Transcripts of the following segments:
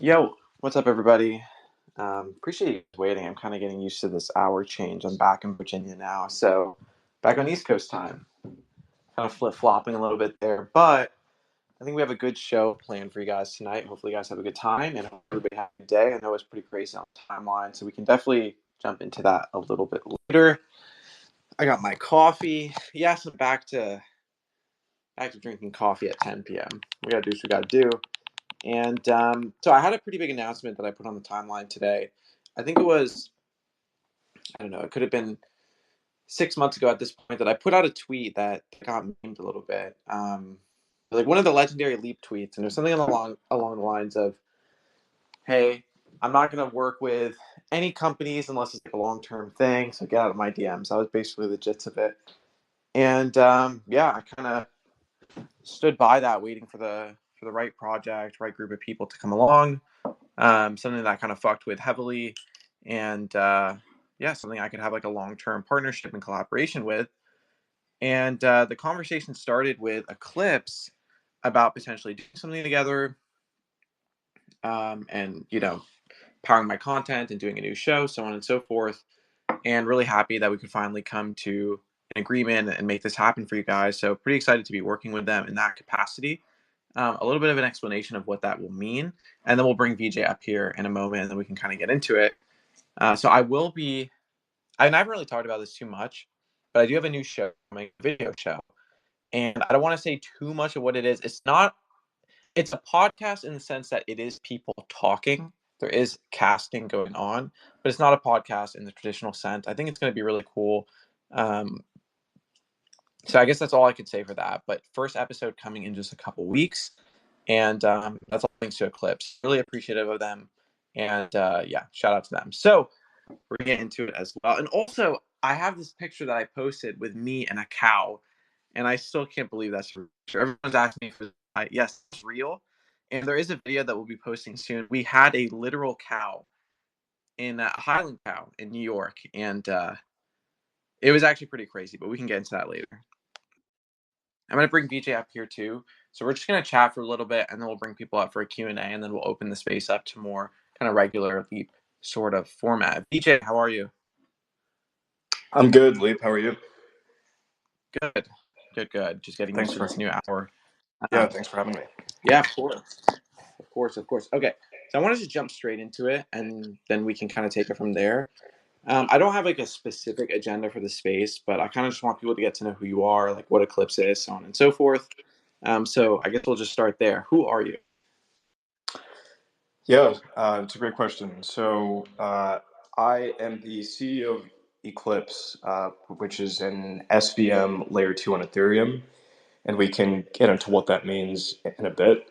Yo, what's up, everybody? Appreciate you waiting. I'm kind of getting used to this hour change. I'm back in Virginia now, so back on East Coast time. Kind of flip flopping a little bit there, but I think we have a good show planned for you guys tonight. Hopefully, you guys have a good time and hope everybody have a good day. I know it's pretty crazy on the timeline, so we can definitely jump into that a little bit later. I got my coffee. Yes, I'm back to drinking coffee at 10 p.m. We gotta do what we gotta do. And so I had a pretty big announcement that I put on the timeline today. I think it was, I don't know, it could have been 6 months ago at this point that I put out a tweet that got memed a little bit. Like one of the legendary Leap tweets, and it was something along the lines of, "Hey, I'm not going to work with any companies unless it's like a long term thing. So get out of my DMs." That was basically the gist of it. And yeah, I kind of stood by that, waiting for the right project, right group of people to come along. Something that I kind of fucked with heavily, and yeah, something I could have like a long term partnership and collaboration with. And the conversation started with Eclipse about potentially doing something together, and powering my content and doing a new show, so on and so forth. And really happy that we could finally come to an agreement and make this happen for you guys. So pretty excited to be working with them in that capacity. A little bit of an explanation of what that will mean, and then we'll bring VJ up here in a moment, and then we can kind of get into it. So I will be. I haven't really talked about this too much, but I do have a new show, my video show, and I don't want to say too much of what it is. It's not. It's a podcast in the sense that it is people talking. There is casting going on, but it's not a podcast in the traditional sense. I think it's going to be really cool. Um, so I guess that's all I could say for that. But first episode coming in just a couple weeks, and that's all thanks to Eclipse. Really appreciative of them, and yeah, shout out to them. So we're gonna get into it as well. And also, I have this picture that I posted with me and a cow, and I still can't believe that's real. Everyone's asking me for yes, it's real. And there is a video that we'll be posting soon. We had a literal cow in Highland Cow in New York, and it was actually pretty crazy. But we can get into that later. I'm gonna bring VJ up here too. So we're just gonna chat for a little bit, and then we'll bring people up for a Q&A, and then we'll open the space up to more kind of regular Leap sort of format. VJ, how are you? I'm good, Leap. How are you? Good, good, good. Just getting used Thanks to for this new hour. yeah, thanks for having me. Yeah, of course, of course, of course. Okay, so I want to just jump straight into it, and then we can kind of take it from there. I don't have like a specific agenda for the space, but I kind of just want people to get to know who you are, like what Eclipse is, so on and so forth. So I guess we'll just start there. Who are you? Yeah, it's a great question. I am the CEO of Eclipse, which is an SVM layer 2 on Ethereum, and we can get into what that means in a bit.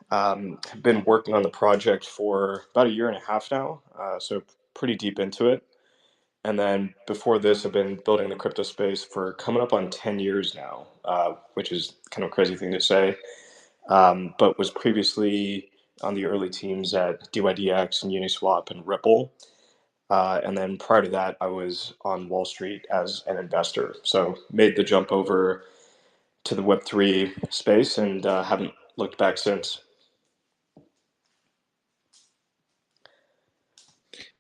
I've been working on the project for about a year and a half now, so pretty deep into it. And then before this, I've been building the crypto space for coming up on 10 years now, which is kind of a crazy thing to say. But was previously on the early teams at DYDX and Uniswap and Ripple. And then prior to that, I was on Wall Street as an investor. So made the jump over to the Web3 space and haven't looked back since.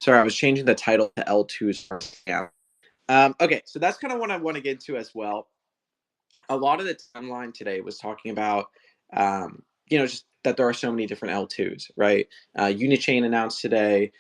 Sorry, I was changing the title to L2's. Okay, so that's kind of what I want to get to as well. A lot of the timeline today was talking about, just that there are so many different L2s, right? Unichain announced today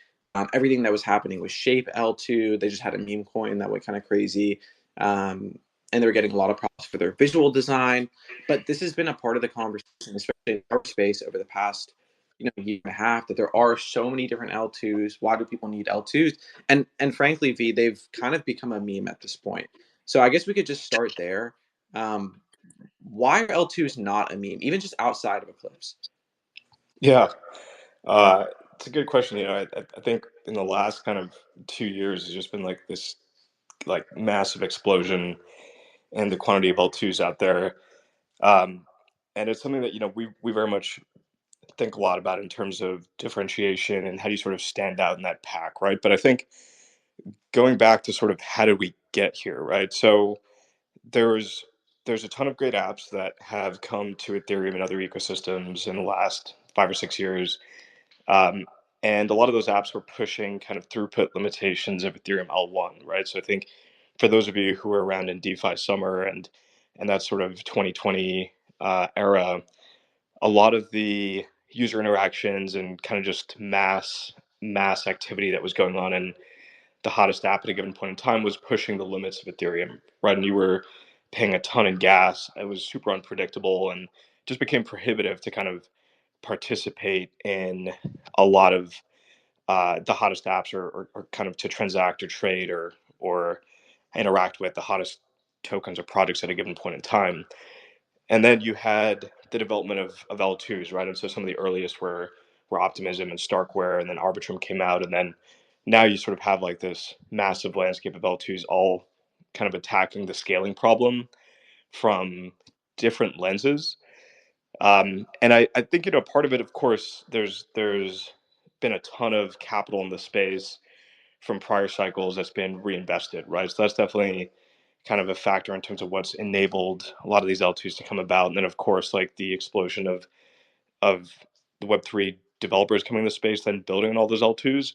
everything that was happening with Shape L2. They just had a meme coin that went kind of crazy. And they were getting a lot of props for their visual design. But this has been a part of the conversation, especially in our space over the past year and a half, that there are so many different L2s. Why do people need L2s? And frankly, V, they've kind of become a meme at this point. So I guess we could just start there. Um, why are L2s not a meme, even just outside of Eclipse? Yeah, it's a good question. I think in the last kind of 2 years, has just been like this like massive explosion in the quantity of L2s out there. Um, and it's something that we very much think a lot about in terms of differentiation and how do you sort of stand out in that pack, right? But I think going back to sort of how did we get here, right? So there's there's a ton of great apps that have come to Ethereum and other ecosystems in the last 5 or 6 years. Um, and a lot of those apps were pushing kind of throughput limitations of Ethereum L1, right? So I think for those of you who were around in DeFi summer and that sort of 2020 era, a lot of the user interactions and kind of just mass activity that was going on in the hottest app at a given point in time was pushing the limits of Ethereum, right? And you were paying a ton in gas. It was super unpredictable and just became prohibitive to kind of participate in a lot of the hottest apps or kind of to transact or trade or interact with the hottest tokens or projects at a given point in time. And then you had the development of L2s, right? And so some of the earliest were Optimism and Starkware, and then Arbitrum came out, and then now you sort of have like this massive landscape of L2s all kind of attacking the scaling problem from different lenses. And I think part of it, of course, there's been a ton of capital in the space from prior cycles that's been reinvested, right? So that's definitely kind of a factor in terms of what's enabled a lot of these L2s to come about. And then, of course, like the explosion of the Web3 developers coming to the space, then building on all those L2s.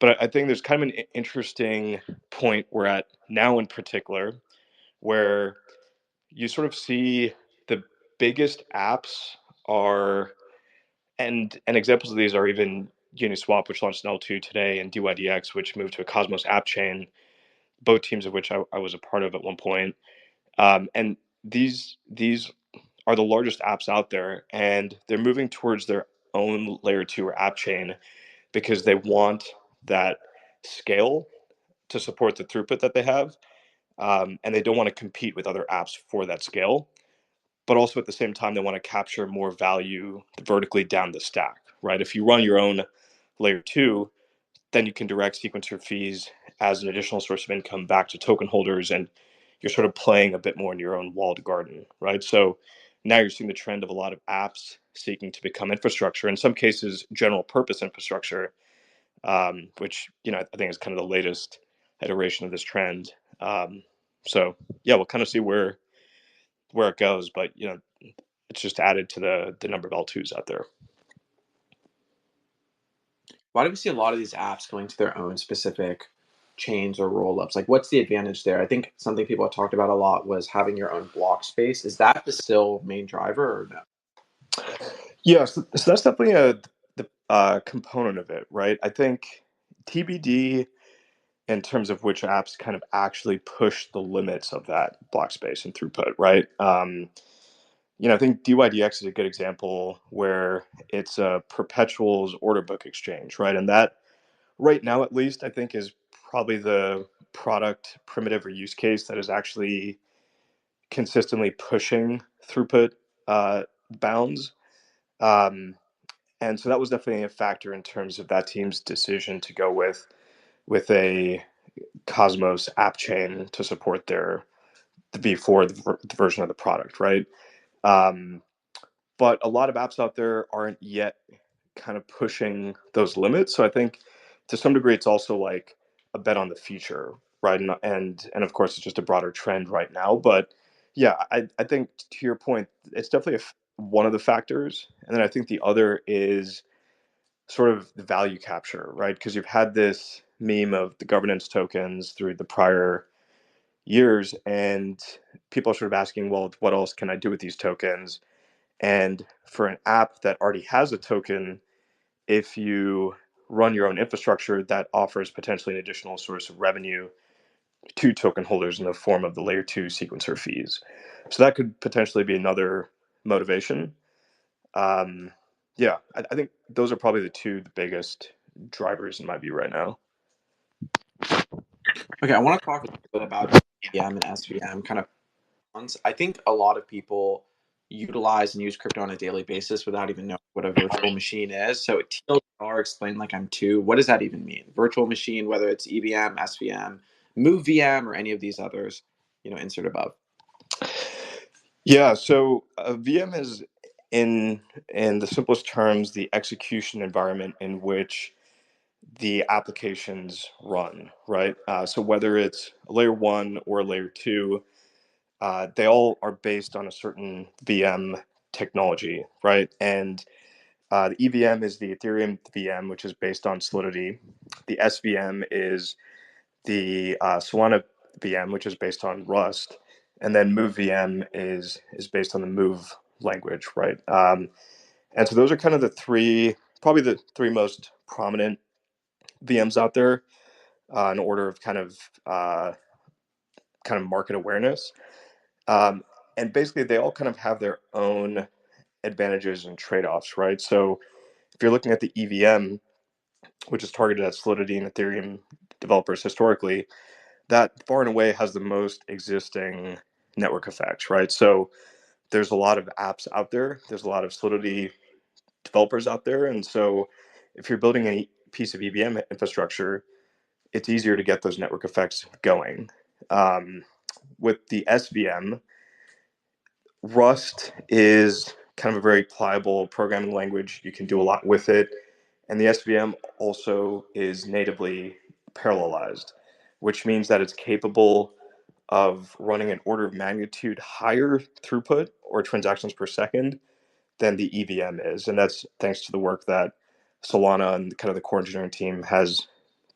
But I think there's kind of an interesting point we're at now in particular, where you sort of see the biggest apps are, and examples of these are even Uniswap, which launched an L2 today, and DYDX, which moved to a Cosmos app chain, both teams of which I was a part of at one point. And these are the largest apps out there, and they're moving towards their own layer two or app chain because they want that scale to support the throughput that they have, and they don't want to compete with other apps for that scale. But also at the same time, they want to capture more value vertically down the stack, right? If you run your own layer two, then you can direct sequencer fees as an additional source of income back to token holders, and you're sort of playing a bit more in your own walled garden, right? So now you're seeing the trend of a lot of apps seeking to become infrastructure, in some cases general purpose infrastructure, which I think is kind of the latest iteration of this trend. So yeah, we'll kind of see where it goes, but it's just added to the number of L2s out there. Why do we see a lot of these apps going to their own specific chains or rollups? Like, what's the advantage there? I think something people have talked about a lot was having your own block space. Is that the still main driver or no? Yeah, so that's definitely the component of it, right? I think TBD in terms of which apps kind of actually push the limits of that block space and throughput, right? I think DYDX is a good example where it's a perpetuals order book exchange, right? And that right now, at least, I think is probably the product primitive or use case that is actually consistently pushing throughput bounds. Um, and so that was definitely a factor in terms of that team's decision to go with a Cosmos app chain to support the V4, the version of the product, right? Um, but a lot of apps out there aren't yet kind of pushing those limits. So I think to some degree it's also like a bet on the future, right? And of course it's just a broader trend right now. But yeah, I think to your point, it's definitely one of the factors. And then I think the other is sort of the value capture, right? Because you've had this meme of the governance tokens through the prior years, and people are sort of asking, well, what else can I do with these tokens? And for an app that already has a token, if you run your own infrastructure, that offers potentially an additional source of revenue to token holders in the form of the layer two sequencer fees. So that could potentially be another motivation. Um, yeah, I think those are probably the biggest drivers in my view right now. Okay, I want to talk a little bit about EVM and SVM kind of. I think a lot of people utilize and use crypto on a daily basis without even knowing what a virtual machine is. So TLDR explain like I'm two. What does that even mean? Virtual machine, whether it's EVM, SVM, MoveVM, or any of these others, insert above. Yeah, so a VM is in the simplest terms the execution environment in which the applications run, right? So whether it's a layer one or a layer two, they all are based on a certain VM technology, right? And The EVM is the Ethereum VM, which is based on Solidity. The SVM is the Solana VM, which is based on Rust, and then Move VM is based on the Move language, right? And so those are kind of probably the three most prominent VMs out there in order of kind of market awareness. Um, and basically, they all kind of have their own advantages and trade-offs, right? So if you're looking at the EVM, which is targeted at Solidity and Ethereum developers historically, that far and away has the most existing network effects, right? So there's a lot of apps out there. There's a lot of Solidity developers out there, and so if you're building a piece of EVM infrastructure, it's easier to get those network effects going. Um, with the SVM, Rust is kind of a very pliable programming language. You can do a lot with it. And the SVM also is natively parallelized, which means that it's capable of running an order of magnitude higher throughput or transactions per second than the EVM is. And that's thanks to the work that Solana and kind of the core engineering team has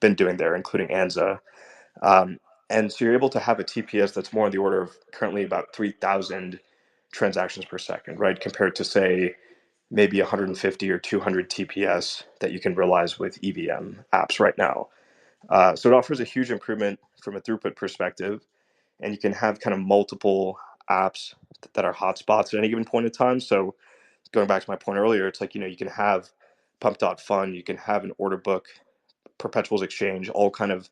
been doing there, including Anza. Um, and so you're able to have a TPS that's more on the order of currently about 3,000 transactions per second, right? Compared to, say, maybe 150 or 200 TPS that you can realize with EVM apps right now. So it offers a huge improvement from a throughput perspective, and you can have kind of multiple apps that are hotspots at any given point in time. So going back to my point earlier, it's like, you can have Pump.Fun, you can have an order book, Perpetuals Exchange, all kind of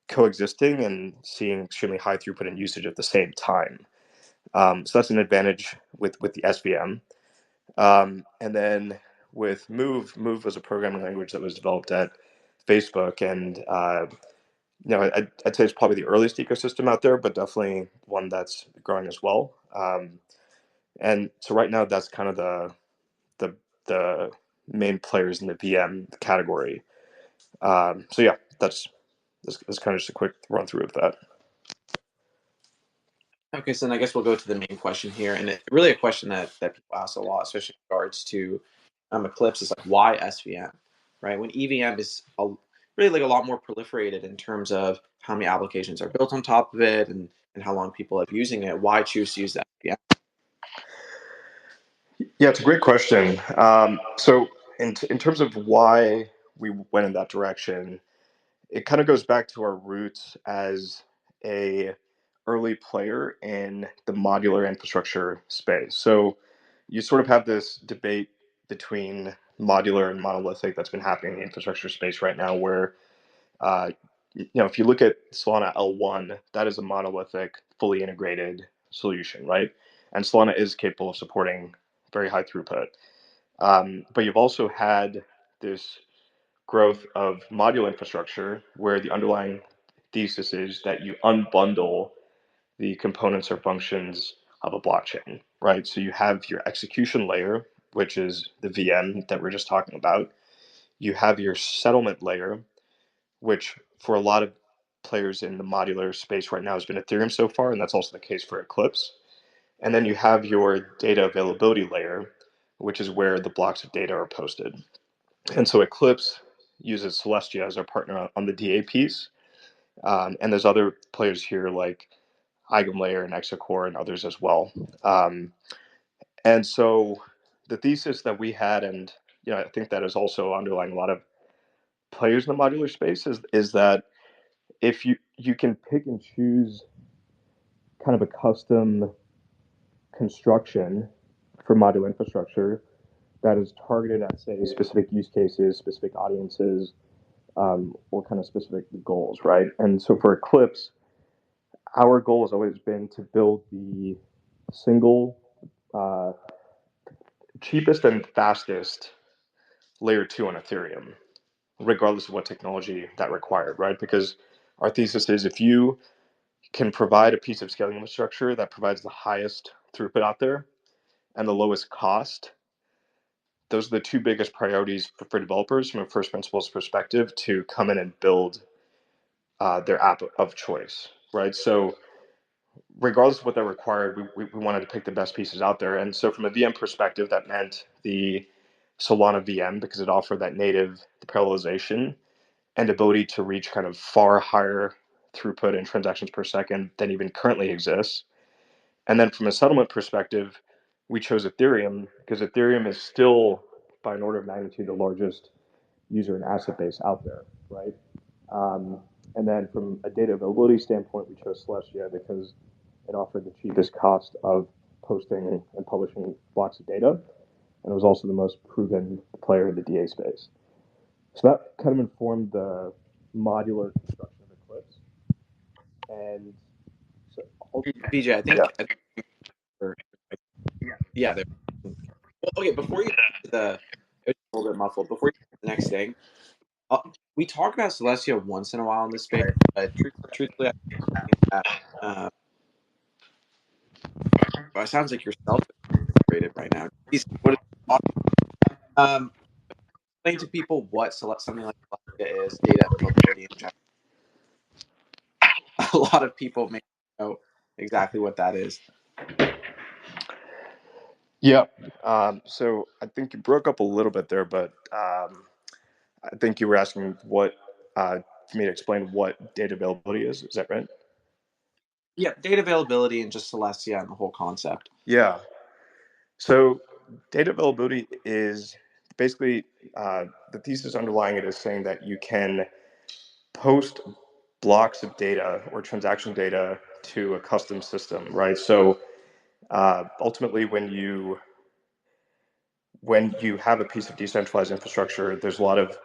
coexisting and seeing extremely high throughput and usage at the same time. So that's an advantage with the SVM. And then with Move was a programming language that was developed at Facebook, and I'd say it's probably the earliest ecosystem out there, but definitely one that's growing as well. And so right now, that's kind of the the main players in the VM category. So yeah, that's kind of just a quick run through of that. Okay, so then I guess we'll go to the main question here, and really a question that people ask a lot, especially in regards to Eclipse, is like why SVM, right? When EVM is really like a lot more proliferated in terms of how many applications are built on top of it and how long people have using it, why choose to use the SVM? Yeah, it's a great question. So in terms of why we went in that direction, it kind of goes back to our roots as a early player in the modular infrastructure space. So you sort of have this debate between modular and monolithic that's been happening in the infrastructure space right now, where if you look at Solana L1, that is a monolithic, fully integrated solution, right? And Solana is capable of supporting very high throughput. But you've also had this growth of modular infrastructure where the underlying thesis is that you unbundle the components or functions of a blockchain, right? So you have your execution layer, which is the VM that we're just talking about. You have your settlement layer, which for a lot of players in the modular space right now has been Ethereum so far, and that's also the case for Eclipse. And then you have your data availability layer, which is where the blocks of data are posted. And so Eclipse uses Celestia as our partner on the DA piece. And there's other players here like Eigenlayer and Exacore and others as well. And so the thesis that we had, and I think that is also underlying a lot of players in the modular space, is that if you can pick and choose kind of a custom construction for modular infrastructure that is targeted at, say, specific use cases, specific audiences, or kind of specific goals, right? And so for Eclipse, our goal has always been to build the single uh, cheapest and fastest layer two on Ethereum, regardless of what technology that required, right? Because our thesis is if you can provide a piece of scaling infrastructure that provides the highest throughput out there and the lowest cost, those are the two biggest priorities for developers from a first principles perspective to come in and build their app of choice, right? So regardless of what that required, we wanted to pick the best pieces out there. And so from a VM perspective, that meant the Solana VM because it offered that native parallelization and ability to reach kind of far higher throughput and transactions per second than even currently exists. And then from a settlement perspective, we chose Ethereum because Ethereum is still, by an order of magnitude, the largest user and asset base out there, right? Um, and then from a data availability standpoint, we chose Celestia because it offered the cheapest cost of posting and publishing blocks of data, and it was also the most proven player in the DA space. So that kind of informed the modular construction of Eclipse. And so, BJ, yeah, yeah. Well, okay, before you it's a little bit muffled. Before you the next thing, uh, we talk about Celestia once in a while in this space, but truthfully, I think that it sounds like you're self-rated right now. What is, um, explain to people what something like Celestia is, data availability in general. A lot of people may know exactly what that is. yeah. So I think you broke up a little bit there, but I think you were asking what for me to explain what data availability is. Is that right? Yeah, data availability and just Celestia and the whole concept. Yeah. So data availability is basically the thesis underlying it is saying that you can post blocks of data or transaction data to a custom system, right? So ultimately, when you have a piece of decentralized infrastructure, there's a lot of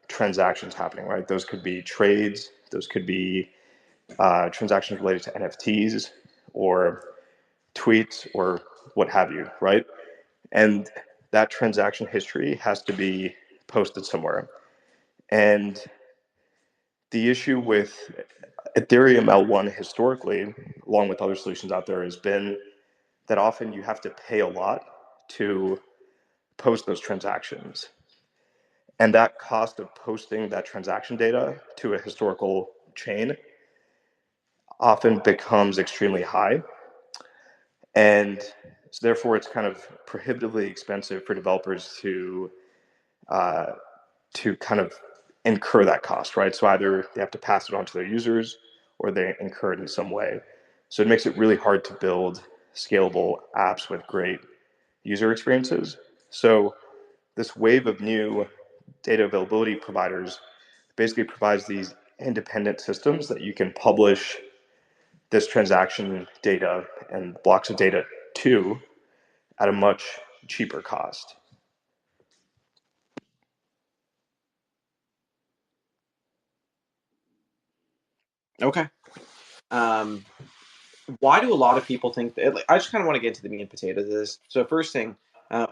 transactions happening, right? Those could be trades, those could be transactions related to NFTs or tweets or what have you, right? And that transaction history has to be posted somewhere. And the issue with Ethereum L1 historically, along with other solutions out there, has been that often you have to pay a lot to post those transactions. And that cost of posting that transaction data to a historical chain often becomes extremely high. And so therefore, it's kind of prohibitively expensive for developers uh, to kind of incur that cost, right? So either they have to pass it on to their users or they incur it in some way. So it makes it really hard to build scalable apps with great user experiences. So this wave of new data availability providers basically provides these independent systems that you can publish this transaction data and blocks of data to at a much cheaper cost. Okay. Um, why do a lot of people think that? Like, I just kind of want to get into the meat and potatoes of this. So first thing, uh,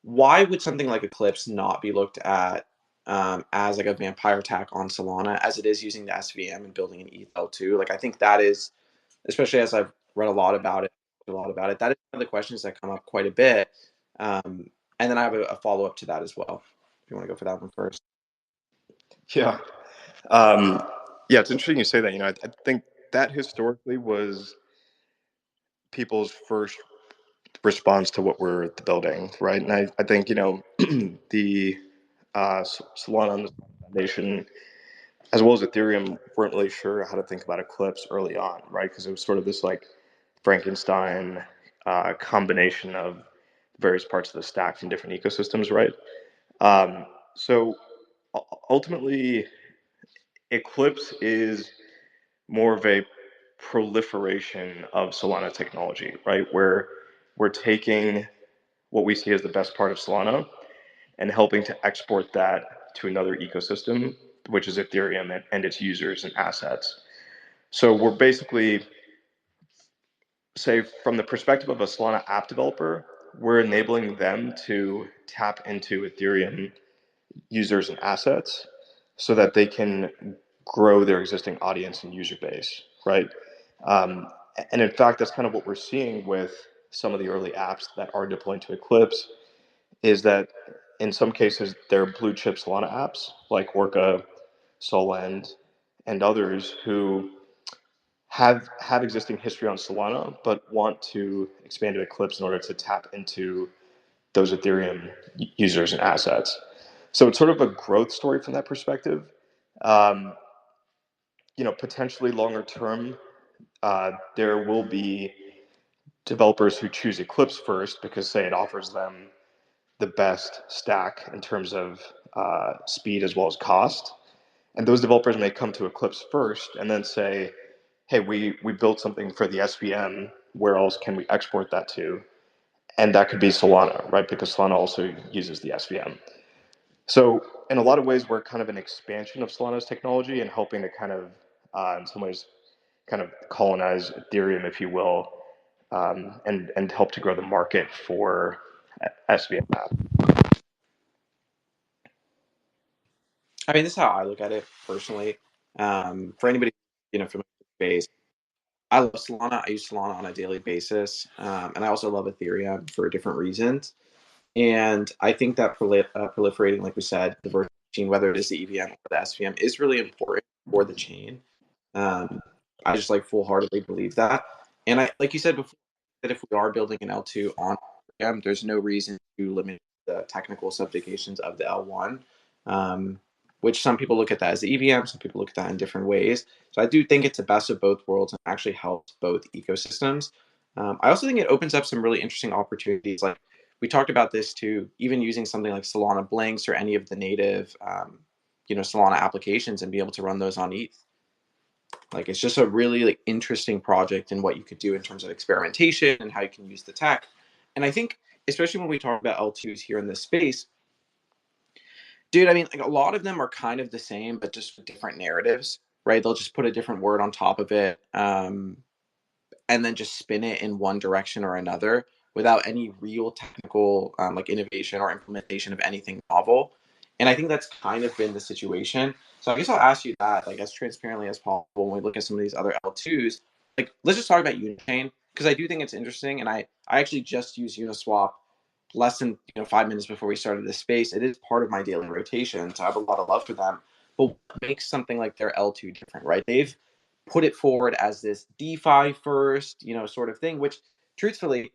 why would something like Eclipse not be looked at as like a vampire attack on Solana as it is using the SVM and building an ETH2? Like I think that is, especially as I've read a lot about it. That is one of the questions that come up quite a bit. And then I have a follow up to that as well. If you want to go for that one first. Yeah. Um, yeah, it's interesting you say that. I think that historically was people's first response to what we're building, right? And I think, the Solana and the Foundation, as well as Ethereum, weren't really sure how to think about Eclipse early on, right? Because it was sort of this like Frankenstein combination of various parts of the stack from different ecosystems, right? So ultimately, Eclipse is more of a proliferation of Solana technology, right? Where we're taking what we see as the best part of Solana and helping to export that to another ecosystem, which is Ethereum and its users and assets. So we're basically, say, from the perspective of a Solana app developer, we're enabling them to tap into Ethereum users and assets so that they can grow their existing audience and user base, right? Um, and in fact, that's kind of what we're seeing with some of the early apps that are deploying to Eclipse is that in some cases they're blue chip Solana apps like Orca, Solend, and others who have existing history on Solana but want to expand to Eclipse in order to tap into those Ethereum users and assets. So it's sort of a growth story from that perspective. Um, Potentially longer term, there will be developers who choose Eclipse first because, say, it offers them the best stack in terms of speed as well as cost. And those developers may come to Eclipse first and then say, hey, we built something for the SVM. Where else can we export that to? And that could be Solana, right? Because Solana also uses the SVM. So in a lot of ways, we're kind of an expansion of Solana's technology and helping to kind of, in some ways, kind of colonize Ethereum, if you will, and help to grow the market for SVM app. I mean, this is how I look at it personally. For anybody familiar with the space, I love Solana. I use Solana on a daily basis, and I also love Ethereum for different reasons. And I think that proliferating, like we said, the virtual machine, whether it is the EVM or the SVM, is really important for the chain. Um, I just like full heartedly believe that. And I, like you said before, that if we are building an L2 on EVM, there's no reason to limit the technical subjugations of the L1, um, which some people look at that as the EVM, some people look at that in different ways. So I do think it's the best of both worlds and actually helps both ecosystems. I also think it opens up some really interesting opportunities. Like we talked about this too, even using something like Solana Blinks or any of the native, Solana applications and be able to run those on ETH. Like it's just a really like interesting project and what you could do in terms of experimentation and how you can use the tech. And I think especially when we talk about L2s here in this space, dude, I mean like a lot of them are kind of the same, but just with different narratives, right? They'll just put a different word on top of it. And then just spin it in one direction or another without any real technical like innovation or implementation of anything novel. And I think that's kind of been the situation. So I guess I'll ask you that, like as transparently as possible, when we look at some of these other L2s, like let's just talk about Unichain because I do think it's interesting. And I actually just used Uniswap less than 5 minutes before we started this space. It is part of my daily rotation, so I have a lot of love for them. But what makes something like their L2 different, right? They've put it forward as this DeFi first, sort of thing, which truthfully,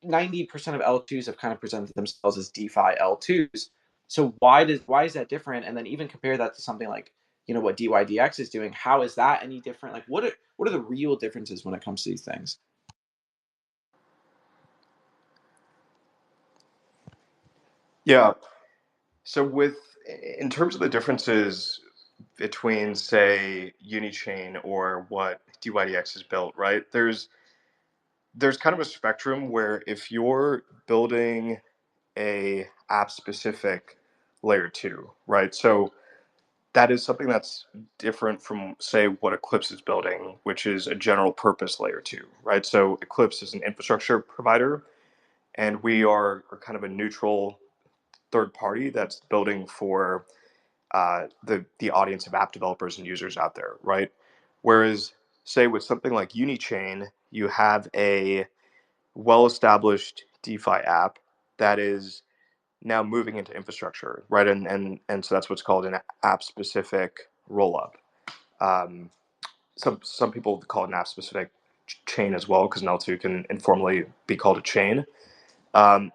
90% of L2s have kind of presented themselves as DeFi L2s. So why is that different? And then even compare that to something like, what DYDX is doing. How is that any different? Like what are the real differences when it comes to these things? Yeah. So in terms of the differences between, say, Unichain or what DYDX has built, right? There's kind of a spectrum where if you're building a app specific layer two, right? So that is something that's different from, say, what Eclipse is building, which is a general purpose layer two, right? So Eclipse is an infrastructure provider, and we are kind of a neutral third party that's building for the audience of app developers and users out there, right? Whereas, say, with something like Unichain, you have a well-established DeFi app that is now moving into infrastructure, right? And so that's what's called an app-specific rollup. Um, some people call it an app-specific chain as well, because an L2 can informally be called a chain. Um,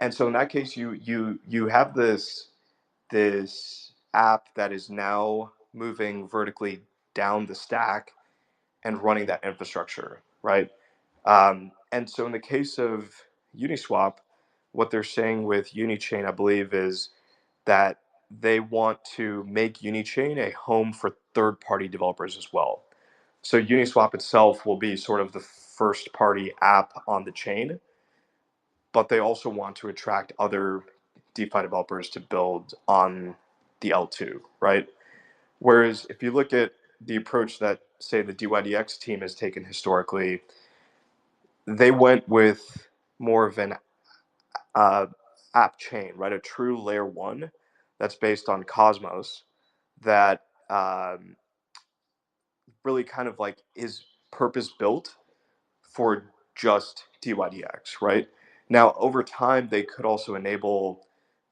and so in that case, you have this app that is now moving vertically down the stack and running that infrastructure, right? And so in the case of Uniswap, what they're saying with Unichain, I believe, is that they want to make Unichain a home for third-party developers as well. So Uniswap itself will be sort of the first-party app on the chain, but they also want to attract other DeFi developers to build on the L2, right? Whereas if you look at the approach that, say, the DYDX team has taken historically, they went with more of an uh, app chain, right? A true layer one that's based on Cosmos that really kind of like is purpose built for just DYDX, right? Now, over time, they could also enable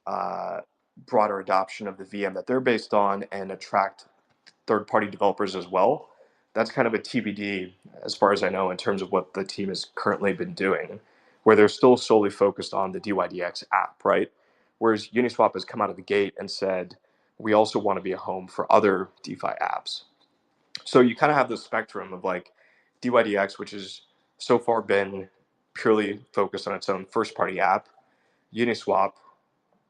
uh, broader adoption of the VM that they're based on and attract third-party developers as well. That's kind of a TBD, as far as I know, in terms of what the team has currently been doing. where they're still solely focused on the DYDX app, right? Whereas Uniswap has come out of the gate and said, we also want to be a home for other DeFi apps. So you kind of have this spectrum of like DYDX, which has so far been purely focused on its own first party app, Uniswap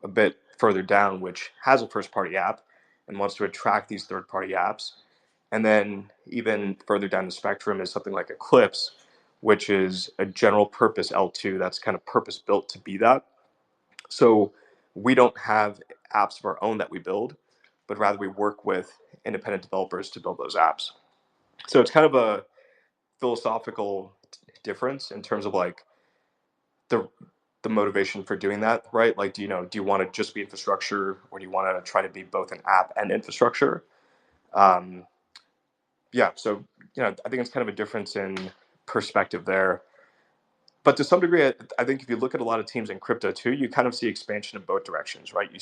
a bit further down, which has a first party app and wants to attract these third party apps. And then even further down the spectrum is something like Eclipse, which is a general purpose L2 that's kind of purpose built to be that. So we don't have apps of our own that we build, but rather we work with independent developers to build those apps. So it's kind of a philosophical difference in terms of like the the motivation for doing that, right? Like, do you want to just be infrastructure, or do you want to try to be both an app and infrastructure? Um, yeah, so I think it's kind of a difference in perspective there. But to some degree, I think if you look at a lot of teams in crypto too, you kind of see expansion in both directions, right? You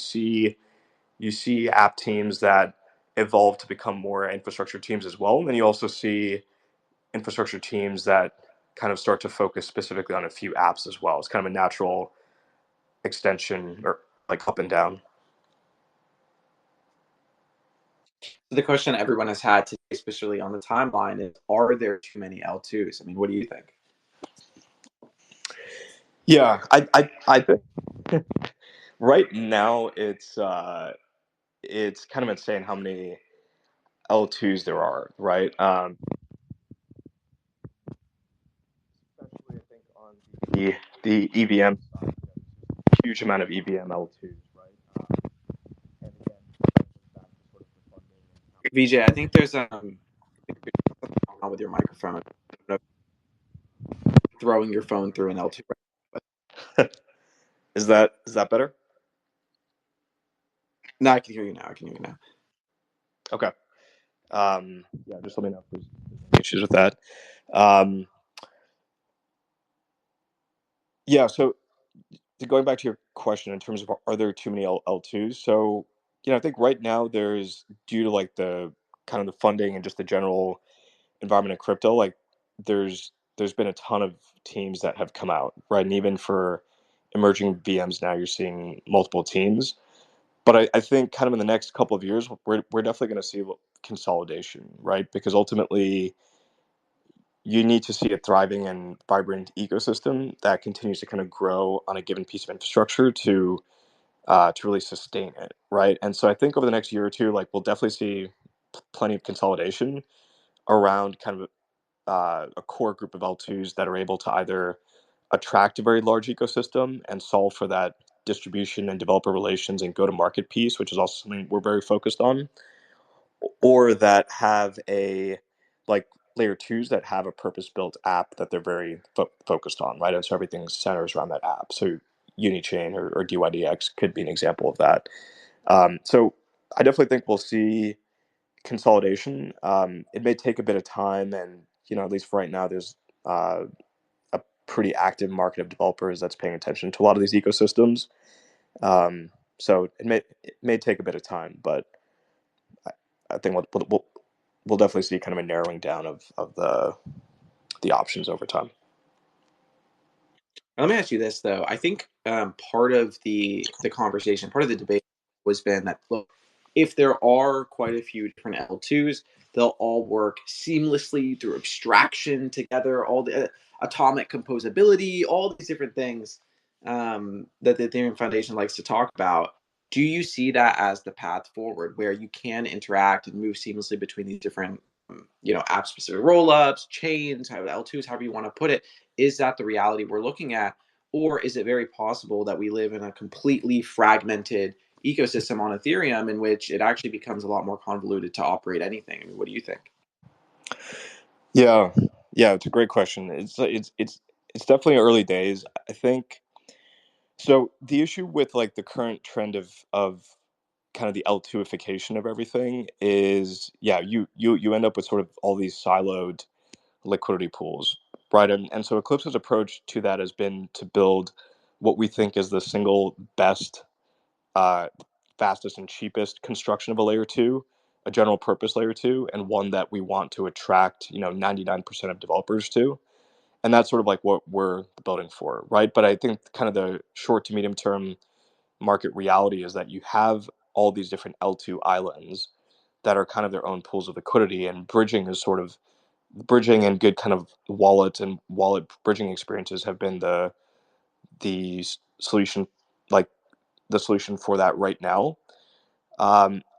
see app teams that evolve to become more infrastructure teams as well, and then you also see infrastructure teams that kind of start to focus specifically on a few apps as well. It's kind of a natural extension, or like up and down. The question everyone has had today, especially on the timeline, is: are there too many L2s? I mean, what do you think? Yeah, I think right now it's kind of insane how many L2s there are, right? Especially I think on the EVM side, huge amount of EVM L2s, right? And again, back to sort of the funding and VJ, I think there's something going on with your microphone. I don't know if you're throwing your phone through an L2. how is that better? No, I can hear you now. I can hear you now. Okay. Yeah, just let me know if there's any issues with that. Um, yeah, so going back to your question in terms of are there too many L2s? So, I think right now there's, due to like the kind of the funding and just the general environment in crypto, like there's been a ton of teams that have come out, right? And even for emerging VMs now, you're seeing multiple teams. But I think kind of in the next couple of years, we're definitely going to see consolidation, right? Because ultimately, you need to see a thriving and vibrant ecosystem that continues to kind of grow on a given piece of infrastructure to really sustain it, right? And so I think over the next year or two, like we'll definitely see plenty of consolidation around kind of a core group of L2s that are able to either attract a very large ecosystem and solve for that distribution and developer relations and go to market piece, which is also something we're very focused on, or that have a like layer twos that have a purpose built app that they're very focused on, right? And so everything centers around that app. So Unichain or DYDX could be an example of that. So I definitely think we'll see consolidation. It may take a bit of time, and at least for right now, there's uh, a pretty active market of developers that's paying attention to a lot of these ecosystems. Um, so it may take a bit of time, but I, I think we'll definitely see kind of a narrowing down of the options over time. Let me ask you this though. I think part of the conversation, part of the debate, was been that, look, if there are quite a few different L2s, they'll all work seamlessly through abstraction together, all the atomic composability, all these different things that the Ethereum Foundation likes to talk about. Do you see that as the path forward, where you can interact and move seamlessly between these different, app specific rollups, chains, L2s, however you want to put it? Is that the reality we're looking at? Or is it very possible that we live in a completely fragmented ecosystem on Ethereum in which it actually becomes a lot more convoluted to operate anything? I mean, what do you think? Yeah, yeah, it's a great question. It's definitely early days. I think so. The issue with like the current trend of kind of the L2ification of everything is, yeah, you end up with sort of all these siloed liquidity pools, right? And so Eclipse's approach to that has been to build what we think is the single best, uh, fastest, and cheapest construction of a layer two, a general purpose layer two, and one that we want to attract 99% of developers to. And that's sort of like what we're building for, right? But I think kind of the short to medium term market reality is that you have all these different L2 islands that are kind of their own pools of liquidity, and bridging is sort of bridging and good kind of wallet and wallet bridging experiences have been the solution, like the solution for that right now.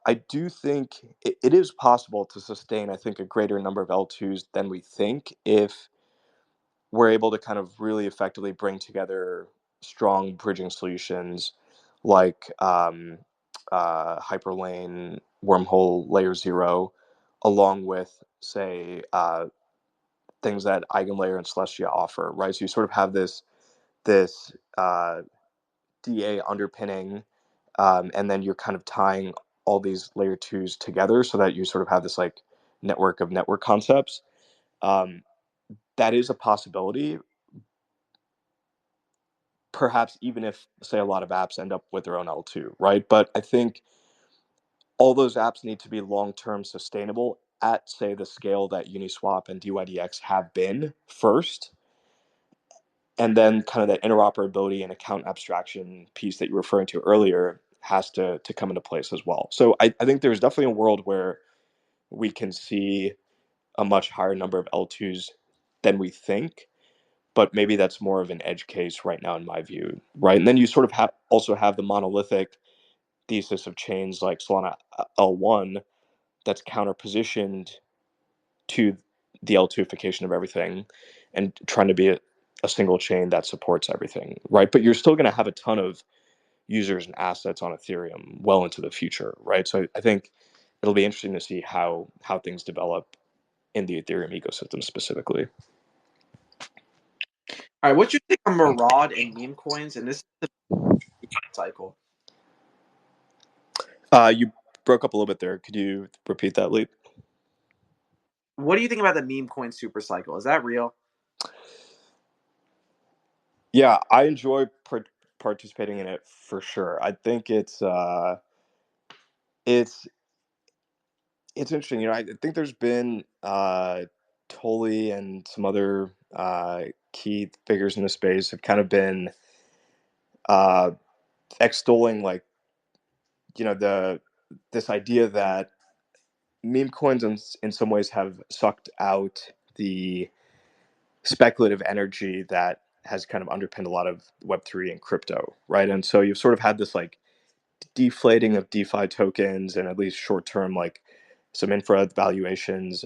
I do think it is possible to sustain, I think, a greater number of L2s than we think if we're able to kind of really effectively bring together strong bridging solutions like Hyperlane, Wormhole, Layer Zero, along with, say, things that Eigenlayer and Celestia offer, right? So you sort of have this DA underpinning, and then you're kind of tying all these layer twos together so that you sort of have this like network of network concepts. Um, that is a possibility, perhaps even if, say, a lot of apps end up with their own L2, right? But I think all those apps need to be long term sustainable at, say, the scale that Uniswap and DYDX have been first. And then kind of that interoperability and account abstraction piece that you were referring to earlier has to come into place as well. So I think there's definitely a world where we can see a much higher number of L2s than we think, but maybe that's more of an edge case right now in my view, right? And then you sort of also have the monolithic thesis of chains like Solana L1 that's counter-positioned to the L2ification of everything and trying to be a single chain that supports everything, right? But you're still going to have a ton of users and assets on Ethereum well into the future, right? So I think it'll be interesting to see how things develop in the Ethereum ecosystem specifically. All right, what's your take on Maraud and meme coins? And this is the cycle. You broke up a little bit there. Could you repeat that, Lee? What do you think about the meme coin super cycle? Is that real? Yeah, I enjoy participating in it for sure. I think it's it's interesting. I think there's been Tolly and some other key figures in the space have kind of been uh, extolling like the this idea that meme coins in some ways have sucked out the speculative energy that has kind of underpinned a lot of Web3 and crypto, right? And so you've sort of had this like deflating of DeFi tokens and at least short term like some infra valuations.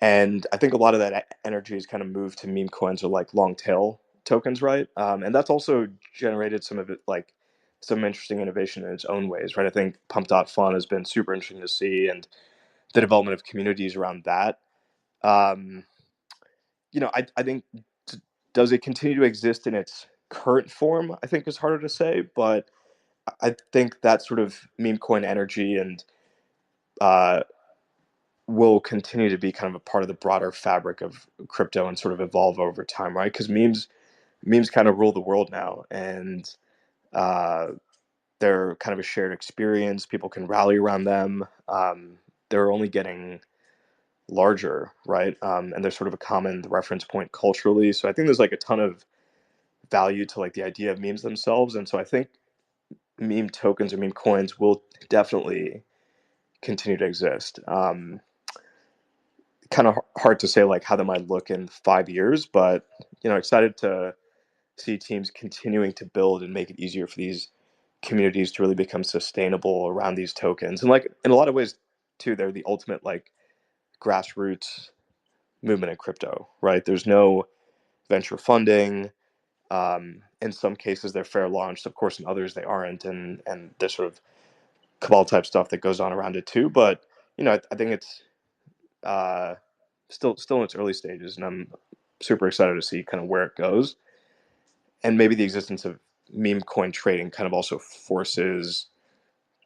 And I think a lot of that energy has kind of moved to meme coins or like long tail tokens, right? And that's also generated some of it like some interesting innovation in its own ways, right? I think Pump.Fun has been super interesting to see, and the development of communities around that. Um, I think does it continue to exist in its current form? I think is harder to say, but I think that sort of meme coin energy and uh, will continue to be kind of a part of the broader fabric of crypto and sort of evolve over time, right? Because memes kind of rule the world now, and uh, they're kind of a shared experience. People can rally around them. They're only getting larger, right? And they're sort of a common reference point culturally. So I think there's like a ton of value to like the idea of memes themselves, and so I think meme tokens or meme coins will definitely continue to exist. Kind of hard to say like how they might look in 5 years, but excited to see teams continuing to build and make it easier for these communities to really become sustainable around these tokens. And like in a lot of ways too, they're the ultimate like grassroots movement in crypto, right? There's no venture funding. In some cases, they're fair launched. Of course, in others, they aren't, and there's sort of cabal type stuff that goes on around it too. But I think it's uh, still in its early stages, and I'm super excited to see kind of where it goes. And maybe the existence of meme coin trading kind of also forces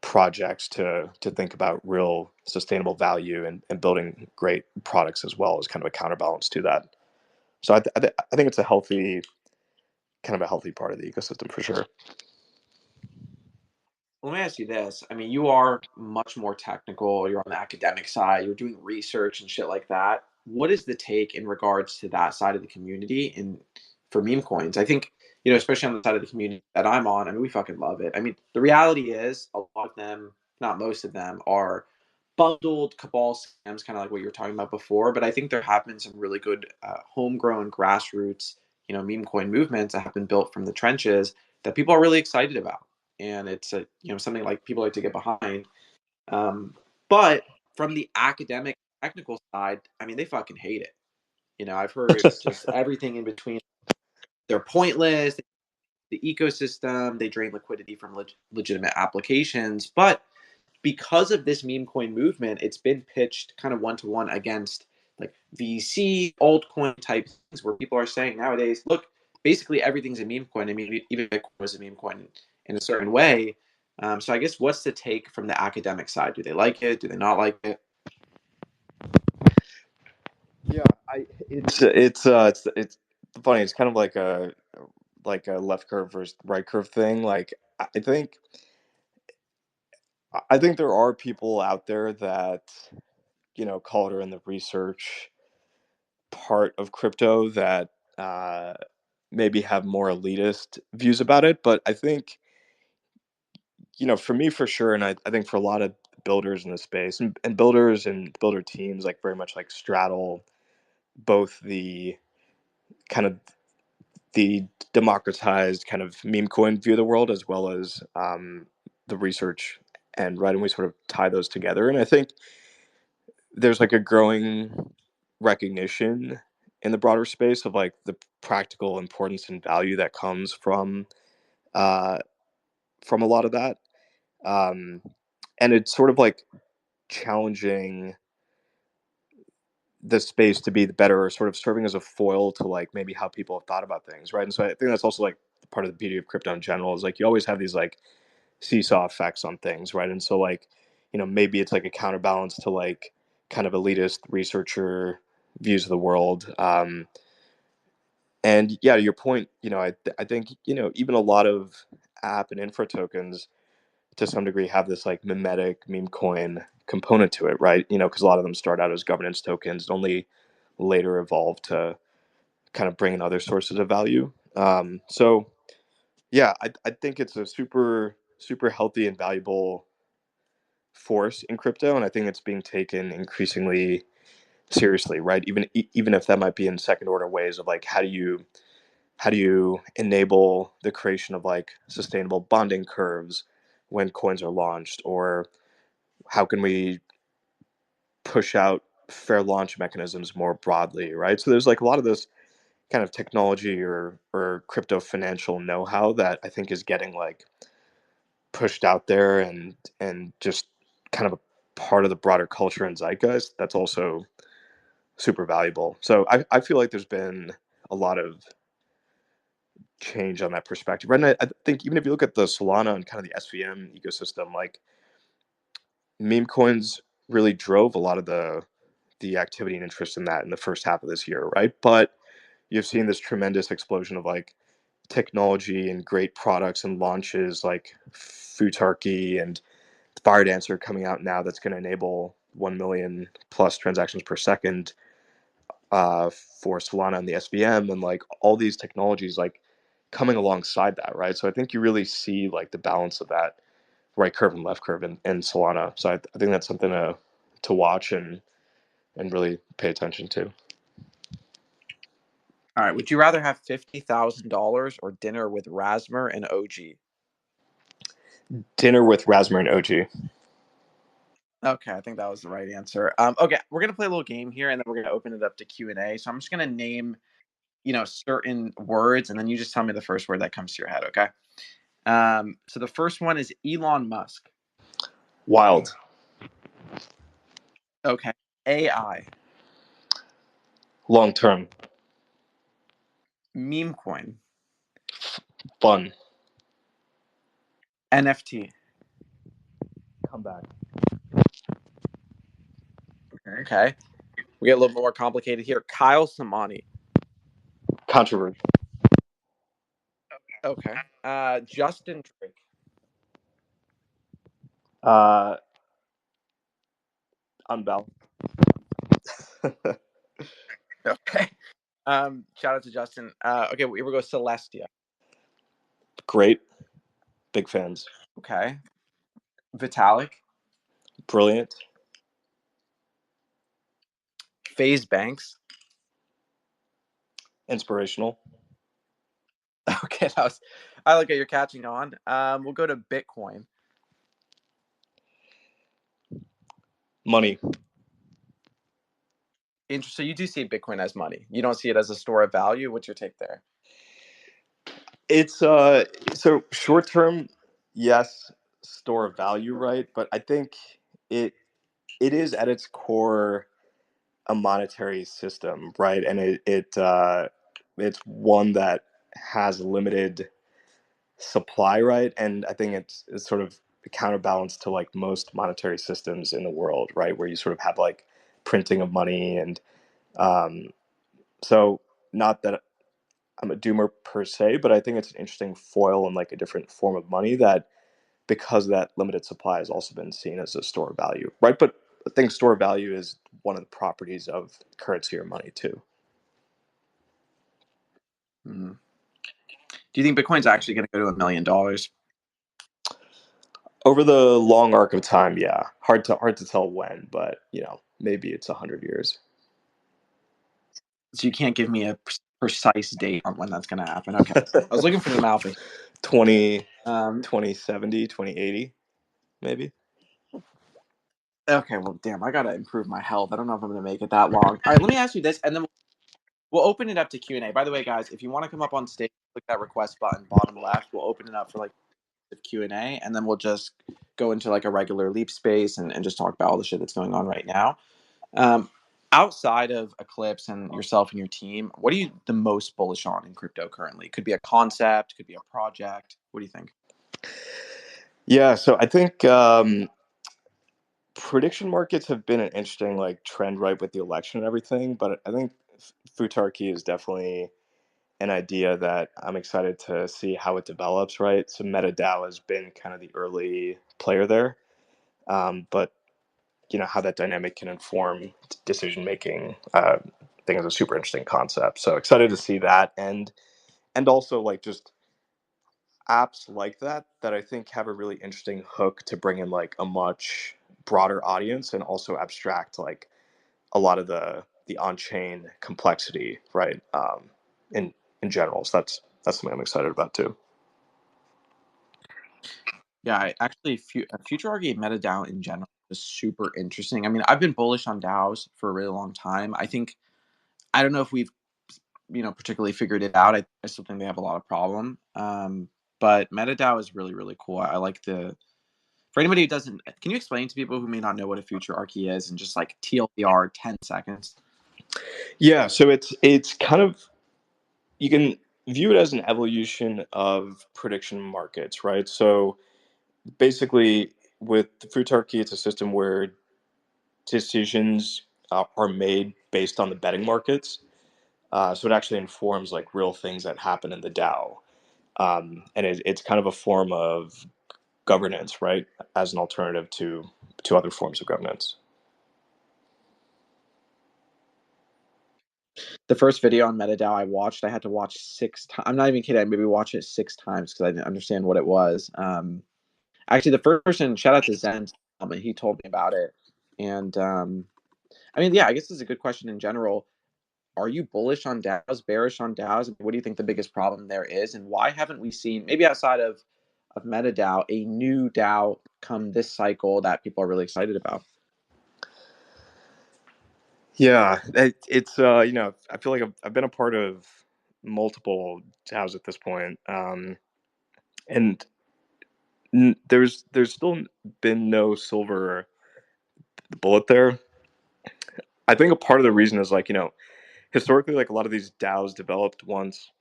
projects to think about real sustainable value and building great products as well as kind of a counterbalance to that. So I think it's a healthy kind of a healthy part of the ecosystem for sure. Let me ask you this. I mean, you are much more technical. You're on the academic side. You're doing research and shit like that. what is the take in regards to that side of the community and for meme coins? I think, especially on the side of the community that I'm on, I mean, we fucking love it. I mean, the reality is a lot of them, not most of them, are bundled cabal scams, kind of like what you were talking about before. But I think there have been some really good homegrown grassroots, meme coin movements that have been built from the trenches that people are really excited about. And it's something like people like to get behind. Um, but from the academic technical side, I mean, they fucking hate it. I've heard just everything in between. They're pointless. The ecosystem, they drain liquidity from legitimate applications. But because of this meme coin movement, it's been pitched kind of one to one against like VC, altcoin type things where people are saying nowadays, look, basically everything's a meme coin. I mean, even Bitcoin was a meme coin in a certain way. So I guess what's the take from the academic side? Do they like it? Do they not like it? Yeah, it's funny. It's kind of like a left curve versus right curve thing. Like I think I think there are people out there that call it in the research part of crypto that maybe have more elitist views about it. But I think for me for sure, and I think for a lot of builders in the space and builders and builder teams like very much like straddle both the kind of the democratized kind of meme coin view of the world as well as the research and right, and we sort of tie those together. And I think there's like a growing recognition in the broader space of like the practical importance and value that comes uh, from a lot of that, um, and it's sort of like challenging the space to be the better, or sort of serving as a foil to like maybe how people have thought about things, right? And so I think that's also like part of the beauty of crypto in general is like you always have these like seesaw effects on things, right? And so like maybe it's like a counterbalance to like kind of elitist researcher views of the world. And yeah, to your point, I think even a lot of app and infra tokens to some degree have this like mimetic meme coin component to it, right? Because a lot of them start out as governance tokens and only later evolve to kind of bring in other sources of value. So yeah, I think it's a super super healthy and valuable force in crypto, and I think it's being taken increasingly seriously, right? Even if that might be in second order ways of like how do you enable the creation of like sustainable bonding curves when coins are launched, or how can we push out fair launch mechanisms more broadly, right? So there's like a lot of this kind of technology or crypto financial know-how that I think is getting like pushed out there and just kind of a part of the broader culture and zeitgeist that's also super valuable. So I feel like there's been a lot of change on that perspective. Right? And I think even if you look at the Solana and kind of the SVM ecosystem, like meme coins really drove a lot of the activity and interest in that in the first half of this year, right? But you've seen this tremendous explosion of like technology and great products and launches like Futarki and Firedancer coming out now that's going to enable 1 million plus transactions per second for Solana and the SVM, and like all these technologies like coming alongside that, right? So I think you really see like the balance of that right curve and left curve in Solana. So I think that's something to watch and really pay attention to. All right. Would you rather have $50,000 or dinner with Rasmer and OG? Dinner with Rasmer and OG. Okay, I think that was the right answer. Okay, we're gonna play a little game here, and then we're gonna open it up to Q&A. So I'm just gonna name, certain words, and then you just tell me the first word that comes to your head. Okay. So the first one is Elon Musk. Wild. Okay. AI. Long term. Meme coin. Fun. NFT. Come back. Okay. We get a little bit more complicated here. Kyle Samani. Controversial. Okay. Justin Drake. Uh, unbalanced. Okay. Shout out to Justin. Okay, here we go. Celestia. Great. Big fans. Okay. Vitalik. Brilliant. FaZe Banks. Inspirational. Okay, that was. I like how you're catching on. We'll go to Bitcoin. Money. Interesting. So you do see Bitcoin as money. You don't see it as a store of value. What's your take there? It's so short term, yes, store of value, right? But I think it it is at its core a monetary system, right? And it's one that has limited supply, right? And I think it's sort of a counterbalance to like most monetary systems in the world, right? Where you sort of have like printing of money and um, so not that I'm a doomer per se, but I think it's an interesting foil and like a different form of money that because of that limited supply has also been seen as a store of value, right? But I think store of value is one of the properties of currency or money too. Hmm. Do you think Bitcoin's actually going to go to $1 million? Over the long arc of time, yeah, hard to tell when, but maybe it's 100 years. So you can't give me a precise date on when that's going to happen. Okay. I was looking for the mouth. 20, Um, 2070, 2080, maybe. okay. Well, damn, I got to improve my health. I don't know if I'm going to make it that long. All right. Let me ask you this, and then we'll open it up to Q&A. By the way, guys, if you want to come up on stage, click that request button bottom left. We'll open it up for like Q&A, and then we'll just go into like a regular Leap space and just talk about all the shit that's going on right now. Um, outside of Eclipse and yourself and your team, what are you the most bullish on in crypto currently? Could be a concept, could be a project. What do you think? Yeah, so I think prediction markets have been an interesting like trend, right, with the election and everything. But I think Futarchy is definitely an idea that I'm excited to see how it develops, right? So MetaDAO has been kind of the early player there, but how that dynamic can inform decision making. I think is a super interesting concept. So excited to see that, and also like just apps like that I think have a really interesting hook to bring in like a much broader audience and also abstract like a lot of the on-chain complexity, right? In in general, so that's something I'm excited about too. Yeah, I actually Future Arcade and MetaDAO in general is super interesting. I mean, I've been bullish on DAOs for a really long time. I don't know if we've particularly figured it out. I still think they have a lot of problem. But MetaDAO is really really cool. I like the for anybody who doesn't, can you explain to people who may not know what a future archy is and just like TLDR 10 seconds? Yeah, so it's kind of, you can view it as an evolution of prediction markets, right? So basically, with the Futarchy, it's a system where decisions are made based on the betting markets. So it actually informs like real things that happen in the DAO, and it's kind of a form of governance, right? As an alternative to other forms of governance. The first video on MetaDAO I watched, I had to watch 6 times. I'm not even kidding. I maybe watched it 6 times because I didn't understand what it was. Actually, the first person, shout out to Zen, he told me about it. And I mean, yeah, I guess this is a good question in general. Are you bullish on DAOs, bearish on DAOs? What do you think the biggest problem there is? And why haven't we seen, maybe outside of MetaDAO, a new DAO come this cycle that people are really excited about? Yeah, it's I feel like I've been a part of multiple DAOs at this point, and there's still been no silver bullet there. I think a part of the reason is like historically, like a lot of these DAOs developed once,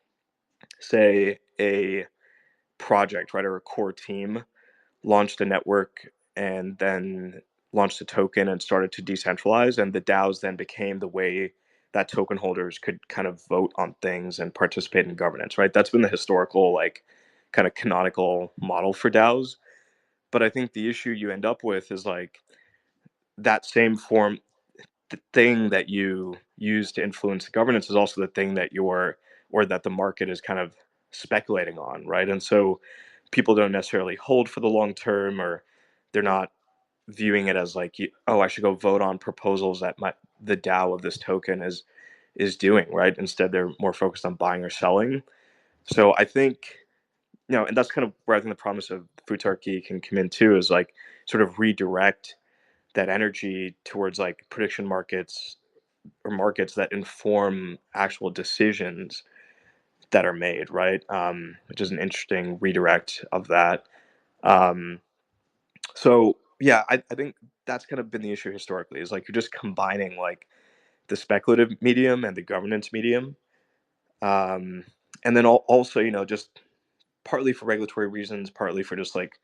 say, a project, right, or a core team launched a network and then launched a token and started to decentralize, and the DAOs then became the way that token holders could kind of vote on things and participate in governance, right? That's been the historical, like, kind of canonical model for DAOs. But I think the issue you end up with is like that same form, the thing that you used to influence the governance is also the thing that you're or that the market is kind of speculating on, right? And so people don't necessarily hold for the long term, or they're not viewing it as like, oh, I should go vote on proposals that the DAO of this token is doing, right? Instead, they're more focused on buying or selling. So I think, and that's kind of where I think the promise of Futarki can come in too, is like sort of redirect that energy towards like prediction markets or markets that inform actual decisions that are made, right? Which is an interesting redirect of that. Um, so yeah, I think that's kind of been the issue historically, is like you're just combining like the speculative medium and the governance medium. Um, and then also, just partly for regulatory reasons, partly for just like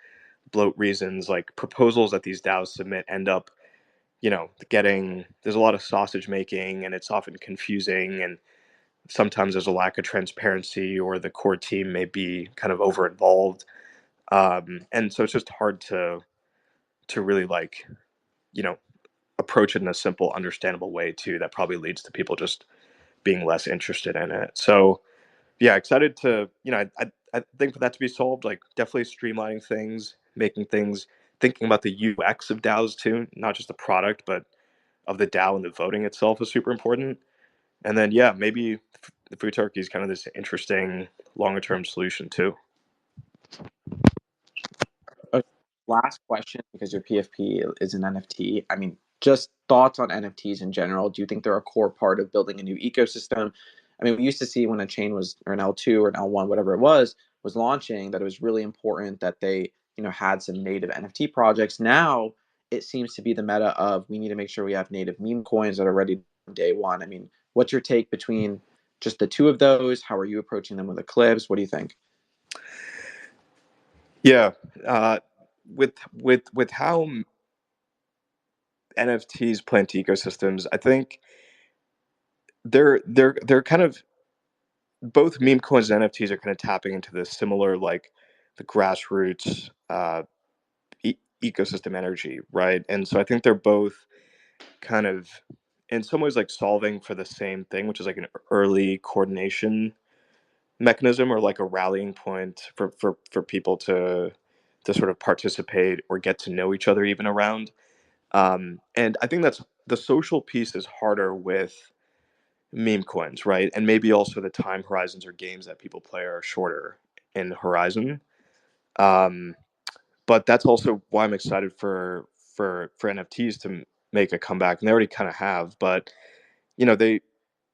bloat reasons, like proposals that these DAOs submit end up, getting, there's a lot of sausage making, and it's often confusing, and sometimes there's a lack of transparency, or the core team may be kind of over involved. And so it's just hard to really like, you know, approach it in a simple, understandable way too. That probably leads to people just being less interested in it. So yeah, excited to, I think for that to be solved, like definitely streamlining things, making things, thinking about the UX of DAOs too, not just the product, but of the DAO and the voting itself is super important. And then, yeah, maybe the Futarki is kind of this interesting longer term solution too. Okay, last question, because your PFP is an NFT. I mean, just thoughts on NFTs in general. Do you think they're a core part of building a new ecosystem? I mean, we used to see when a chain was, or an L2 or an L1, whatever it was launching, that it was really important that they, had some native NFT projects. Now it seems to be the meta of, we need to make sure we have native meme coins that are ready on day one. I mean, what's your take between just the two of those? How are you approaching them with Eclipse? What do you think? Yeah, with how NFTs play into ecosystems, I think they're kind of, both meme coins and NFTs are kind of tapping into this similar, like the grassroots ecosystem energy, right? And so I think they're both kind of in some ways like solving for the same thing, which is like an early coordination mechanism, or like a rallying point for people to sort of participate or get to know each other even around. And I think that's the social piece is harder with meme coins, right? And maybe also the time horizons or games that people play are shorter in Horizon. Um, but that's also why I'm excited for NFTs to make a comeback, and they already kind of have. But they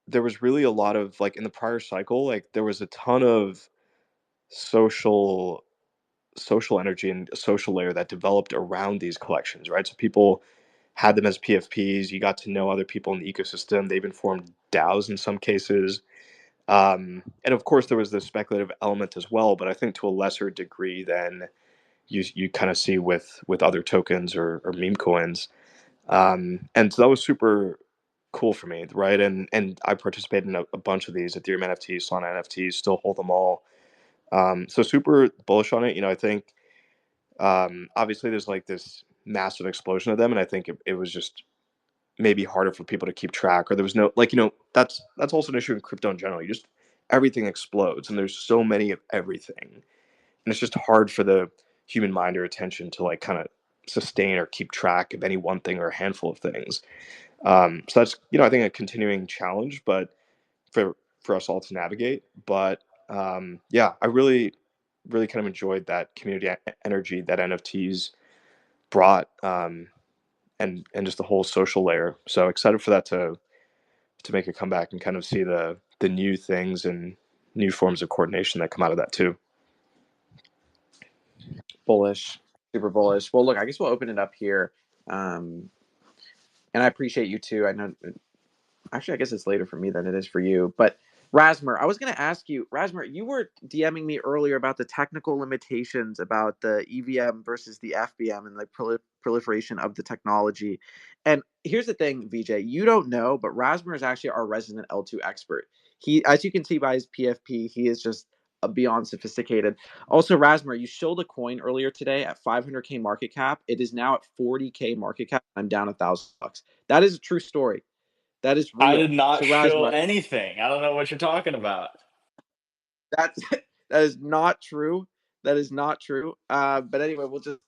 there was really a lot of, like, in the prior cycle, like there was a ton of social social energy and a social layer that developed around these collections, right? So people had them as PFPs. You got to know other people in the ecosystem. They even formed DAOs in some cases. And of course, there was the speculative element as well, but I think to a lesser degree than you kind of see with other tokens or meme coins. And so that was super cool for me, right? And I participated in a bunch of these: Ethereum NFTs, Solana NFTs, still hold them all. So super bullish on it. I think obviously there's like this massive explosion of them, and I think it was just maybe harder for people to keep track, or there was no, like, that's also an issue in crypto in general. You just, everything explodes, and there's so many of everything, and it's just hard for the human mind or attention to like kind of sustain or keep track of any one thing or a handful of things. So that's, I think, a continuing challenge, but for us all to navigate. But yeah, I really kind of enjoyed that community energy that NFTs brought, and just the whole social layer. So excited for that to make a comeback and kind of see the new things and new forms of coordination that come out of that too. Bullish, super bullish. Well, look, I guess we'll open it up here. Um, and I appreciate you too. I know, actually, I guess it's later for me than it is for you. But Rasmer, I was going to ask you, Rasmer, you were DMing me earlier about the technical limitations about the EVM versus the FBM and the proliferation of the technology. And here's the thing, VJ, you don't know, but Rasmer is actually our resident L2 expert. He, as you can see by his PFP, he is just a beyond sophisticated. Also, Rasmer, you showed a coin earlier today at 500K market cap. It is now at 40K market cap. I'm down $1,000. That is a true story. That is I did real. not So show Rasmer, anything. I don't know what you're talking about. that's that is not true. That is not true. But anyway, we'll just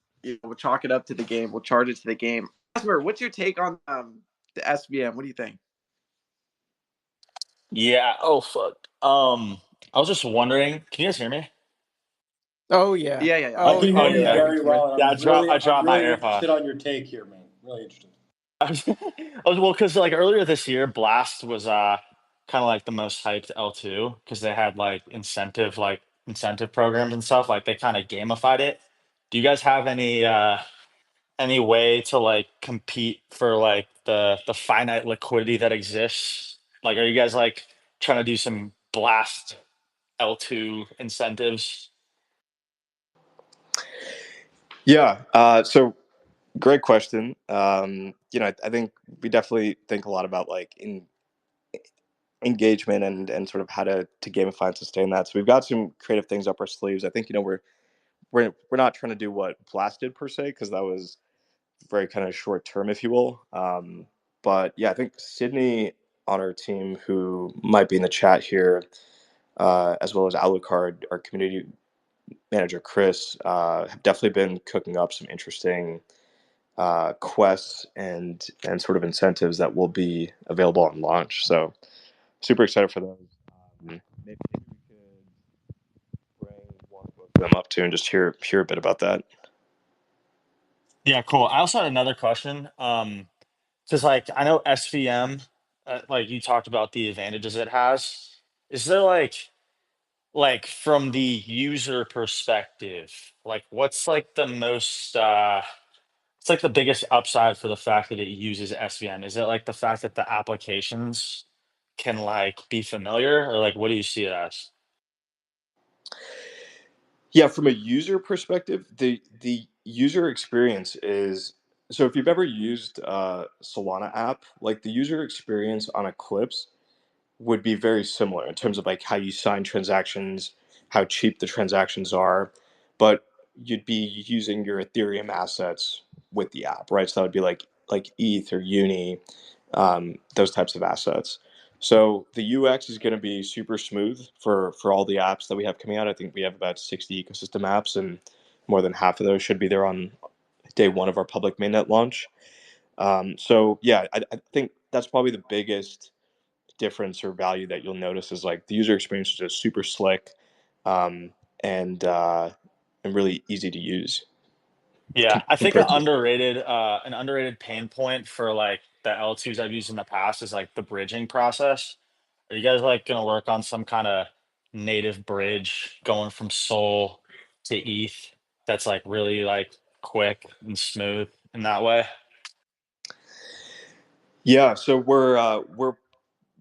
we'll chalk it up to the game. We'll charge it to the game. Rasmer, what's your take on the SVM? What do you think? Yeah. Oh fuck. I was just wondering. Can you guys hear me? Oh yeah. Yeah, yeah, yeah. I Oh can Oh hear yeah. you yeah. Yeah. We very can hear. well, and Yeah. I I'm dropped my really AirPod. interested on your take here, man. Really interested. Well, because like earlier this year, Blast was kind of like the most hyped L2 because they had like incentive programs and stuff. Like they kind of gamified it. Do you guys have any way to like compete for like the finite liquidity that exists? Like, are you guys like trying to do some Blast L2 incentives? Yeah. So great question. I think we definitely think a lot about like in engagement and sort of how to gamify and sustain that. So we've got some creative things up our sleeves. I think we're not trying to do what Blasted per se because that was very kind of short term, if you will. But yeah, I think Sydney on our team, who might be in the chat here, as well as Alucard, our community manager Chris, have definitely been cooking up some interesting quests and sort of incentives that will be available on launch. So super excited for those. Maybe we could bring one of them up too and just hear a bit about that. Yeah, cool. I also had another question. Because like I know SVM, like you talked about the advantages it has. Is there like from the user perspective, like what's like the most it's like the biggest upside for the fact that it uses SVM? Is it like the fact that the applications can like be familiar, or like what do you see it as? Yeah, from a user perspective, the user experience is so if you've ever used Solana app, like the user experience on Eclipse would be very similar in terms of like how you sign transactions, how cheap the transactions are, but you'd be using your Ethereum assets with the app, right? So that would be like ETH or Uni, those types of assets. So the UX is going to be super smooth for all the apps that we have coming out. I think we have about 60 ecosystem apps, and more than half of those should be there on day one of our public mainnet launch. So yeah, I think that's probably the biggest difference or value that you'll notice is like the user experience is just super slick, um, and uh, and really easy to use Yeah, I think compared to. an underrated pain point for like the L2s I've used in the past is like the bridging process. Are you guys like gonna work on some kind of native bridge going from Sol to ETH that's like really like quick and smooth in that way? Yeah, so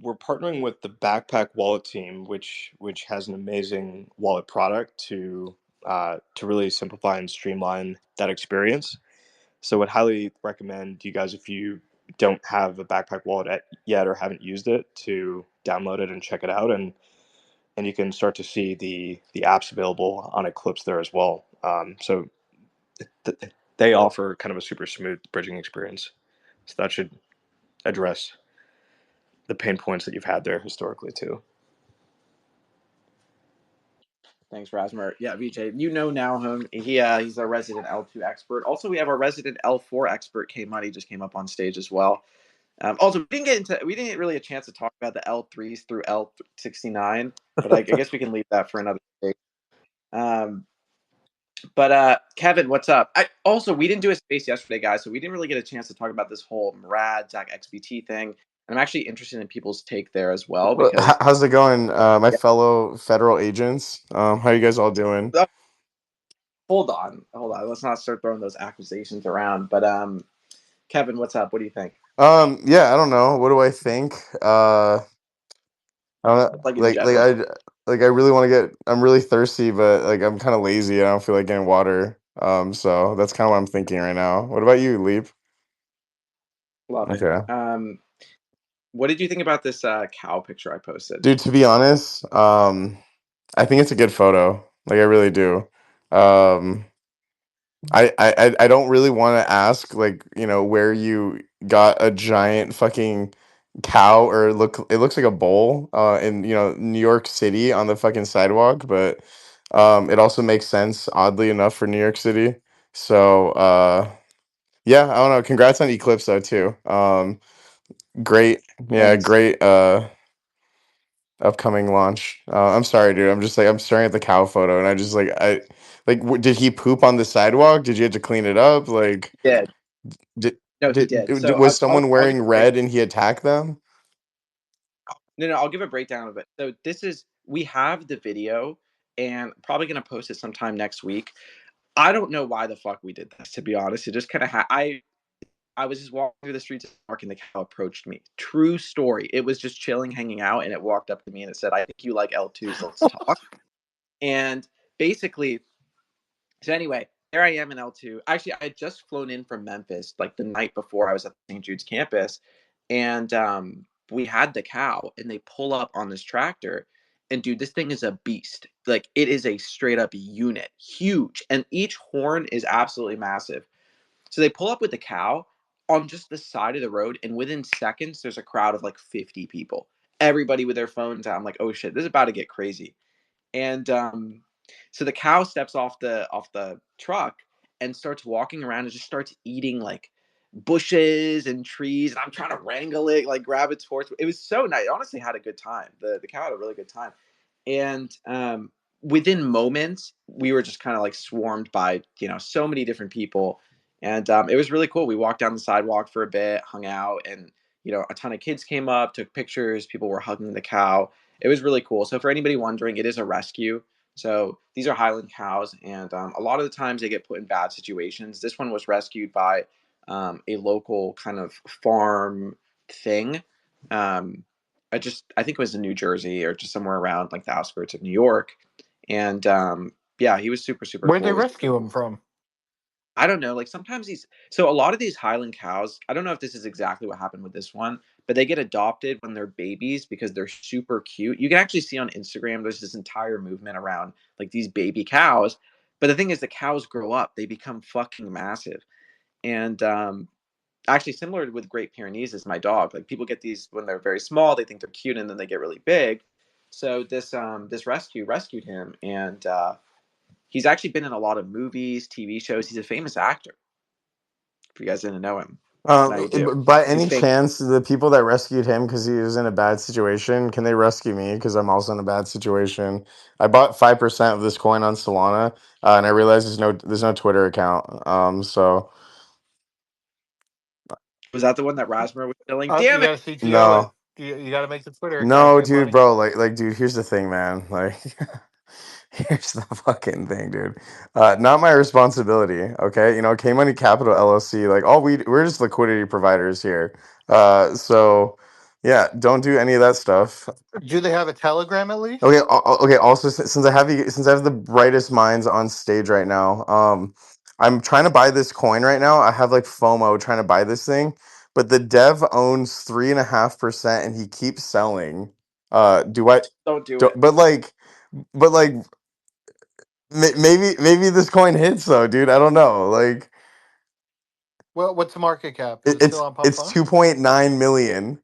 we're partnering with the Backpack Wallet team, which has an amazing wallet product to really simplify and streamline that experience. So, would highly recommend you guys if you don't have a Backpack Wallet yet or haven't used it to download it and check it out, and you can start to see the apps available on Eclipse there as well. So they offer kind of a super smooth bridging experience. So that should address the pain points that you've had there historically too. Thanks, Rasmer. Yeah, VJ, you know now him. He's our resident L2 expert. Also, we have our resident L4 expert, K Money, just came up on stage as well. Also, we didn't really a chance to talk about the L3s through L69, but I guess we can leave that for another day. Um, but Kevin, what's up? We didn't do a space yesterday, guys, so we didn't really get a chance to talk about this whole Murad Zach XBT thing. And I'm actually interested in people's take there as well Well, because how's it going, my yeah, fellow federal agents? How you guys all doing? oh, hold on. Let's not start throwing those accusations around. But Kevin, what's up? What do you think? Yeah, I don't know. What do I think? I don't know. Like in general. I really want to get. I'm really thirsty, but like I'm kind of lazy. I don't feel like getting water. So that's kind of what I'm thinking right now. What about you, Leap? Love it. Okay, What did you think about this cow picture I posted? dude. To be honest, I think it's a good photo. Like I really do. Um, I don't really want to ask like where you got a giant fucking cow, or it looks like a bull in New York City on the fucking sidewalk, but it also makes sense oddly enough for New York City. So yeah, I don't know. Congrats on Eclipse though too. Great, yeah, Thanks. great upcoming launch. I'm sorry, dude. I'm just like I'm staring at the cow photo, and I just did he poop on the sidewalk? Did you have to clean it up? Like, Yeah. did No, he did. So was someone I'll give wearing a break. red and he attacked them? No, I'll give a breakdown of it. So we have the video, and probably gonna post it sometime next week. I don't know why the fuck we did this, to be honest. It just kind of I was just walking through the streets of New York, and the cow approached me. True story. It was just chilling, hanging out, and it walked up to me and it said, "I think you like L2s. Let's talk." And basically, so anyway, there I am in L2. Actually, I had just flown in from Memphis like the night before I was at St. Jude's campus, and we had the cow, and they pull up on this tractor, and dude, this thing is a beast. Like it is a straight up unit, huge, and each horn is absolutely massive. So they pull up with the cow on just the side of the road, and within seconds, there's a crowd of like 50 people. Everybody with their phones out. I'm like, oh shit, this is about to get crazy. And so the cow steps off the truck and starts walking around and just starts eating like bushes and trees. And I'm trying to wrangle it, like grab its horse. It was so nice. I honestly had a good time. The cow had a really good time. And within moments, we were just kind of like swarmed by so many different people, and it was really cool. We walked down the sidewalk for a bit, hung out, and a ton of kids came up, took pictures. People were hugging the cow. It was really cool. So for anybody wondering, it is a rescue. So these are Highland cows, and a lot of the times they get put in bad situations. This one was rescued by a local kind of farm thing. Um, I think it was in New Jersey or just somewhere around like the outskirts of New York, and yeah, he was super super Where'd they cool. rescue him from? I don't know. Like sometimes so a lot of these Highland cows, I don't know if this is exactly what happened with this one, but they get adopted when they're babies because they're super cute. You can actually see on Instagram, there's this entire movement around like these baby cows. But the thing is, the cows grow up, they become fucking massive. And actually, similar with Great Pyrenees is my dog. Like people get these when they're very small, they think they're cute, and then they get really big. So this rescue rescued him, and he's actually been in a lot of movies, TV shows. He's a famous actor. If you guys didn't know him, now you do. By He's any famous. chance, the people that rescued him because he was in a bad situation, can they rescue me because I'm also in a bad situation? I bought 5% of this coin on Solana, and I realized there's no Twitter account. So Was that the one that Rasmer was stealing? Oh, you Damn it! got to CTO it. no, You got to make the Twitter account, no, get dude, money. bro, dude, here's the thing, man. Like, here's the fucking thing, dude. Not my responsibility. Okay, K Money Capital LLC. Like, we're just liquidity providers here. So yeah, don't do any of that stuff. Do they have a Telegram at least? Okay, okay. Also, since I have the brightest minds on stage right now, I'm trying to buy this coin right now. I have like FOMO trying to buy this thing, but the dev owns 3.5%, and he keeps selling. Do I? Don't do Do, it. but like, maybe this coin hits though, dude. I don't know. Like, Well, what's the market cap? Is it still on Pump it's Fund? 2.9 million.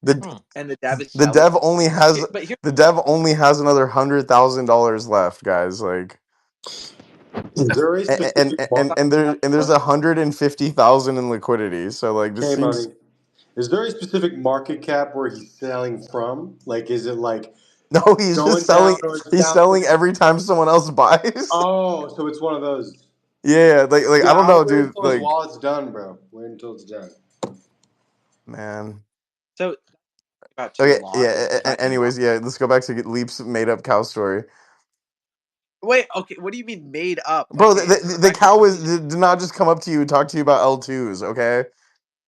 The Hmm. And the dev is the selling. dev only has But here, the dev only has another $100,000 left, guys. Like. Is there a specific market cap And there's for 150,000 in liquidity. So like this K seems Money? Is there a specific market cap where he's selling from? Like, is it like no, he's just going selling. down or it's He's down for selling the? every time someone else buys. Oh, so it's one of those. Yeah, like I Yeah, don't I'll know, wait dude. until his Like, wallet's done, bro. Wait until it's done. man. so about to Okay, launch is yeah. China. Anyways, yeah. Let's go back to Leap's made up cow story, Wait, okay. What do you mean made up? bro. Okay, so The actually cow somebody. did not just come up to you and talk to you about L2s. Okay,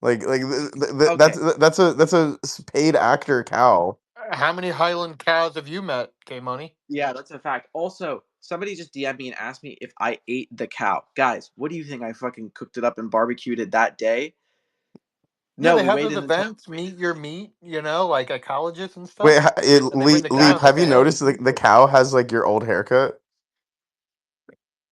Okay, that's a paid actor cow. How many Highland cows have you met, K Money? yeah, that's a fact. Also, somebody just DM'd me and asked me if I ate the cow. Guys, what do you think? I fucking cooked it up and barbecued it that day? Yeah, No, they we have those waited until. events, meet your meat, like ecologists and Wait, stuff, and they bring the Leap. cows Have like a you noticed heli. the cow has like your old haircut?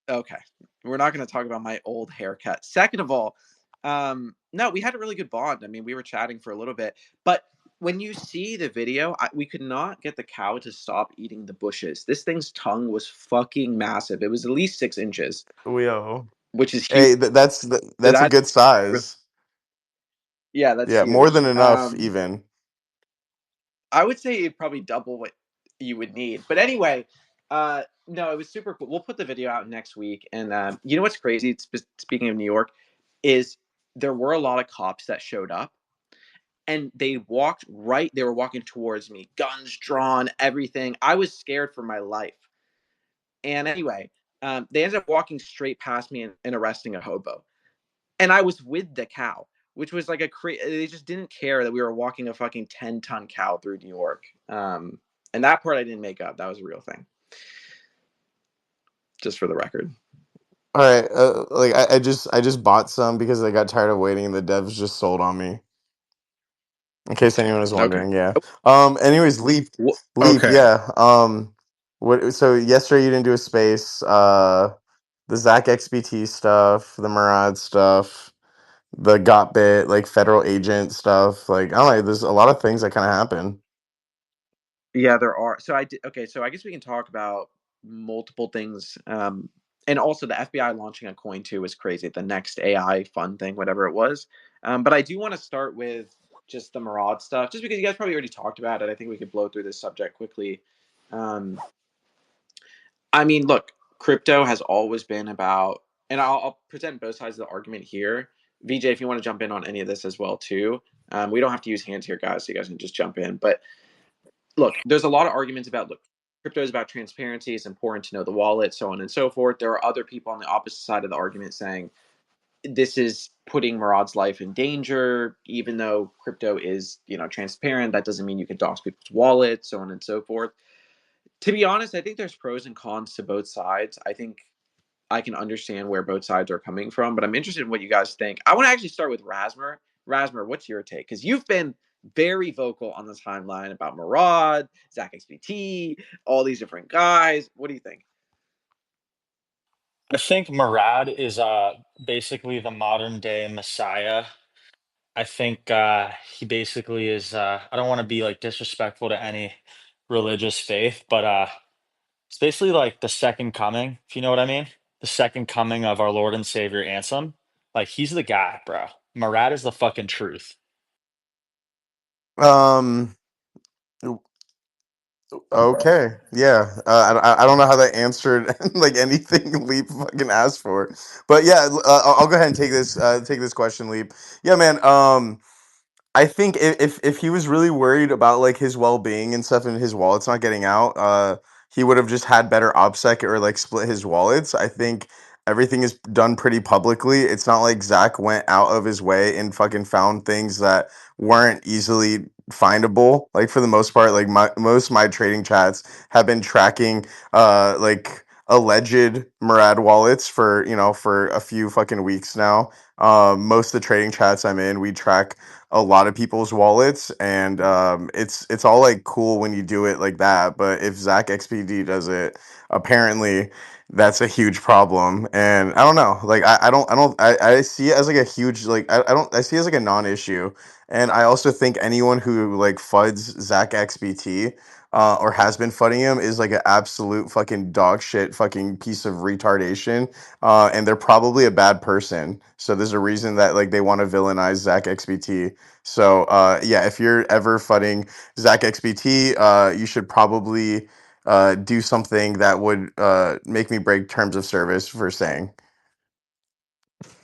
Okay, we're not going to talk about my old haircut. Second of all, No, we had a really good bond. I mean, we were chatting for a little bit, but when you see the video, we could not get the cow to stop eating the bushes. This thing's tongue was fucking massive. It was at least 6 inches, Yo. which is huge. Hey, So that's a good size. yeah, that's Yeah, more than huge. enough even. I would say probably double what you would need. But anyway, no, it was super cool. We'll put the video out next week. And you know what's crazy? Speaking of New York, is there were a lot of cops that showed up, and they walked right. They were walking towards me, guns drawn, everything. I was scared for my life. And anyway, they ended up walking straight past me and arresting a hobo. And I was with the cow, which was like they just didn't care that we were walking a fucking 10-ton cow through New York. And that part I didn't make up. That was a real thing. Just for the record. All right, like I just bought some because I got tired of waiting and the devs just sold on me. In case anyone is Okay. wondering, yeah. Anyways, Leap, Okay. yeah. What? So yesterday you didn't do a space. The Zach XBT stuff, the Murad stuff, the Got Bit, like federal agent stuff. Like I don't know. There's a lot of things that kind of happen. Yeah, there are. So I did. Okay, so I guess we can talk about multiple things. And also the FBI launching a coin too is crazy. The next AI fun thing, whatever it was. But I do want to start with just the Murad stuff, just because you guys probably already talked about it. I think we could blow through this subject quickly. Um, I mean, look, crypto has always been about, and I'll present both sides of the argument here. VJ, if you want to jump in on any of this as well too, we don't have to use hands here, guys. So you guys can just jump in. But look, there's a lot of arguments about crypto is about transparency. It's important to know the wallet, so on and so forth. There are other people on the opposite side of the argument saying this is putting Murad's life in danger, even though crypto is, transparent. That doesn't mean you can dox people's wallets, so on and so forth. To be honest, I think there's pros and cons to both sides. I think I can understand where both sides are coming from, but I'm interested in what you guys think. I want to actually start with Rasmer. Rasmer, what's your take? Because you've been very vocal on the timeline about Murad, Zach XBT, all these different guys. What do you think? I think Murad is basically the modern day Messiah. I think he basically is I don't want to be like disrespectful to any religious faith, but it's basically like the second coming, if you know what I mean. The second coming of our Lord and Savior Ansem. Like he's the guy, bro. Murad is the fucking truth. Um. Okay. Yeah. I don't know how that answered like anything Leap fucking asked for, but yeah. I'll go ahead and take this question, Leap. Yeah, man. I think if he was really worried about like his well being and stuff and his wallets not getting out, he would have just had better OPSEC or like split his wallets. I think everything is done pretty publicly. It's not like Zach went out of his way and fucking found things that weren't easily findable. Like for the most part, like most of my trading chats have been tracking like alleged Murad wallets for for a few fucking weeks now. Most of the trading chats I'm in, we track a lot of people's wallets, and it's all like cool when you do it like that. But if Zach XPD does it, apparently that's a huge problem. And I don't know, like I see it as like a huge like I don't I see it as like a non-issue. And I also think anyone who like fuds Zach XBT or has been fudding him is like an absolute fucking dog shit fucking piece of retardation, and they're probably a bad person. So there's a reason that like they want to villainize Zach XBT. So yeah, if you're ever fudding Zach XBT, you should probably do something that would make me break terms of service for saying.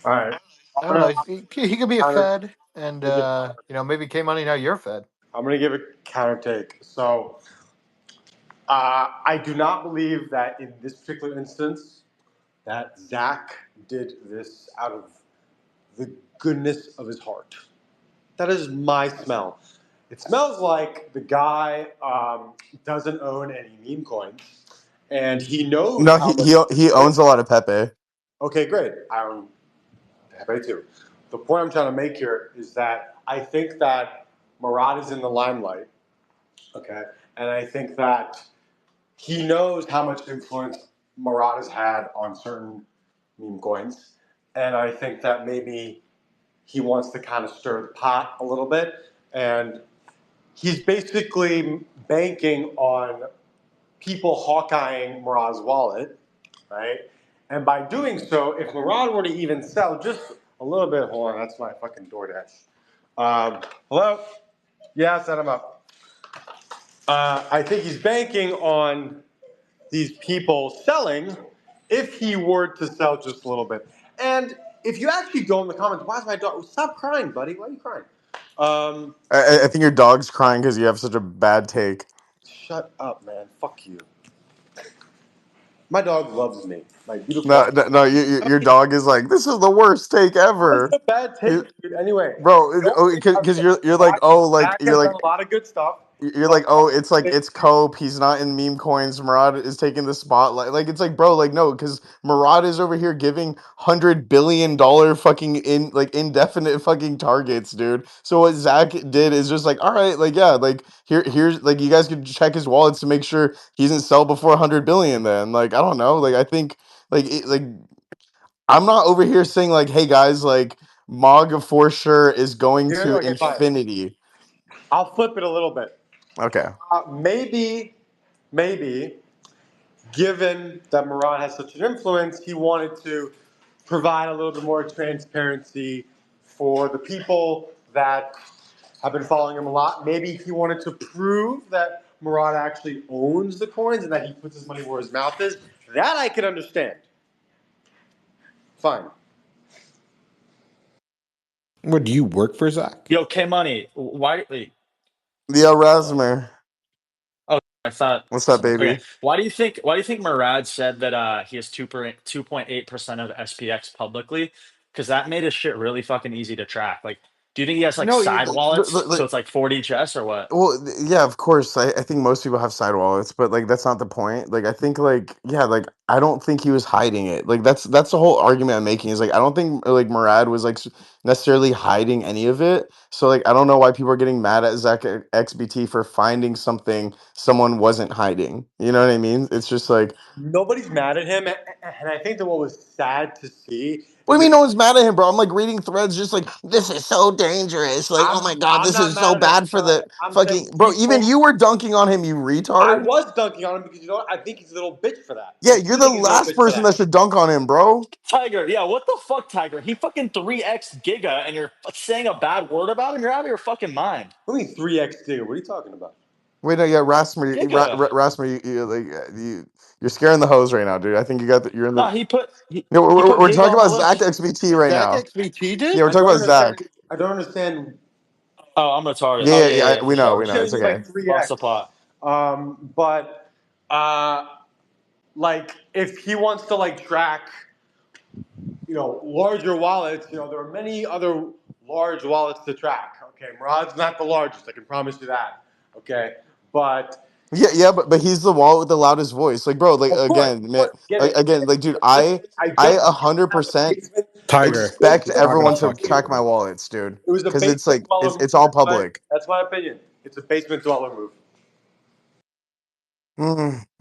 All right. I don't know. He could be a Counter- Fed, and maybe K Money now you're Fed. I'm gonna give a counter take. So I do not believe that in this particular instance that Zach did this out of the goodness of his heart. That is my smell. It smells like the guy doesn't own any meme coins, and he knows No, how much. he owns a lot of Pepe. Okay, great. I own Pepe too. The point I'm trying to make here is that I think that Murad is in the limelight. Okay, and I think that he knows how much influence Murad has had on certain meme coins, and I think that maybe he wants to kind of stir the pot a little bit, and he's basically banking on people hawkeyeing Murad's wallet, right? And by doing so, if Murad were to even sell just a little bit, hold on, that's my fucking DoorDash. Hello? Yeah, set him up. I think he's banking on these people selling if he were to sell just a little bit. And if you actually go in the comments, why is my dog? Stop crying, buddy. Why are you crying? I think your dog's crying because you have such a bad take. Shut up, man. Fuck you. My dog loves me. My beautiful. No, your dog is like, this is the worst take ever. It's a bad take, dude. Anyway, Bro, because you're like, oh, like Zach you're has like done a lot of good stuff. you're like, oh, it's like it's Cope. He's not in meme coins. Murad is taking the spotlight. Like it's like, bro, like no, because Murad is over here giving $100 billion fucking indefinite fucking targets, dude. So what Zach did is just like, all right, like yeah, like here's like you guys can check his wallets to make sure he doesn't sell before 100 billion. Then like I don't know, like I think like I'm not over here saying like, hey guys, like Mog for sure is going to Okay, fine. infinity. I'll flip it a little bit. Okay. Maybe, given that Murad has such an influence, he wanted to provide a little bit more transparency for the people that have been following him a lot. Maybe he wanted to prove that Murad actually owns the coins and that he puts his money where his mouth is. That I can understand. Fine. What, do you work for Zach? Yo, K Money, why? Wait, Leo Rasmer. oh, I thought. What's up, baby? Okay, why do you think Murad said that he has 2.8% of SPX publicly? Because that made his shit really fucking easy to track. Like, do you think he has like No, side wallets, so it's like 40 chess or what? well, yeah, of course. I think most people have side wallets, but like that's not the point. Like I think like yeah, like I don't think he was hiding it. Like that's the whole argument I'm making is like I don't think like Murad was like necessarily hiding any of it. So like I don't know why people are getting mad at Zach XBT for finding something someone wasn't hiding. You know what I mean? It's just like Nobody's mad at him, and I think that what was sad to see. what do you mean no one's mad at him, bro? I'm like reading threads just like this is so dangerous. Like, oh my god, I'm this not is so mad at him. bad for the I'm fucking saying bro. Even people. you were dunking on him, you I retard. was dunking on him because you know what? I think he's a little bitch for that. Yeah, I you're do the think he's a little last bitch for person that should dunk on him, bro. Tiger, yeah, what the fuck, Tiger? He fucking 3x Giga, and you're saying a bad word about him? You're out of your fucking mind. What do you mean 3x digger? What are you talking about? Wait, no, yeah, Rasmer, Giga. Rasmer, you're scaring the hose right now, dude. I think you got you're in the. No, he put No, he put we're Giga talking on the about Zach list. XBT right Zach now. XBT Yeah, did? we're talking about Zach. I don't understand. Oh, I'm retarded. Yeah, Oh yeah, yeah, yeah. yeah, for We know, sure. we know. It's He's like okay. 3x. Lost the pot. But like if he wants to like track, larger wallets, there are many other large wallets to track. Okay, Murad's not the largest. I can promise you that. Okay, but Yeah, but he's the wallet with the loudest voice. Like, bro, like of course, again, man, get it. again, like, dude, Listen, I just have a 100% basement. It was Tiger, a expect basement not gonna everyone to fuck dweller you, track move. my bro. wallets, dude, It was a because it's basement like dweller move. it's all public. That's my opinion. It's a basement dweller move.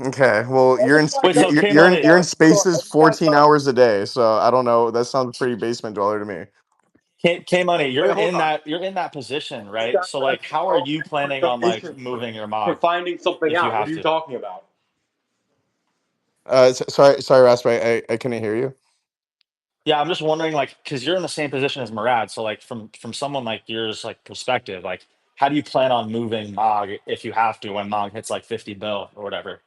Okay, well, you're in Wait, so K Money, you're in spaces Every time 14 hours a day, so I don't know. That sounds pretty basement dweller to me. K Money, Wait, hold on. you're in that position, You right? guys So have like, how are no you planning on like explanation moving your for mog finding something if you out. What have are you to? talking about? Sorry, Rasper, I couldn't hear you. Yeah, I'm just wondering, like, because you're in the same position as Murad. So like, from someone like yours, like perspective, like, how do you plan on moving Mog if you have to when Mog hits like 50 bill or whatever?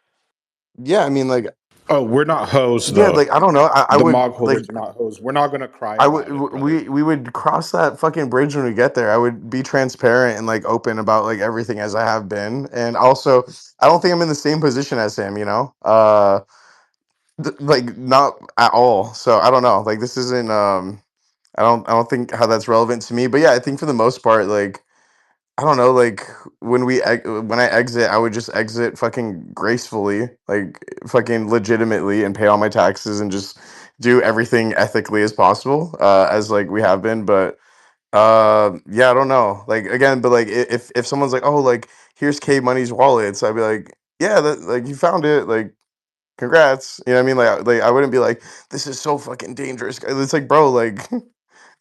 Yeah, I mean, like, Oh, we're not hoes yeah, though. like I don't know. I The would mog like holders are not hoes. We're not gonna cry I would about it, brother. we would cross that fucking bridge when we get there. I would be transparent and like open about like everything as I have been, and also I don't think I'm in the same position as him. Like not at all. So I don't know. Like this isn't. I don't think how that's relevant to me. But yeah, I think for the most part, like. I don't know, like when I exit, I would just exit fucking gracefully, like fucking legitimately, and pay all my taxes and just do everything ethically as possible, as like we have been. But yeah, I don't know, like again, but like if someone's like, oh, like here's K Money's wallets, I'd be like, yeah, that like you found it, like congrats, you know what I mean? Like I wouldn't be like, this is so fucking dangerous. It's like, bro, like.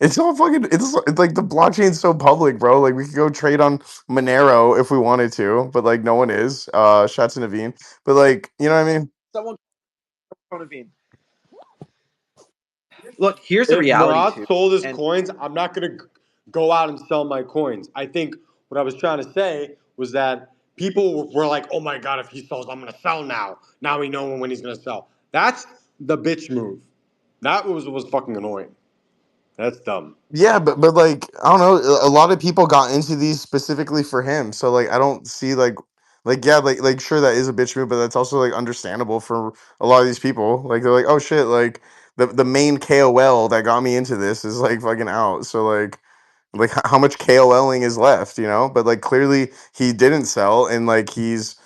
It's all fucking. It's like the blockchain's so public, bro. Like we could go trade on Monero if we wanted to, but like no one is. Shots to Naveen, but like you know what I mean. Someone Naveen. Look, here's the If reality Marat too, sold his and coins, I'm not going to go out and sell my coins. I think what I was trying to say was that people were like, oh my God, if he sells, I'm going to sell now. Now we know when he's going to sell. That's the bitch move. That was fucking annoying. That's dumb. Yeah, but like I don't know, a lot of people got into these specifically for him. So like I don't see like yeah, like sure that is a bitch move, but that's also like understandable for a lot of these people. Like they're like, "Oh shit, like the main KOL that got me into this is like fucking out." So like how much KOLing is left, you know? But like clearly he didn't sell and like he's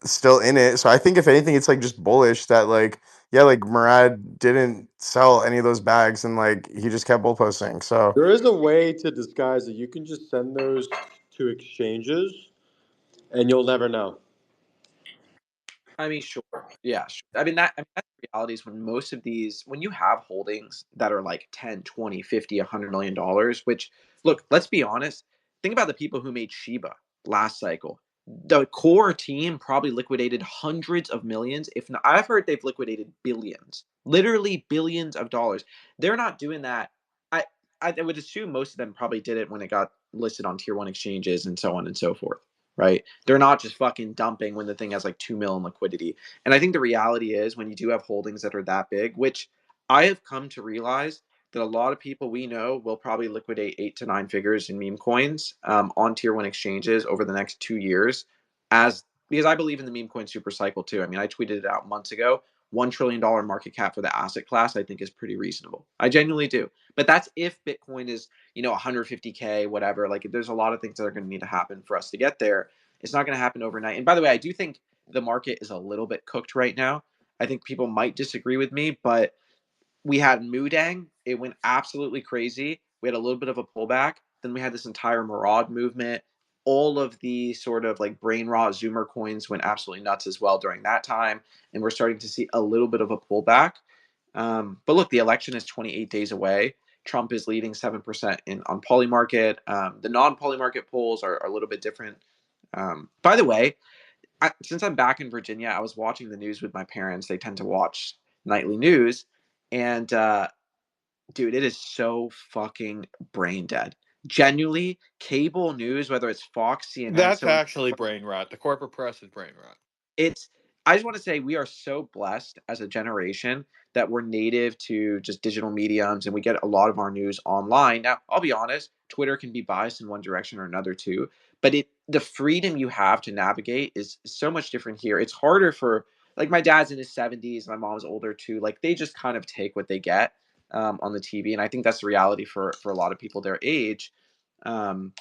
still in it. So I think if anything, it's like just bullish that like yeah, like Murad didn't sell any of those bags and like he just kept bull posting. So There is a way to disguise it. You can just send those to exchanges and you'll never know. I mean, sure. Yeah. Sure. That's the reality is when most of these, when you have holdings that are like 10, 20, 50, $100 million, which look, let's be honest. Think about the people who made Shiba last cycle. The core team probably liquidated hundreds of millions. If not, I've heard they've liquidated billions, literally billions of dollars. They're not doing that. I, I would assume most of them probably did it when it got listed on tier one exchanges and so on and so forth, right? They're not just fucking dumping when the thing has like 2 mil in liquidity. And I think the reality is when you do have holdings that are that big, which I have come to realize that a lot of people we know will probably liquidate 8 to 9 figures in meme coins on tier one exchanges over the next 2 years, as because I believe in the meme coin super cycle too. I mean, I tweeted it out months ago. $1 trillion market cap for the asset class, I think, is pretty reasonable. I genuinely do. But that's if Bitcoin is 150K, whatever. Like, there's a lot of things that are going to need to happen for us to get there. It's not going to happen overnight. And by the way, I do think the market is a little bit cooked right now. I think people might disagree with me, but we had Mudang. It went absolutely crazy. We had a little bit of a pullback. Then we had this entire Maraud movement. All of the sort of like brain rot Zoomer coins went absolutely nuts as well during that time. And we're starting to see a little bit of a pullback. But look, the election is 28 days away. Trump is leading 7% on Polymarket. The non-Polymarket polls are a little bit different. By the way, since I'm back in Virginia, I was watching the news with my parents. They tend to watch nightly news, and dude, it is so fucking brain dead. Genuinely, cable news, whether it's Fox, CNN, That's so actually brain rot. The corporate press is brain rot. it's I just want to say we are so blessed as a generation that we're native to just digital mediums and we get a lot of our news online. Now, I'll be honest, Twitter can be biased in one direction or another too, but the freedom you have to navigate is so much different here. It's harder for like my dad's in his 70s, my mom's older too. Like they just kind of take what they get on the TV, and I think that's the reality for a lot of people their age. Um,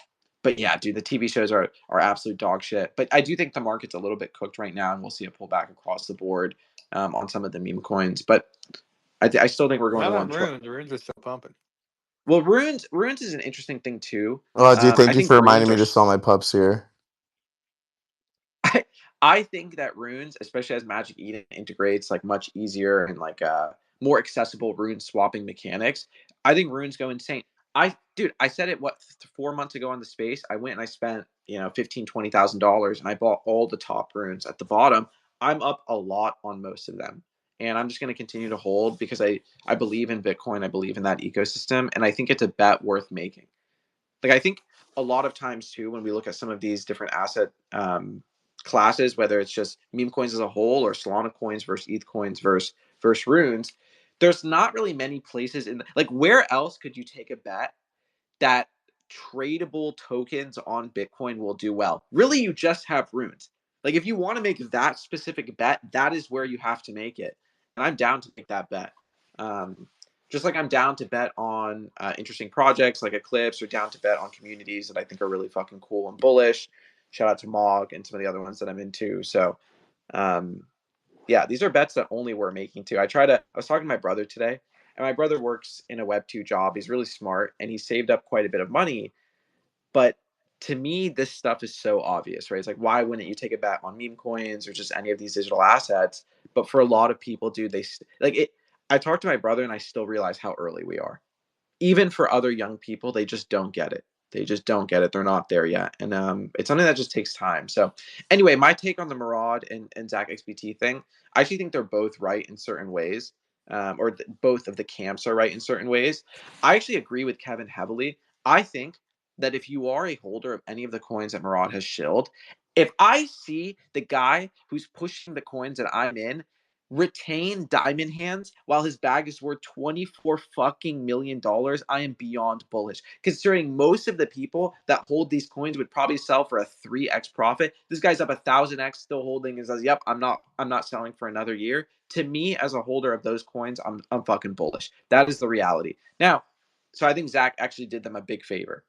but yeah, dude, the TV shows are absolute dog shit. But I do think the market's a little bit cooked right now, and we'll see a pullback across the board on some of the meme coins. But I still think we're going to Not on 1 trillion. runes. Runes are still pumping. Well, runes is an interesting thing too. oh dude, thank I you think for reminding runes me are to sell my pups here. I think that runes, especially as Magic Eden integrates like much easier and like more accessible rune swapping mechanics, I think runes go insane. I said it 4 months ago on the space. I went and I spent $15,000-$20,000 and I bought all the top runes at the bottom. I'm up a lot on most of them, and I'm just going to continue to hold because I believe in Bitcoin. I believe in that ecosystem, and I think it's a bet worth making. Like I think a lot of times too, when we look at some of these different asset classes, whether it's just meme coins as a whole or Solana coins versus ETH coins versus runes, there's not really many places like where else could you take a bet that tradable tokens on Bitcoin will do well? Really, you just have runes. Like if you want to make that specific bet, that is where you have to make it. And I'm down to make that bet. Just like I'm down to bet on interesting projects like Eclipse, or down to bet on communities that I think are really fucking cool and bullish. Shout out to Mog and some of the other ones that I'm into. So, yeah, these are bets that only we're making too. I was talking to my brother today, and my brother works in a Web2 job. He's really smart and he saved up quite a bit of money. But to me, this stuff is so obvious, right? It's like, why wouldn't you take a bet on meme coins or just any of these digital assets? But for a lot of people, dude, like it. I talked to my brother and I still realize how early we are. even for other young people, they just don't get it. They just don't get it. They're not there yet, and it's something that just takes time. So, anyway, my take on the Murad and Zach XBT thing, I actually think they're both right in certain ways, both of the camps are right in certain ways. I actually agree with Kevin heavily. I think that if you are a holder of any of the coins that Murad has shilled, if I see the guy who's pushing the coins that I'm in retain diamond hands while his bag is worth 24 fucking million dollars, I am beyond bullish. Considering most of the people that hold these coins would probably sell for a 3x profit. This guy's up 1,000x still holding and says, "Yep, I'm not selling for another year." To me, as a holder of those coins, I'm fucking bullish. That is the reality. Now, so I think Zach actually did them a big favor.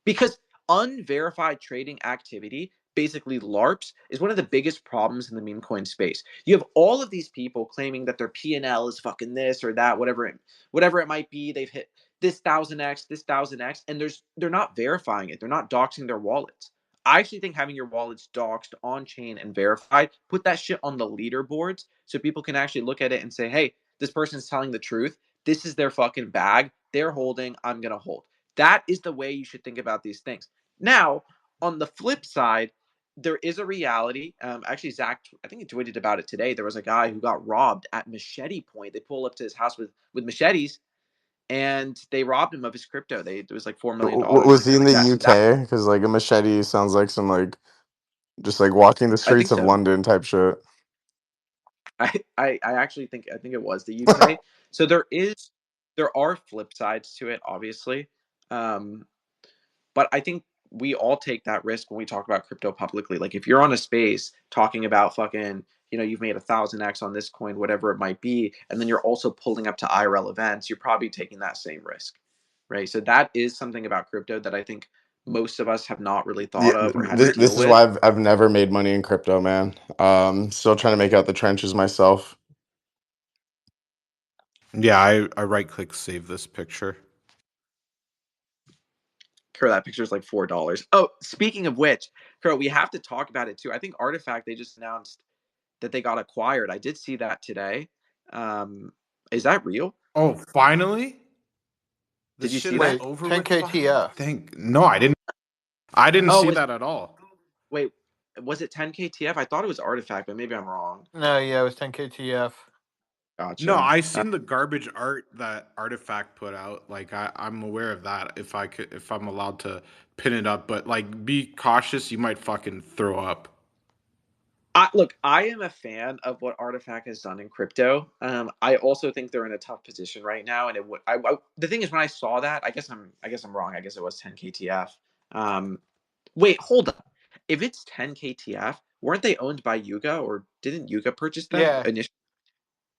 Because unverified trading activity, basically LARPs, is one of the biggest problems in the meme coin space. You have all of these people claiming that their P&L is fucking this or that, whatever it might be. They've hit this 1,000x, this 1,000x, and they're not verifying it. They're not doxing their wallets. I actually think having your wallets doxed on chain and verified, put that shit on the leaderboards so people can actually look at it and say, hey, this person's telling the truth. This is their fucking bag. They're holding. I'm going to hold. That is the way you should think about these things. Now, on the flip side, there is a reality. Actually, Zach, I think he tweeted about it today. There was a guy who got robbed at Machete Point. They pull up to his house with machetes, and they robbed him of his crypto. It was like $4 million or Was he something in like the that. So that, UK? Because like a machete sounds like some like just like walking the I think streets of so. London type shit. I actually think it was the UK. So there are flip sides to it, obviously. But I think we all take that risk when we talk about crypto publicly. Like if you're on a space talking about fucking, you've made 1,000x on this coin, whatever it might be, and then you're also pulling up to IRL events, you're probably taking that same risk, right? So that is something about crypto that I think most of us have not really Yeah, thought of or had to deal this is with. why I've never made money in crypto, man. Still trying to make out the trenches myself. Yeah, I right click save this picture. Kuro, that picture is like $4. Oh, speaking of which, Kuro, we have to talk about it too. I think Artifact, they just announced that they got acquired. I did see that today. Is that real? Oh, finally? Did This you shit see is that? Wait, over with 10K finally? TF. No, I didn't. I didn't Oh, see that at all. wait, was it 10K TF? I thought it was Artifact, but maybe I'm wrong. No, yeah, it was 10K TF. Gotcha. No, I seen the garbage art that Artifact put out. Like I'm aware of that. If I'm allowed to pin it up, but like be cautious. You might fucking throw up. Look, I am a fan of what Artifact has done in crypto. I also think they're in a tough position right now, and the thing is, when I saw that, I guess I'm wrong. I guess it was 10K TF. Wait, hold up. If it's 10K TF, weren't they owned by Yuga, or didn't Yuga purchase them Yeah, initially?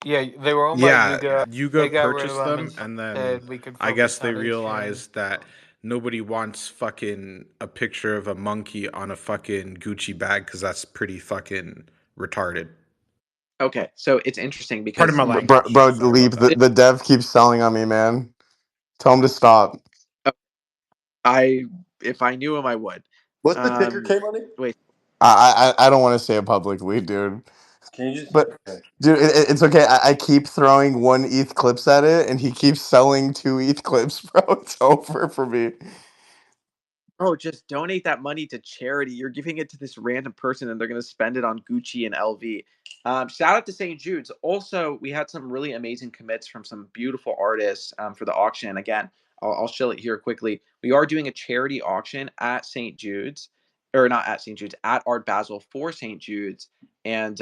yeah, they were owned by Yeah, Yuga. Yuga They got rid of purchased them them, and and then said we could I guess focus they on each chain. realized that nobody wants fucking a picture of a monkey on a fucking Gucci bag because that's pretty fucking retarded. Okay, so it's interesting Pardon because my Bro, language. Sorry Leap, about that. the dev keeps selling on me, man. Tell him to stop. I if I knew him, I would. What's the ticker, K Money? Wait, I don't want to say it publicly, dude. Can you just? But Okay. dude, it's okay. I keep throwing 1 ETH clips at it, and he keeps selling 2 ETH clips, bro. It's over for me. oh, just donate that money to charity. You're giving it to this random person, and they're going to spend it on Gucci and LV. Shout out to St. Jude's. Also, we had some really amazing commits from some beautiful artists for the auction. Again, I'll show it here quickly. We are doing a charity auction at St. Jude's, or not at St. Jude's, at Art Basel for St. Jude's. And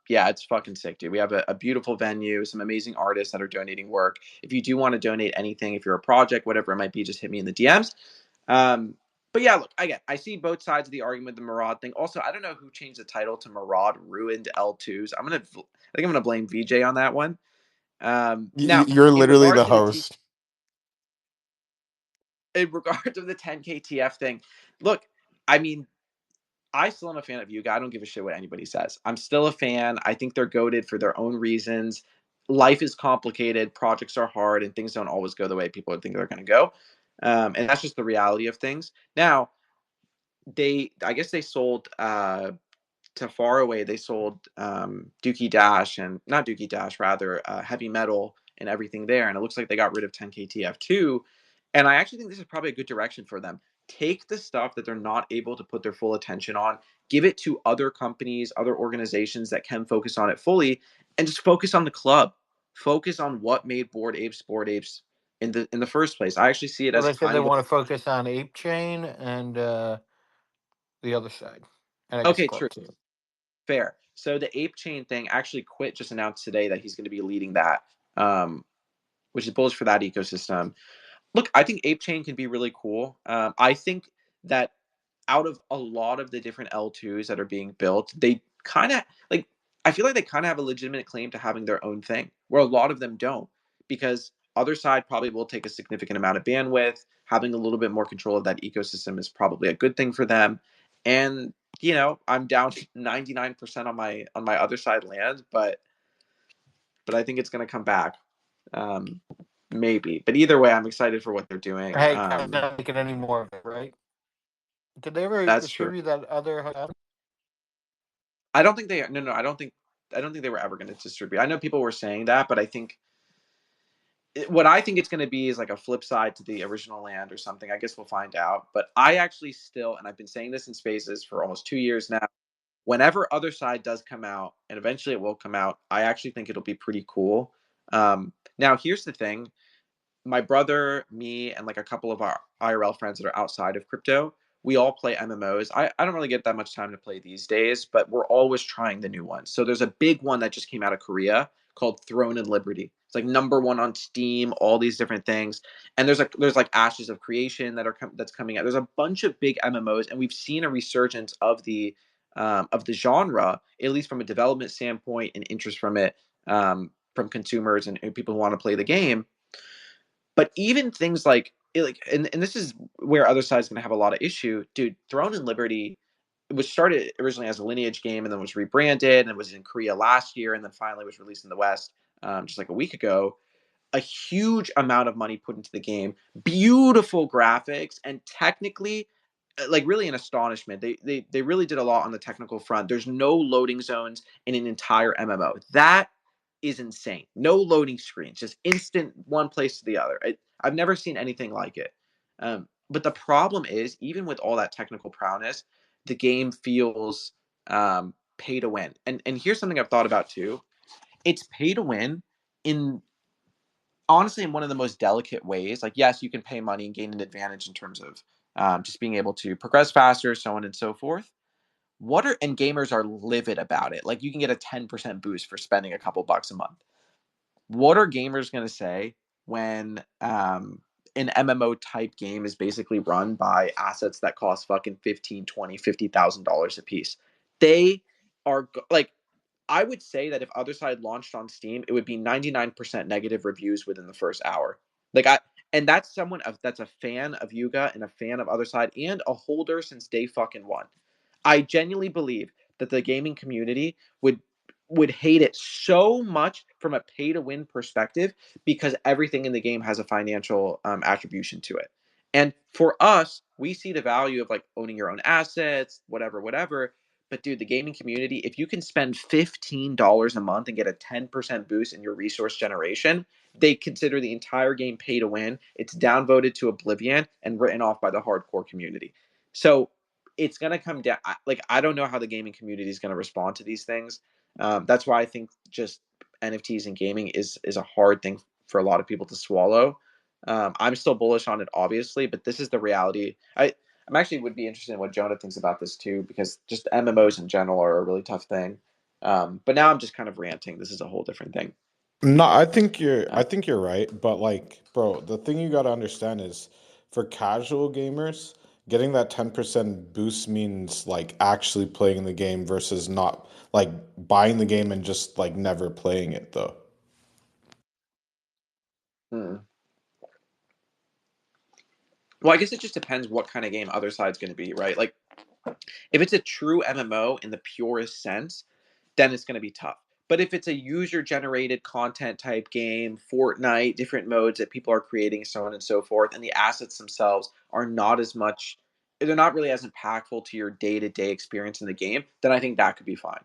yeah, it's fucking sick, dude. We have a beautiful venue, some amazing artists that are donating work. If you do want to donate anything, if you're a project, whatever it might be, just hit me in the DMs. But yeah, look, I see both sides of the argument, the Murad thing. Also, I don't know who changed the title to Murad Ruined L2s. I think I'm gonna blame VJ on that one. Now, You're in literally regards the to the host. in regards to the 10K TF thing, look, I mean, I still am a fan of Yuga. I don't give a shit what anybody says. I'm still a fan. I think they're goated for their own reasons. Life is complicated, projects are hard, and things don't always go the way people think they're going to go. And that's just the reality of things. Now, I guess they sold to Faraway. They sold Dookie Dash and not Dookie Dash, rather Heavy Metal and everything there. And it looks like they got rid of 10K TF2. And I actually think this is probably a good direction for them. Take the stuff that they're not able to put their full attention on, give it to other companies, other organizations that can focus on it fully, and just focus on the club. Focus on what made Bored Apes Bored Apes in the first place. I actually see it Well, as they said kind they of want to focus on Ape Chain and the other side, and I guess okay, Club true, too. fair. So the Ape Chain thing, actually, Quit just announced today that he's going to be leading that, which is bullish for that ecosystem. Look, I think Ape Chain can be really cool. I think that out of a lot of the different L2s that are being built, they kind of like, I feel like they kind of have a legitimate claim to having their own thing, where a lot of them don't, because other side probably will take a significant amount of bandwidth. Having a little bit more control of that ecosystem is probably a good thing for them. And I'm down 99% on my other side land, but I think it's going to come back. Um, Maybe, but either way, I'm excited for what they're doing. Hey, guys, not making any more of it, right? Did they ever That's true. distribute that other? I don't think they. No. I don't think they were ever going to distribute. I know people were saying that, but I think what I think it's going to be is like a flip side to the original land or something. I guess we'll find out. But I actually still, and I've been saying this in Spaces for almost 2 years now. Whenever Other Side does come out, and eventually it will come out, I actually think it'll be pretty cool. Now, here's the thing: my brother, me, and like a couple of our IRL friends that are outside of crypto, we all play MMOs. I don't really get that much time to play these days, but we're always trying the new ones. So there's a big one that just came out of Korea called Throne and Liberty. It's like #1 on Steam, all these different things. And there's like Ashes of Creation that's coming out. There's a bunch of big MMOs, and we've seen a resurgence of the genre, at least from a development standpoint and interest from it, from consumers and people who want to play the game. But even things and this is where Other Side's going to have a lot of issue, dude. Throne and Liberty was started originally as a Lineage game and then was rebranded and was in Korea last year and then finally was released in the West just like a week ago. A huge amount of money put into the game, beautiful graphics, and technically, like really an astonishment. They really did a lot on the technical front. There's no loading zones in an entire MMO. That is insane. No loading screens, just instant one place to the other. I've never seen anything like it. But the problem is, even with all that technical prowess, the game feels pay to win. And here's something I've thought about too. It's pay to win in honestly in one of the most delicate ways. Like, yes, you can pay money and gain an advantage in terms of just being able to progress faster, so on and so forth. And gamers are livid about it. Like, you can get a 10% boost for spending a couple bucks a month. What are gamers going to say when an MMO type game is basically run by assets that cost fucking 15, 20, $50,000 a piece? They are like, I would say that if Other Side launched on Steam, it would be 99% negative reviews within the first hour. And that's someone that's a fan of Yuga and a fan of Other Side and a holder since day fucking one. I genuinely believe that the gaming community would hate it so much from a pay to win perspective because everything in the game has a financial attribution to it. And for us, we see the value of like owning your own assets, whatever. But dude, the gaming community, if you can spend $15 a month and get a 10% boost in your resource generation, they consider the entire game pay to win. It's downvoted to oblivion and written off by the hardcore community. So it's going to come down. I don't know how the gaming community is going to respond to these things. That's why I think just NFTs and gaming is a hard thing for a lot of people to swallow. I'm still bullish on it, obviously, but this is the reality. I'm actually would be interested in what Jonah thinks about this too, because just MMOs in general are a really tough thing. But now I'm just kind of ranting. This is a whole different thing. No, I Uh, think you're right, but like, bro, the thing you got to understand is for casual gamers, getting that 10% boost means like actually playing the game versus not like buying the game and just like never playing it though. hmm. Well, I guess it just depends what kind of game Other Side's going to be, right? Like, if it's a true MMO in the purest sense, then it's going to be tough. But if it's a user generated content type game, Fortnite, different modes that people are creating, so on and so forth, and the assets themselves are not as much, they're not really as impactful to your day to day experience in the game, then I think that could be fine.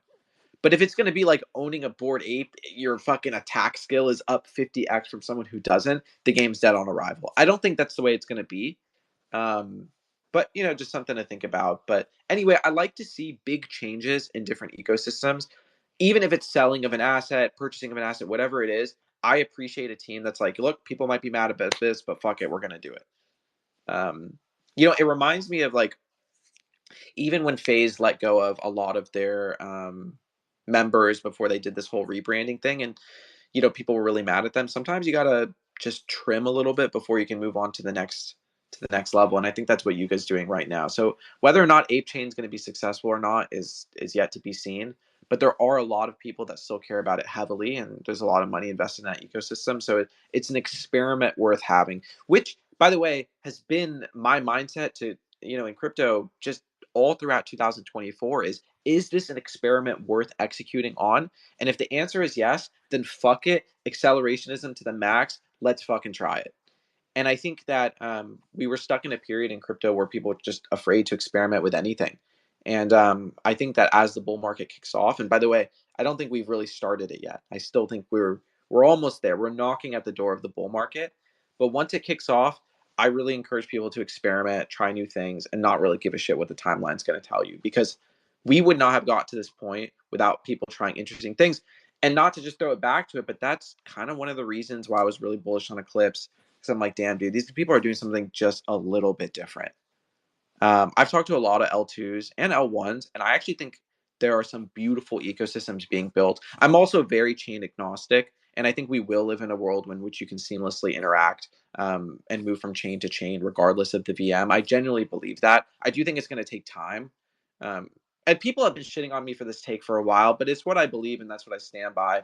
But if it's going to be like owning a Bored Ape, your fucking attack skill is up 50x from someone who doesn't, the game's dead on arrival. I don't think that's the way it's going to be. Um, but just something to think about. But anyway, I like to see big changes in different ecosystems, even if it's selling of an asset, purchasing of an asset, whatever it is. I appreciate a team that's like, look, people might be mad about this, but fuck it, we're gonna do it. It reminds me of like even when FaZe let go of a lot of their members before they did this whole rebranding thing, and people were really mad at them. Sometimes you gotta just trim a little bit before you can move on to the next level, and I think that's what Yuga's doing right now. So whether or not Ape Chain is going to be successful or not is yet to be seen. But there are a lot of people that still care about it heavily, and there's a lot of money invested in that ecosystem. So it's an experiment worth having, which, by the way, has been my mindset to in crypto just all throughout 2024 is this an experiment worth executing on? And if the answer is yes, then fuck it, accelerationism to the max. Let's fucking try it. And I think that we were stuck in a period in crypto where people were just afraid to experiment with anything. And I think that as the bull market kicks off, and by the way, I don't think we've really started it yet. I still think we're almost there. We're knocking at the door of the bull market. But once it kicks off, I really encourage people to experiment, try new things, and not really give a shit what the timeline's going to tell you. Because we would not have got to this point without people trying interesting things. And not to just throw it back to it, but that's kind of one of the reasons why I was really bullish on Eclipse. Because I'm like, damn, dude, these people are doing something just a little bit different. I've talked to a lot of L2s and L1s, and I actually think there are some beautiful ecosystems being built. I'm also very chain agnostic, and I think we will live in a world in which you can seamlessly interact and move from chain to chain, regardless of the VM. I genuinely believe that. I do think it's going to take time. And people have been shitting on me for this take for a while, but it's what I believe, and that's what I stand by.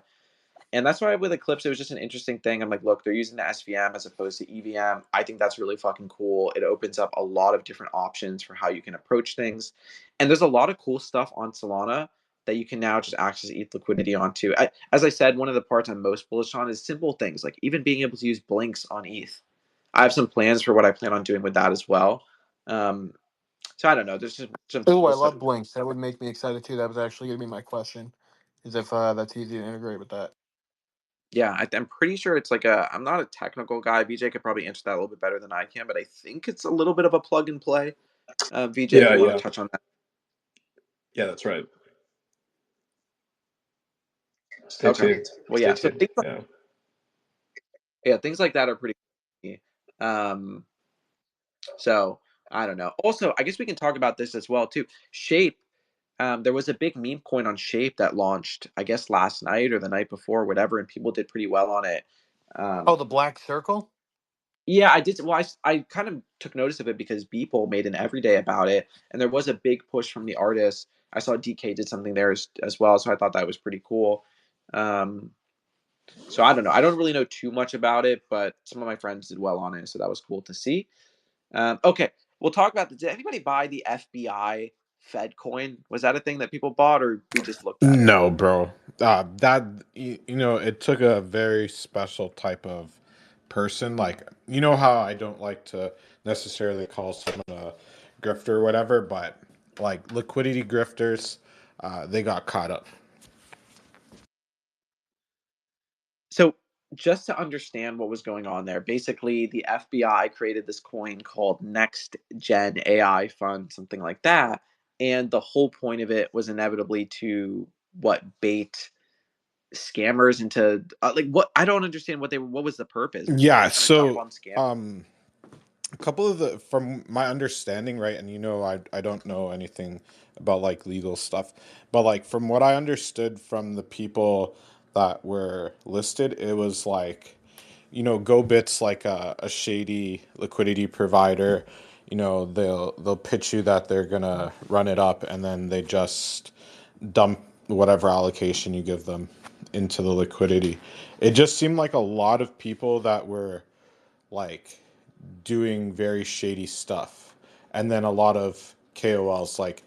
And that's why with Eclipse, it was just an interesting thing. I'm like, look, they're using the SVM as opposed to EVM. I think that's really fucking cool. It opens up a lot of different options for how you can approach things. And there's a lot of cool stuff on Solana that you can now just access ETH liquidity onto. As I said, one of the parts I'm most bullish on is simple things, like even being able to use blinks on ETH. I have some plans for what I plan on doing with that as well. So I don't know. There's just some Oh, cool I stuff. love Blinks. That would make me excited too. That was actually going to be my question, is if that's easy to integrate with that. Yeah, I'm pretty sure it's like I'm not a technical guy. VJ could probably answer that a little bit better than I can, but I think it's a little bit of a plug and play. VJ, if you want to touch on that. Yeah, that's right. Stay tuned. Well, yeah. So things like that are pretty cool. So I don't know. Also, I guess we can talk about this as well too. Shape. There was a big meme coin on Shape that launched, I guess, last night or the night before, whatever, and people did pretty well on it. The black circle? Yeah, I did. Well, I kind of took notice of it because Beeple made an everyday about it, and there was a big push from the artists. I saw DK did something there as well, so I thought that was pretty cool. So I don't know. I don't really know too much about it, but some of my friends did well on it, so that was cool to see. Okay, we'll talk about did anybody buy the FBI Fed coin? Was that a thing that people bought, or we just looked at it? No, bro. It took a very special type of person. Like, you know how I don't like to necessarily call someone a grifter or whatever, but like liquidity grifters, they got caught up. So just to understand what was going on there, basically the FBI created this coin called Next Gen AI Fund, something like that. And the whole point of it was inevitably to bait scammers into like what I don't understand what was the purpose? Yeah, so on a couple of from my understanding, right, and I don't know anything about like legal stuff, but like from what I understood from the people that were listed, it was like, GoBit's like a shady liquidity provider. They'll pitch you that they're gonna run it up, and then they just dump whatever allocation you give them into the liquidity. It just seemed like a lot of people that were like doing very shady stuff, and then a lot of KOLs. Like,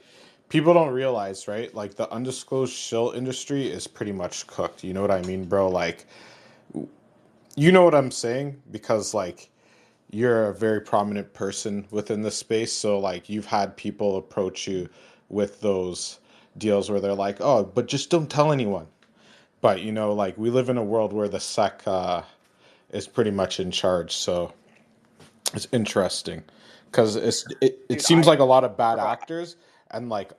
people don't realize, right? Like, the undisclosed shill industry is pretty much cooked. You know what I mean, bro? Like, you know what I'm saying? Because like, you're a very prominent person within the space, so like, you've had people approach you with those deals where they're like, oh, but just don't tell anyone. But like we live in a world where the SEC is pretty much in charge, so it's interesting because it Dude, seems like a lot of bad bro, actors and like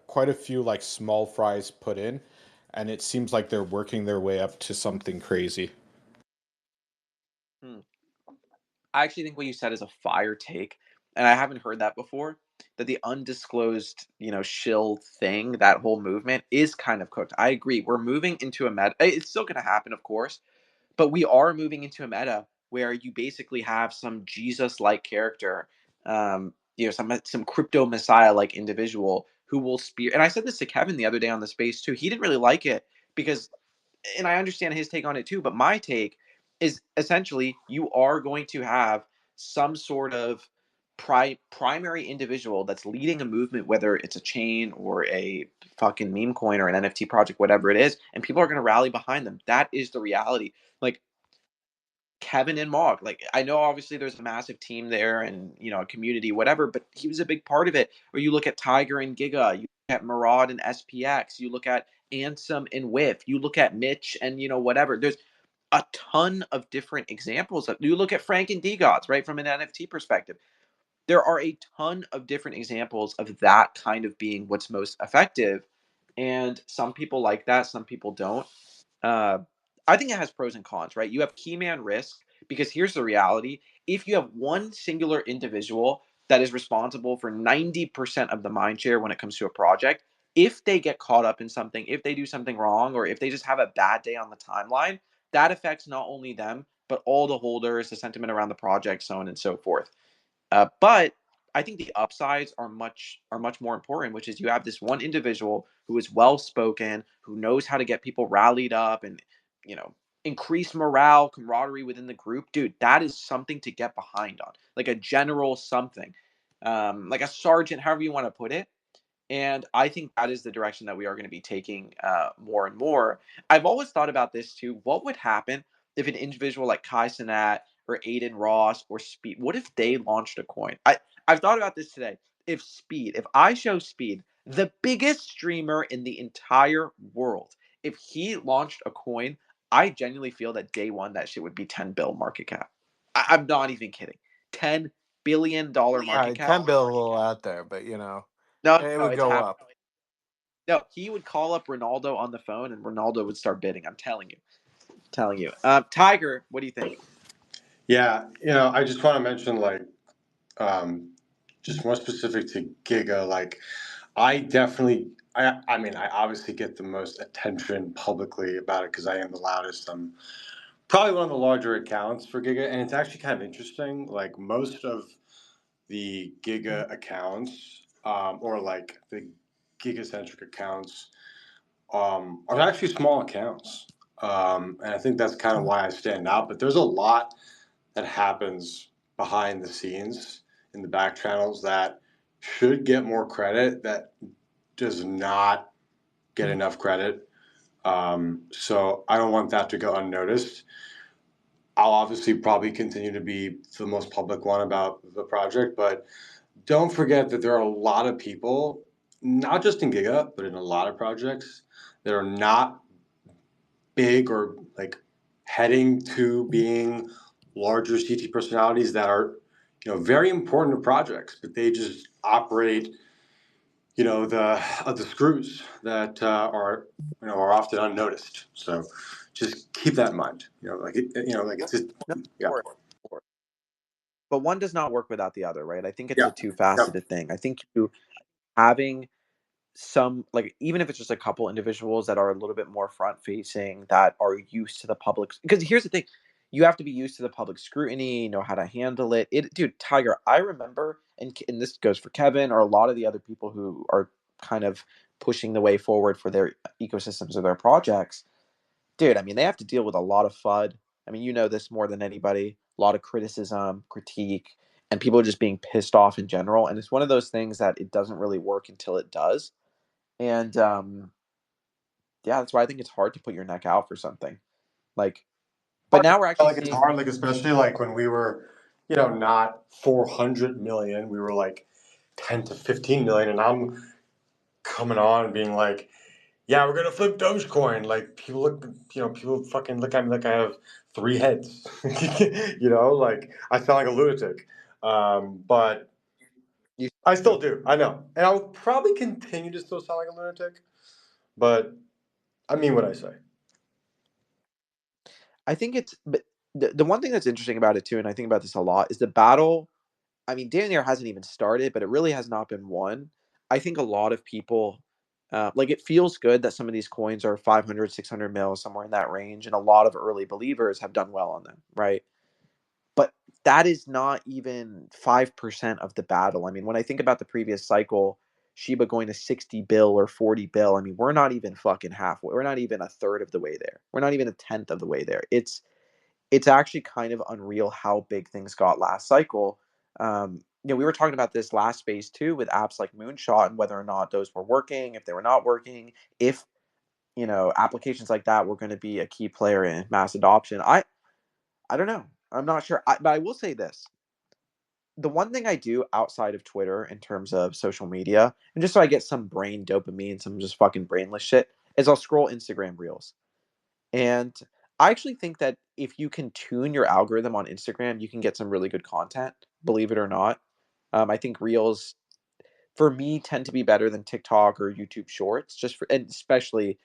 quite a few like small fries put in, and it seems like they're working their way up to something crazy. hmm. I actually think what you said is a fire take, and I haven't heard that before. That the undisclosed, shill thing, that whole movement is kind of cooked. I agree. We're moving into a meta. It's still going to happen, of course, but we are moving into a meta where you basically have some Jesus-like character, some crypto messiah-like individual who will spear. And I said this to Kevin the other day on the space too. He didn't really like it because, and I understand his take on it too, but my take is essentially you are going to have some sort of primary individual that's leading a movement, whether it's a chain or a fucking meme coin or an NFT project, whatever it is, and people are going to rally behind them. That is the reality. Like Kevin and Mog. Like I know obviously there's a massive team there and a community, whatever, but he was a big part of it. Or you look at Tiger and Giga, you look at Murad and SPX, you look at Ansem and Whiff, you look at Mitch and whatever. There's a ton of different examples of you look at Frank and DGods, right? From an NFT perspective. There are a ton of different examples of that kind of being what's most effective. And some people like that, some people don't. uh, I think it has pros and cons, right? You have key man risk because here's the reality. If you have one singular individual that is responsible for 90% of the mind share when it comes to a project, if they get caught up in something, if they do something wrong, or if they just have a bad day on the timeline, that affects not only them, but all the holders, the sentiment around the project, so on and so forth. But I think the upsides are much more important, which is you have this one individual who is well spoken, who knows how to get people rallied up and you know increase morale, camaraderie within the group. Dude, that is something to get behind on, like a general something, like a sergeant, however you want to put it. And I think that is the direction that we are going to be taking more and more. I've always thought about this too. What would happen if an individual like Kai Cenat or Aiden Ross or Speed, what if they launched a coin? I've thought about this today. If I show Speed, the biggest streamer in the entire world, if he launched a coin, I genuinely feel that day one that shit would be 10 bill market cap. I'm not even kidding. $10 billion All market right, cap. 10 bill a little out there, but No, it no, would it's go happening. up. No, he would call up Ronaldo on the phone, and Ronaldo would start bidding. I'm telling you, Tiger, what do you think? Yeah, I just want to mention um, just more specific to Giga. Like, I definitely, I mean, I obviously get the most attention publicly about it because I am the loudest. I'm probably one of the larger accounts for Giga, and it's actually kind of interesting. Like most of the Giga accounts, or like the Giga-centric accounts, are actually small accounts. And I think that's kind of why I stand out. But there's a lot that happens behind the scenes in the back channels that should get more credit that does not get enough credit. So I don't want that to go unnoticed. I'll obviously probably continue to be the most public one about the project, but don't forget that there are a lot of people, not just in Giga, but in a lot of projects that are not big or like heading to being larger CT personalities that are, very important to projects, but they just operate, the screws that are often unnoticed. So just keep that in mind. It's just, No, yeah, of course. But one does not work without the other, right? I think it's yeah, a two yeah. faceted thing. I think you having some, like, even if it's just a couple individuals that are a little bit more front facing, that are used to the public, because here's the thing, you have to be used to the public scrutiny, know how to handle it, dude. Tiger, I remember, and this goes for Kevin or a lot of the other people who are kind of pushing the way forward for their ecosystems or their projects. Dude, I mean, they have to deal with a lot of FUD. I mean, you know this more than anybody. A lot of criticism, critique, and people just being pissed off in general. And it's one of those things that it doesn't really work until it does. And yeah, that's why I think it's hard to put your neck out for something. Like, but now we're actually Like it's seeing. hard, like especially like when we were, not 400 million, we were like 10 to 15 million, and I'm coming on and being like, "Yeah, we're gonna flip Dogecoin." Like people fucking look at me like I have three heads. Like I sound like a lunatic. But You I still do. I know, and I will probably continue to still sound like a lunatic. But I mean what I say. I think it's but the one thing that's interesting about it too, and I think about this a lot, is the battle. I mean, damn near hasn't even started, but it really has not been won. I think a lot of people, like it feels good that some of these coins are 500, 600 mil, somewhere in that range, and a lot of early believers have done well on them, right? But that is not even 5% of the battle. I mean, when I think about the previous cycle, Shiba going to 60 bill or 40 bill, I mean, we're not even fucking halfway. We're not even a third of the way there. We're not even a tenth of the way there. It's actually kind of unreal how big things got last cycle. We were talking about this last space too with apps like Moonshot and whether or not those were working, if they were not working, if applications like that were going to be a key player in mass adoption. I don't know. I'm not sure. But I will say this. The one thing I do outside of Twitter in terms of social media, and just so I get some brain dopamine, some just fucking brainless shit, is I'll scroll Instagram reels. And I actually think that if you can tune your algorithm on Instagram, you can get some really good content, believe it or not. I think reels, for me, tend to be better than TikTok or YouTube Shorts, and especially,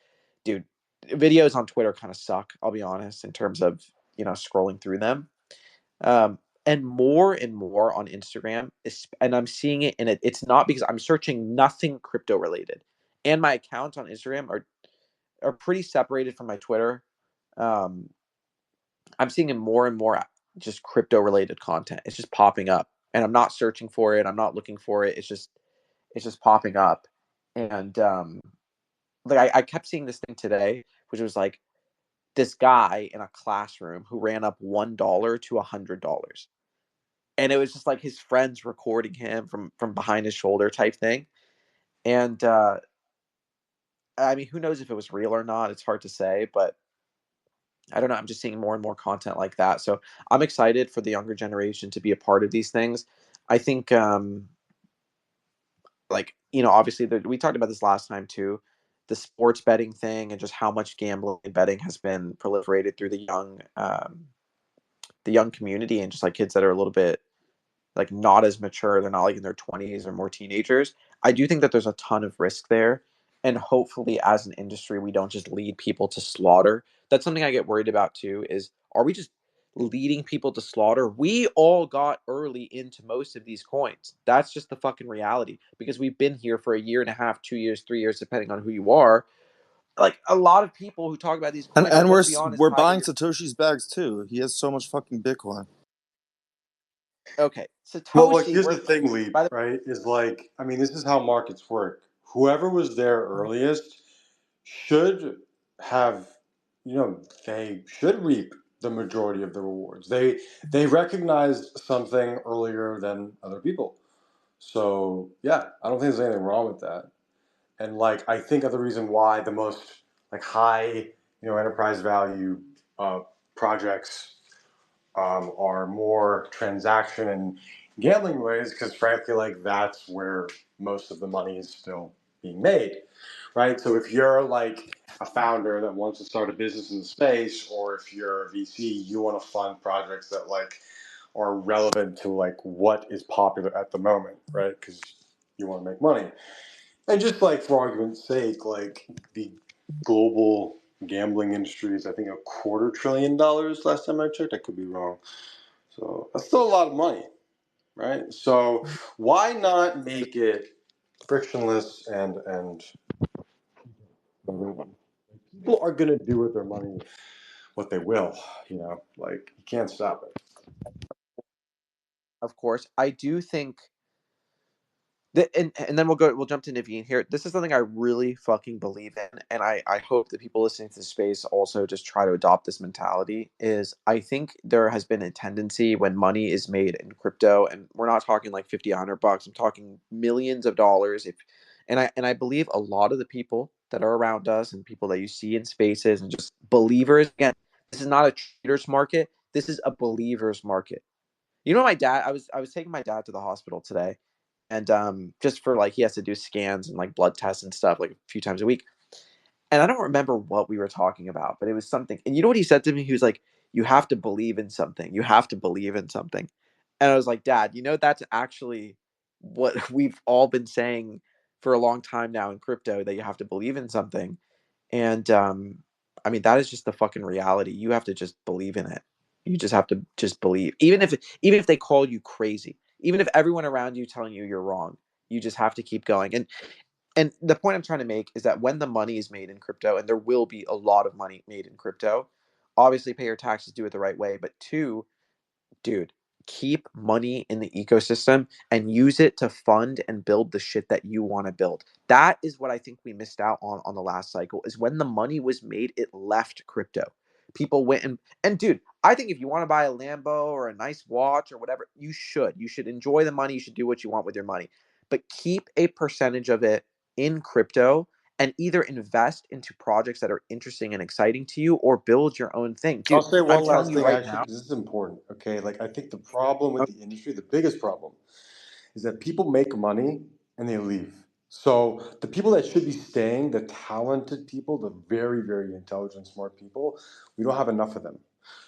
dude, videos on Twitter kind of suck, I'll be honest, in terms of, scrolling through them. And more on Instagram, and I'm seeing it in it. It's not because I'm searching nothing crypto related, and my accounts on Instagram are pretty separated from my Twitter. Um, I'm seeing more and more just crypto related content. It's just popping up, and I'm not searching for it. I'm not looking for it. It's just popping up, and like I kept seeing this thing today, which was like this guy in a classroom who ran up $1 to $100, and it was just like his friends recording him from behind his shoulder type thing. And I mean, who knows if it was real or not? It's hard to say, but I don't know. I'm just seeing more and more content like that. So I'm excited for the younger generation to be a part of these things. I think, obviously, we talked about this last time too, the sports betting thing and just how much gambling and betting has been proliferated through the young community, and just like kids that are a little bit like not as mature. They're not like in their 20s or more teenagers. I do think that there's a ton of risk there. And hopefully, as an industry, we don't just lead people to slaughter. That's something I get worried about too, is are we just leading people to slaughter? We all got early into most of these coins. That's just the fucking reality, because we've been here for a year and a half, 2 years, 3 years, depending on who you are. Like a lot of people who talk about these And coins, like and let's be honest, we're Tyler, buying you're Satoshi's bags too. He has so much fucking Bitcoin. okay. Well, like Satoshi, here's the we're thing, Leap, by the right? Is like, I mean, this is how markets work. Whoever was there earliest should have, they should reap the majority of the rewards. They recognized something earlier than other people. So yeah, I don't think there's anything wrong with that. And like, I think of the reason why the most like high, enterprise value projects are more transaction and gambling ways, because frankly, like that's where most of the money is still being made, right? So if you're like a founder that wants to start a business in the space, or if you're a VC, you want to fund projects that like are relevant to like what is popular at the moment, right? Because you want to make money. And just like for argument's sake, like the global gambling industry is, I think, $250 billion last time I checked. I could be wrong. So that's still a lot of money, right? So why not make it frictionless and people are gonna do with their money what they will, like you can't stop it. of course, I do think that, and then we'll jump to Naveen here. This is something I really fucking believe in, and I hope that people listening to this space also just try to adopt this mentality. Is I think there has been a tendency when money is made in crypto, and we're not talking like 50, $100. I'm talking millions of dollars. And I believe a lot of the people that are around us and people that you see in spaces and just believers. Again, this is not a trader's market. This is a believer's market. My dad. I was taking my dad to the hospital today, and just for like he has to do scans and like blood tests and stuff like a few times a week. And I don't remember what we were talking about, but it was something. And you know what he said to me? He was like, "You have to believe in something. You have to believe in something." And I was like, "Dad, you know that's actually what we've all been saying for a long time now in crypto, that you have to believe in something." And I mean, that is just the fucking reality. You have to just believe in it. You just have to just believe, even if they call you crazy, even if everyone around you telling you you're wrong, you just have to keep going. And the point I'm trying to make is that when the money is made in crypto, and there will be a lot of money made in crypto, obviously pay your taxes, do it the right way. But two, dude, keep money in the ecosystem and use it to fund and build the shit that you want to build. That is what I think we missed out on the last cycle, is when the money was made, it left crypto. People went and dude, I think if you want to buy a Lambo or a nice watch or whatever, you should enjoy the money, you should do what you want with your money, but keep a percentage of it in crypto and either invest into projects that are interesting and exciting to you, or build your own thing. I'll Dude, say I'm one telling last you thing, right actually, now. because this is important. Okay, like I think the problem with the industry, the biggest problem, is that people make money and they leave. So the people that should be staying, the talented people, the very, very intelligent, smart people, we don't have enough of them.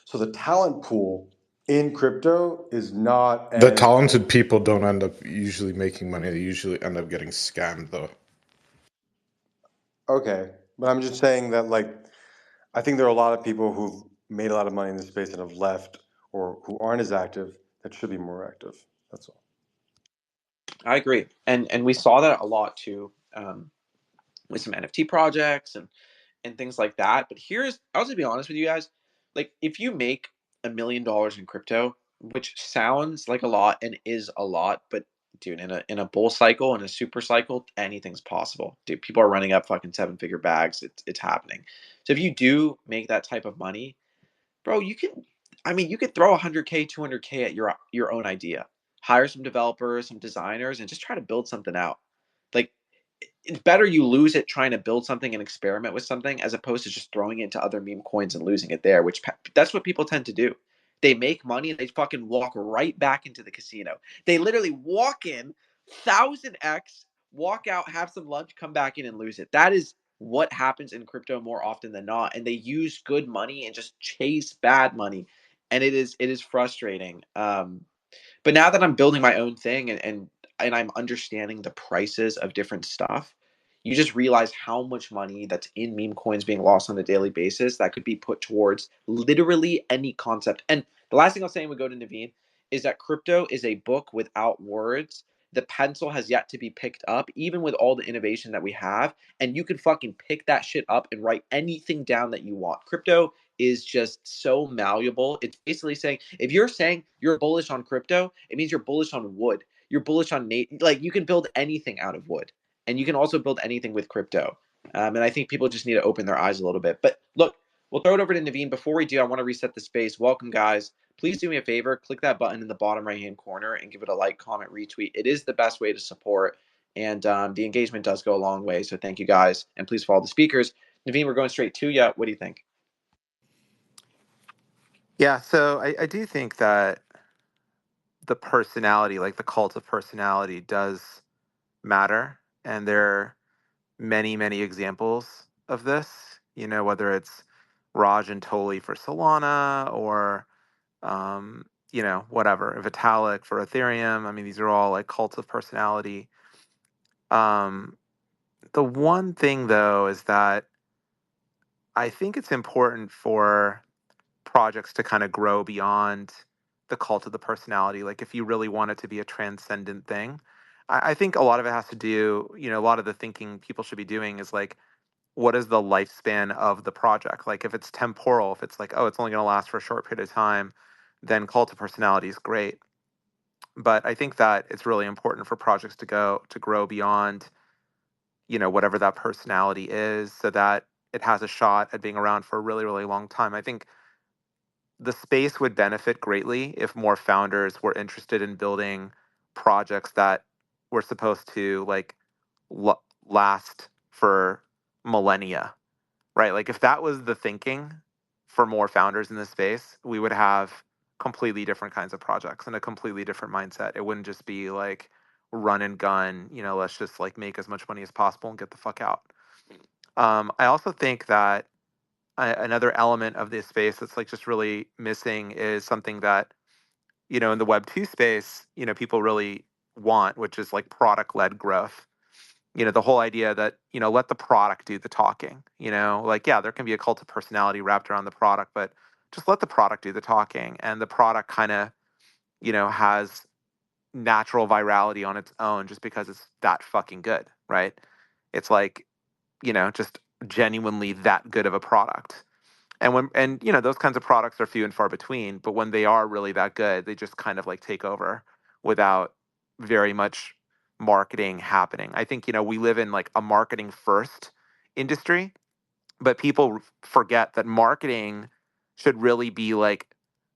So the talent pool in crypto is not The as talented people don't end up usually making money. They usually end up getting scammed, though. okay. But I'm just saying that, like, I think there are a lot of people who've made a lot of money in this space and have left, or who aren't as active, that should be more active. That's all. I agree, and we saw that a lot too, with some NFT projects and things like that. But I'll just be honest with you guys, like if you make $1 million in crypto, which sounds like a lot and is a lot, but dude, in a bull cycle and a super cycle, anything's possible. Dude, people are running up fucking 7-figure bags. It's happening. So if you do make that type of money, bro, you could throw 100K, 200K at your own idea. Hire some developers, some designers, and just try to build something out. Like it's better you lose it trying to build something and experiment with something, as opposed to just throwing it into other meme coins and losing it there, which that's what people tend to do. They make money and they fucking walk right back into the casino. They literally walk in 1000x, walk out, have some lunch, come back in and lose it. That is what happens in crypto more often than not, and they use good money and just chase bad money, and it is frustrating. But now that I'm building my own thing, and I'm understanding the prices of different stuff, you just realize how much money that's in meme coins being lost on a daily basis that could be put towards literally any concept. And the last thing I'll say, and we go to Naveen, is that crypto is a book without words. The pencil has yet to be picked up, even with all the innovation that we have. And you can fucking pick that shit up and write anything down that you want. Crypto is just so malleable. It's basically saying, if you're saying you're bullish on crypto, it means you're bullish on wood. You're bullish on like you can build anything out of wood, and you can also build anything with crypto. And I think people just need to open their eyes a little bit. But look, we'll throw it over to Naveen. Before we do, I want to reset the space. Welcome, guys. Please do me a favor, click that button in the bottom right hand corner and give it a like, comment, retweet. It is the best way to support, and the engagement does go a long way. So thank you guys, and please follow the speakers. Naveen, we're going straight to you. What do you think? Yeah, so I do think that the personality, like the cult of personality, does matter. And there are many, many examples of this, whether it's Raj and Toli for Solana or, whatever, Vitalik for Ethereum. I mean, these are all like cults of personality. Um, the one thing, though, is that I think it's important for projects to kind of grow beyond the cult of the personality. Like if you really want it to be a transcendent thing, I think a lot of it has to do, a lot of the thinking people should be doing is like, what is the lifespan of the project? Like if it's temporal, if it's like, oh, it's only going to last for a short period of time, then cult of personality is great. But I think that it's really important for projects to grow beyond, whatever that personality is, so that it has a shot at being around for a really, really long time. I think the space would benefit greatly if more founders were interested in building projects that were supposed to like last for millennia, right? Like if that was the thinking for more founders in this space, we would have completely different kinds of projects and a completely different mindset. It wouldn't just be like run and gun, let's just like make as much money as possible and get the fuck out. I also think that another element of this space that's like just really missing is something that, in the Web 2 space, people really want, which is like product led growth. The whole idea that, let the product do the talking, like, yeah, there can be a cult of personality wrapped around the product, but just let the product do the talking. And the product kind of, has natural virality on its own just because it's that fucking good, right? It's like, just genuinely that good of a product. And those kinds of products are few and far between, but when they are really that good, they just kind of like take over without very much marketing happening. I think, we live in like a marketing first industry, but people forget that marketing should really be like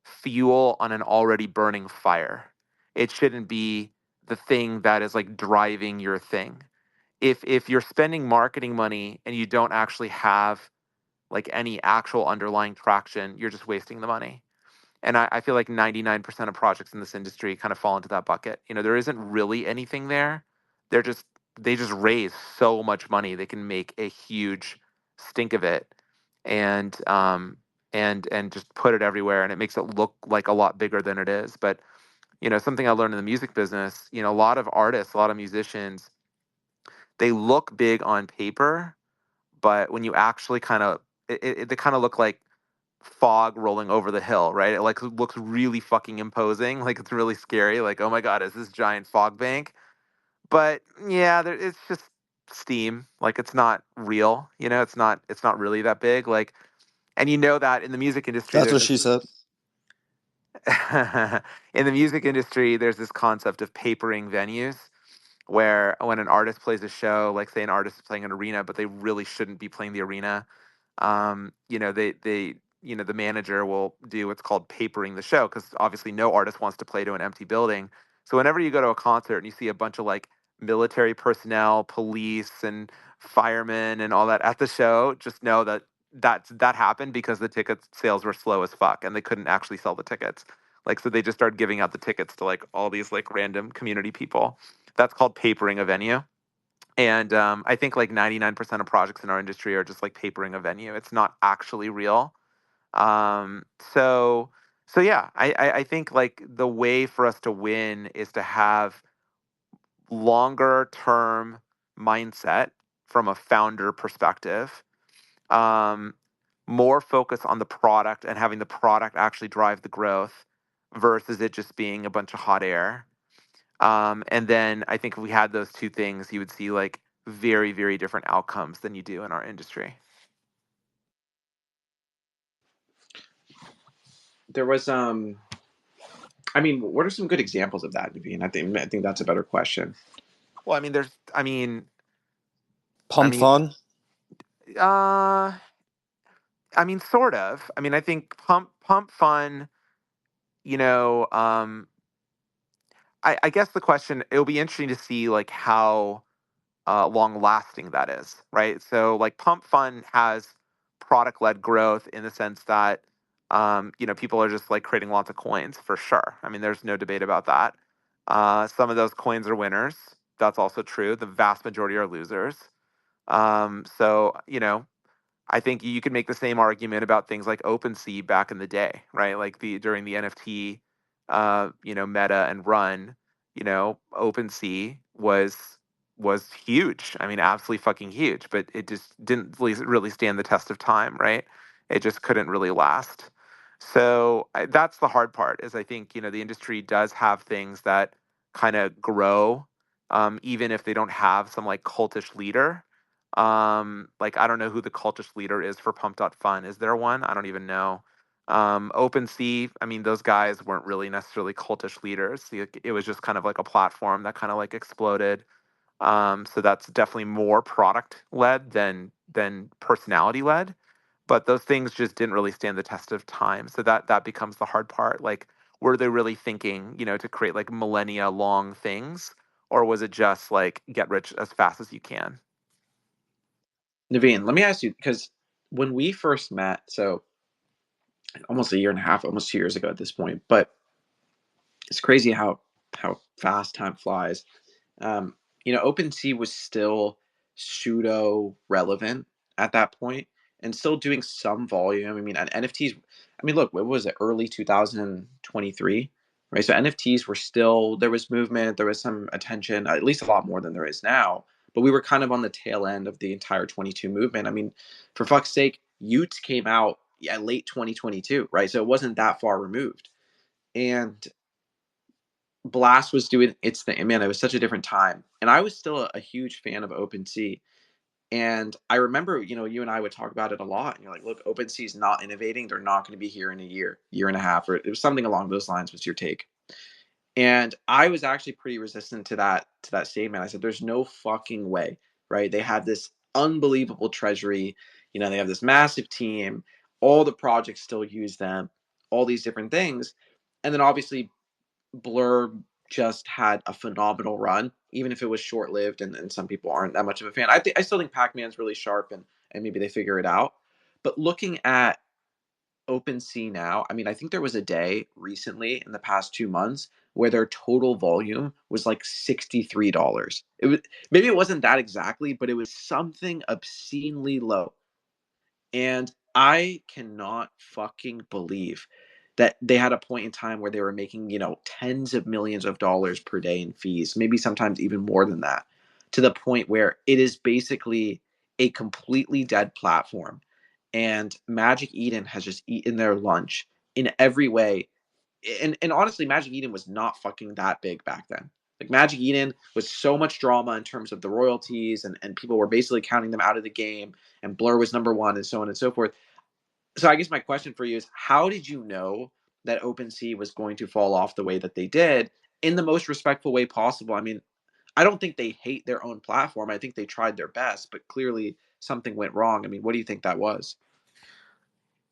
fuel on an already burning fire. It shouldn't be the thing that is like driving your thing. If you're spending marketing money and you don't actually have like any actual underlying traction, you're just wasting the money. And I feel like 99% of projects in this industry kind of fall into that bucket. There isn't really anything there. They're just they just raise so much money they can make a huge stink of it, and just put it everywhere, and it makes it look like a lot bigger than it is. But something I learned in the music business, a lot of artists, a lot of musicians, they look big on paper, but when you actually kind of they kind of look like fog rolling over the hill, right? It like looks really fucking imposing, like it's really scary. Like, oh my god, is this giant fog bank? But yeah, it's just steam. Like it's not real. It's not really that big. Like, and that in the music industry, That's there's what she this said. in the music industry, there's this concept of papering venues where when an artist plays a show, like say an artist is playing an arena, but they really shouldn't be playing the arena, the manager will do what's called papering the show because obviously no artist wants to play to an empty building. So whenever you go to a concert and you see a bunch of like military personnel, police, and firemen and all that at the show, just know that that happened because the ticket sales were slow as fuck and they couldn't actually sell the tickets. Like so they just started giving out the tickets to like all these like random community people. That's called papering a venue. And I think like 99% of projects in our industry are just like papering a venue. It's not actually real. Um, so so yeah, I think like the way for us to win is to have longer term mindset from a founder perspective. Um, More focus on the product and having the product actually drive the growth versus it just being a bunch of hot air. And then I think if we had those two things, you would see like very, very different outcomes than you do in our industry. There was I mean, what are some good examples of that, Naveen? I think that's a better question. Well, I mean, I Pump mean, Fun. uh, sort of. I mean, I think Pump Fun. You know, I guess the question it'll be interesting to see like how long lasting that is, right? So like Pump Fun has product led growth in the sense that people are just like creating lots of coins for sure. I mean, there's no debate about that. Some of those coins are winners. That's also true. The vast majority are losers. So I think you could make the same argument about things like OpenSea back in the day, right? Like during the NFT, meta and run, OpenSea was huge. I mean, absolutely fucking huge, but it just didn't really stand the test of time, right? It just couldn't really last. So that's the hard part. Is I think the industry does have things that kind of grow, even if they don't have some like cultish leader. Like I don't know who the cultish leader is for Pump.Fun. Is there one? I don't even know. OpenSea, I mean, those guys weren't really necessarily cultish leaders. It was just kind of like a platform that kind of like exploded. So that's definitely more product led than personality led. But those things just didn't really stand the test of time. So that becomes the hard part. Like, were they really thinking, to create like millennia long things, or was it just like get rich as fast as you can? Naveen, let me ask you, because when we first met, so almost a year and a half, almost 2 years ago at this point, but it's crazy how fast time flies. um, OpenSea was still pseudo relevant at that point and still doing some volume. I mean, and NFTs, I mean, look, what was it, early 2023, right? So NFTs were still, there was movement, there was some attention, at least a lot more than there is now. But we were kind of on the tail end of the entire 22 movement. I mean, for fuck's sake, Utes came out late 2022, right? So it wasn't that far removed. And Blast was doing its thing. Man, it was such a different time. And I was still a huge fan of OpenSea. And I remember, you and I would talk about it a lot. And you're like, look, OpenSea is not innovating. They're not going to be here in a year and a half, or it was something along those lines was your take. And I was actually pretty resistant to that statement. I said, there's no fucking way, right? They have this unbelievable treasury. They have this massive team. All the projects still use them, all these different things. And then obviously Blur just had a phenomenal run, even if it was short lived, and some people aren't that much of a fan. I still think Pac Man's really sharp, and maybe they figure it out. But looking at OpenSea now, I mean, I think there was a day recently in the past 2 months where their total volume was like $63. It was, maybe it wasn't that exactly, but it was something obscenely low. And I cannot fucking believe that they had a point in time where they were making, tens of millions of dollars per day in fees, maybe sometimes even more than that, to the point where it is basically a completely dead platform. And Magic Eden has just eaten their lunch in every way. And honestly, Magic Eden was not fucking that big back then. Like Magic Eden was so much drama in terms of the royalties, and people were basically counting them out of the game, and Blur was number one, and so on and so forth. So I guess my question for you is, how did you know that OpenSea was going to fall off the way that they did in the most respectful way possible? I mean, I don't think they hate their own platform. I think they tried their best, but clearly something went wrong. I mean, what do you think that was?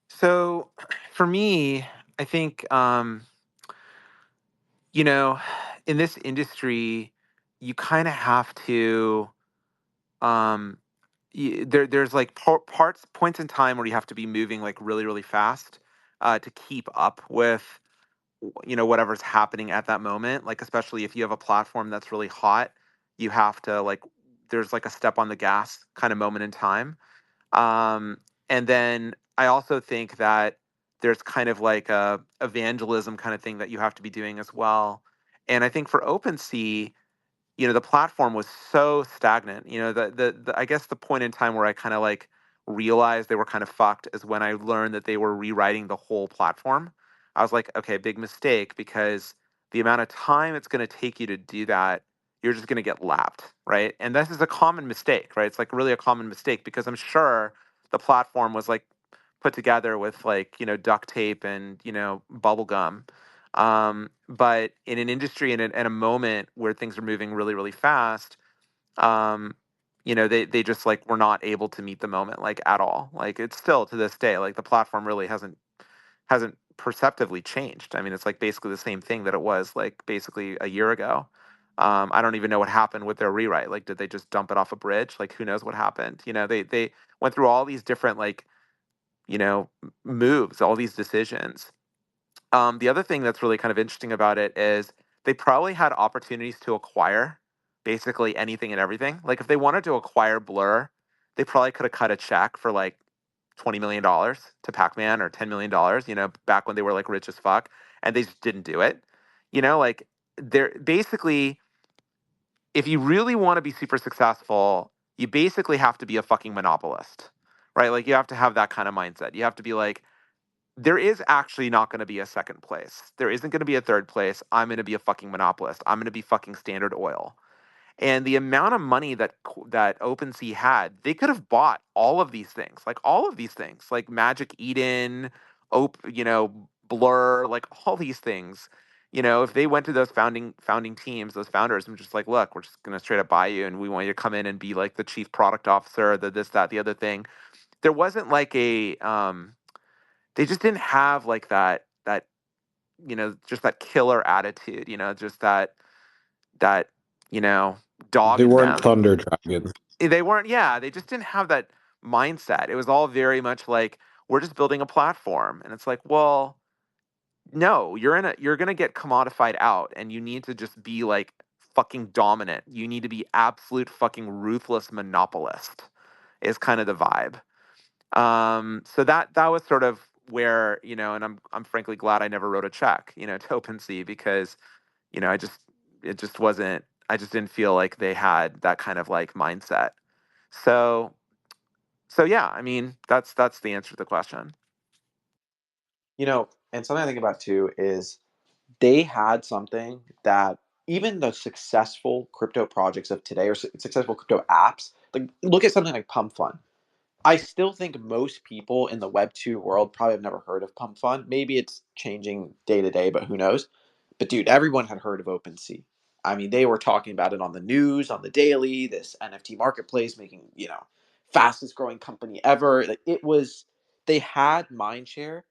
So for me, I think you know, in this industry, you kind of have to um there's like points in time where you have to be moving like really really fast to keep up with whatever's happening at that moment, like especially if you have a platform that's really hot, you have to like there's like a step on the gas kind of moment in time. um and then I also think that there's kind of like a evangelism kind of thing that you have to be doing as well. And I think for OpenSea, the platform was so stagnant. The I guess the point in time where I kind of like realized they were kind of fucked is when I learned that they were rewriting the whole platform. I was like, okay, big mistake, because the amount of time it's going to take you to do that, you're just going to get lapped, right? And this is a common mistake, right? It's like really a common mistake, because I'm sure the platform was like put together with like, duct tape and, bubble gum. But in an industry and in a moment where things are moving really, really fast, um, they just like were not able to meet the moment like at all. Like it's still to this day, like the platform really hasn't perceptively changed. I mean, it's like basically the same thing that it was like basically a year ago. I don't even know what happened with their rewrite. Like, did they just dump it off a bridge? Like, who knows what happened? They went through all these different like moves, all these decisions. The other thing that's really kind of interesting about it is they probably had opportunities to acquire basically anything and everything. Like if they wanted to acquire Blur, they probably could have cut a check for like $20 million to Pac-Man or $10 million, back when they were like rich as fuck, and they just didn't do it. Like they're basically, if you really want to be super successful, you basically have to be a fucking monopolist, right? Like you have to have that kind of mindset. You have to be like, there is actually not going to be a second place. There isn't going to be a third place. I'm going to be a fucking monopolist. I'm going to be fucking Standard Oil. And the amount of money that OpenSea had, they could have bought all of these things, like Magic Eden, Blur, like all these things. If they went to those founding teams, those founders, and just like, look, we're just going to straight up buy you, and we want you to come in and be like the chief product officer, the this, that, the other thing. There wasn't like they just didn't have like that just that killer attitude, just that dog They in weren't them. Thunder Dragons. They weren't, yeah, they just didn't have that mindset. It was all very much like, we're just building a platform, and it's like, well, no, you're going to get commodified out, and you need to just be like fucking dominant. You need to be absolute fucking ruthless monopolist is kind of the vibe. So that was sort of where, and I'm frankly glad I never wrote a check, to OpenSea, because, it just wasn't, I just didn't feel like they had that kind of like mindset. So yeah, I mean, that's the answer to the question. And something I think about too is they had something that even the successful crypto projects of today, or successful crypto apps, like look at something like Pump Fund. I still think most people in the Web 2 world probably have never heard of Pump Fund. Maybe it's changing day to day, but who knows? But dude, everyone had heard of OpenSea. I mean, they were talking about it on the news, on the daily, this NFT marketplace making, fastest growing company ever. Like it was, they had mindshare,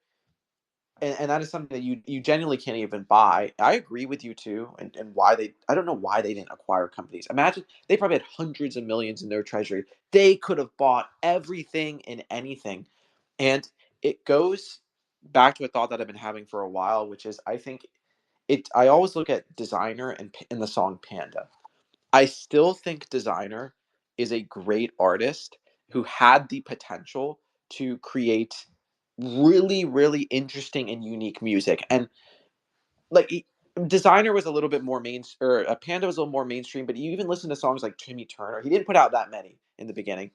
and that is something that you genuinely can't even buy. I agree with you too, and why I don't know why they didn't acquire companies. Imagine they probably had hundreds of millions in their treasury. They could have bought everything and anything. And it goes back to a thought that I've been having for a while, which is I think I always look at Designer and in the song Panda. I still think Designer is a great artist who had the potential to create really, really interesting and unique music. And like Designer was a little bit more or Panda was a little more mainstream, but you even listen to songs like Timmy Turner. He didn't put out that many in the beginning,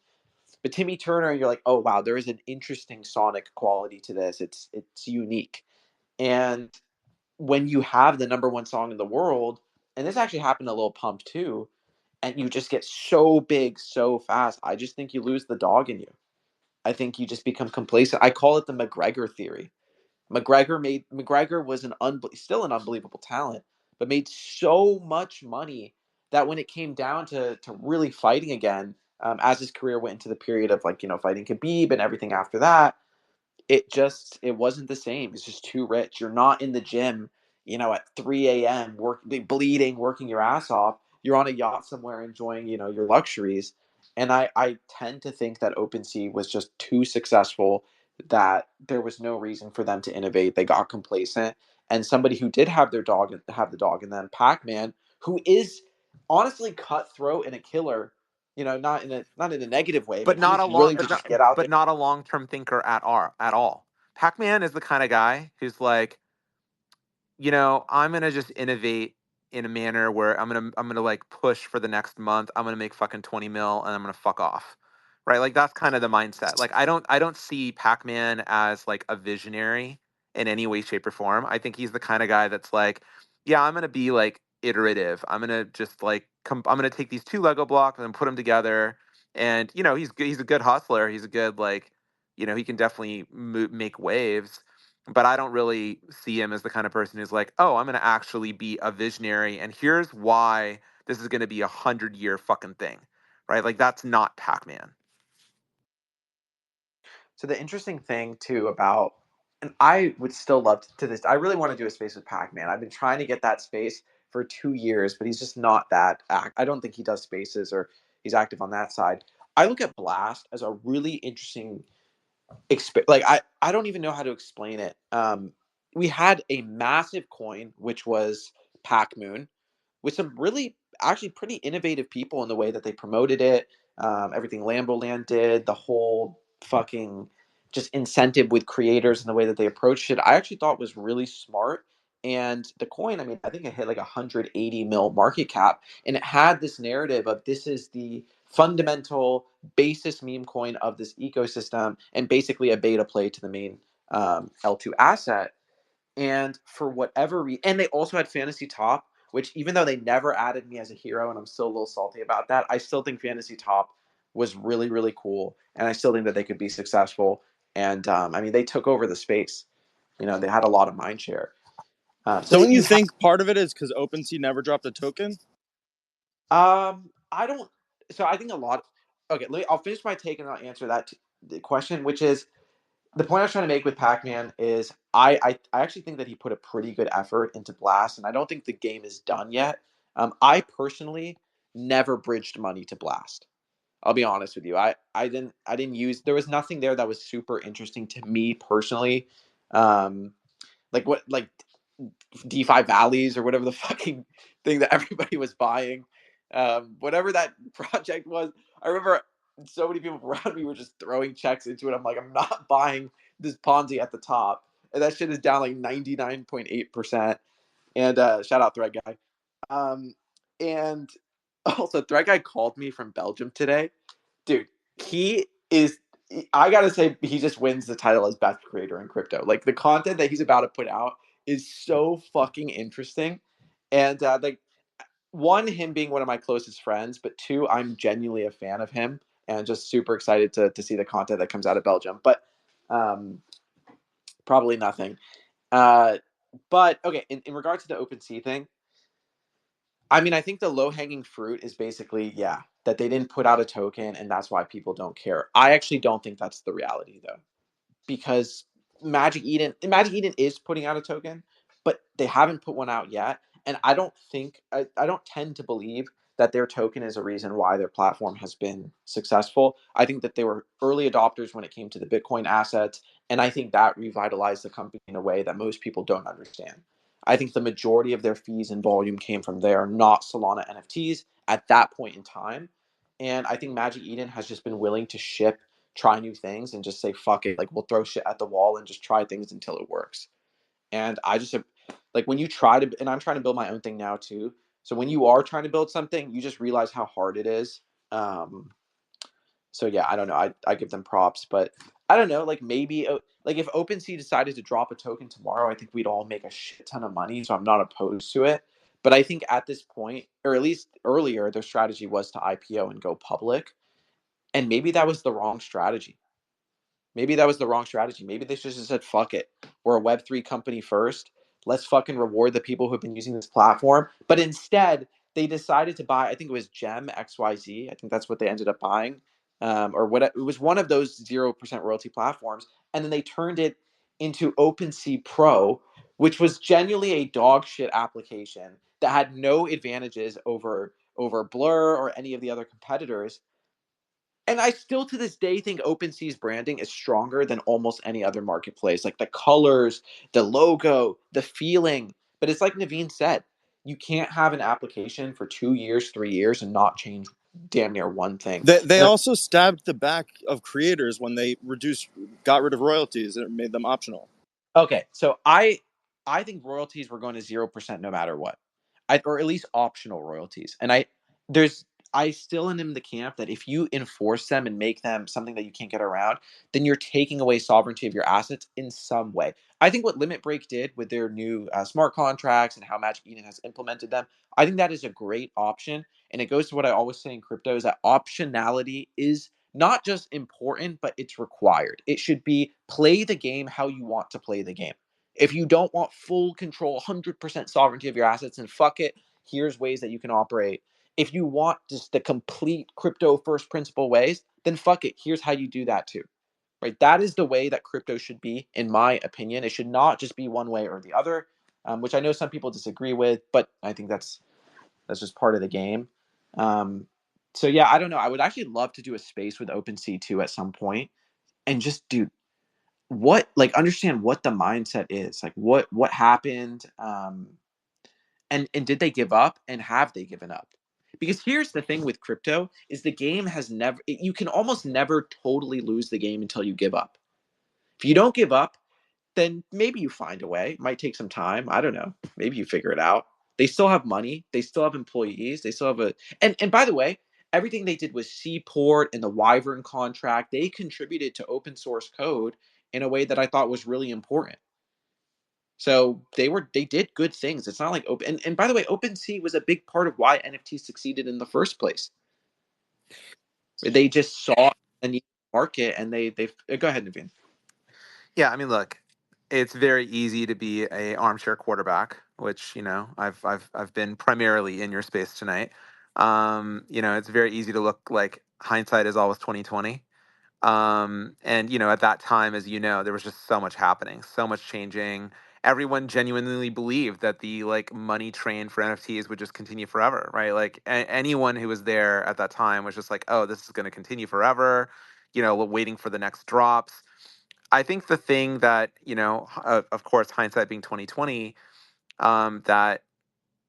but Timmy Turner, and you're like, oh wow, there is an interesting sonic quality to this. It's unique. And when you have the number one song in the world, and this actually happened to Lil Pump too, and you just get so big so fast, I just think you lose the dog in you. I think you just become complacent. I call it the McGregor theory. McGregor was still an unbelievable talent, but made so much money that when it came down to really fighting again, as his career went into the period of like fighting Khabib and everything after that, it wasn't the same. It's just too rich. You're not in the gym, at 3 a.m. bleeding, working your ass off. You're on a yacht somewhere enjoying, your luxuries. And I tend to think that OpenSea was just too successful, that there was no reason for them to innovate. They got complacent. And somebody who did have the dog in them, Pac-Man, who is honestly cutthroat and a killer, not in a negative way, But but not he's a long, willing to just get out there. but not a long-term thinker at all. Pac-Man is the kind of guy who's like, I'm gonna just innovate in a manner where I'm gonna like push for the next month. I'm gonna make fucking 20 mil and I'm gonna fuck off. Right? Like that's kind of the mindset. Like I don't see Pac-Man as like a visionary in any way, shape, or form. I think he's the kind of guy that's like, yeah, I'm gonna be like iterative. I'm gonna just like I'm gonna take these two Lego blocks and put them together. And he's a good hustler. He's a good like, he can definitely make waves, but I don't really see him as the kind of person who's like, oh, I'm going to actually be a visionary, and here's why this is going to be 100-year fucking thing, right? Like that's not Pac-Man. So the interesting thing too about, and I would still love to this. I really want to do a space with Pac-Man. I've been trying to get that space for 2 years, but he's just not that I don't think he does spaces or he's active on that side. I look at Blast as a really interesting like I don't even know how to explain it. We had a massive coin which was Pac Moon, with some really actually pretty innovative people in the way that they promoted it. Everything Lamboland did, the whole fucking just incentive with creators and the way that they approached it, I actually thought was really smart. And the coin, I mean, I think it hit like 180 mil market cap, and it had this narrative of this is the fundamental basis meme coin of this ecosystem, and basically a beta play to the main L2 asset. And for whatever reason, and they also had Fantasy Top, which even though they never added me as a hero, and I'm still a little salty about that, I still think Fantasy Top was really, really cool. And I still think that they could be successful. And I mean, they took over the space. They had a lot of mind share. So Don't you you think part of it is because OpenSea never dropped a token? I don't. So I think a lot. Okay, I'll finish my take and I'll answer the question, which is the point I was trying to make with Pac-Man is I actually think that he put a pretty good effort into Blast, and I don't think the game is done yet. I personally never bridged money to Blast. I'll be honest with you. I didn't use. There was nothing there that was super interesting to me personally. Like what like DeFi Valleys or whatever the fucking thing that everybody was buying. Whatever that project was, I remember so many people around me were just throwing checks into it. I'm like, I'm not buying this Ponzi at the top. And that shit is down like 99.8%. And shout out Thread Guy. And also, Thread Guy called me from Belgium today. Dude, he is, I gotta say, he just wins the title as best creator in crypto. Like, the content that he's about to put out is so fucking interesting. And like, one, him being one of my closest friends, but two, I'm genuinely a fan of him and just super excited to see the content that comes out of Belgium. But um, probably nothing. But okay, in regards to the OpenSea thing, I mean, I think the low hanging fruit is basically, yeah, that they didn't put out a token and that's why people don't care. I actually don't think that's the reality though, because Magic Eden is putting out a token, but they haven't put one out yet. And I don't tend to believe that their token is a reason why their platform has been successful. I think that they were early adopters when it came to the Bitcoin assets, and I think that revitalized the company in a way that most people don't understand. I think the majority of their fees and volume came from there, not Solana NFTs at that point in time. And I think Magic Eden has just been willing to try new things and just say fuck it, like we'll throw shit at the wall and just try things until it works. And I just like when you try to, and I'm trying to build my own thing now too. So when you are trying to build something, you just realize how hard it is. So yeah, I don't know. I give them props, but I don't know. Like maybe like if OpenSea decided to drop a token tomorrow, I think we'd all make a shit ton of money. So I'm not opposed to it. But I think at this point, or at least earlier, their strategy was to IPO and go public, and maybe that was the wrong strategy. Maybe that was the wrong strategy. Maybe they should have said, fuck it. We're a Web3 company first. Let's fucking reward the people who've been using this platform. But instead, they decided to buy, I think it was Gem XYZ. I think that's what they ended up buying. Or what it was one of those 0% royalty platforms. And then they turned it into OpenSea Pro, which was genuinely a dog shit application that had no advantages over Blur or any of the other competitors. And I still to this day think OpenSea's branding is stronger than almost any other marketplace. Like the colors, the logo, the feeling. But it's like Naveen said, you can't have an application for 2 years, 3 years, and not change damn near one thing. They also stabbed the back of creators when they got rid of royalties and made them optional. Okay, so I think royalties were going to 0% no matter what, or at least optional royalties. And I still am in the camp that if you enforce them and make them something that you can't get around, then you're taking away sovereignty of your assets in some way. I think what Limit Break did with their new smart contracts and how Magic Eden has implemented them, I think that is a great option. And it goes to what I always say in crypto is that optionality is not just important, but it's required. It should be play the game how you want to play the game. If you don't want full control, 100% sovereignty of your assets, and fuck it, here's ways that you can operate. If you want just the complete crypto first principle ways, then fuck it, here's how you do that too. Right? That is the way that crypto should be, in my opinion. It should not just be one way or the other, which I know some people disagree with, but I think that's just part of the game. So yeah, I don't know. I would actually love to do a space with OpenSea 2 at some point and just do what like understand what the mindset is. Like what happened and did they give up and have they given up? Because here's the thing with crypto is the game has never you can almost never totally lose the game until you give up. If you don't give up, then maybe you find a way. It might take some time. I don't know. Maybe you figure it out. They still have money. They still have employees. They still have and by the way, everything they did with Seaport and the Wyvern contract, they contributed to open source code in a way that I thought was really important. So they did good things. It's not like open and by the way, OpenSea was a big part of why NFT succeeded in the first place. They just saw a need market and they go ahead, Naveen. Yeah, I mean, look, it's very easy to be a armchair quarterback, which I've been primarily in your space tonight. It's very easy to look like hindsight is always 2020. And at that time, as you know, there was just so much happening, so much changing. Everyone genuinely believed that the like money train for NFTs would just continue forever, right? Like anyone who was there at that time was just like, oh, this is going to continue forever, waiting for the next drops. I think the thing that, of course, hindsight being 2020, that,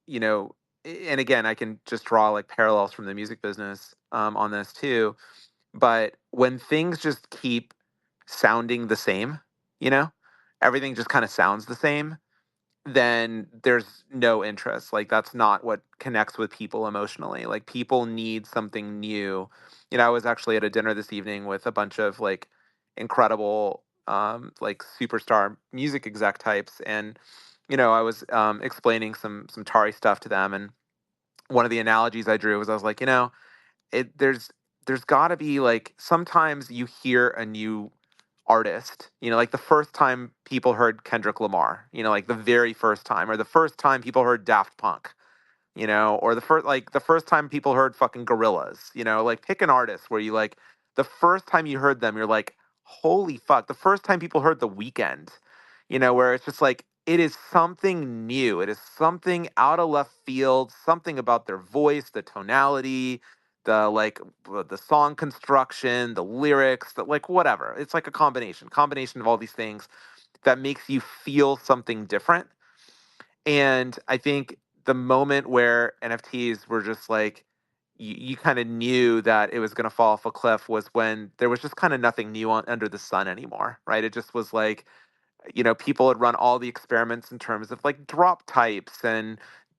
you know, and again, I can just draw like parallels from the music business on this too. But when things just keep sounding the same, you know, everything just kind of sounds the same, then there's no interest. Like that's not what connects with people emotionally. Like people need something new. You know, I was actually at a dinner this evening with a bunch of like incredible like superstar music exec types, and you know, I was explaining some Tari stuff to them, and one of the analogies I drew was I was like, you know, it there's got to be like sometimes you hear a new artist, you know, like the first time people heard Kendrick Lamar, you know, like the very first time, or the first time people heard Daft Punk, you know, or the first time people heard fucking Gorillas, you know, like pick an artist where you like the first time you heard them, you're like, holy fuck. The first time people heard The Weeknd, you know, where it's just like it is something new. It is something out of left field, something about their voice, the tonality, the like the song construction, the lyrics, the like whatever. It's like a combination of all these things that makes you feel something different. And I think the moment where NFTs were just like, you kind of knew that it was going to fall off a cliff was when there was just kind of nothing new under the sun anymore, right? It just was like, you know, people had run all the experiments in terms of like drop types and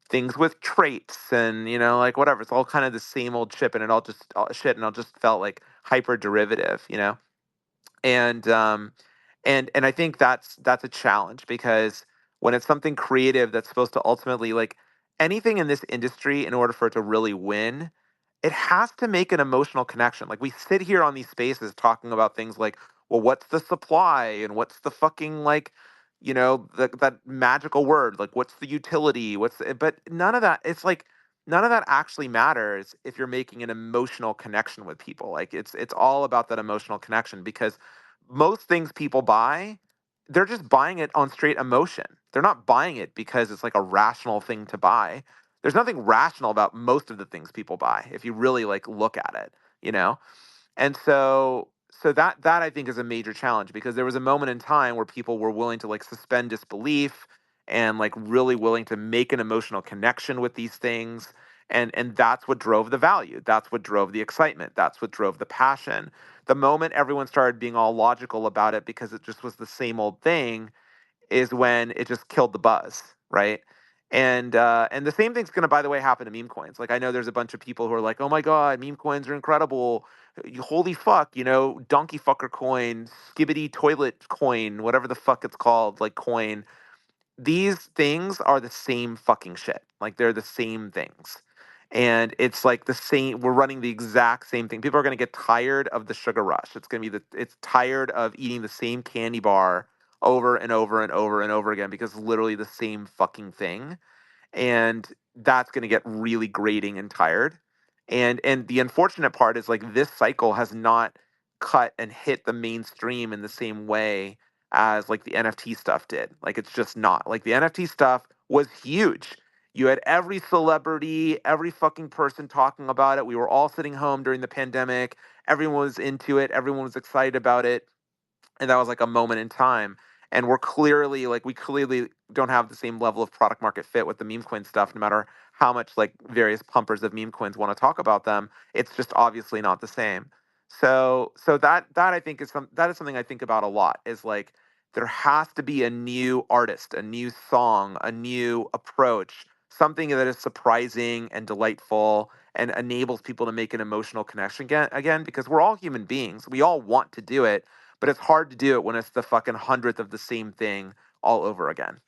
things with traits and, you know, like whatever. It's all kind of the same old shit, and it all just shit, and it all just felt like hyper derivative, you know? and and I think that's a challenge, because when it's something creative that's supposed to ultimately like anything in this industry, in order for it to really win, it has to make an emotional connection. Like we sit here on these spaces talking about things like, well, what's the supply and what's the fucking like, you know, that magical word, like what's the utility, but none of that. It's like none of that actually matters if you're making an emotional connection with people. Like it's all about that emotional connection, because most things people buy, they're just buying it on straight emotion. They're not buying it because it's like a rational thing to buy. There's nothing rational about most of the things people buy if you really like look at it, you know? And so that I think is a major challenge, because there was a moment in time where people were willing to like suspend disbelief and like really willing to make an emotional connection with these things, and that's what drove the value. That's what drove the excitement. That's what drove the passion. The moment everyone started being all logical about it because it just was the same old thing is when it just killed the buzz, right? And the same thing's gonna, by the way, happen to meme coins. Like I know there's a bunch of people who are like, "Oh my god, meme coins are incredible! Holy fuck, you know, donkey fucker coin, skibbity toilet coin, whatever the fuck it's called, like coin." These things are the same fucking shit. Like they're the same things. And it's like the same, we're running the exact same thing. People are going to get tired of the sugar rush. It's going to be it's tired of eating the same candy bar over and over and over and over again, because it's literally the same fucking thing, and that's going to get really grating and tired. And the unfortunate part is like this cycle has not cut and hit the mainstream in the same way as like the NFT stuff did. Like it's just not. Like the NFT stuff was huge. You had every celebrity, every fucking person talking about it. We were all sitting home during the pandemic. Everyone was into it. Everyone was excited about it, and that was like a moment in time. And we clearly don't have the same level of product market fit with the meme coin stuff, no matter how much like various pumpers of meme coins want to talk about them. It's just obviously not the same. So that I think that is something I think about a lot, is like there has to be a new artist, a new song, a new approach, something that is surprising and delightful and enables people to make an emotional connection again, because we're all human beings. We all want to do it, but it's hard to do it when it's the fucking hundredth of the same thing all over again.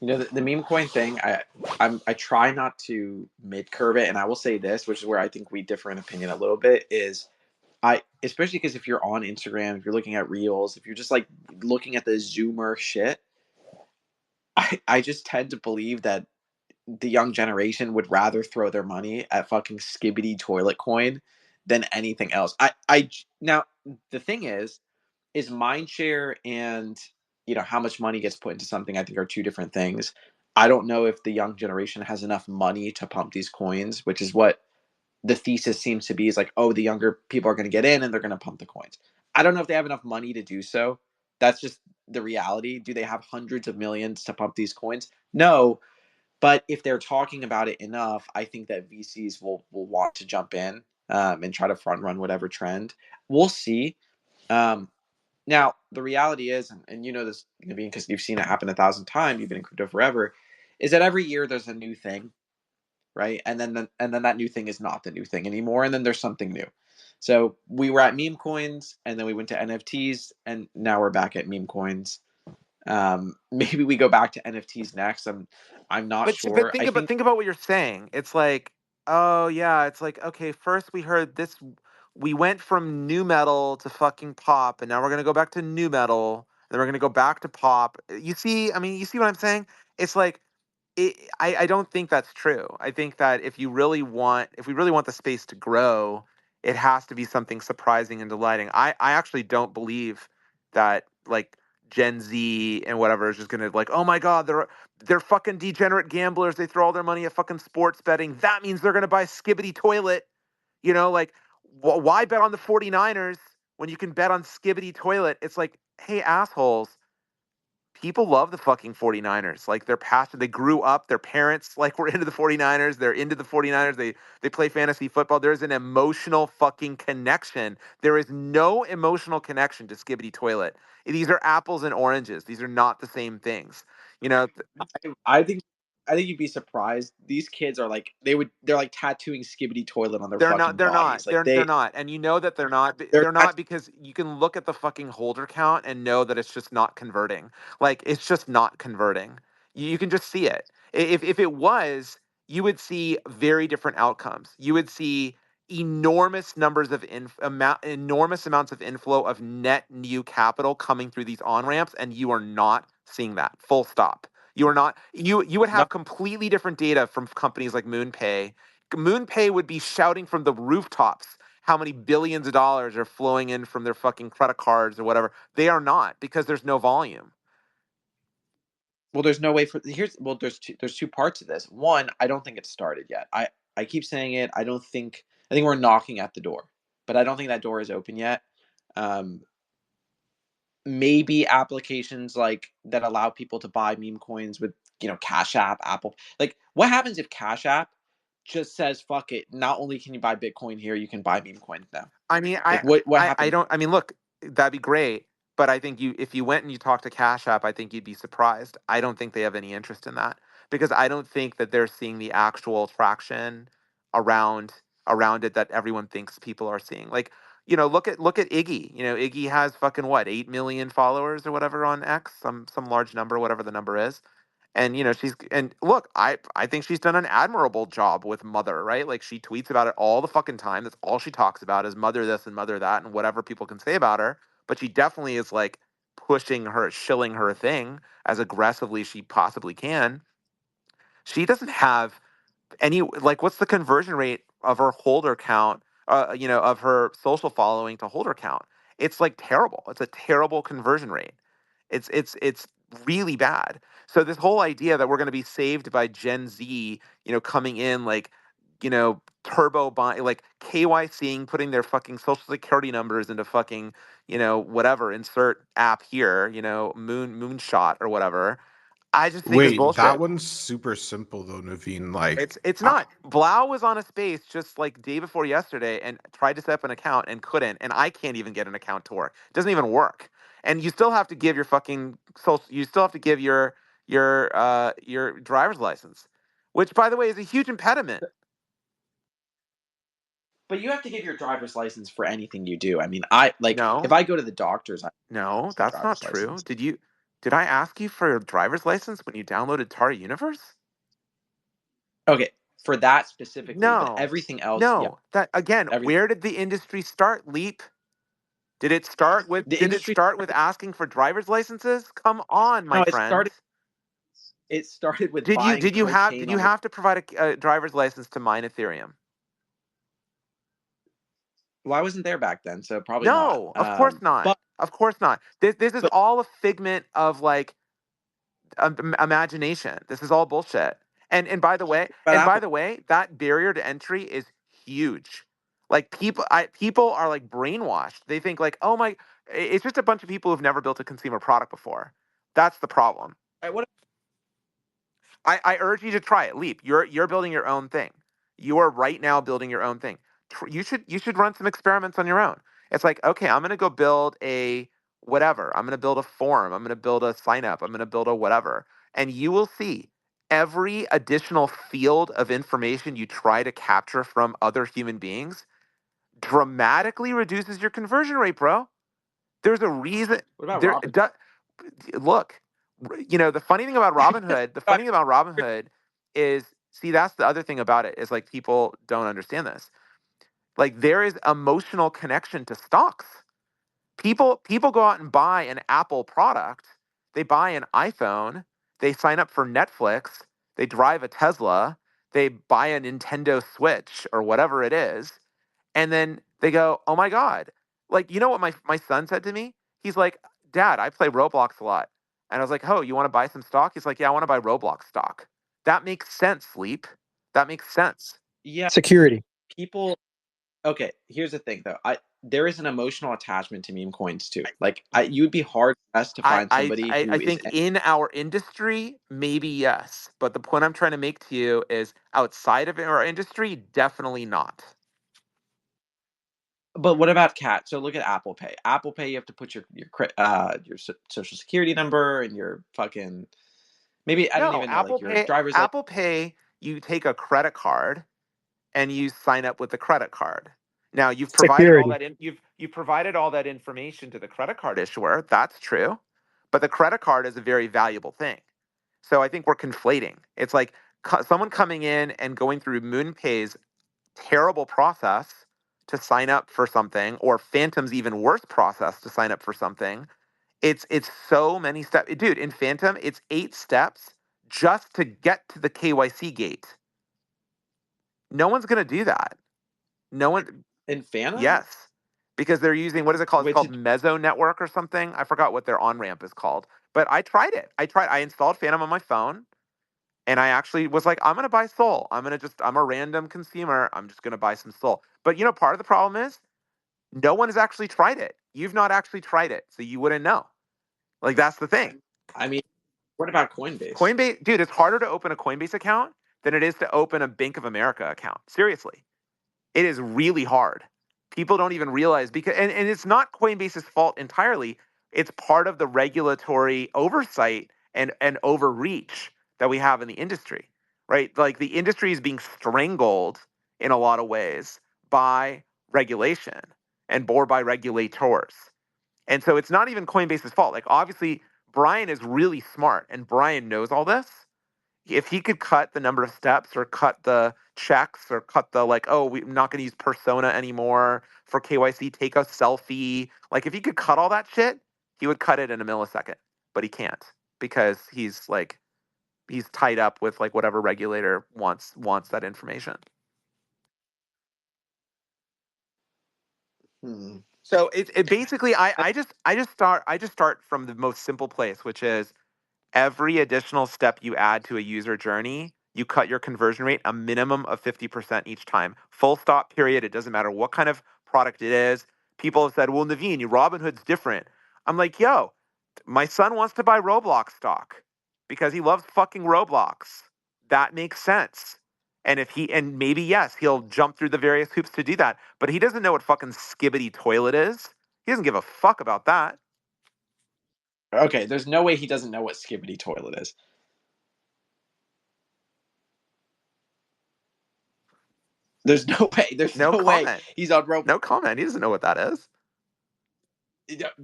You know, the meme coin thing, I try not to mid curve it, and I will say this, which is where I think we differ in opinion a little bit, is I especially because if you're on Instagram, if you're looking at reels, if you're just like looking at the Zoomer shit, I just tend to believe that the young generation would rather throw their money at fucking skibbity toilet coin than anything else. Now the thing is mindshare and how much money gets put into something, I think, are two different things. I don't know if the young generation has enough money to pump these coins, which is what the thesis seems to be, is like, oh, the younger people are going to get in and they're going to pump the coins. I don't know if they have enough money to do so. That's just the reality. Do they have hundreds of millions to pump these coins? No. But if they're talking about it enough, I think that VCs will want to jump in and try to front run whatever trend. We'll see. Um, Now, the reality is, and you know this, Naveen, because you've seen it happen 1,000 times. You've been in crypto forever. Is that every year there's a new thing, right? And then that new thing is not the new thing anymore, and then there's something new. So we were at meme coins, and then we went to NFTs, and now we're back at meme coins. Maybe we go back to NFTs next. I'm not But sure. think I about think think about what you're saying. It's like, oh yeah, it's like, okay, first we heard this, we went from new metal to fucking pop, and now we're gonna go back to new metal, then we're gonna go back to pop. You see, I mean, you see what I'm saying? It's like, I don't think that's true. I think that if we really want the space to grow, it has to be something surprising and delighting. I actually don't believe that like Gen Z and whatever is just gonna like, oh my god, they're fucking degenerate gamblers. They throw all their money at fucking sports betting. That means they're gonna buy Skibbity Toilet. Like why bet on the 49ers when you can bet on Skibbity Toilet? It's like, hey assholes, people love the fucking 49ers. Like they're passionate. They grew up, their parents like were into the 49ers. They're into the 49ers. They play fantasy football. There's an emotional fucking connection. There is no emotional connection to Skibbity Toilet. These are apples and oranges. These are not the same things. You know, I think you'd be surprised. These kids are like they're like tattooing Skibbity Toilet on their they're not. fucking They're not. bodies. Like They're not. And you know that they're not. they're They're not because you can look at the fucking holder count and know that it's just not converting. Like it's just not converting. You can just see it. If it was, you would see very different outcomes. You would see enormous numbers of enormous amounts of inflow of net new capital coming through these on ramps, and you are not seeing that. Full stop. You are not. You would have not completely different data from companies like MoonPay. MoonPay would be shouting from the rooftops how many billions of dollars are flowing in from their fucking credit cards or whatever. They are not because there's no volume. well. There's no way for here's well. There's two parts of this. One, I don't think it's started yet. I keep saying it. I think we're knocking at the door, but I don't think that door is open yet. Um, Maybe applications like that allow people to buy meme coins with Cash App, Apple. Like, what happens if Cash App just says fuck it? Not only can you buy Bitcoin here, you can buy meme coins now. I mean, Like, what I happens? don't. I mean, look, that'd be great, but I think if you went and you talked to Cash App, I think you'd be surprised. I don't think they have any interest in that because I don't think that they're seeing the actual traction around around it that everyone thinks people are seeing. Like, look at Iggy. Iggy has fucking what, 8 million followers or whatever on X, some large number, whatever the number is. And look, I think she's done an admirable job with Mother, right? Like she tweets about it all the fucking time. That's all she talks about is Mother this and Mother that and whatever people can say about her. But she definitely is like shilling her thing as aggressively as she possibly can. She doesn't have any, like, what's the conversion rate of her holder count, of her social following to holder count? It's like terrible. It's a terrible conversion rate. It's really bad. So this whole idea that we're going to be saved by Gen Z, coming in like, turbo buy, like KYCing, putting their fucking social security numbers into fucking, whatever, insert app here, moonshot or whatever. I just think is Wait, that bullshit. one's super simple though, Naveen. Like, It's not. Blau was on a space just like day before yesterday and tried to set up an account and couldn't, and I can't even get an account to work. It doesn't even work. And you still have to give your fucking social, you still have to give your driver's license, which by the way is a huge impediment. But you have to give your driver's license for anything you do. I mean, I like if No, I go to the doctor's, I no, have my that's not driver's true. license. Did I ask you for your driver's license when you downloaded Tara Universe? Okay, for that specifically, but No. everything else, yeah, No. That again, everything. where did the industry start, Leap? Did it start with The did it industry start with asking for driver's licenses? Come on, no, my friend. it started with Did you buying did you have did cocaine you on the have to provide a driver's license to mine Ethereum? well, I wasn't there back then, so probably not. No, of course not. But Of course not. This is but all a figment of like imagination. This is all bullshit. And by the way, but Apple, that barrier to entry is huge. Like people are like brainwashed. They think like, oh my, it's just a bunch of people who've never built a consumer product before. That's the problem. What I urge you to try it. Leap. You're building your own thing. You are right now building your own thing. You should run some experiments on your own. It's like, okay, I'm gonna go build a whatever. I'm gonna build a form. I'm gonna build a sign up. I'm gonna build a whatever. And you will see every additional field of information you try to capture from other human beings dramatically reduces your conversion rate, bro. There's a reason. what about There, Robin? look, the funny thing about Robinhood, is, see, that's the other thing about it is like people don't understand this. Like there is emotional connection to stocks. People go out and buy an Apple product, they buy an iPhone, they sign up for Netflix, they drive a Tesla, they buy a Nintendo Switch or whatever it is, and then they go, "Oh my god!" Like you know what my son said to me? He's like, "Dad, I play Roblox a lot," and I was like, "Oh, you want to buy some stock?" He's like, "Yeah, I want to buy Roblox stock." That makes sense, Leap. That makes sense. Yeah, Security. people. Okay, here's the thing though. There is an emotional attachment to meme coins too. Like you would be hard pressed to I, find I somebody I who I is. think in our industry, maybe yes, but the point I'm trying to make to you is outside of our industry, definitely not. But what about Cat? So look at Apple Pay. Apple Pay, you have to put your social security number and your fucking maybe I don't No, even know like your driver's license. Apple Pay, you take a credit card and you sign up with the credit card. Now Security. you've provided all that information to the credit card issuer. That's true. But the credit card is a very valuable thing. So I think we're conflating. It's like someone coming in and going through MoonPay's terrible process to sign up for something, or Phantom's even worse process to sign up for something. It's so many steps. Dude, in Phantom, it's 8 steps just to get to the KYC gate. No one's going to do that. No one. In Phantom, Yes, because they're using, what is it called? It's which called is Mezzo Network or something. I forgot what their on ramp is called. But I tried it. I installed Phantom on my phone, and I actually was like, I'm gonna buy Sol. I'm a random consumer. I'm just gonna buy some Sol. But part of the problem is no one has actually tried it. You've not actually tried it, so you wouldn't know. Like that's the thing. I mean, what about Coinbase? Coinbase, dude, it's harder to open a Coinbase account than it is to open a Bank of America account. Seriously. It is really hard. People don't even realize because and it's not Coinbase's fault entirely. It's part of the regulatory oversight and overreach that we have in the industry, right? Like the industry is being strangled in a lot of ways by regulation and or by regulators. And so it's not even Coinbase's fault. Like obviously Brian is really smart and Brian knows all this. If he could cut the number of steps or cut the checks or cut the like, oh, we're not going to use persona anymore for KYC, take a selfie. Like if he could cut all that shit, he would cut it in a millisecond, but he can't because he's tied up with like whatever regulator wants that information. Hmm. So it basically I just start from the most simple place, which is every additional step you add to a user journey, you cut your conversion rate a minimum of 50% each time. Full stop, period. It doesn't matter what kind of product it is. People have said, well, Naveen, your Robinhood's different. I'm like, yo, my son wants to buy Roblox stock because he loves fucking Roblox. That makes sense. And maybe, yes, he'll jump through the various hoops to do that, but he doesn't know what fucking Skibbity Toilet is. He doesn't give a fuck about that. Okay, there's no way he doesn't know what Skibbity Toilet is. There's no way. There's No no way comment. he's on Roblox. No comment. He doesn't know what that is.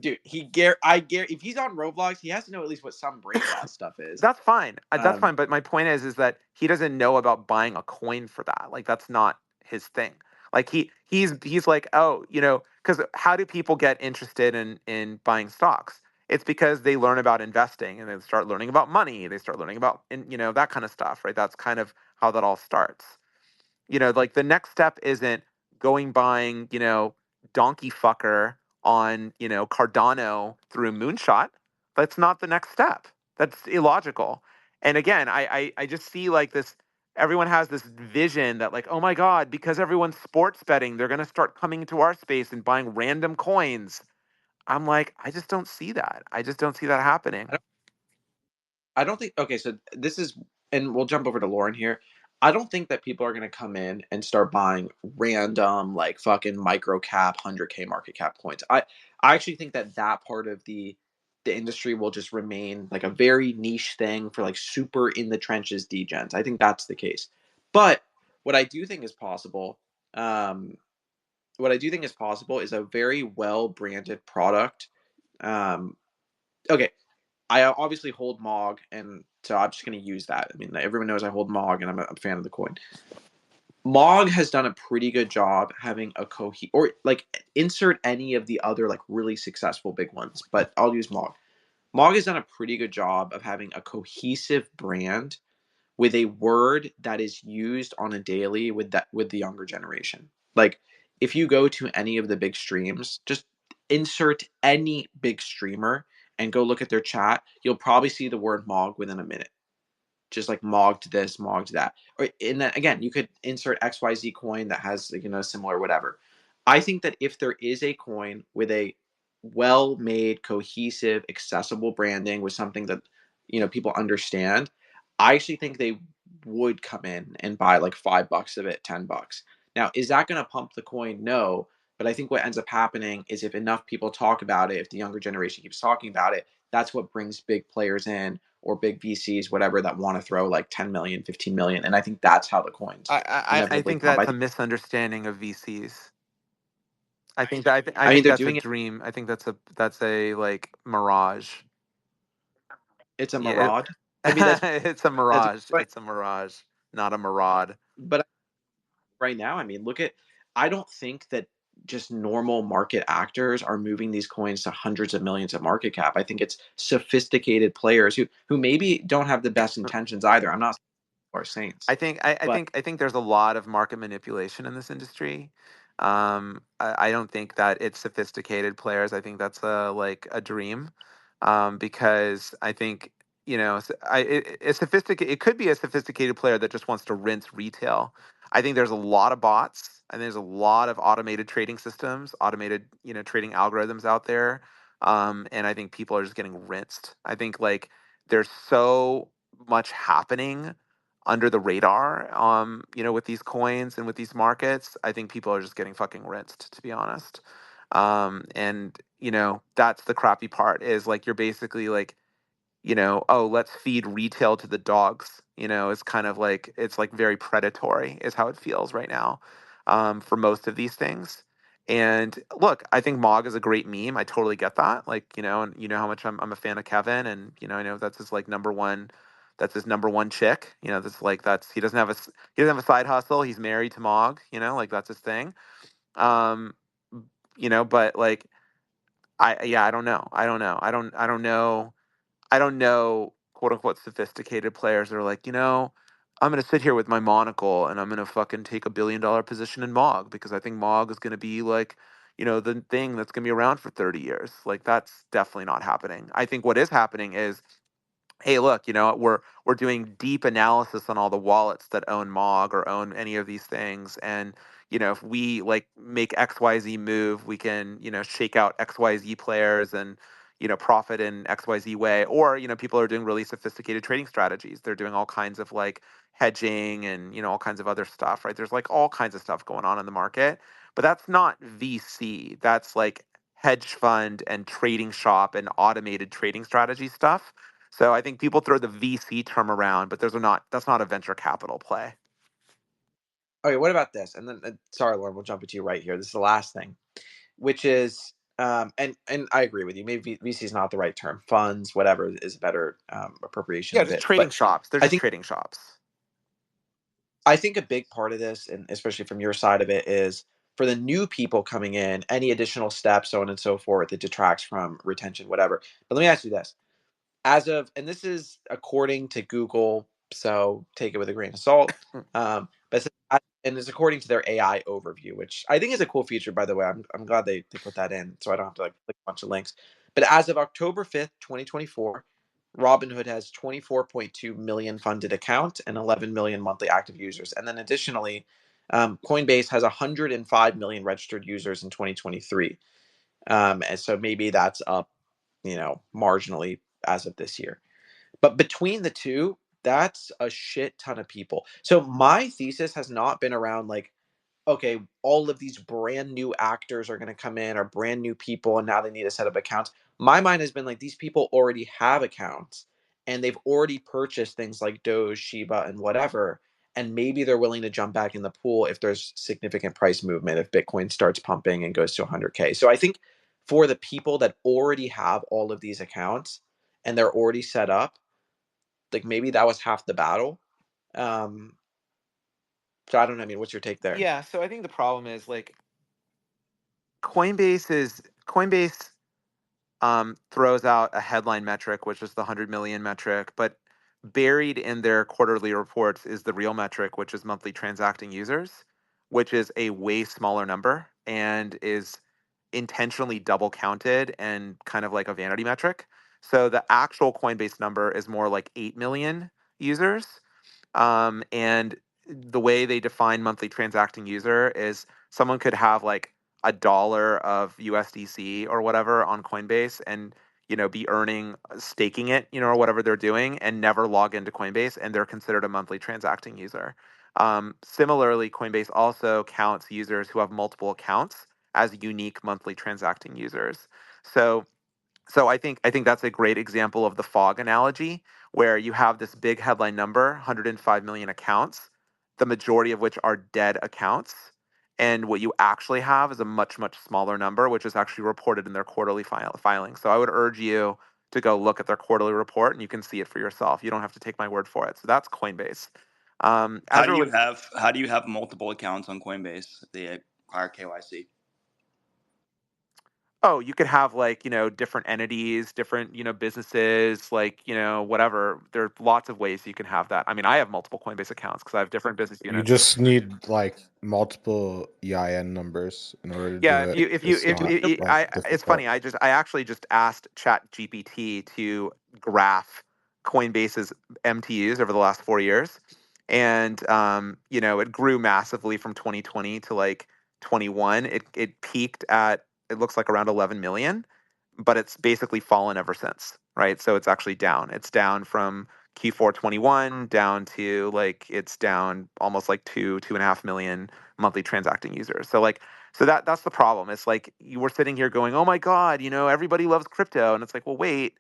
Dude, if he's on Roblox, he has to know at least what some brain rot stuff is. That's fine. That's fine. But my point is that he doesn't know about buying a coin for that. Like that's not his thing. Like he's like, oh, because how do people get interested in buying stocks? It's because they learn about investing and they start learning about money. They start learning about that kind of stuff, right? That's kind of how that all starts. Like the next step isn't buying, donkey fucker on, Cardano through Moonshot. That's not the next step. That's illogical. And again, I just see like this everyone has this vision that like, oh my God, because everyone's sports betting, they're going to start coming into our space and buying random coins. I'm like, I just don't see that. I just don't see that happening. I don't think. Okay, so this is, and we'll jump over to Lauren here. I don't think that people are going to come in and start buying random like fucking micro cap 100K market cap coins. I actually think that that part of the industry will just remain like a very niche thing for like super in the trenches degens. I think that's the case. But what I do think is possible, um, what I do think is possible is a very well branded product. Um, okay, I obviously hold Mog, and so I'm just going to use that. I mean, everyone knows I hold Mog, and I'm a fan of the coin. Mog has done a pretty good job having a or like insert any of the other like really successful big ones, but I'll use Mog. Mog has done a pretty good job of having a cohesive brand with a word that is used on a daily with the younger generation. Like if you go to any of the big streams, just insert any big streamer and go look at their chat, you'll probably see the word Mog within a minute. Just like mogged this, mogged that. Or and then again, you could insert XYZ coin that has similar whatever. I think that if there is a coin with a well-made, cohesive, accessible branding with something that people understand, I actually think they would come in and buy like $5 of it, $10. Now, is that going to pump the coin? No. But I think what ends up happening is if enough people talk about it, if the younger generation keeps talking about it, that's what brings big players in or big VCs, whatever, that want to throw like 10 million, 15 million. And I think that's how the coins I inevitably think pump. that's a misunderstanding of VCs. I I mean, think they're that's a doing it. dream. I think that's a like mirage. It's a Yeah, mirage. I mean, it's a that's mirage. right. It's a mirage, not a maraud. But right now, I mean, I don't think that just normal market actors are moving these coins to hundreds of millions of market cap. I think it's sophisticated players who maybe don't have the best intentions either. I'm not saying are saints, but I think there's a lot of market manipulation in this industry. I don't think that it's sophisticated players. I think that's a dream, because I think a sophisticated. It could be a sophisticated player that just wants to rinse retail. I think there's a lot of bots and there's a lot of automated trading systems, automated trading algorithms out there, and I think people are just getting rinsed. I think like there's so much happening under the radar, with these coins and with these markets. I think people are just getting fucking rinsed, to be honest. And that's the crappy part is like you're basically like, oh, let's feed retail to the dogs. It's kind of like it's like very predatory is how it feels right now, for most of these things. And look, I think Mog is a great meme. I totally get that. Like, and how much I'm a fan of Kevin, and I know that's his like number one. That's his number one chick. That's like he doesn't have he doesn't have a side hustle. He's married to Mog. Like that's his thing. Um, but like I don't know. I don't know. I don't know, quote unquote, sophisticated players that are like, I'm going to sit here with my monocle and I'm going to fucking take $1 billion position in Mog because I think Mog is going to be like, the thing that's going to be around for 30 years. Like, that's definitely not happening. I think what is happening is, hey, look, we're doing deep analysis on all the wallets that own Mog or own any of these things, and if we like make XYZ move, we can shake out XYZ players and profit in XYZ way. Or people are doing really sophisticated trading strategies. They're doing all kinds of like hedging and all kinds of other stuff. Right? There's like all kinds of stuff going on in the market, but that's not VC. That's like hedge fund and trading shop and automated trading strategy stuff. So I think people throw the VC term around, but that's not a venture capital play. okay, what about this? And then, sorry, Lauren, we'll jump into you right here. This is the last thing, which is, and I agree with you. Maybe VC is not the right term. Funds, whatever, is a better appropriation Yeah, of just it. trading But shops. They're I just think trading shops. I think a big part of this, and especially from your side of it, is for the new people coming in, any additional steps, so on and so forth, that detracts from retention, whatever. But let me ask you this. As of, and this is according to Google, so take it with a grain of salt. But and it's according to their AI overview, which I think is a cool feature, by the way. I'm glad they put that in, so I don't have to like click a bunch of links. But as of October 5th, 2024, Robinhood has 24.2 million funded accounts and 11 million monthly active users. And then additionally, Coinbase has 105 million registered users in 2023. And so maybe that's up, marginally as of this year. But between the two, that's a shit ton of people. So my thesis has not been around like, okay, all of these brand new actors are going to come in or brand new people and now they need to set up accounts. My mind has been like these people already have accounts and they've already purchased things like Doge, Shiba, and whatever. And maybe they're willing to jump back in the pool if there's significant price movement, if Bitcoin starts pumping and goes to 100K. So I think for the people that already have all of these accounts and they're already set up, like maybe that was half the battle. Um, so I don't know. I mean, what's your take there? Yeah, so I think the problem is like Coinbase throws out a headline metric, which is the 100 million metric, but buried in their quarterly reports is the real metric, which is monthly transacting users, which is a way smaller number and is intentionally double counted and kind of like a vanity metric. So the actual Coinbase number is more like 8 million users. And the way they define monthly transacting user is someone could have like $1 of USDC or whatever on Coinbase and be earning staking it, or whatever they're doing and never log into Coinbase and they're considered a monthly transacting user. Similarly, Coinbase also counts users who have multiple accounts as unique monthly transacting users. So I think that's a great example of the fog analogy, where you have this big headline number, 105 million accounts, the majority of which are dead accounts. And what you actually have is a much, much smaller number, which is actually reported in their quarterly filing. So I would urge you to go look at their quarterly report and you can see it for yourself. You don't have to take my word for it. So that's Coinbase. How As it do you relates have multiple accounts on Coinbase? They require KYC. Oh, you could have like, different entities, different, businesses, like, whatever. There are lots of ways you can have that. I mean, I have multiple Coinbase accounts because I have different business You units. just need like multiple EIN numbers in order to do Yeah, if it. you if you It's if not it, like I it's difficult. funny. I actually just asked Chat GPT to graph Coinbase's MTUs over the last 4 years, and it grew massively from 2020 to like 21. It peaked at, it looks like, around 11 million, but it's basically fallen ever since, right? So it's actually down. It's down from Q4 21 down to like, it's down almost like 2.5 million monthly transacting users. So that's the problem. It's like you were sitting here going, "Oh my God, everybody loves crypto," and it's like, well, wait,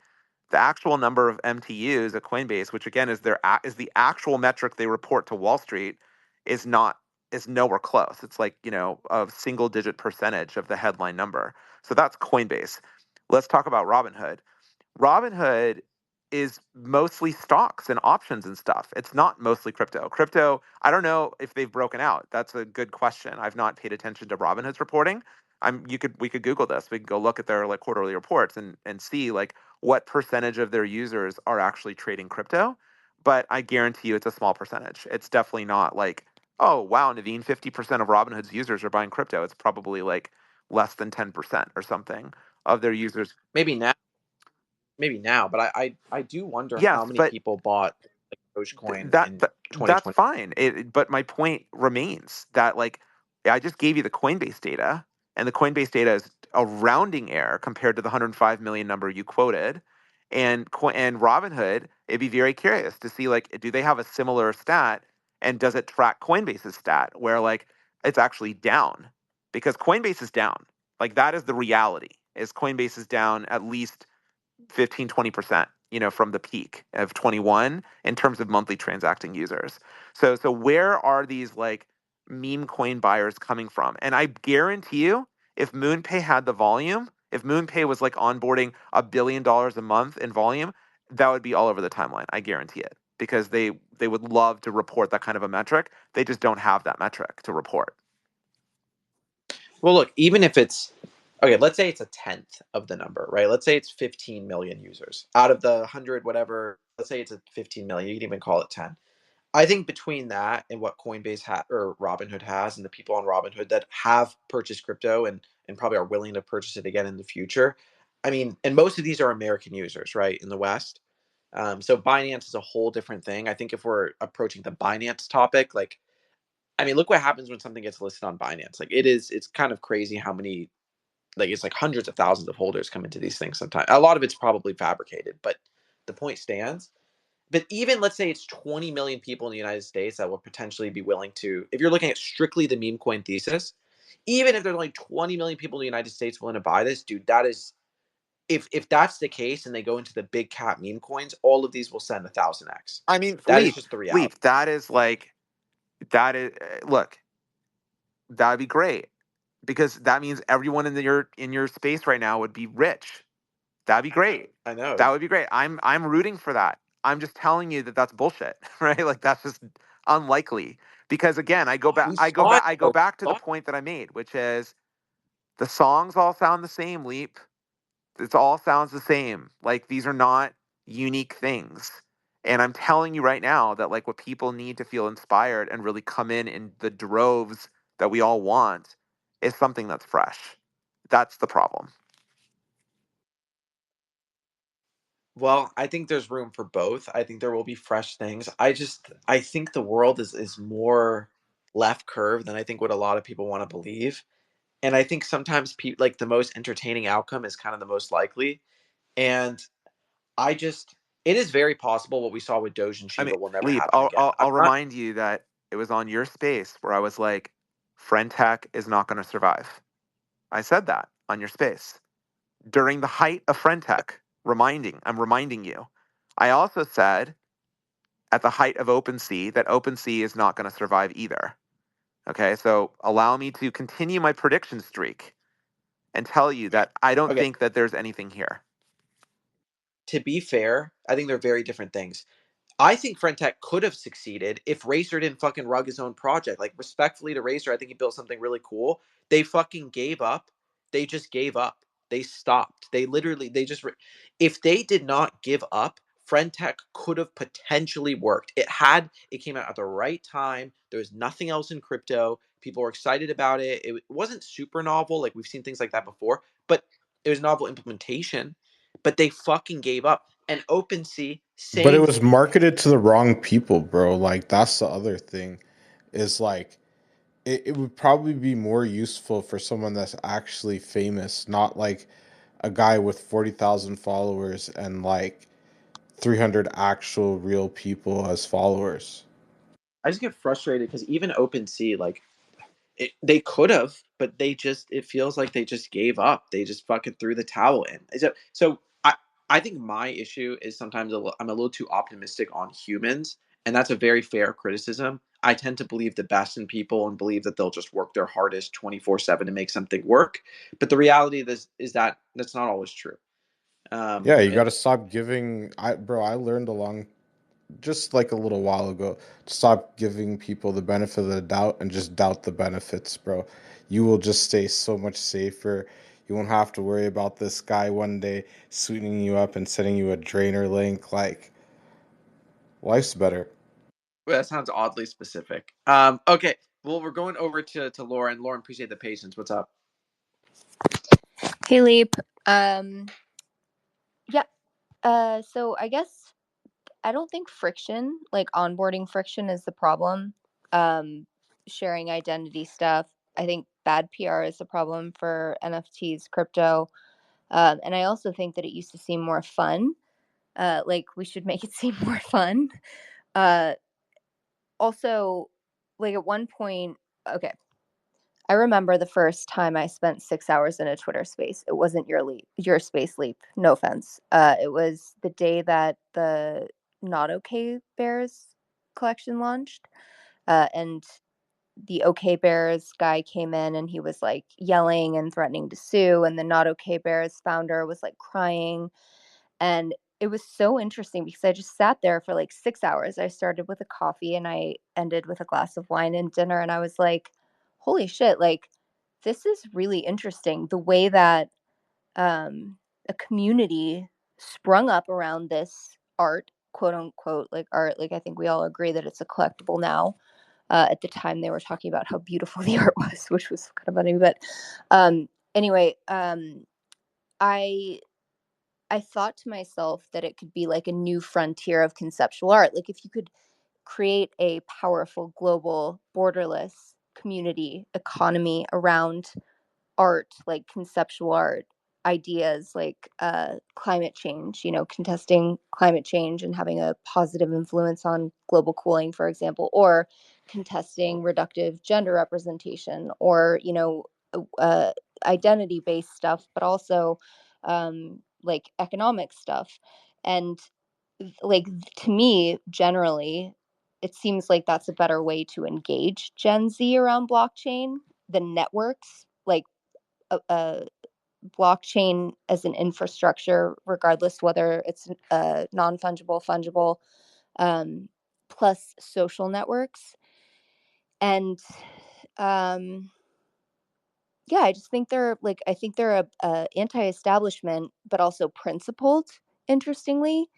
the actual number of MTUs at Coinbase, which again is is the actual metric they report to Wall Street, is not is nowhere close. It's like a single digit percentage of the headline number. So that's Coinbase. Let's talk about Robinhood. Robinhood is mostly stocks and options and stuff. It's not mostly crypto. Crypto, I don't know if they've broken out. That's a good question. I've not paid attention to Robinhood's reporting. We could Google this. We could go look at their like quarterly reports and see like what percentage of their users are actually trading crypto. But I guarantee you it's a small percentage. It's definitely not like, oh wow, Naveen, 50% of Robinhood's users are buying crypto. It's probably like less than 10% or something of their users. Maybe now, but I do wonder Yes, how many but people bought like Dogecoin that, in that that's 2020. fine. But my point remains that like I just gave you the Coinbase data, and the Coinbase data is a rounding error compared to the 105 million number you quoted. And Robinhood, it'd be very curious to see like, do they have a similar stat, and does it track Coinbase's stat where like it's actually down, because Coinbase is down. Like that is the reality. Is Coinbase is down at least 15-20%, from the peak of 21 in terms of monthly transacting users. So where are these like meme coin buyers coming from? And I guarantee you, if MoonPay had the volume, if MoonPay was like onboarding $1 billion a month in volume, that would be all over the timeline. I guarantee it, because they would love to report that kind of a metric. They just don't have that metric to report. Well, look, even if it's okay, let's say it's a tenth of the number, right? Let's say it's 15 million users out of the 100, whatever. Let's say it's a 15 million. You can even call it 10. I think between that and what Coinbase or Robinhood has, and the people on Robinhood that have purchased crypto and probably are willing to purchase it again in the future. I mean, and most of these are American users, right, in the West. So Binance is a whole different thing. I think if we're approaching the Binance topic, like, I mean, look what happens when something gets listed on Binance. Like, it's kind of crazy how many, like, it's like hundreds of thousands of holders come into these things sometimes. A lot of it's probably fabricated, but the point stands. But even let's say it's 20 million people in the United States that will potentially be willing to, if you're looking at strictly the meme coin thesis, even if there's only 20 million people in the United States willing to buy this, dude, that is, if that's the case and they go into the big cap meme coins, all of these will send 1,000x. I mean, That is just the reality. Leap, that is like, that is, look, that'd be great because that means everyone in your space right now would be rich. That'd be great. I know. That would be great. I'm rooting for that. I'm just telling you that that's bullshit, right? Like that's just unlikely. Because again, I go back to the point that I made, which is the songs all sound the same, Leap. It all sounds the same. Like these are not unique things. And I'm telling you right now that like what people need to feel inspired and really come in the droves that we all want is something that's fresh. That's the problem. Well, I think there's room for both. I think there will be fresh things. I think the world is more left curve than I think what a lot of people want to believe. And I think sometimes like the most entertaining outcome is kind of the most likely. And I just it is very possible what we saw with Doge and I mean, Shiba will never Leap, happen again. I'm I'll not remind you that it was on your space where I was like, Friend Tech is not going to survive. I said that on your space during the height of Friend Tech. I'm reminding you. I also said at the height of OpenSea that OpenSea is not going to survive either. Okay, so allow me to continue my prediction streak and tell you that I don't okay. think that there's anything here. To be fair, I think they're very different things. I think Frentech could have succeeded if Racer didn't fucking rug his own project. Like, respectfully to Racer, I think he built something really cool. They fucking gave up. They just gave up. They stopped. They literally, if they did not give up, Frentech could have potentially worked. It came out at the right time. There was nothing else in crypto. People were excited about it. It wasn't super novel. Like, we've seen things like that before, but it was novel implementation. But they fucking gave up. And OpenSea, But it same. was marketed to the wrong people, bro. Like that's the other thing. Is like it would probably be more useful for someone that's actually famous, not like a guy with 40,000 followers and like 300 actual real people as followers. I just get frustrated because even OpenSea, like they could have, but it feels like they just gave up. They just fucking threw the towel in. So I think my issue is sometimes I'm a little too optimistic on humans, and that's a very fair criticism. I tend to believe the best in people and believe that they'll just work their hardest 24/7 to make something work. But the reality of this is that that's not always true. Yeah, you And got to stop giving. I learned along just like a little while ago to stop giving people the benefit of the doubt and just doubt the benefits, bro. You will just stay so much safer. You won't have to worry about this guy one day sweetening you up and sending you a drainer link. Like, life's better. that sounds oddly specific. Okay, well, we're going over to Lauren. Lauren, appreciate the patience. What's up? Hey, Leap. Yeah. So I guess I don't think friction, like onboarding friction, is the problem. Sharing identity stuff. I think bad PR is the problem for NFTs, crypto. And I also think that it used to seem more fun. Like we should make it seem more fun. Also, like at one point, okay, I remember the first time I spent 6 hours in a Twitter space. It wasn't your space, Leap. No offense. It was the day that the Not Okay Bears collection launched, and the Okay Bears guy came in and he was like yelling and threatening to sue, and the Not Okay Bears founder was like crying, and it was so interesting because I just sat there for like 6 hours. I started with a coffee and I ended with a glass of wine and dinner. And I was like, holy shit, like, this is really interesting. The way that a community sprung up around this art, quote unquote, like art. Like, I think we all agree that it's a collectible now. At the time, they were talking about how beautiful the art was, which was kind of funny. But anyway, I I thought to myself that it could be like a new frontier of conceptual art. Like if you could create a powerful global borderless community economy around art, like conceptual art ideas like climate change, contesting climate change and having a positive influence on global cooling, for example, or contesting reductive gender representation, or uh, identity based stuff, but also like economic stuff. And like to me, generally, it seems like that's a better way to engage Gen Z around blockchain than networks. Like a blockchain as an infrastructure, regardless whether it's non-fungible, fungible, plus social networks. And yeah, I just think I think they're a anti-establishment, but also principled, interestingly.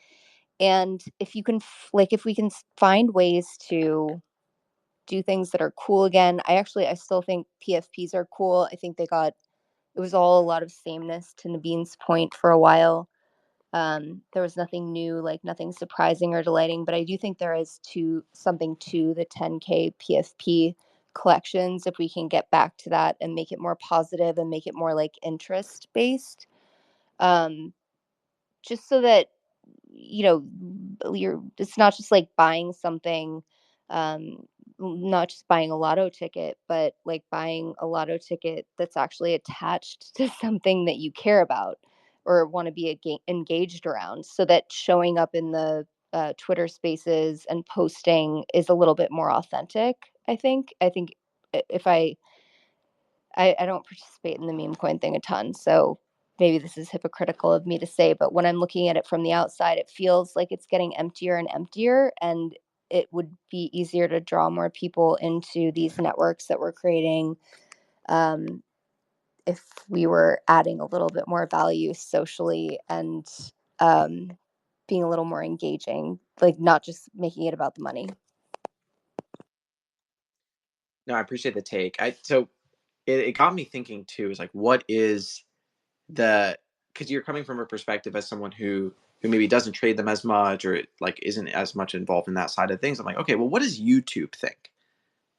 And if you can, if we can find ways to do things that are cool again, I still think PFPs are cool. I think it was all a lot of sameness, to Naveen's point, for a while. There was nothing new, like nothing surprising or delighting, but I do think there is something to the 10K PFP collections if we can get back to that and make it more positive and make it more like interest based. Just so that it's not just like buying something, not just buying a lotto ticket, but like buying a lotto ticket that's actually attached to something that you care about or want to be engaged around, so that showing up in the Twitter spaces and posting is a little bit more authentic. I think if I don't participate in the meme coin thing a ton, so maybe this is hypocritical of me to say, but when I'm looking at it from the outside, it feels like it's getting emptier and emptier, and it would be easier to draw more people into these networks that we're creating, if we were adding a little bit more value socially and being a little more engaging, like not just making it about the money. No, I appreciate the take. So it got me thinking too, is like, what is because you're coming from a perspective as someone who maybe doesn't trade them as much, or like isn't as much involved in that side of things. I'm like, okay, well, what does YouTube think?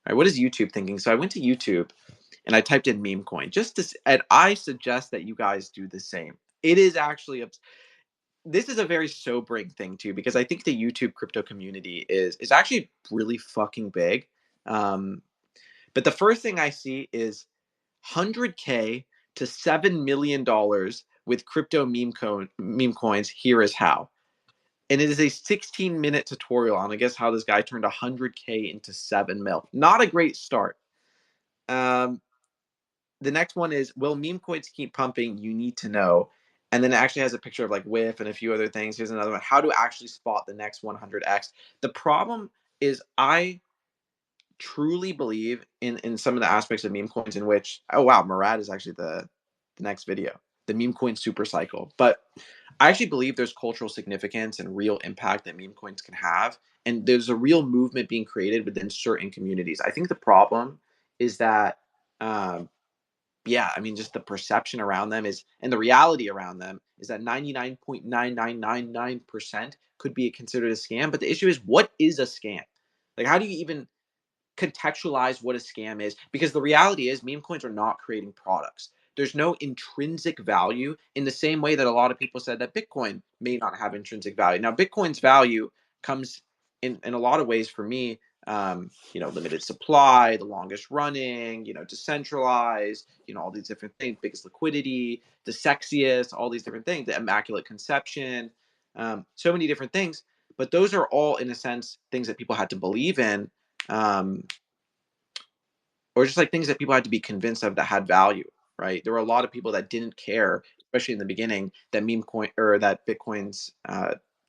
Right? What is YouTube thinking? So I went to YouTube and I typed in meme coin and I suggest that you guys do the same. It is actually this is a very sobering thing too, because I think the YouTube crypto community is actually really fucking big. But the first thing I see is 100K to $7 million with crypto meme coins. Here is how. And it is a 16-minute tutorial on, I guess, how this guy turned 100K into 7 mil. Not a great start. The next one is, will meme coins keep pumping? You need to know. And then it actually has a picture of like WIF and a few other things. Here's another one. How to actually spot the next 100x. The problem is I truly believe in some of the aspects of meme coins in which, oh wow, Murad is actually the next video, the meme coin super cycle. But I actually believe there's cultural significance and real impact that meme coins can have, and there's a real movement being created within certain communities. I think the problem is that yeah, I mean, just the perception around them is, and the reality around them is that 99.9999% could be considered a scam. But the issue is, what is a scam? Like, how do you even contextualize what a scam is? Because the reality is, meme coins are not creating products. There's no intrinsic value, in the same way that a lot of people said that Bitcoin may not have intrinsic value. Now, Bitcoin's value comes in a lot of ways for me. Limited supply, the longest running, decentralized, all these different things, biggest liquidity, the sexiest, all these different things, the immaculate conception, so many different things. But those are all, in a sense, things that people had to believe in, or just like things that people had to be convinced of that had value, right? There were a lot of people that didn't care, especially in the beginning, that meme coin or that Bitcoin's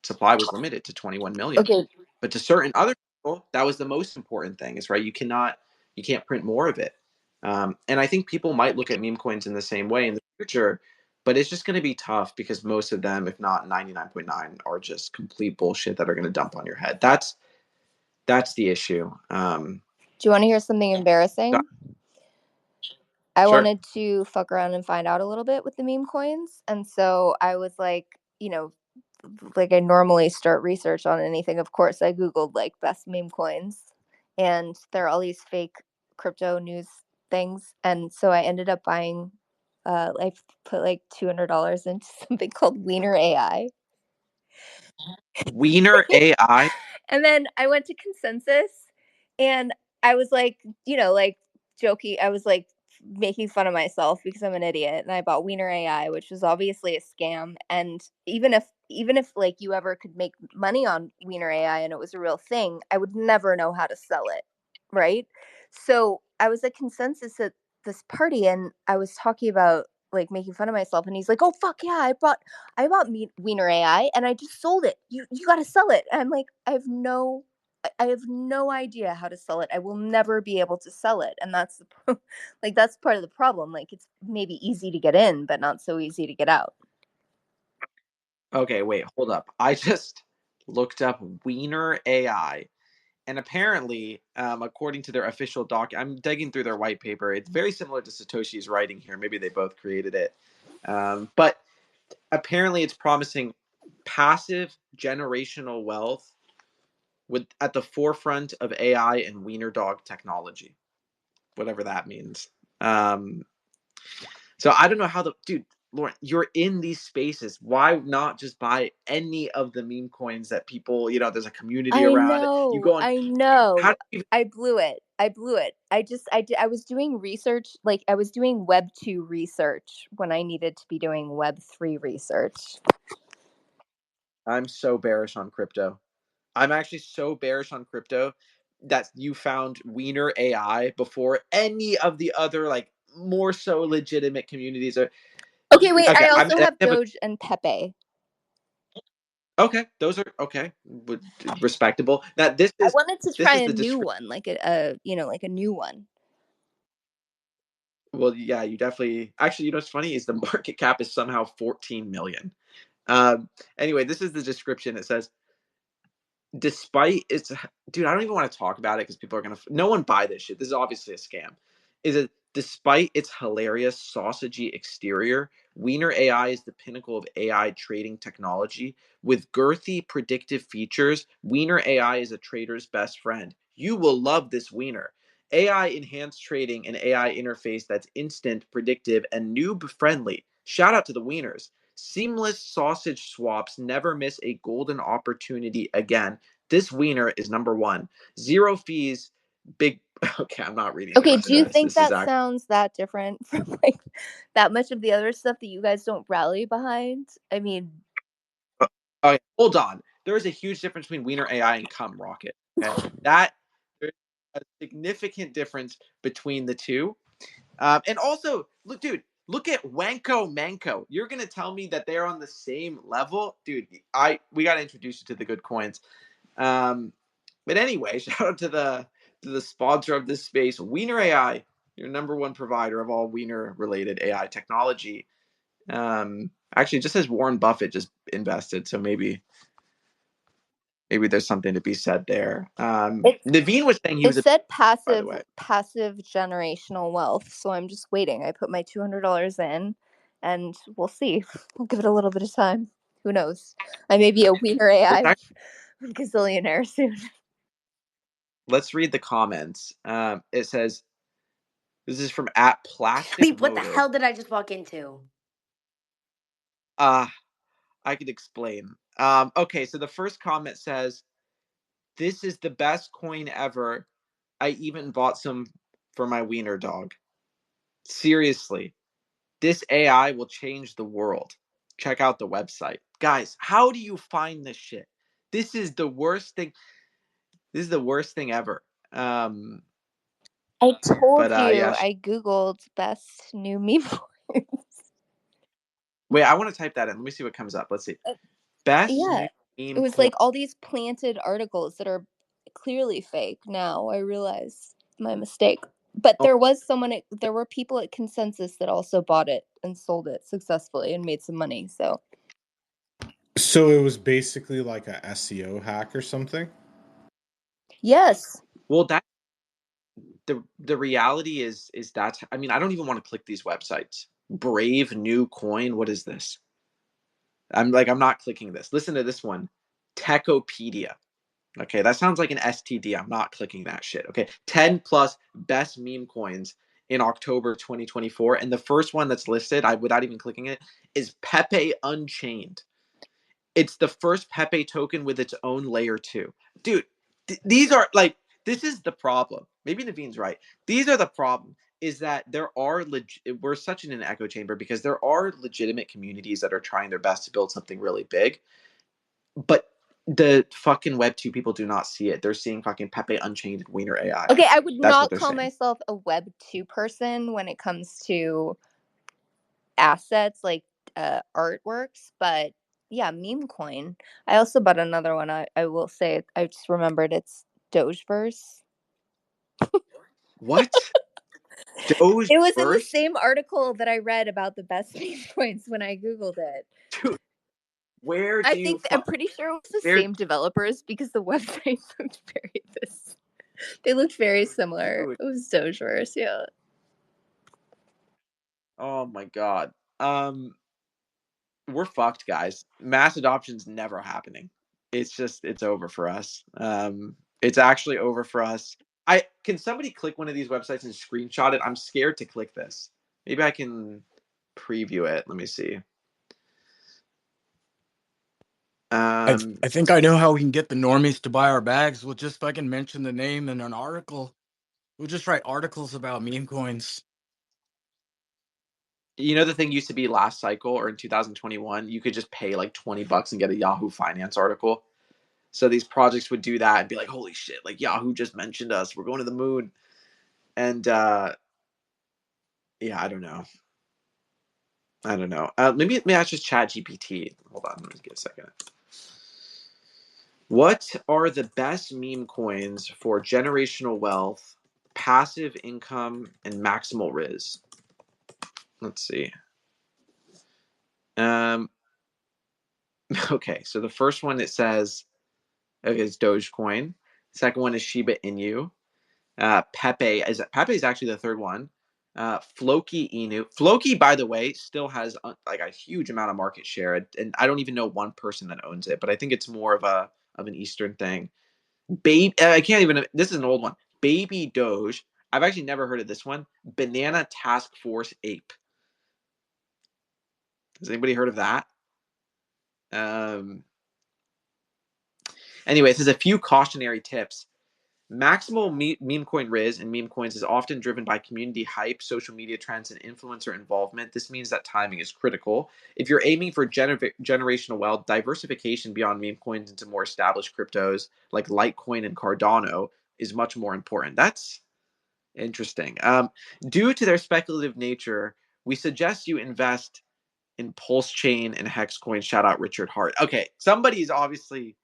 supply was limited to 21 million. Okay. But to certain other people, that was the most important thing. Is right. You can't print more of it. And I think people might look at meme coins in the same way in the future, but it's just going to be tough because most of them, if not 99.9, are just complete bullshit that are going to dump on your head. That's the issue. Do you want to hear something embarrassing? I wanted to fuck around and find out a little bit with the meme coins. And so I was like, you know, like I normally start research on anything, of course, I Googled like best meme coins, and there are all these fake crypto news things. And so I ended up buying, I put like $200 into something called Wiener AI. Wiener AI? And then I went to Consensus, and I was like, like joking. I was like making fun of myself because I'm an idiot, and I bought Wiener AI, which was obviously a scam. And even if like you ever could make money on Wiener AI and it was a real thing, I would never know how to sell it, right? So I was at Consensus at this party, and I was talking about like making fun of myself, and he's like, "Oh fuck yeah, I bought Wiener AI and I just sold it. You got to sell it." And I'm like, I have no idea how to sell it. I will never be able to sell it. And that's like that's part of the problem. Like it's maybe easy to get in, but not so easy to get out. Okay, wait, hold up. I just looked up Wiener AI, and apparently, according to their official doc, I'm digging through their white paper. It's very similar to Satoshi's writing here. Maybe they both created it. But apparently, it's promising passive generational wealth with at the forefront of AI and wiener dog technology, whatever that means. So I don't know how dude, Lauren, you're in these spaces. Why not just buy any of the meme coins that people, there's a community around it. You go on. I know. How do you, I blew it. I was doing research, like I was doing Web 2 research when I needed to be doing Web 3 research. I'm so bearish on crypto. I'm actually so bearish on crypto that you found Wiener AI before any of the other like more so legitimate communities are. Okay, wait. Okay, I also have Doge and Pepe. Okay, those are okay, respectable. Now I wanted to try a new one, like a new one. Well, yeah, you definitely. Actually, what's funny is the market cap is somehow 14 million. Anyway, this is the description. It says, despite its, dude, I don't even want to talk about it because people are gonna. No one buy this shit. This is obviously a scam. Is it? Despite its hilarious sausagey exterior, Wiener AI is the pinnacle of AI trading technology. With girthy predictive features, Wiener AI is a trader's best friend. You will love this Wiener. AI enhanced trading and AI interface that's instant, predictive, and noob friendly. Shout out to the Wieners. Seamless sausage swaps never miss a golden opportunity again. This Wiener is number one. Zero fees, big. Okay, I'm not reading. Okay, do you think that sounds that different from like that much of the other stuff that you guys don't rally behind? I mean, okay, hold on. There is a huge difference between Wiener AI and Cum Rocket. Okay, there's a significant difference between the two. And also, look, dude, look at Wanko Manko. You're gonna tell me that they're on the same level, dude? We gotta introduce you to the good coins. But anyway, shout out to the sponsor of this space, Wiener AI, your number one provider of all Wiener related AI technology. Actually, it just says Warren Buffett just invested, so maybe there's something to be said there. Naveen was saying it said passive generational wealth, so I'm just waiting. I put my $200 in, and we'll see. I'll give it a little bit of time. Who knows? I may be a Wiener AI gazillionaire soon. Let's read the comments. It says, this is from @plastic. Wait, what the hell did I just walk into? I could explain. Okay, so the first comment says, this is the best coin ever. I even bought some for my wiener dog. Seriously, this AI will change the world. Check out the website. Guys, how do you find this shit? This is the worst thing. This is the worst thing ever. I told you, yeah. I Googled best new meme coins. Wait, I want to type that in. Let me see what comes up. Let's see. Best new meme it was like all these planted articles that are clearly fake. Now I realize my mistake. But there were people at Consensus that also bought it and sold it successfully and made some money. So it was basically like a SEO hack or something? Yes. Well, that the reality is that, I mean, I don't even want to click these websites. Brave new coin. What is this? I'm not clicking this. Listen to this one. Techopedia. Okay, that sounds like an STD. I'm not clicking that shit. Okay, 10 plus best meme coins in October 2024. And the first one that's listed, without even clicking it, is Pepe Unchained. It's the first Pepe token with its own layer 2. Dude, these are like, this is the problem. Maybe Naveen's right. These are the problem, is that we're such in an echo chamber because there are legitimate communities that are trying their best to build something really big. But the fucking Web 2 people do not see it. They're seeing fucking Pepe Unchained and Wiener AI. Okay, I would That's what not they're call saying. myself a Web 2 person when it comes to assets like artworks, but yeah, meme coin. I also bought another one. I will say, I just remembered it's Dogeverse. What? Dogeverse? It was in the same article that I read about the best meme coins when I Googled it. Dude, where do you... I'm pretty sure it was the same developers because the website looked they looked very similar. Dude. It was Dogeverse, yeah. Oh my god. We're fucked, guys. Mass adoption's never happening. It's over for us. It's actually over for us. Can somebody click one of these websites and screenshot it? I'm scared to click this. Maybe I can preview it. Let me see. I think I know how we can get the normies to buy our bags. We'll just fucking mention the name in an article. We'll just write articles about meme coins. You know, the thing used to be last cycle or in 2021, you could just pay like $20 and get a Yahoo Finance article. So these projects would do that and be like, holy shit, like Yahoo just mentioned us. We're going to the moon. And yeah, I don't know. Maybe I just ChatGPT. Hold on, let me get a second. What are the best meme coins for generational wealth, passive income, and maximal Riz? Let's see. Okay, so the first one, it says, is Dogecoin. Second one is Shiba Inu. Pepe is actually the third one. Floki Inu. Floki, by the way, still has like a huge amount of market share, and I don't even know one person that owns it, but I think it's more of an Eastern thing. I can't even. This is an old one. Baby Doge. I've actually never heard of this one. Banana Task Force Ape. Has anybody heard of that? Anyways, there's a few cautionary tips. Maximal meme coin Riz and meme coins is often driven by community hype, social media trends, and influencer involvement. This means that timing is critical. If you're aiming for generational wealth, diversification beyond meme coins into more established cryptos like Litecoin and Cardano is much more important. That's interesting. Due to their speculative nature, we suggest you invest in Pulse Chain and Hex Coin. Shout out Richard Hart. Okay, somebody's obviously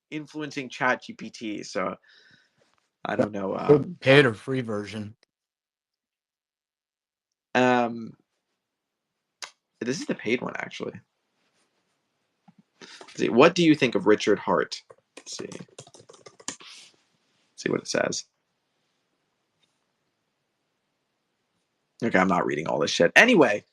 influencing ChatGPT, so I don't know. Paid or free version. This is the paid one, actually. Let's see, what do you think of Richard Hart? Let's see what it says. Okay, I'm not reading all this shit. Anyway,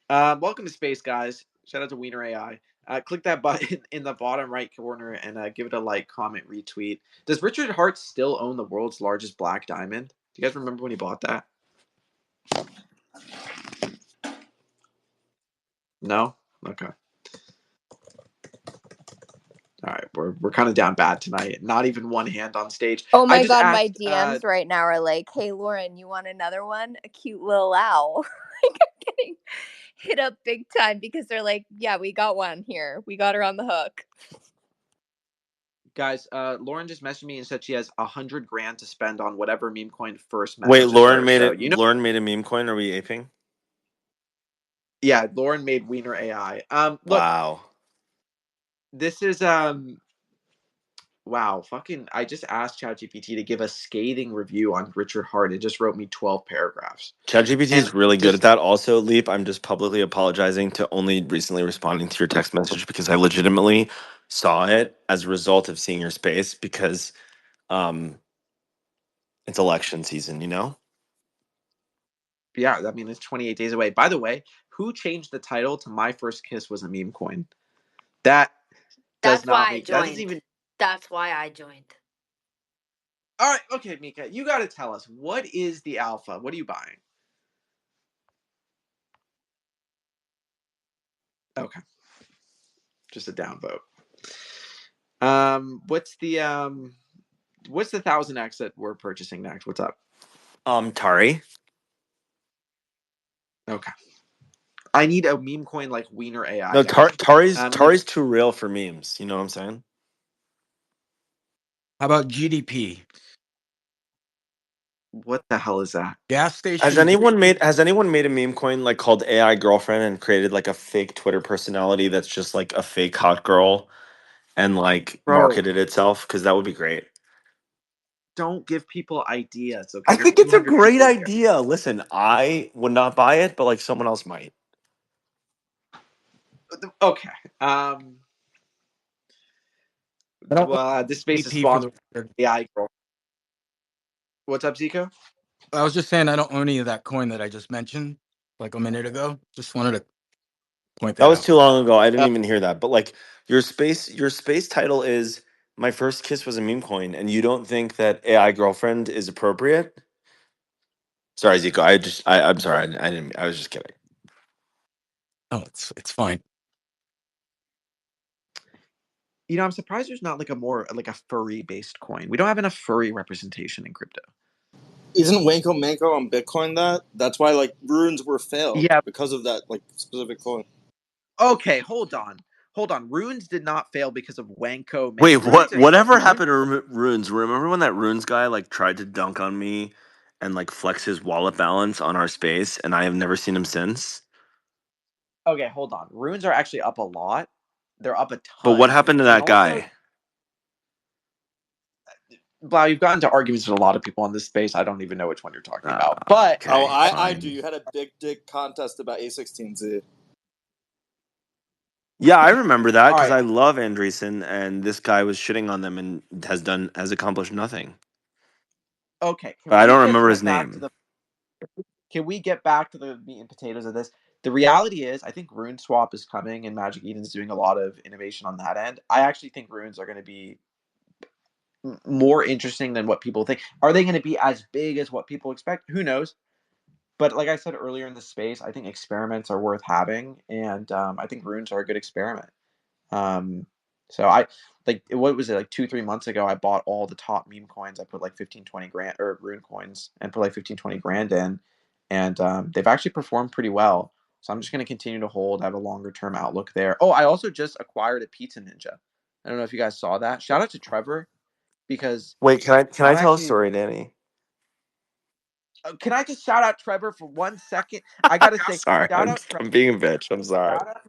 welcome to Space, guys. Shout out to Wiener AI. Click that button in the bottom right corner and give it a like, comment, retweet. Does Richard Hart still own the world's largest black diamond? Do you guys remember when he bought that? No? Okay. All right, we're kind of down bad tonight. Not even one hand on stage. Oh my god, my DMs right now are like, "Hey Lauren, you want another one? A cute little owl." Like, I'm getting hit up big time because they're like, "Yeah, we got one here. We got her on the hook." Guys, Lauren just messaged me and said she has $100,000 to spend on whatever meme coin first messages Wait, Lauren her. made So, it. Lauren made a meme coin. Are we aping? Yeah, Lauren made Wiener AI. Look, wow. This is wow, fucking, I just asked ChatGPT to give a scathing review on Richard Hart. It just wrote me 12 paragraphs. ChatGPT is really good at that. Also, Leap, I'm just publicly apologizing to only recently responding to your text message because I legitimately saw it as a result of seeing your space because it's election season, you know? Yeah, I mean, it's 28 days away. By the way, who changed the title to My First Kiss Was a Meme Coin? That does That's why not I make that doesn't joined. even. That's why I joined. All right, okay, Mika, you got to tell us what is the alpha? What are you buying? Okay, just a downvote. What's the 1000X that we're purchasing next? What's up? Tari. Okay. I need a meme coin like Wiener AI No, guy. Tari's too real for memes. You know what I'm saying? How about GDP? What the hell is that? Gas Has station. anyone made a meme coin like called AI girlfriend and created like a fake Twitter personality that's just like a fake hot girl and like Bro, marketed itself? Because that would be great. don't give people ideas, okay? I There's think it's a 200 great people here. idea. Listen, I would not buy it, but like someone else might. Okay. I don't want Well, this space is GDP for the sponsored record. by AI girl. What's up, Zico? I was just saying I don't own any of that coin that I just mentioned like a minute ago. Just wanted to point That that was out. too long ago. I didn't Uh, even hear that. But like your space title is "My First Kiss Was a Meme Coin," and you don't think that AI girlfriend is appropriate? Sorry, Zico. I'm sorry. I didn't. I was just kidding. Oh, it's fine. I'm surprised there's not like a more like a furry based coin. We don't have enough furry representation in crypto. Isn't Wanko Manko on Bitcoin that? That's why like runes were failed Yeah. because of that like specific coin. Okay, hold on. Runes did not fail because of Wanko. Wait, Runes are whatever Runes. happened to Runes? Remember when that Runes guy like tried to dunk on me and like flex his wallet balance on our space, and I have never seen him since? Okay, hold on. Runes are actually up a lot. They're up a But what ton. happened to And that also, guy? Blau, you've gotten into arguments with a lot of people in this space. I don't even know which one you're talking about. But Oh, Okay, I do. fine. You had a big dick contest about A16Z. Yeah, I remember that all because right, I love Andreessen, and this guy was shitting on them and has accomplished nothing. okay. But I don't remember his name. Can we get back to the meat and potatoes of this? The reality is, I think Rune Swap is coming, and Magic Eden's doing a lot of innovation on that end. I actually think runes are going to be more interesting than what people think. Are they going to be as big as what people expect? Who knows? But like I said earlier in the space, I think experiments are worth having, and I think runes are a good experiment. Um, so I like what was it like 2-3 months ago? I bought all the top meme coins. I put like 15-20 grand or rune coins and put like 15-20 grand in, and they've actually performed pretty well. So I'm just going to continue to hold. I have a longer term outlook there. Oh, I also just acquired a Pizza Ninja. I don't know if you guys saw that. Shout out to Trevor because Wait, can I I'm tell a actually. story, Danny? Can I just shout out Trevor for 1 second? I gotta say, Sorry, shout out Trevor. I'm being a bitch. I'm sorry. Shout out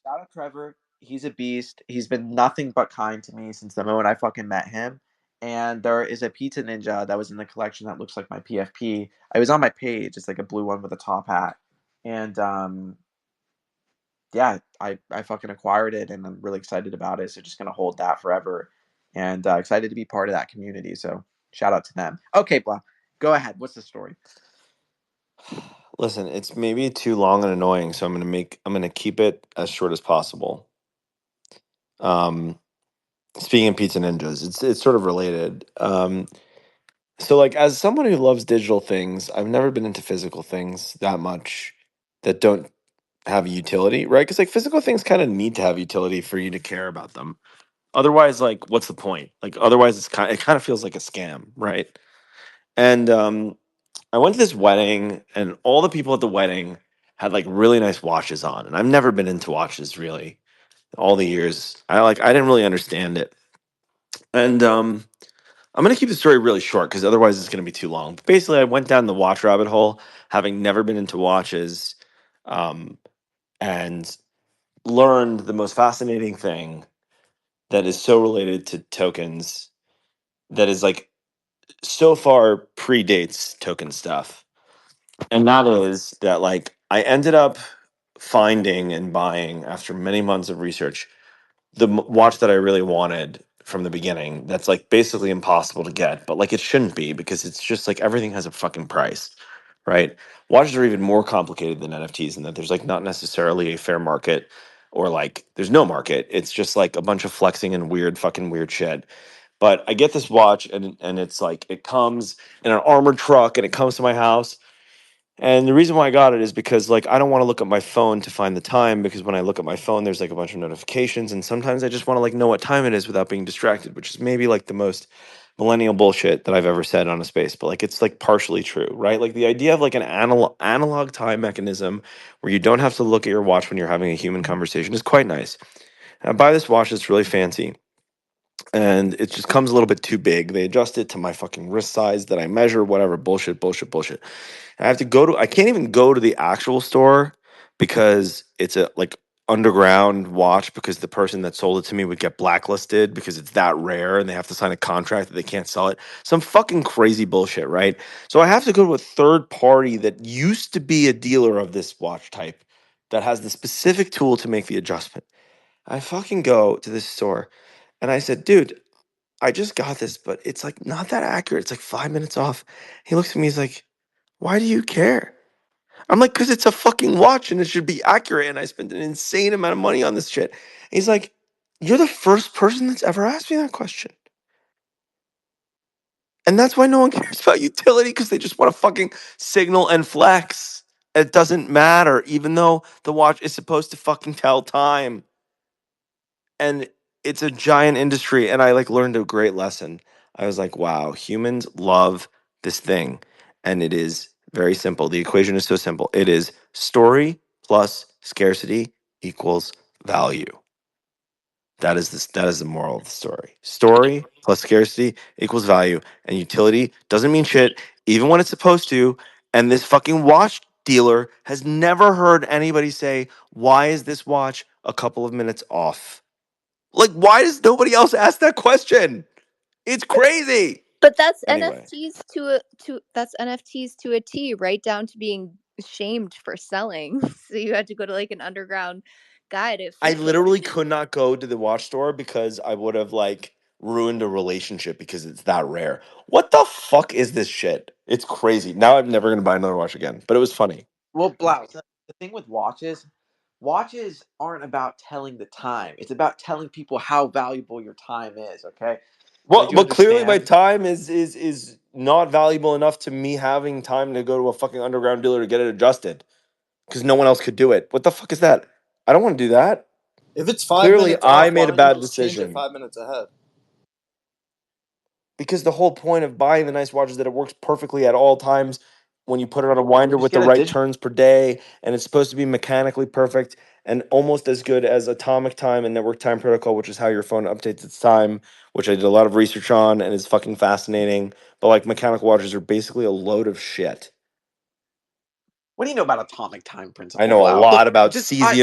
Shout out Trevor. He's a beast. He's been nothing but kind to me since the moment I fucking met him. And there is a Pizza Ninja that was in the collection that looks like my PFP. I was on my page. It's like a blue one with a top hat. And yeah, I fucking acquired it and I'm really excited about it. So just gonna hold that forever. And excited to be part of that community. So shout out to them. Okay, blah. Go ahead. What's the story? Listen, it's maybe too long and annoying, so I'm gonna keep it as short as possible. Um, Speaking of Pizza Ninjas, it's sort of related. So like as someone who loves digital things, I've never been into physical things that much that don't have utility, right? Because like physical things kind of need to have utility for you to care about them. Otherwise, like, what's the point? Like, otherwise, it kind of feels like a scam, right? And I went to this wedding, and all the people at the wedding had like really nice watches on, and I've never been into watches really. All the years, I didn't really understand it, and I'm gonna keep the story really short because otherwise it's gonna be too long. But basically, I went down the watch rabbit hole, having never been into watches, um, and learned the most fascinating thing that is so related to tokens that is like so far predates token stuff. And that is that like I ended up finding and buying after many months of research the watch that I really wanted from the beginning. That's like basically impossible to get, but like it shouldn't be because it's just like everything has a fucking price, right? Watches are even more complicated than NFTs in that there's like not necessarily a fair market or like there's no market. It's just like a bunch of flexing and fucking weird shit. But I get this watch and it's like it comes in an armored truck and it comes to my house. And the reason why I got it is because like I don't want to look at my phone to find the time, because when I look at my phone there's like a bunch of notifications, and sometimes I just want to like know what time it is without being distracted, which is maybe like the most millennial bullshit that I've ever said on a space, but like it's like partially true, right? Like the idea of like an analog time mechanism where you don't have to look at your watch when you're having a human conversation is quite nice. And I buy this watch that's really fancy, and it just comes a little bit too big. They adjust it to my fucking wrist size that I measure, whatever, bullshit. I can't even go to the actual store because it's a like underground watch, because the person that sold it to me would get blacklisted because it's that rare and they have to sign a contract that they can't sell it. Some fucking crazy bullshit, right? So I have to go to a third party that used to be a dealer of this watch type that has the specific tool to make the adjustment. I fucking go to this store and I said, dude, I just got this, but it's like not that accurate. It's like 5 minutes off. He looks at me, he's like, why do you care? I'm like, because it's a fucking watch and it should be accurate. And I spent an insane amount of money on this shit. He's like, you're the first person that's ever asked me that question. And that's why no one cares about utility, because they just want to fucking signal and flex. It doesn't matter, even though the watch is supposed to fucking tell time. And it's a giant industry. And I like learned a great lesson. I was like, wow, humans love this thing. And it is very simple. The equation is so simple. It is story plus scarcity equals value. That is the moral of the story. Story plus scarcity equals value. And utility doesn't mean shit, even when it's supposed to. And this fucking watch dealer has never heard anybody say, why is this watch a couple of minutes off? Like, why does nobody else ask that question? It's crazy. But that's Anyway, NFTs that's NFTs to a T, right down to being shamed for selling. So you had to go to like an underground guy to I facilitate. literally could not go to the watch store because I would have like ruined a relationship because it's that rare. What the fuck is this shit? It's crazy. Now I'm never gonna buy another watch again. But it was funny. Well, Blouse, the thing with watches aren't about telling the time. It's about telling people how valuable your time is, okay? Like, Well, do you but clearly my understand? time is not valuable enough to me having time to go to a fucking underground dealer to get it adjusted because no one else could do it. What the fuck is that? I don't want to do that. If it's 5 Clearly, minutes I off, why made a don't you bad just change it decision. 5 minutes ahead? Because the whole point of buying the nice watch is that it works perfectly at all times when you put it on a winder Just with the get a right digital. turns per day, and it's supposed to be mechanically perfect and almost as good as atomic time and network time protocol, which is how your phone updates its time, which I did a lot of research on and is fucking fascinating. But like mechanical watches are basically a load of shit. What do you know about atomic time I principle, know a Blau? lot Look, about just I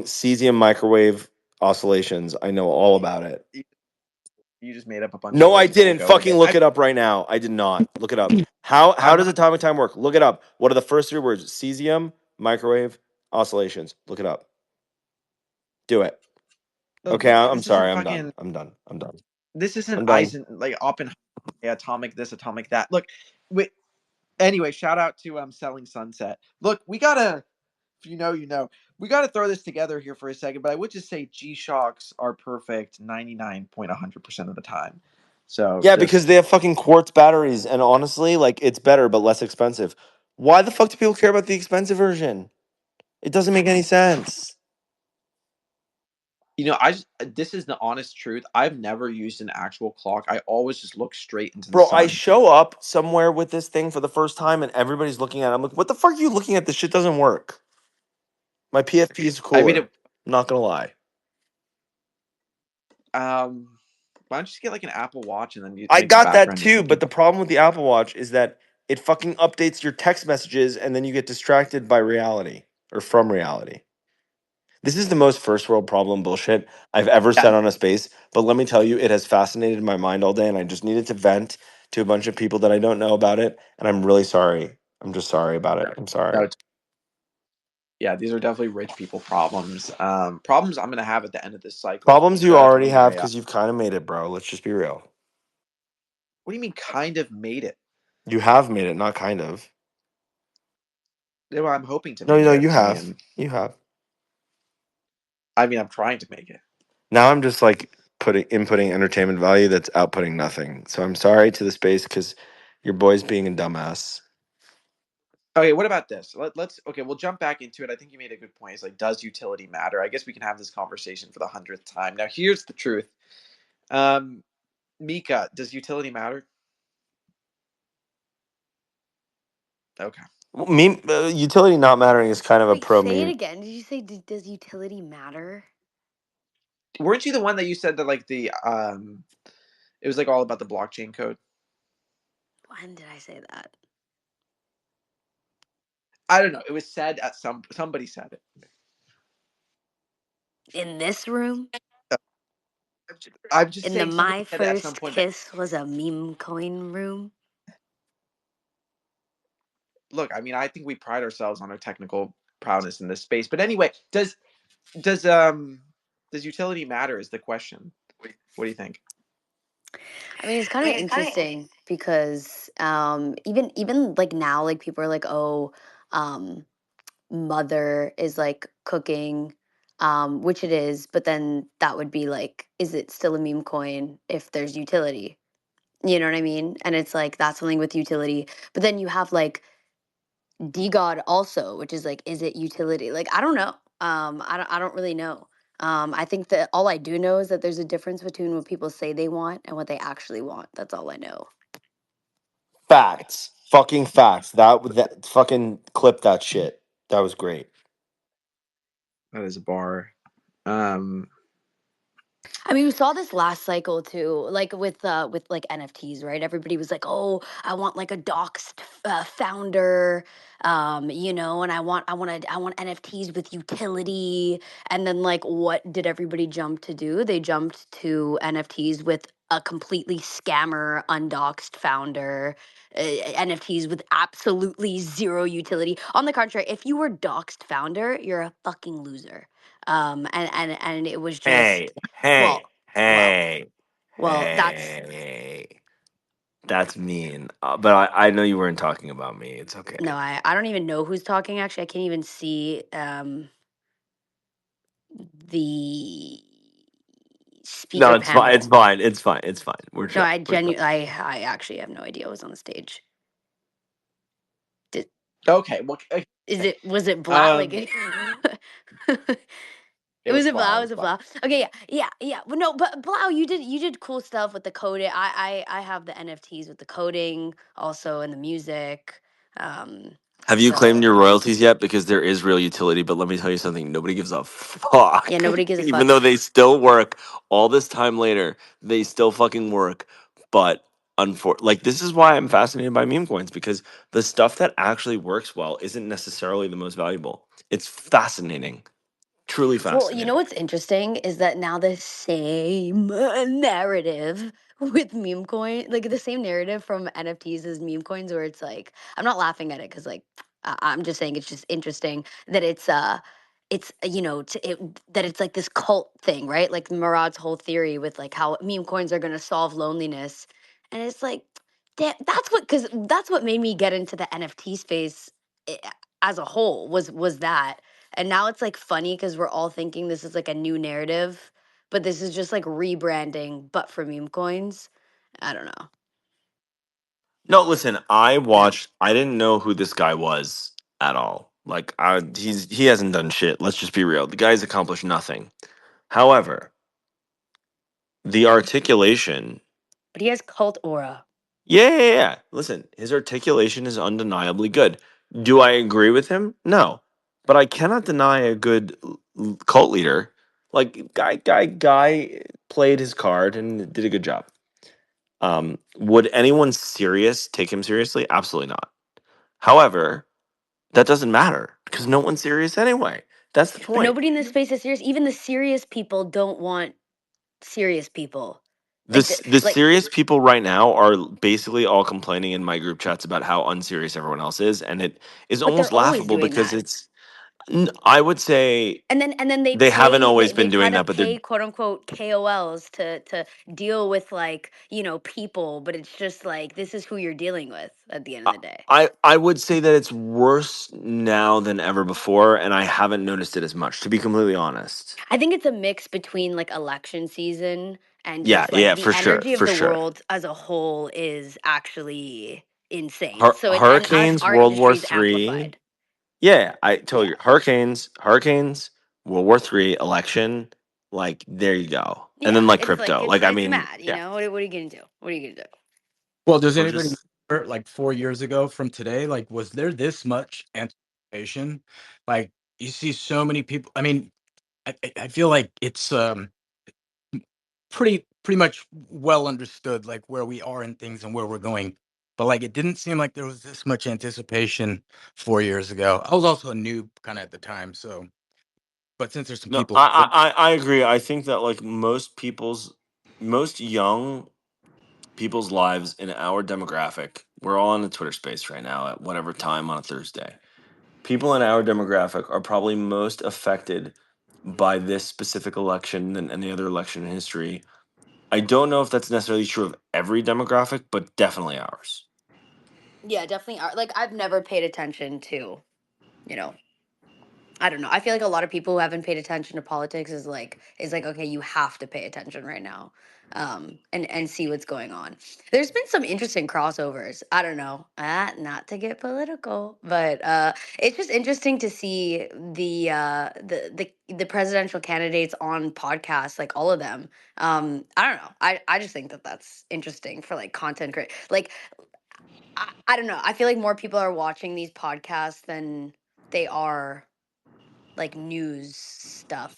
cesium microwave oscillations. I know all about it. you just made up a bunch of No, I words, but we'll didn't. go with Fucking it. look it up right now. I did not. Look it up. How I'm does not. atomic time work? Look it up. What are the first three words? Cesium, microwave, oscillations. Look it up. Do it. Okay, Look, I'm this isn't sorry. I'm done. fucking. I'm done. I'm done. This isn't I'm done. Eisen like Oppenheimer, atomic this, atomic that. Look, wait. Anyway, shout out to Selling Sunset. Look, we gotta. If you know, you know. We gotta throw this together here for a second, but I would just say G Shocks are perfect 99.100% of the time. So Yeah, because just they have fucking quartz batteries, and honestly, like it's better but less expensive. Why the fuck do people care about the expensive version? It doesn't make any sense. this is the honest truth. I've never used an actual clock. I always just look straight into the Bro, I sun. show up somewhere with this thing for the first time and everybody's looking at it. I'm like, what the fuck are you looking at? This shit doesn't work. My PFP is I mean, cooler. I'm not gonna lie. why don't you just get like an Apple Watch and then you I make the got that background your too, but thinking? the problem with the Apple Watch is that it fucking updates your text messages and then you get distracted by reality or from reality. This is the most first world problem bullshit I've ever Yeah, said on a space, but let me tell you, it has fascinated my mind all day and I just needed to vent to a bunch of people that I don't know about it, and I'm really sorry. I'm just sorry about it. I'm sorry. no, yeah, these are definitely rich people problems. Problems I'm gonna have at the end of this cycle. Problems you Shout out to already have Andrea. because you've kind of made it, bro. Let's just be real. What do you mean, kind of made it? You have made it, not kind of. Well, I'm hoping to No, make no, it. you I have. mean, You have. I mean, I'm trying to make it. Now I'm just like inputting entertainment value that's outputting nothing. So I'm sorry to the space because your boy's being a dumbass. Okay, what about this? Let's okay, we'll jump back into it. I think you made a good point. It's like, does utility matter? I guess we can have this conversation for the 100th time. Now, here's the truth. Mika, does utility matter? Okay. Well, utility not mattering is kind of a Wait, pro say it meme. again. Did you say does utility matter? Weren't you the one that you said that like it was like all about the blockchain code? When did I say that? I don't know. It was said at somebody said it. In this room? I'm just In the saying somebody My said it at some First point that Kiss was a meme coin room? look, I mean, I think we pride ourselves on our technical prowess in this space. But anyway, does utility matter is the question. What do you think? I mean, it's kind of interesting because even like now, like people are like, oh, um, mother is like cooking, which it is, but then that would be like, is it still a meme coin if there's utility? You know what I mean? And it's like that's something with utility. But then you have like DGOD also, which is like, is it utility? Like I don't know. I don't really know. I think that all I do know is that there's a difference between what people say they want and what they actually want. That's all I know. Facts. Fucking facts. That fucking clip that shit. That was great. That is a bar. I mean, we saw this last cycle too, like with like NFTs, right? Everybody was like, "Oh, I want like a doxed founder, and I want NFTs with utility." And then like, what did everybody jump to do? They jumped to NFTs with a completely scammer, undoxed founder, NFTs with absolutely zero utility. On the contrary, if you were doxed founder, you're a fucking loser. And it was Hey, just hey, well, well, hey, well, that's hey. That's mean. But I know you weren't talking about me. It's okay. no, I don't even know who's talking. Actually, I can't even see the No, speaker it's fine. It's panel. fine. It's fine. It's fine. We're No, chill. We're chill. I actually have no idea what was on the stage. Did, Okay. Well, was it Blau? Like um, it, it was was it Blau. Blau? It Was was it Blau. Blau? Okay, yeah. But no, but Blau, you did cool stuff with the coding. I have the NFTs with the coding, also and the music. Have you claimed So your royalties yet? Because there is real utility, but let me tell you something. Nobody gives a fuck. yeah, nobody gives a Even fuck. though they still work all this time later, they still fucking work. But this is why I'm fascinated by meme coins because the stuff that actually works well isn't necessarily the most valuable. It's fascinating. Truly Well, you know fascinating. what's interesting is that now the same narrative with meme coin, like the same narrative from NFTs as meme coins, where it's like I'm not laughing at it because like I'm just saying it's just interesting that that it's like this cult thing, right? Like Murad's whole theory with like how meme coins are going to solve loneliness, and it's like that's what made me get into the NFT space eh, as a whole was that and now it's like funny because we're all thinking this is like a new narrative, but this is just like rebranding, but for meme coins. I don't know. No, listen, I didn't know who this guy was at all. Like he hasn't done shit. Let's just be real. The guy's accomplished nothing. However, the articulation, But he has cult aura. yeah. Listen, his articulation is undeniably good. Do I agree with him? No. But I cannot deny a good cult leader. Like guy played his card and did a good job. Would anyone serious take him seriously? Absolutely not. However, that doesn't matter because no one's serious anyway. That's the But point. nobody in this space is serious. Even the serious people don't want serious people. Like The like serious people right now are basically all complaining in my group chats about how unserious everyone else is, and it is but they're almost always laughable doing because that. it's I would say And then they haven't always they been try doing to that, but they're pay quote unquote KOLs to deal with like, people, but it's just like this is who you're dealing with at the end of the day. I would say that it's worse now than ever before, and I haven't noticed it as much, to be completely honest. I think it's a mix between like election season and Yeah, just like yeah, the for sure, energy of for the sure. world as a whole is actually insane. So it's and Hurricanes, our World War industry's Three. amplified. Yeah, I told Yeah. you, hurricanes, World War Three, election. Like there you go, and then Yeah. like It's like crypto. Like I it's mean, mad, yeah, What are you gonna do? What are you gonna do? Well, does we're anybody just remember, like 4 years ago from today? Like, was there this much anticipation? Like, you see so many people. I mean, I feel like it's pretty much well understood, like where we are in things and where we're going. But like, it didn't seem like there was this much anticipation 4 years ago. I was also a noob kind of at the time, so. But since there's some no. people, I agree. I think that like most young people's lives in our demographic, we're all in the Twitter space right now at whatever time on a Thursday. People in our demographic are probably most affected by this specific election than any other election in history. I don't know if that's necessarily true of every demographic, but definitely ours. Yeah, definitely are. Like I've never paid attention to, you know, I don't know. I feel like a lot of people who haven't paid attention to politics is like okay, you have to pay attention right now, and see what's going on. There's been some interesting crossovers. I don't know, not to get political, but it's just interesting to see the presidential candidates on podcasts, like all of them. I don't know. I just think that that's interesting for like content create. Like I don't know. I feel like more people are watching these podcasts than they are like news stuff,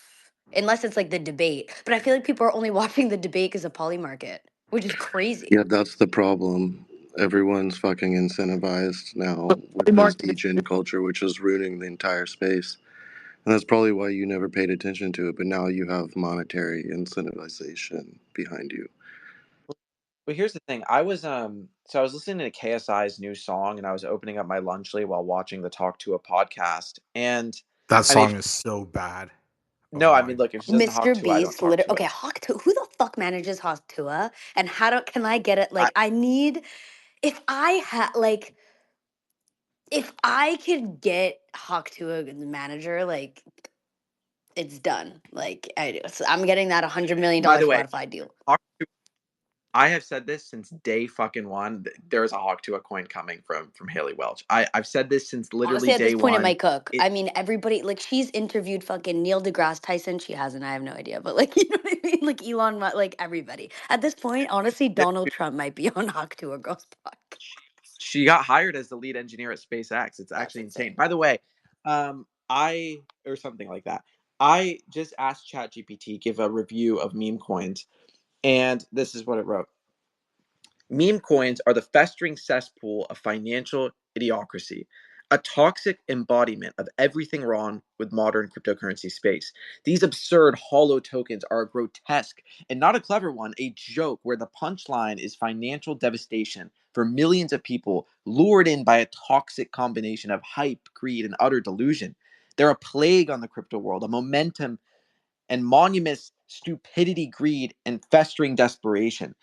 unless it's like the debate. But I feel like people are only watching the debate because of Poly Market, which is crazy. Yeah, that's the problem. Everyone's fucking incentivized now with this market. degen culture, which is ruining the entire space. And that's probably why you never paid attention to it, but now you have monetary incentivization behind you. But here's the thing. I was so I was listening to KSI's new song and I was opening up my Lunchly while watching the Talk to a podcast. And That I mean, song is so bad. Oh no, I my. mean, look, if she doesn't talk Mr. to, I don't Beast, talk literally. to Okay, it. Hawk Tuah. Who the fuck manages Hawk Tuah? And can I get it? I, Like, I need. If I had like, if I could get Hawk Tuah as a manager, like, it's done. Like, I'm getting that $100 million by the way, Spotify deal. Hawk Tuah, I have said this since day fucking one. There is a Hawk Tuah coin coming from Haley Welch. I've said this since literally Honestly, at this day point, it one. might cook. I mean, everybody, like, she's interviewed fucking Neil deGrasse Tyson. She hasn't, I have no idea. But, like, you know what I mean? Like, Elon Musk, like, everybody. At this point, honestly, Donald Trump might be on Hawk to a Girls podcast. She got hired as the lead engineer at SpaceX. It's That's actually insane. insane. By the way, I or something like that. I just asked ChatGPT give a review of meme coins, and this is what it wrote. Meme coins are the festering cesspool of financial idiocracy, a toxic embodiment of everything wrong with modern cryptocurrency space. These absurd hollow tokens are a grotesque and not a clever one, a joke where the punchline is financial devastation for millions of people lured in by a toxic combination of hype, greed, and utter delusion. They're a plague on the crypto world, a momentum and monuments stupidity, greed, and festering desperation.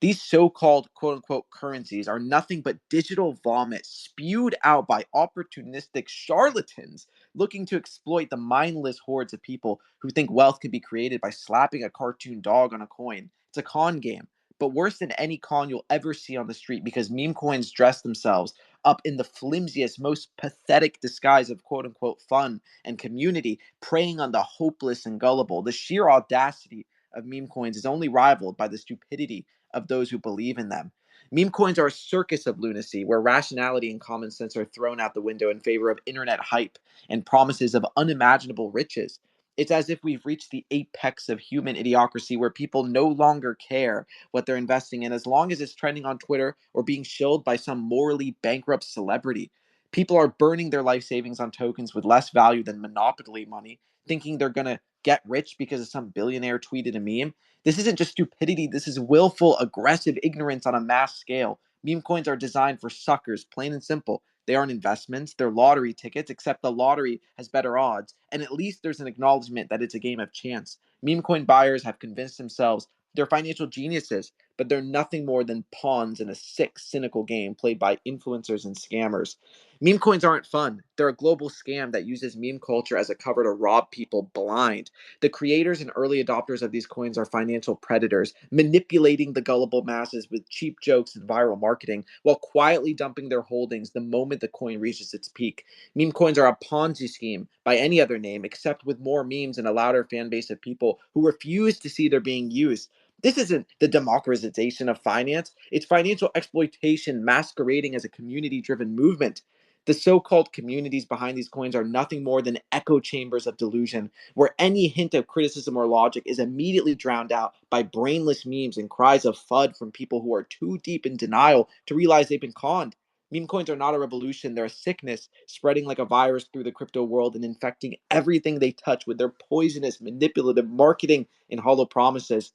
These so called quote unquote currencies are nothing but digital vomit spewed out by opportunistic charlatans looking to exploit the mindless hordes of people who think wealth can be created by slapping a cartoon dog on a coin. It's a con game, but worse than any con you'll ever see on the street because meme coins dress themselves up in the flimsiest, most pathetic disguise of quote unquote fun and community, preying on the hopeless and gullible. The sheer audacity of meme coins is only rivaled by the stupidity of those who believe in them. Meme coins are a circus of lunacy where rationality and common sense are thrown out the window in favor of internet hype and promises of unimaginable riches. It's as if we've reached the apex of human idiocracy where people no longer care what they're investing in as long as it's trending on Twitter or being shilled by some morally bankrupt celebrity. People are burning their life savings on tokens with less value than monopoly money, thinking they're going to get rich because of some billionaire tweeted a meme. This isn't just stupidity. This is willful, aggressive ignorance on a mass scale. Meme coins are designed for suckers, plain and simple. They aren't investments, they're lottery tickets, except the lottery has better odds. And at least there's an acknowledgement that it's a game of chance. Meme coin buyers have convinced themselves they're financial geniuses, but they're nothing more than pawns in a sick, cynical game played by influencers and scammers. Meme coins aren't fun. They're a global scam that uses meme culture as a cover to rob people blind. The creators and early adopters of these coins are financial predators, manipulating the gullible masses with cheap jokes and viral marketing while quietly dumping their holdings the moment the coin reaches its peak. Meme coins are a Ponzi scheme by any other name, except with more memes and a louder fan base of people who refuse to see they're being used. This isn't the democratization of finance, it's financial exploitation masquerading as a community driven movement. The so called communities behind these coins are nothing more than echo chambers of delusion, where any hint of criticism or logic is immediately drowned out by brainless memes and cries of FUD from people who are too deep in denial to realize they've been conned. Meme coins are not a revolution, they're a sickness spreading like a virus through the crypto world and infecting everything they touch with their poisonous, manipulative marketing and hollow promises.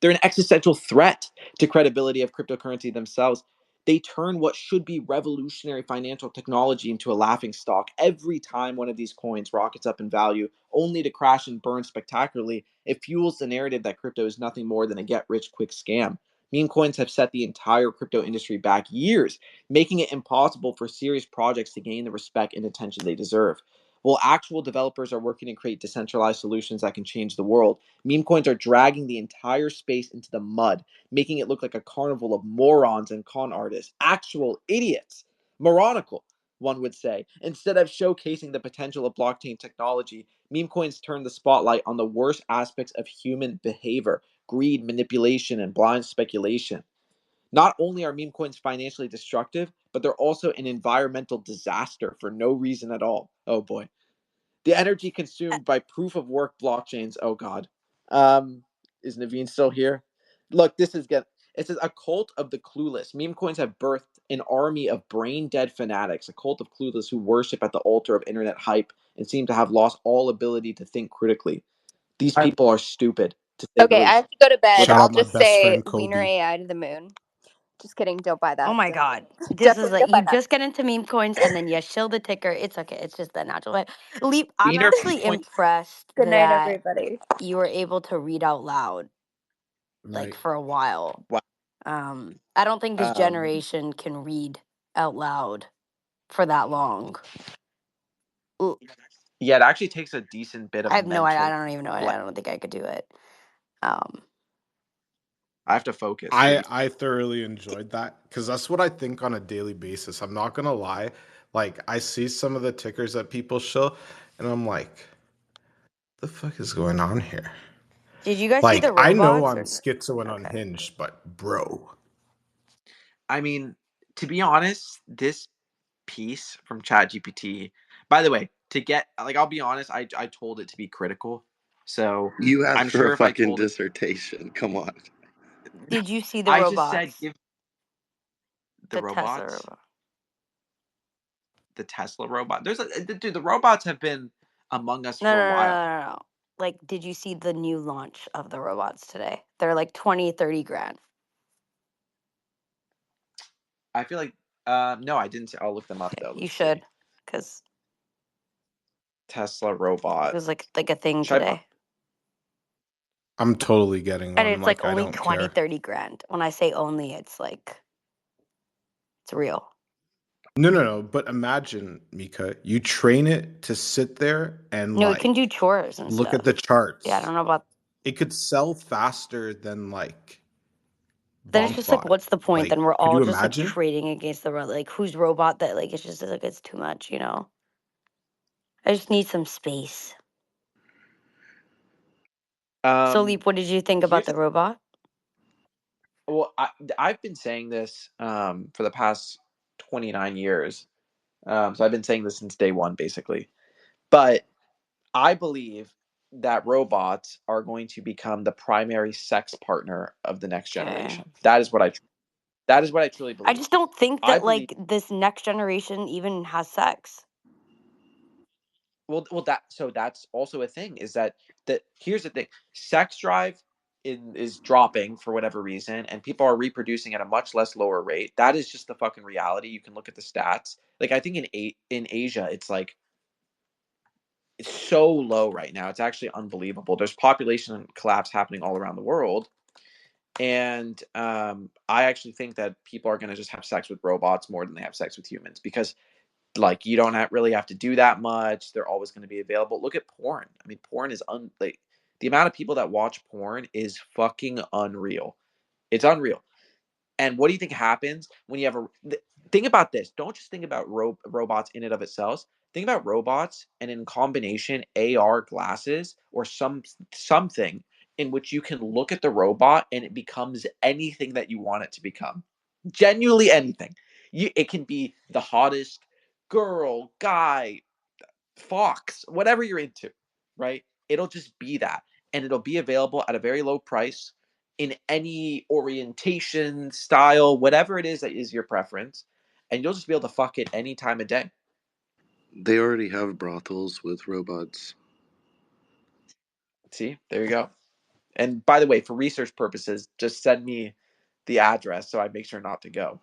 They're an existential threat to credibility of cryptocurrency themselves. They turn what should be revolutionary financial technology into a laughing stock every time one of these coins rockets up in value, only to crash and burn spectacularly. It fuels the narrative that crypto is nothing more than a get rich quick scam. Meme coins have set the entire crypto industry back years, making it impossible for serious projects to gain the respect and attention they deserve. While actual developers are working to create decentralized solutions that can change the world, meme coins are dragging the entire space into the mud, making it look like a carnival of morons and con artists, actual idiots. Moronical, one would say. Instead of showcasing the potential of blockchain technology, meme coins turn the spotlight on the worst aspects of human behavior: greed, manipulation, and blind speculation. Not only are meme coins financially destructive, but they're also an environmental disaster for no reason at all. Oh boy. The energy consumed by proof of work blockchains. Oh God. Is Naveen still here? Look, this is get. It says a cult of the clueless. Meme coins have birthed an army of brain dead fanatics, a cult of clueless who worship at the altar of internet hype and seem to have lost all ability to think critically. These I people are stupid, to say the Okay, I least. have to go to bed. shout Without I'll out my just best say friend Wiener Kobe. AI to the moon. Just kidding. Don't buy Oh that. my God. This is Definitely like don't buy you that. just get into meme coins and then you shill the ticker. It's okay. It's just the natural way. Leap, I'm Wiener actually point. impressed Good night, that everybody. you were able to read out loud like Night. for a while. Wow. I don't think this Um, generation can read out loud for that long. Ooh, yeah, it actually takes a decent bit I of have no idea. I mental. don't even know. Like, I don't think I could do it. Um, I have to focus, I Sleep. I thoroughly enjoyed that because that's what I think on a daily basis. I'm not gonna lie. Like I see some of the tickers that people show, and I'm like, the fuck is going on here? did you guys see Like the I know robots I'm or schizo and okay? unhinged, but bro, I mean, to be honest, this piece from ChatGPT, by the way, to get like, I'll be honest, I told it to be critical. So You asked I'm for a sure if I fucking told it, dissertation. Come on. Did you see the I just said robots? give the The Tesla robots, robot. the Tesla robot. Dude, the robots have been among us No, for no, a no, while. no, no, no. Like, did you see the new launch of the robots today? They're like 20, 30 grand. I feel like, no, I didn't. I'll look them up Okay, though. you Let's should, see. because Tesla it robot. was like a thing Should I? today. I'm totally getting And one. it's like Like I only don't 20, care. 30 grand. When I say only, it's like, it's real. No. But imagine, Mika, you train it to sit there and No, it can do like chores and look at the stuff. Yeah, I charts. don't know about, It could sell faster than like then it's just like, BombBot. what's the point? Then Like, we're could all you just like imagine? trading against the, like, whose robot that, like, it's just like, it's too much, you know? I just need some space. So, Um, Leap, what did you think about here's the robot? well, I've been saying this for the past 29 years. So I've been saying this since day one, basically. But I believe that robots are going to become the primary sex partner of the next Okay. generation. That is what I truly I believe. just don't think I that believe like this next generation even has sex. well that's also a thing is that here's the thing. Sex drive is dropping for whatever reason, and people are reproducing at a much less lower rate. That is just the fucking reality. You can look at the stats. Like I think in Asia, it's like it's so low right now. It's actually unbelievable. There's population collapse happening all around the world, and I actually think that people are going to just have sex with robots more than they have sex with humans because like you don't really have to do that much. They're always going to be available. Look at porn. I mean, porn is like the amount of people that watch porn is fucking unreal. It's unreal. And what do you think happens when you have think about this? Don't just think about robots in and of itself. Think about robots and in combination AR glasses or something in which you can look at the robot and it becomes anything that you want it to become. Genuinely anything. It can be the hottest girl, guy, fox, whatever you're into, right? It'll just be that. And it'll be available at a very low price in any orientation, style, whatever it is that is your preference. And you'll just be able to fuck it any time of day. They already have brothels with robots. See, there you go. And by the way, for research purposes, just send me the address so I make sure not to go.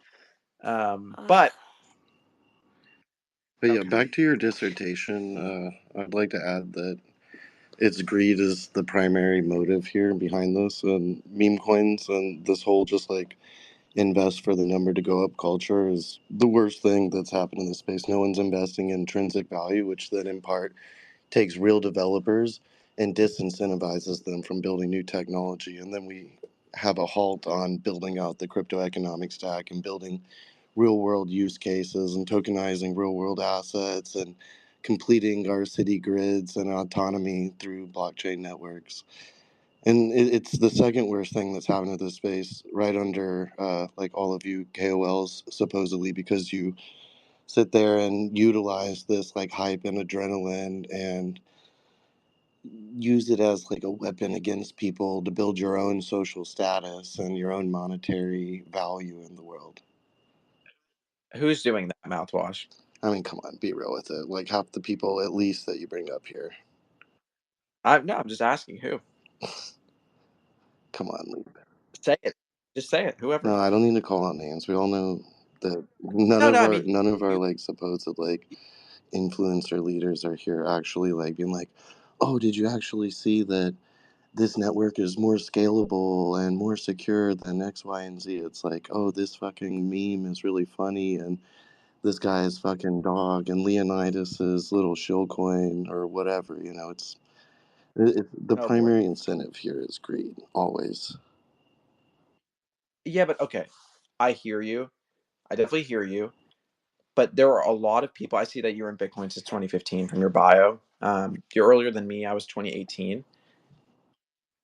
But yeah, okay. back to your dissertation. I'd like to add that it's greed is the primary motive here behind this, and meme coins and this whole just like invest for the number to go up culture is the worst thing that's happened in this space. No one's investing in intrinsic value, which then in part takes real developers and disincentivizes them from building new technology. And then we have a halt on building out the crypto economic stack and building real world use cases and tokenizing real world assets and completing our city grids and autonomy through blockchain networks. And it's the second worst thing that's happened to this space, right under like all of you KOLs, supposedly, because you sit there and utilize this like hype and adrenaline and use it as like a weapon against people to build your own social status and your own monetary value in the world. Who's doing that mouthwash? I mean, come on, be real with it. Like half the people, at least, that you bring up here. I'm just asking who. Come on. Say it. Just say it. Whoever. No, I don't need to call out names. We all know that none No, of I our mean none of our you. like supposed like influencer leaders are here actually like being like, oh, did you actually see that this network is more scalable and more secure than X, Y, and Z? It's like, oh, this fucking meme is really funny and this guy's fucking dog and Leonidas's little shill coin or whatever. You know, the Oh boy. primary incentive here is greed, always. Yeah, but okay. I hear you. I definitely hear you. But there are a lot of people. I see that you're in Bitcoin since 2015 from your bio. You're earlier than me. I was 2018.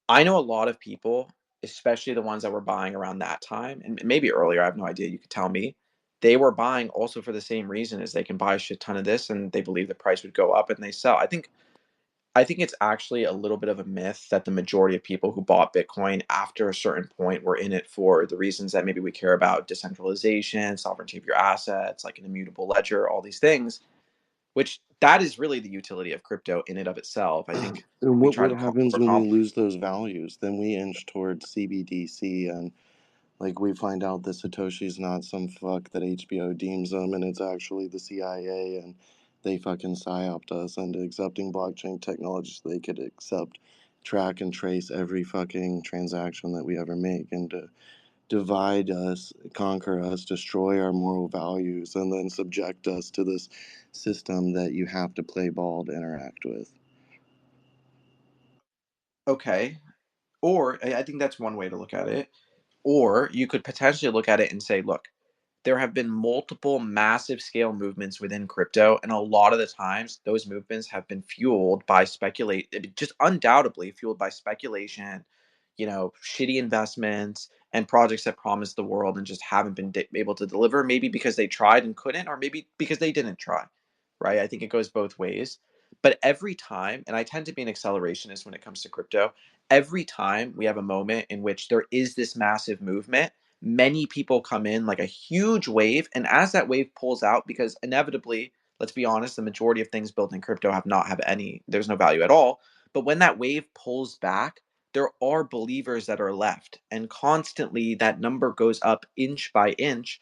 I know a lot of people, especially the ones that were buying around that time, and maybe earlier. I have no idea. You could tell me. They were buying also for the same reason as they can buy a shit ton of this, and they believe the price would go up, and they sell. I think it's actually a little bit of a myth that the majority of people who bought Bitcoin after a certain point were in it for the reasons that maybe we care about decentralization, sovereignty of your assets, like an immutable ledger, all these things, which that is really the utility of crypto in and of itself. I think And we what try to happens when we overcome. lose those values? Then we inch towards CBDC and like we find out that Satoshi's not some fuck that HBO deems them, and it's actually the CIA, and they fucking psyoped us into accepting blockchain technology so they could accept, track, and trace every fucking transaction that we ever make, and to divide us, conquer us, destroy our moral values, and then subject us to this system that you have to play ball to interact with. Okay. Or I think that's one way to look at it. Or you could potentially look at it and say, look, there have been multiple massive scale movements within crypto, and a lot of the times those movements have been fueled by speculate, just undoubtedly fueled by speculation, shitty investments and projects that promise the world and just haven't been able to deliver, maybe because they tried and couldn't, or maybe because they didn't try, right? I think it goes both ways. But every time, and I tend to be an accelerationist when it comes to crypto, every time we have a moment in which there is this massive movement, many people come in like a huge wave. And as that wave pulls out, because inevitably, let's be honest, the majority of things built in crypto have any, there's no value at all. But when that wave pulls back, there are believers that are left, and constantly that number goes up inch by inch.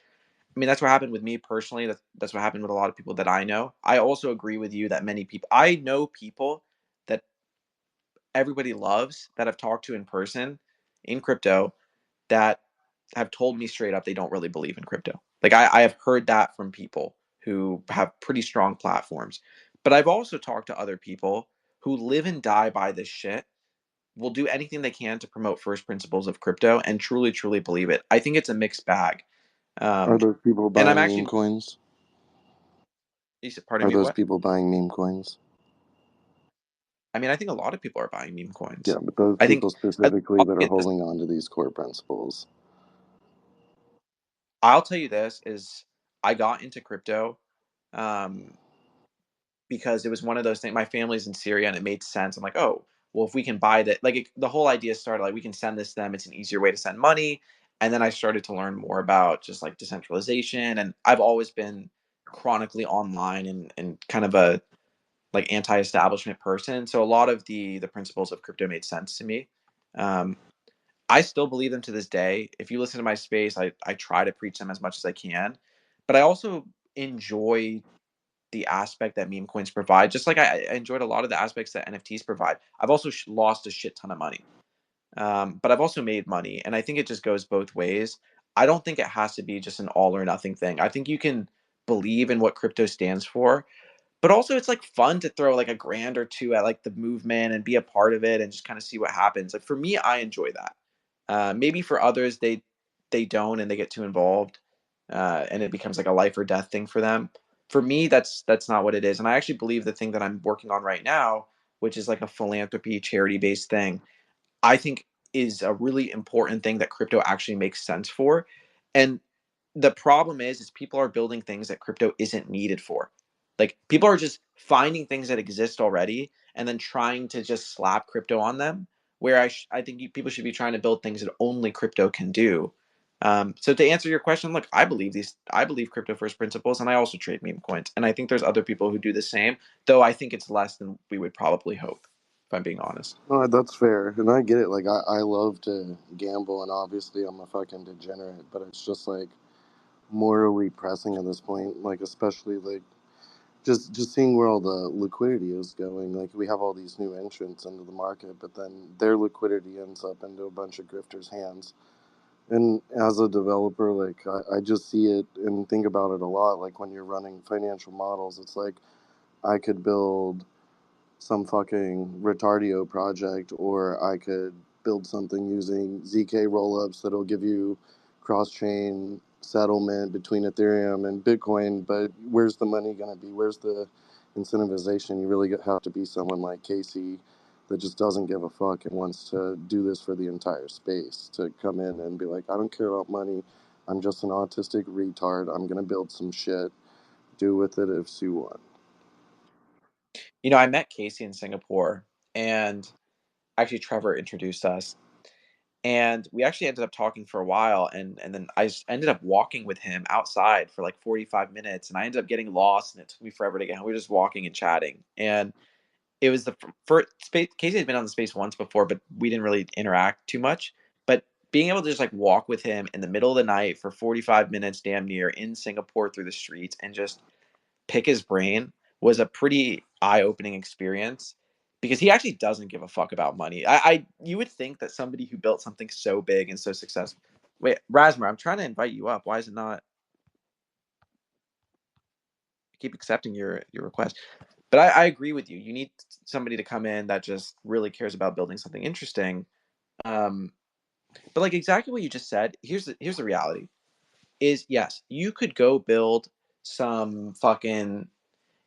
I mean, that's what happened with me personally. That's what happened with a lot of people that I know. I also agree with you that many people, I know people that everybody loves that I've talked to in person in crypto that have told me straight up they don't really believe in crypto. Like I have heard that from people who have pretty strong platforms. But I've also talked to other people who live and die by this shit, will do anything they can to promote first principles of crypto and truly, truly believe it. I think it's a mixed bag. Are Um, those people and I'm buying meme actually, coins? pardon Are me, those what? people buying meme coins? I mean, I think a lot of people are buying meme Yeah, coins. but those I think people specifically that are this. holding on to these core principles. I'll tell you this is I got into crypto um, because it was one of those things. My family's in Syria and it made sense. I'm like, oh, well, if we can buy that, like the whole idea started like we can send this to them. It's an easier way to send money. And then I started to learn more about just like decentralization. And I've always been chronically online and kind of a like anti-establishment person. So a lot of the principles of crypto made sense to me. Um, I still believe them to this day. If you listen to my space, I try to preach them as much as I can, but I also enjoy the aspect that meme coins provide, just like I enjoyed a lot of the aspects that NFTs provide. I've also lost a shit ton of money, but I've also made money, and I think it just goes both ways. I don't think it has to be just an all or nothing thing. I think you can believe in what crypto stands for, but also it's like fun to throw like a grand or two at like the movement and be a part of it and just kind of see what happens. Like for me, I enjoy that. Maybe for others, they don't and they get too involved, and it becomes like a life or death thing for them. For me, that's not what it is. And I actually believe the thing that I'm working on right now, which is like a philanthropy charity based thing, I think is a really important thing that crypto actually makes sense for. And the problem is people are building things that crypto isn't needed for. Like people are just finding things that exist already and then trying to just slap crypto on them. Where I think people should be trying to build things that only crypto can do. So to answer your question, look, I believe crypto first principles, and I also trade meme coins, and I think there's other people who do the same. Though I think it's less than we would probably hope, if I'm being honest. No, that's fair, and I get it. Like I love to gamble, and obviously I'm a fucking degenerate, but it's just like morally pressing at this point. Like especially like just seeing where all the liquidity is going. Like we have all these new entrants into the market, but then their liquidity ends up into a bunch of grifters' hands. And as a developer, like I just see it and think about it a lot. Like when you're running financial models, it's like I could build some fucking retardio project, or I could build something using ZK rollups that'll give you cross chain settlement between Ethereum and Bitcoin. But where's the money going to be? Where's the incentivization? You really have to be someone like Casey that just doesn't give a fuck and wants to do this for the entire space to come in and be like, I don't care about money. I'm just an autistic retard. I'm going to build some shit. Do with it if you want. I met Casey in Singapore, and actually Trevor introduced us, and we actually ended up talking for a while, and then I just ended up walking with him outside for like 45 minutes, and I ended up getting lost, and it took me forever to get home. We were just walking and chatting, and it was the first space. Casey had been on the space once before, but we didn't really interact too much. But being able to just like walk with him in the middle of the night for 45 minutes, damn near in Singapore through the streets, and just pick his brain was a pretty eye-opening experience because he actually doesn't give a fuck about money. I you would think that somebody who built something so big and so successful. Wait, Rasmer, I'm trying to invite you up. Why is it not? I keep accepting your request. But I agree with you. You need somebody to come in that just really cares about building something interesting. Um, but like exactly what you just said, here's the reality: is yes, you could go build some fucking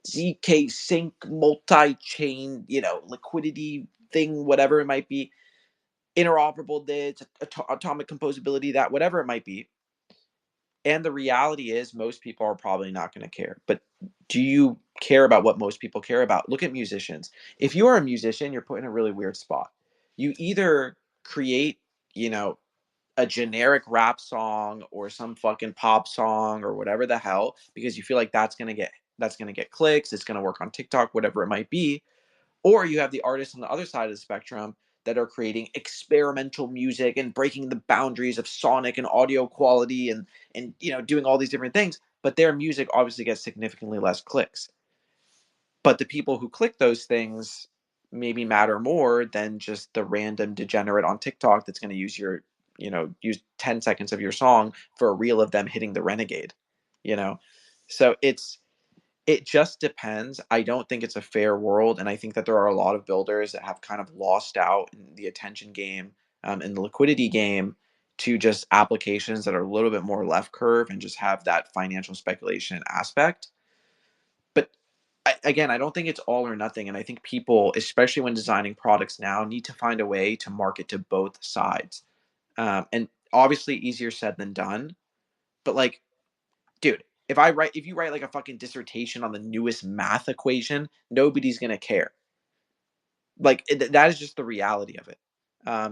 ZK sync multi-chain, liquidity thing, whatever it might be, interoperable this, atomic composability, that whatever it might be. And the reality is most people are probably not going to care. But do you care about what most people care about? Look at musicians. If you are a musician, you're put in a really weird spot. You either create, you know, a generic rap song or some fucking pop song or whatever the hell because you feel like that's going to get clicks, it's going to work on TikTok, whatever it might be. Or you have the artist on the other side of the spectrum that are creating experimental music and breaking the boundaries of sonic and audio quality and doing all these different things, but their music obviously gets significantly less clicks. But the people who click those things maybe matter more than just the random degenerate on TikTok that's going to use 10 seconds of your song for a reel of them hitting the renegade, you know? So it just depends. I don't think it's a fair world. And I think that there are a lot of builders that have kind of lost out in the attention game, in the liquidity game, to just applications that are a little bit more left curve and just have that financial speculation aspect. But again, I don't think it's all or nothing. And I think people, especially when designing products now, need to find a way to market to both sides. And obviously, easier said than done. But like, dude, if you write like a fucking dissertation on the newest math equation, nobody's gonna care. Like that is just the reality of it.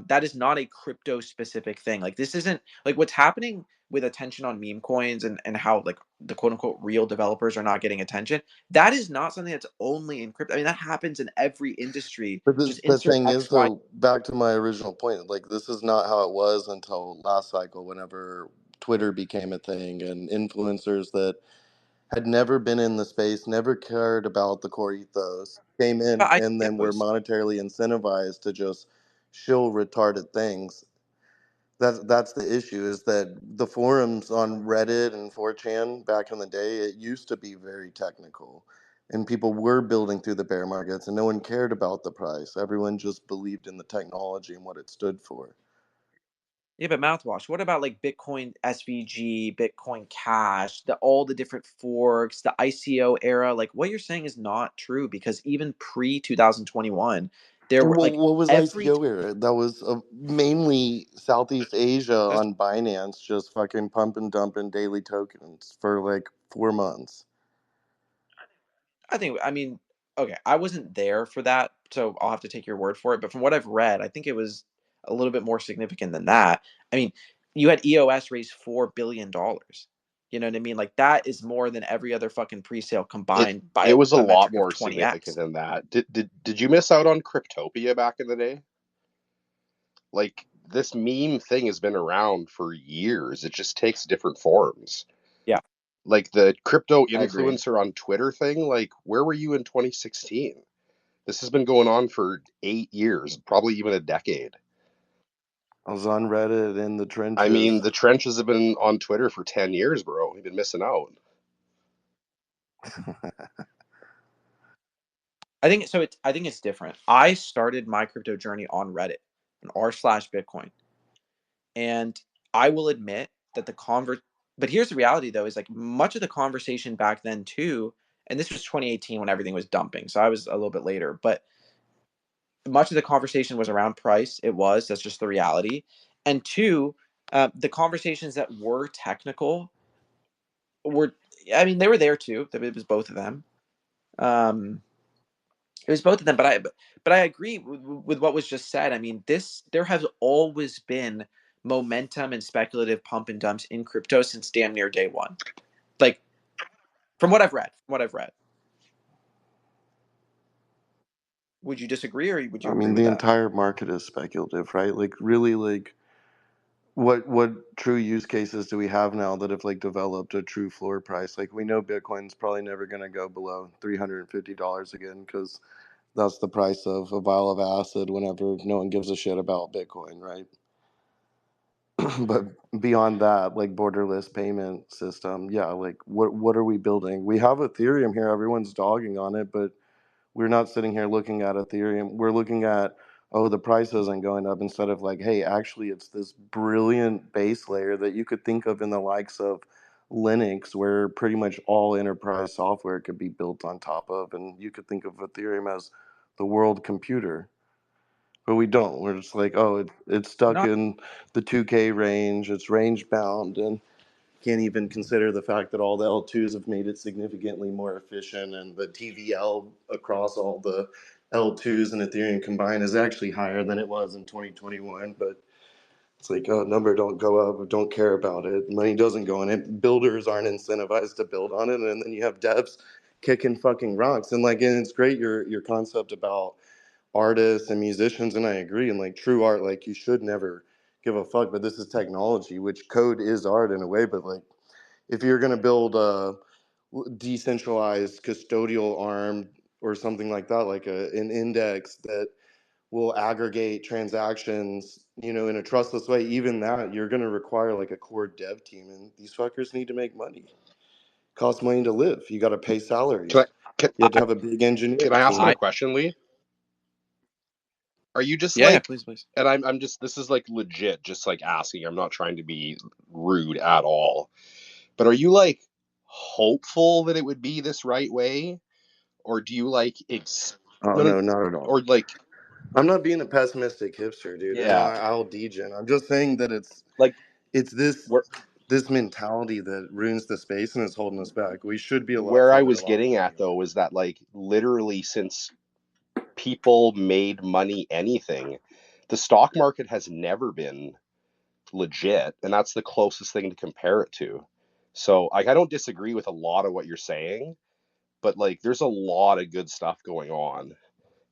That is not a crypto specific thing. Like this isn't like what's happening with attention on meme coins and how like the quote unquote real developers are not getting attention. That is not something that's only in crypto. I mean, that happens in every industry. But Just the insert thing is, X, Y. though, back to my original point, like this is not how it was until last cycle, whenever Twitter became a thing and influencers that had never been in the space, never cared about the core ethos, came in But I and it then were was monetarily incentivized to just shill retarded things. That's the issue, is that the forums on Reddit and 4chan back in the day, it used to be very technical. And people were building through the bear markets and no one cared about the price. Everyone just believed in the technology and what it stood for. Yeah, but mouthwash. What about like Bitcoin SVG, Bitcoin Cash, all the different forks, the ICO era? Like what you're saying is not true because even pre 2021, there And were like what was every ICO era? That was mainly Southeast Asia that's on Binance, just fucking pump and dumping daily tokens for like 4 months. I mean, okay, I wasn't there for that, so I'll have to take your word for it. But from what I've read, I think it was a little bit more significant than that. I mean, you had EOS raise $4 billion. You know what I mean? Like that is more than every other fucking pre-sale It combined by it was a a lot metric of more significant 20x. than that. Did you miss out on Cryptopia back in the day? Like this meme thing has been around for years. It just takes different forms. Yeah, Like the crypto I agree. influencer on Twitter thing, like where were you in 2016? This has been going on for 8 years, probably even a decade. I was on Reddit in the I mean, trenches. the trenches have been on Twitter for 10 years, bro. You've been missing out. I think it's different. I started my crypto journey on Reddit, on r/Bitcoin, and I will admit that but here's the reality though, is like much of the conversation back then too, and this was 2018 when everything was dumping, so I was a little bit later, but much of the conversation was around price. That's just the reality. And two, the conversations that were technical were, I mean, they were there too. It was both of them. Um, It was both of them, but I agree with what was just said. I mean, there has always been momentum and speculative pump and dumps in crypto since damn near day one. Like from what I've read, would you disagree or would you I agree mean, with the that? entire market is speculative, right? Like, really, like, what true use cases do we have now that have like developed a true floor price? Like, we know Bitcoin's probably never going to go below $350 again because that's the price of a vial of acid whenever no one gives a shit about Bitcoin, right? But beyond that, like borderless payment system, yeah, like what are we building? We have Ethereum here, everyone's dogging on it, but we're not sitting here looking at Ethereum. We're looking at, oh, the price isn't going up, instead of like, hey, actually it's this brilliant base layer that you could think of in the likes of Linux, where pretty much all enterprise software could be built on top of, and you could think of Ethereum as the world computer. But we don't. We're just like, oh, it's stuck Not in the 2K range, it's range bound, and can't even consider the fact that all the L2s have made it significantly more efficient, and the TVL across all the L2s and Ethereum combined is actually higher than it was in 2021. But it's like, oh, number don't go up, don't care about it. Money doesn't go in it. Builders aren't incentivized to build on it, and then you have devs kicking fucking rocks. And like, and it's great your concept about artists and musicians, and I agree. And like true art, like you should never give a fuck. But this is technology, which code is art in a way. But like if you're gonna build a decentralized custodial arm or something like that, like an index that will aggregate transactions, you know, in a trustless way, even that you're going to require like a core dev team, and these fuckers need to make money. Costs money to live. You got to pay Can I salaries. can You have to have a big can engineering I ask him a team. question, Lee? Are you just Yeah, like, please. and I'm just, this is like legit, just like asking. I'm not trying to be rude at all, but are you like hopeful that it would be this right way, or do you like Oh no, no, no, not at all. or like, I'm not being a pessimistic hipster, dude, and yeah, I'll degen. I'm just saying that like it's where this mentality that ruins the space and is holding us back. We should be a lot where I further was along getting at anyway. though is that like literally since people made money anything, the stock market has never been legit, and that's the closest thing to compare it to. So like I don't disagree with a lot of what you're saying, but like there's a lot of good stuff going on.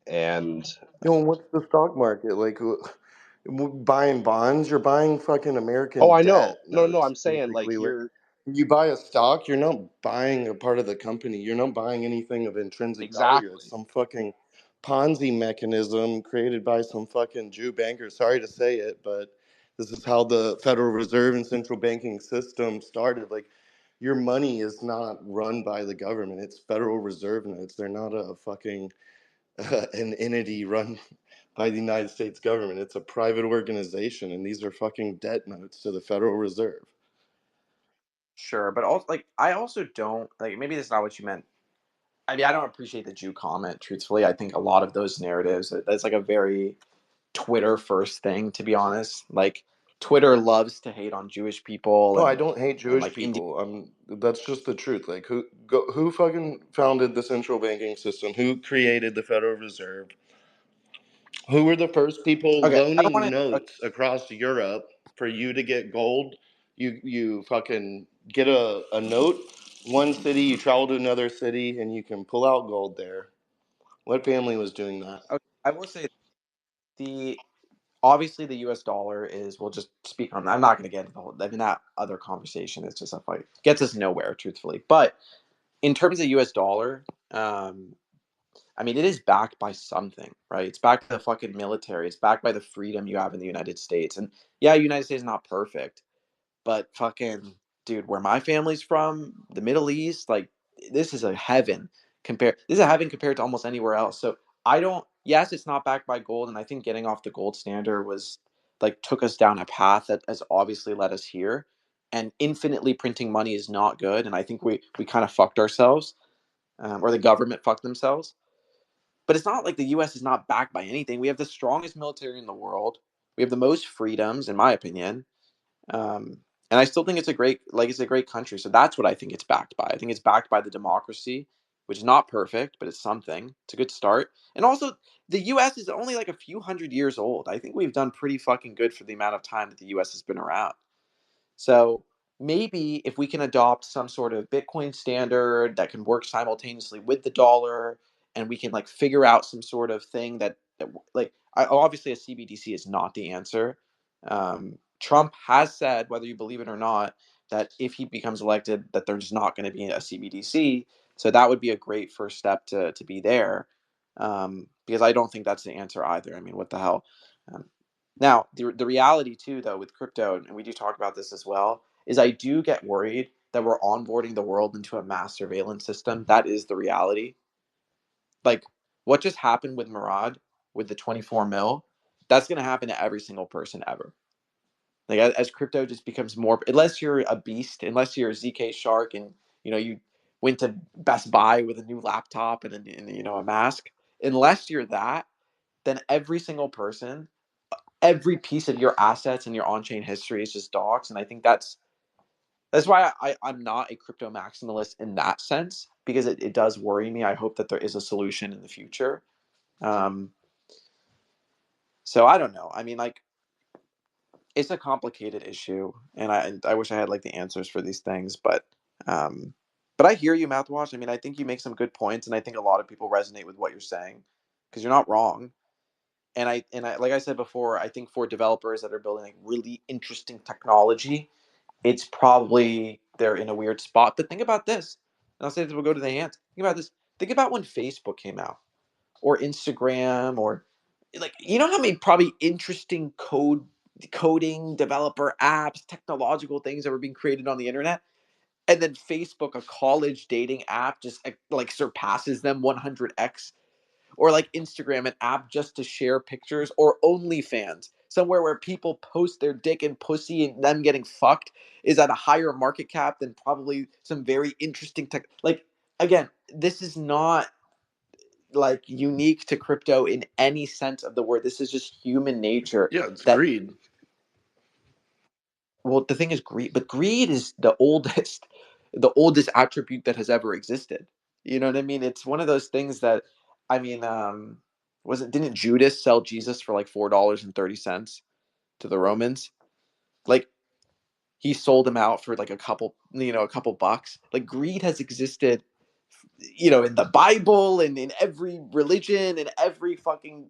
And You know, what's the stock market like? Buying bonds? You're buying fucking oh, American I debt know, no, I'm notes, saying like basically. Like, you're you buy a stock, you're not buying a part of the company. You're not buying anything of intrinsic value. It's exactly. some fucking Ponzi mechanism created by some fucking Jew banker. Sorry to say it, but this is how the Federal Reserve and central banking system started. Like, your money is not run by the government. It's Federal Reserve notes. They're not a fucking an entity run by the United States government. It's a private organization, and these are fucking debt notes to the Federal Reserve. Sure, but also like I also don't like maybe that's not what you meant. I mean, I don't appreciate the Jew comment. Truthfully, I think a lot of those narratives that's like a very Twitter first thing, to be honest. Like Twitter loves to hate on Jewish people No, I don't hate and Jewish like India. people. That's just the truth. Like, who fucking founded the central banking system? Who created the Federal Reserve? Who were the first people Okay, I don't loaning want to. notes across Europe for you to get gold? You fucking get a note, one city, you travel to another city, and you can pull out gold there. What family was doing that? Okay, I will say the obviously the U.S. dollar is. We'll just speak on that. I'm not going to get into the whole. I mean, that other conversation is just a fight. Gets us nowhere, truthfully. But in terms of U.S. dollar, I mean, it is backed by something, right? It's backed by the fucking military. It's backed by the freedom you have in the United States. And yeah, United States is not perfect, but fucking dude, where my family's from, the Middle East, like this is a heaven compared to almost anywhere else. So I don't. Yes, it's not backed by gold, and I think getting off the gold standard was like took us down a path that has obviously led us here. And infinitely printing money is not good, and I think we kind of fucked ourselves, or the government fucked themselves. But it's not like the U.S. is not backed by anything. We have the strongest military in the world. We have the most freedoms, in my opinion. And I still think it's a great country. So that's what I think it's backed by. I think it's backed by the democracy, which is not perfect, but it's something. It's a good start. And also, the U.S. is only like a few hundred years old. I think we've done pretty fucking good for the amount of time that the U.S. has been around. So maybe if we can adopt some sort of Bitcoin standard that can work simultaneously with the dollar, and we can like figure out some sort of thing that like obviously a CBDC is not the answer. Trump has said, whether you believe it or not, that if he becomes elected, that there's not going to be a CBDC. So that would be a great first step to be there, because I don't think that's the answer either. I mean, what the hell? Um, Now, the reality too, though, with crypto, and we do talk about this as well, is I do get worried that we're onboarding the world into a mass surveillance system. That is the reality. Like what just happened with Murad with the 24 mil, that's going to happen to every single person ever. Like as crypto just becomes more, unless you're a beast, unless you're ZK Shark and you went to Best Buy with a new laptop and a mask, unless you're that, then every single person, every piece of your assets and your on-chain history is just docs. And I think that's why I'm not a crypto maximalist in that sense, because it does worry me. I hope that there is a solution in the future. um, so I don't know. I mean, like, it's a complicated issue, and I wish I had like the answers for these things, um, but I hear you, Mouthwash. I mean, I think you make some good points, and I think a lot of people resonate with what you're saying, because you're not wrong. and I like I said before, I think for developers that are building like really interesting technology, it's probably they're in a weird spot. But think about this, and I'll say this: we'll go to the hands. Think about this. Think about when Facebook came out, or Instagram, or like how many probably interesting coding developer apps, technological things that were being created on the internet, and then Facebook, a college dating app, just like surpasses them 100x, or like Instagram, an app just to share pictures, or OnlyFans, somewhere where people post their dick and pussy and them getting fucked is at a higher market cap than probably some very interesting tech. Like, again, this is not like unique to crypto in any sense of the word. This is just human nature. Yeah, it's That greed. Well, the thing is greed, but greed is the oldest attribute that has ever existed. You know what I mean? It's one of those things that, I mean, didn't Judas sell Jesus for like $4.30 to the Romans? Like, he sold him out for like a couple bucks. Like, greed has existed, in the Bible and in every religion and every fucking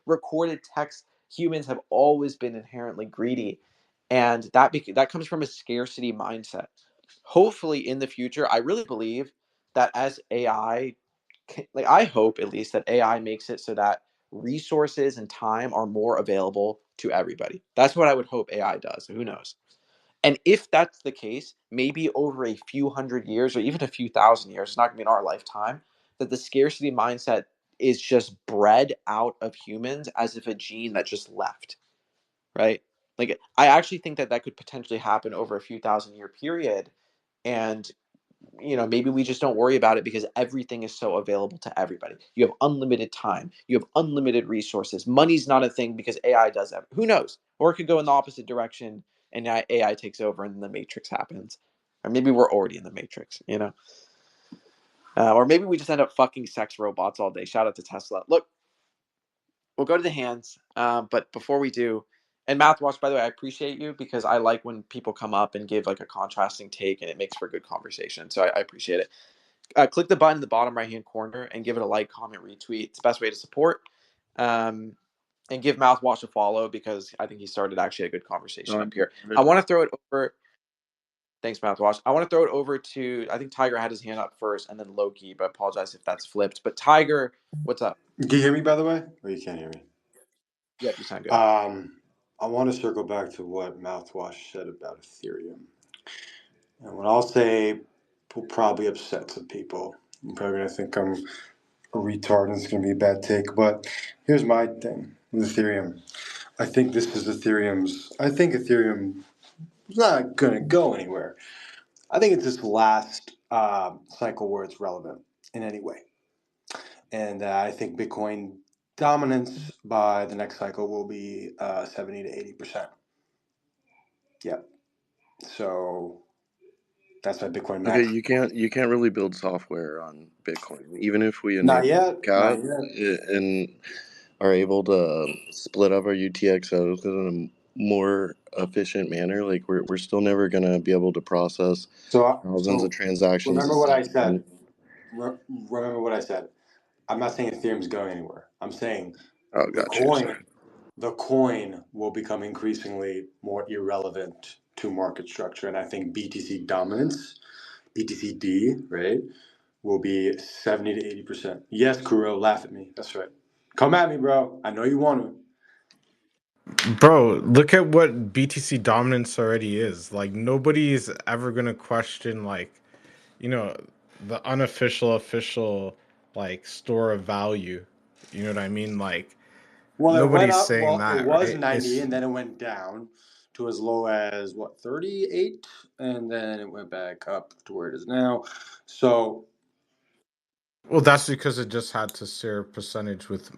recorded text. Humans have always been inherently greedy, and that comes from a scarcity mindset. Hopefully, in the future, I really believe that as AI, like I hope at least that AI makes it so that resources and time are more available to everybody. That's what I would hope AI does. Who knows? And if that's the case, maybe over a few hundred years or even a few thousand years, it's not going to be in our lifetime, that the scarcity mindset is just bred out of humans as if a gene that just left, right? Like, I actually think that could potentially happen over a few thousand-year period. And maybe we just don't worry about it because everything is so available to everybody. You have unlimited time, you have unlimited resources. Money's not a thing because AI does that. Who knows? Or it could go in the opposite direction and AI takes over and the Matrix happens. Or maybe we're already in the Matrix. Or maybe we just end up fucking sex robots all day. Shout out to Tesla. Look, we'll go to the hands. But before we do, and Mouthwash, by the way, I appreciate you because I like when people come up and give like a contrasting take and it makes for good conversation. So I appreciate it. Click the button in the bottom right hand corner and give it a like, comment, retweet. It's the best way to support. And give Mouthwash a follow because I think he started actually a good conversation up here. I want to throw it over. Thanks, Mouthwash. I want to throw it over to, I think Tiger had his hand up first and then Loki, but I apologize if that's flipped. But Tiger, what's up? Can you hear me, by the way? Or you can't hear me? Yep, you sound good. I want to circle back to what Mouthwash said about Ethereum. And what I'll say will probably upset some people. I'm probably going to think I'm a retard and it's going to be a bad take. But here's my thing with Ethereum. I think Ethereum is not going to go anywhere. I think it's this last cycle where it's relevant in any way. And I think Bitcoin dominance by the next cycle will be 70 to 80%. Yeah. So that's my Bitcoin Okay, max. you can't really build software on Bitcoin, even if we Not enable yet. CAD Not yet. and are able to split up our UTXOs in a more efficient manner. Like we're still never gonna be able to process thousands of transactions. Remember what I said. Remember what I said. I'm not saying Ethereum's going anywhere. I'm saying Oh, got you. Sorry. the coin will become increasingly more irrelevant to market structure, and I think BTC dominance, BTCD, right, will be 70 to 80%. Yes, Kuro, laugh at me. That's right. Come at me, bro. I know you want to. Bro, look at what BTC dominance already is. Like nobody's ever gonna question you know, the unofficial official like store of value. You know what I mean? Like Well, it went nobody's up. saying Well, it that, was right? 90, It's and then it went down to as low as 38, and then it went back up to where it is now. So well, that's because it just had to share a percentage with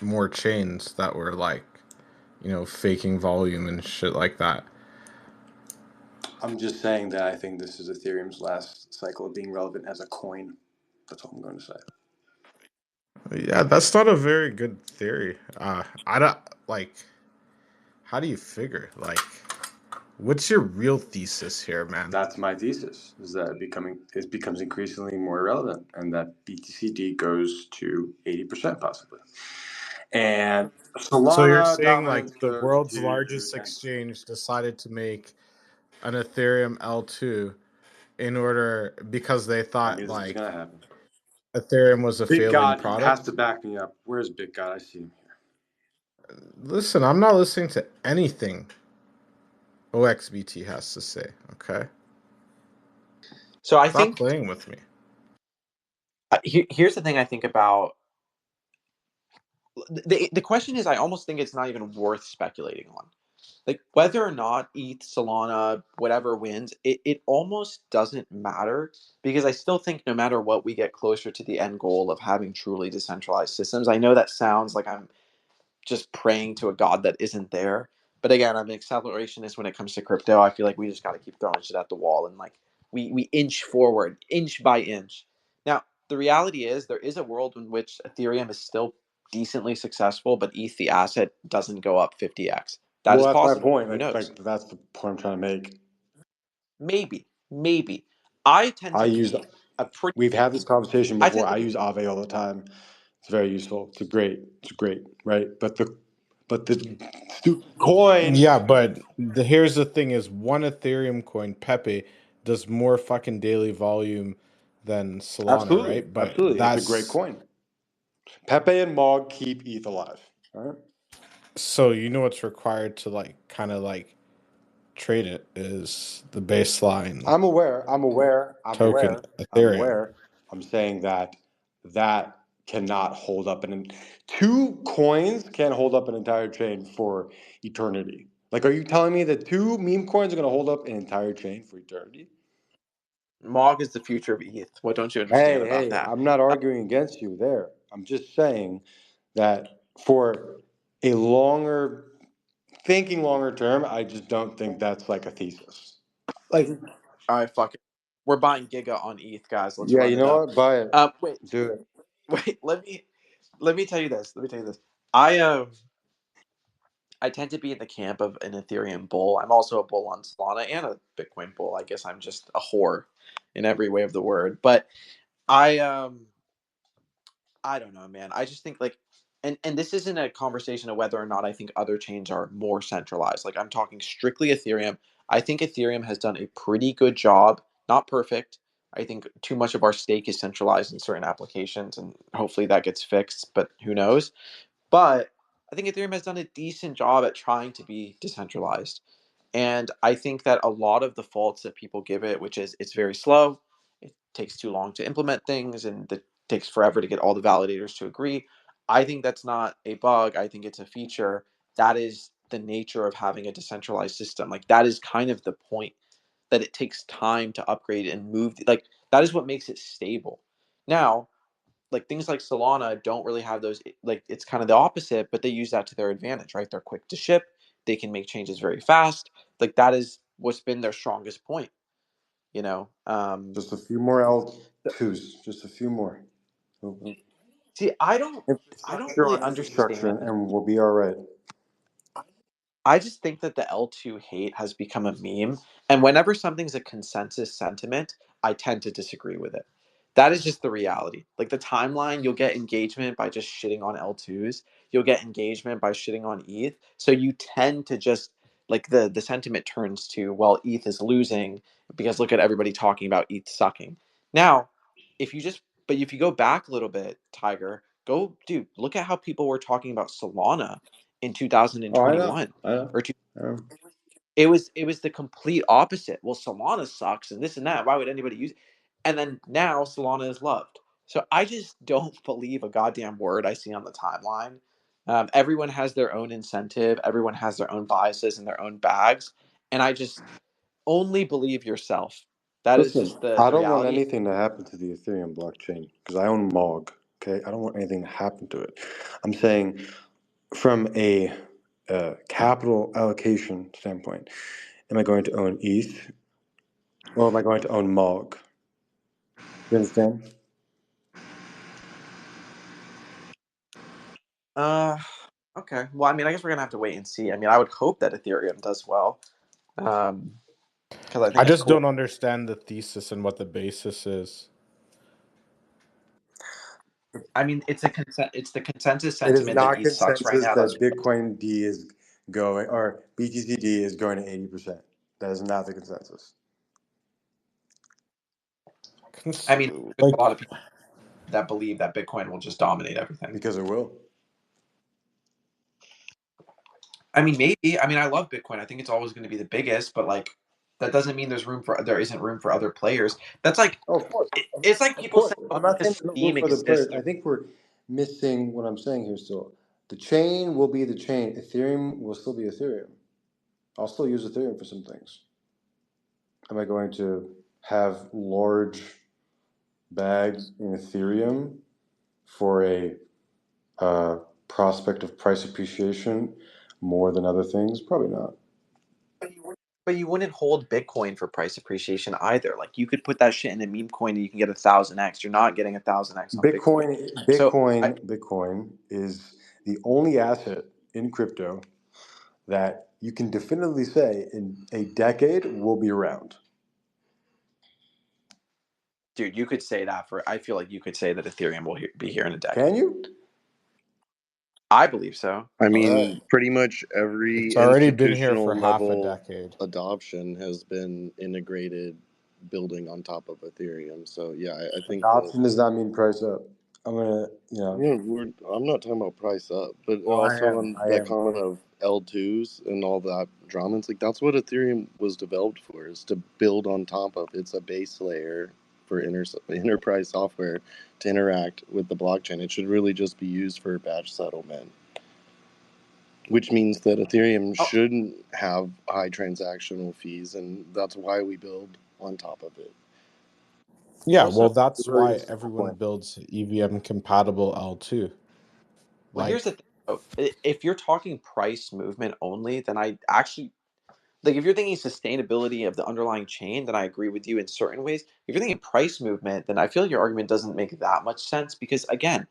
more chains that were faking volume and shit like that. I'm just saying that I think this is Ethereum's last cycle of being relevant as a coin. That's all I'm going to say. Yeah, that's not a very good theory. I don't like. How do you figure? Like, what's your real thesis here, man? That's my thesis: is that it becomes increasingly more irrelevant, and that BTCD goes to 80% possibly. And So you're Solana saying like dominance the goes world's to largest 10. exchange decided to make an Ethereum L2 in order because they I thought knew this was like gonna happen. Ethereum was a Big failing God has to product? back me up. Where's Big God? I see him here. Listen, I'm not listening to anything OXBT has to say, okay? So I Stop think playing with me. here's the thing I think about the question is I almost think it's not even worth speculating on. Like whether or not ETH, Solana, whatever wins, it almost doesn't matter because I still think no matter what, we get closer to the end goal of having truly decentralized systems. I know that sounds like I'm just praying to a god that isn't there. But again, I'm an accelerationist when it comes to crypto. I feel like we just got to keep throwing shit at the wall and like we inch forward, inch by inch. Now, the reality is there is a world in which Ethereum is still decently successful, but ETH, the asset, doesn't go up 50x. That Well, is that's my possible. point. Who knows? Like that's the point I'm trying to make. Maybe. I tend I to use. be a pretty. We've had this conversation I before. tend to I be. use Aave all the time. It's very useful. It's great, right? But the stupid coin. Yeah, but here's the thing is one Ethereum coin, Pepe, does more fucking daily volume than Solana, Absolutely, right? But absolutely. It's a great that's coin. Pepe and Mog keep ETH alive. All right. so you know what's required to like kind of like trade it is the baseline I'm aware. token Ethereum. I'm saying that that cannot hold up two coins can't hold up an entire chain for eternity. Like, are you telling me that two meme coins are going to hold up an entire chain for eternity? Mog is the future of ETH. What don't you understand about Hey, that? I'm not arguing against you there. I'm just saying that for a longer term, I just don't think that's like a thesis. Like, All right, fuck it. We're buying Giga on ETH, guys. Let's yeah, run you it know up. what? Buy it. Wait, Do it. wait. Let me tell you this. Let me tell you this. I tend to be in the camp of an Ethereum bull. I'm also a bull on Solana and a Bitcoin bull. I guess I'm just a whore in every way of the word. But I I don't know, man. I just think like and this isn't a conversation of whether or not I think other chains are more centralized. Like I'm talking strictly Ethereum. I think Ethereum has done a pretty good job, not perfect. I think too much of our stake is centralized in certain applications and hopefully that gets fixed, but who knows? But I think Ethereum has done a decent job at trying to be decentralized. And I think that a lot of the faults that people give it, which is it's very slow, it takes too long to implement things, and it takes forever to get all the validators to agree. I think that's not a bug. I think it's a feature. That is the nature of having a decentralized system. Like that is kind of the point that it takes time to upgrade and move. Like that is what makes it stable. Now, like things like Solana don't really have those like it's kind of the opposite, but they use that to their advantage, right? They're quick to ship, they can make changes very fast. Like that is what's been their strongest point, you know. Just a few more L2s. Just a few more. See, I don't Infrastructure really on infrastructure, understand. and we'll be all right. I just think that the L2 hate has become a meme. And whenever something's a consensus sentiment, I tend to disagree with it. That is just the reality. Like the timeline, you'll get engagement by just shitting on L2s. You'll get engagement by shitting on ETH. So you tend to just like the sentiment turns to, well, ETH is losing because look at everybody talking about ETH sucking. Now, if you just but if you go back a little bit, Tiger, go dude, look at how people were talking about Solana in Oh, I know. 2021 I know. or two. I know. It was the complete opposite. Well, Solana sucks and this and that. Why would anybody use it? And then now Solana is loved. So I just don't believe a goddamn word I see on the timeline. Everyone has their own incentive. Everyone has their own biases and their own bags. And I just only believe yourself. That is Listen, just the I the don't want reality. anything to happen to the Ethereum blockchain because I own Mog. Okay, I don't want anything to happen to it. I'm saying from a capital allocation standpoint, am I going to own ETH or am I going to own Mog? You understand? Uh, okay. Well, I mean, I guess we're gonna have to wait and see. I mean, I would hope that Ethereum does well, because I I think it's just don't cool. understand the thesis and what the basis is. I mean, it's the consensus It is sentiment that not ETH sucks right consensus now. That's that Bitcoin D is going, or BTCD is going to 80%. That is not the consensus. I mean, there's Like, a lot of people that believe that Bitcoin will just dominate everything. Because it will. I mean, maybe. I mean, I love Bitcoin. I think it's always going to be the biggest, but like that doesn't mean there isn't room for other players. That's like Oh, of course. it's like Of people course. saying, "Oh, I'm not saying because there's no room Steam for other exists." players. I think we're missing what I'm saying here still. The chain will be the chain. Ethereum will still be Ethereum. I'll still use Ethereum for some things. Am I going to have large bags in Ethereum for a prospect of price appreciation more than other things? Probably not. But you wouldn't hold Bitcoin for price appreciation either. Like you could put that shit in a meme coin and you can get 1,000x. You're not getting 1,000x on Bitcoin. Bitcoin is the only asset in crypto that you can definitively say in a decade will be around. Dude, you could say that I feel like you could say that Ethereum will be here in a decade. Can you? I believe so. I All right. mean, pretty much every It's already been here for institutional half a level decade. adoption has been integrated building on top of Ethereum. So yeah, I think that Adoption does not mean price up. I'm gonna, I'm not talking about price up, but well, I also am. on I that am. comment of L2s and all that drama. It's like that's what Ethereum was developed for, is to build on top of. It's a base layer for enterprise software to interact with the blockchain. It should really just be used for batch settlement, which means that Ethereum Oh, shouldn't have high transactional fees, and that's why we build on top of it. Yeah, Also, well, that's very why simple everyone point. builds EVM compatible L2. well, here's the Like, thing. Though. If you're talking price movement only, then I actually like if you're thinking sustainability of the underlying chain, then I agree with you in certain ways. If you're thinking price movement, then I feel like your argument doesn't make that much sense because again,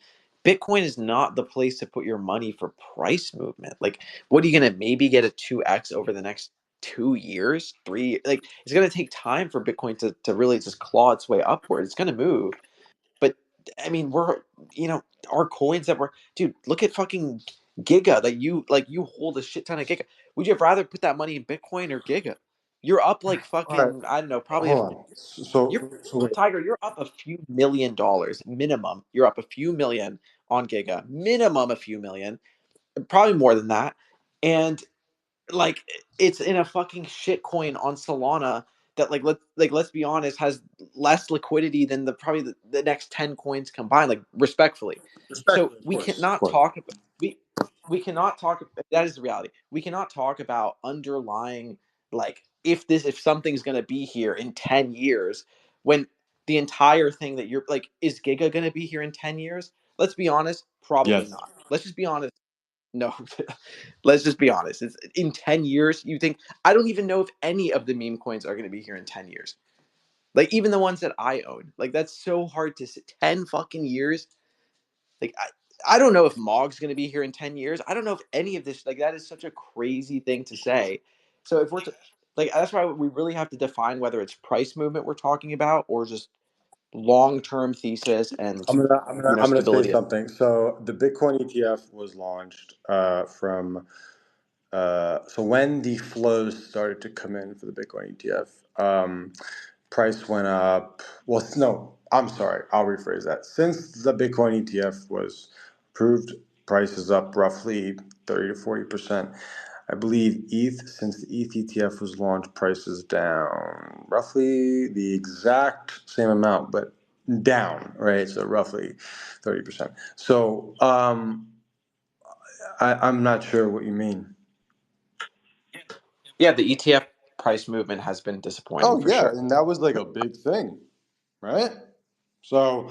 Bitcoin is not the place to put your money for price movement. Like, what are you gonna maybe get a 2x over the next 2 years, 3? Like, it's gonna take time for Bitcoin to really just claw its way upward. It's gonna move. But I mean, our coins that were, dude, look at fucking Giga that you hold a shit ton of Giga. Would you have rather put that money in Bitcoin or Giga? You're up like All right, fucking, I don't know, probably hold on. you're So wait. Tiger, you're up a few $1 million minimum. You're up a few million on Giga, minimum a few million, probably more than that. And like it's in a fucking shit coin on Solana that let's be honest has less liquidity than probably the next 10 coins combined, like respectfully. So Respectfully, of we course, of cannot course. talk about we cannot talk, that is the reality. We cannot talk about underlying, like, if something's going to be here in 10 years when the entire thing that you're like, is Giga going to be here in 10 years? Let's be honest, probably Yes. not. Let's just be honest. No, let's just be honest. It's in 10 years. You think I don't even know if any of the meme coins are going to be here in 10 years. Like even the ones that I own. Like that's so hard to say. 10 fucking years. Like I don't know if Mog's going to be here in 10 years. I don't know if any of this, like that is such a crazy thing to say. So if like that's why we really have to define whether it's price movement we're talking about or just long-term thesis and I'm gonna say stability. something. So the Bitcoin ETF was launched so when the flows started to come in for the Bitcoin ETF, price went up. Well, no, I'm sorry. I'll rephrase that. Since the Bitcoin ETF was approved, price is up roughly 30 to 40%. I believe ETH, since the ETH ETF was launched, price is down roughly the exact same amount, but down, right? So roughly 30%. So I'm not sure what you mean. Yeah, the ETF price movement has been disappointing Oh for yeah, sure. and that was like a big thing, right? So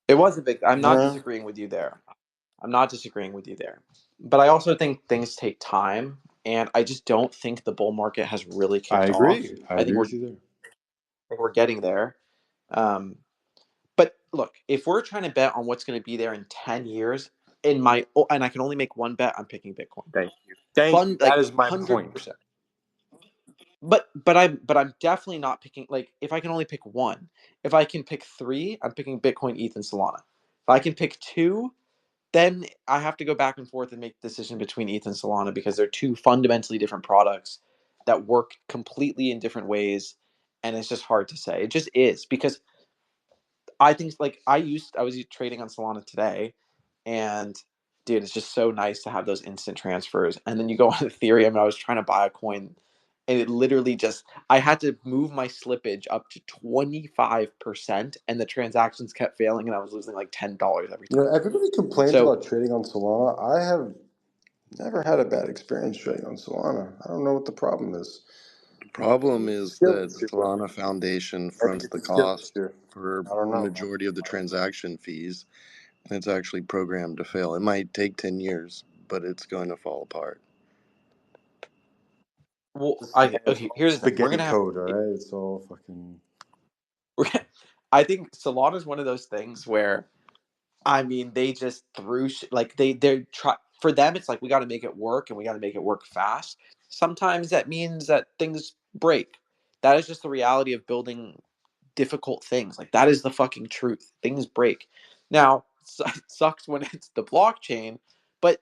It was a big. I'm not yeah, disagreeing with you there. I'm not disagreeing with you there. But I also think things take time, and I just don't think the bull market has really I kicked off. agree. I I think agree we're with you there. getting there. Um, but look, if we're trying to bet on what's going to be there in 10 years, and I can only make one bet, I'm picking Bitcoin. Thank you. Thank you. Fun, like That is my point. 100%. But I'm definitely not picking, like, if I can only pick one. If I can pick three, I'm picking Bitcoin, ETH, and Solana. If I can pick two, then I have to go back and forth and make the decision between ETH and Solana because they're two fundamentally different products that work completely in different ways, and it's just hard to say. It just is because I think like I was trading on Solana today, and dude, it's just so nice to have those instant transfers. And then you go on Ethereum, and I was trying to buy a coin, and it literally just I had to move my slippage up to 25%, and the transactions kept failing, and I was losing like $10 every You time. know, everybody complains So about trading on Solana. I have never had a bad experience trading on Solana. I don't know what the problem is. The problem is Skill that issue. Solana Foundation I think fronts it's the a skill cost issue. for I don't the know, man. majority of the transaction fees. And it's actually programmed to fail. It might take 10 years, but it's going to fall apart. well, This is all here's the thing. We're spaghetti gonna have code, all right? It's all fucking. I think Solana is one of those things where I mean, they just threw like they're try for them. It's like we got to make it work, and we got to make it work fast. Sometimes that means that things break. That is just the reality of building difficult things. Like that is the fucking truth. Things break. Now, it sucks when it's the blockchain, but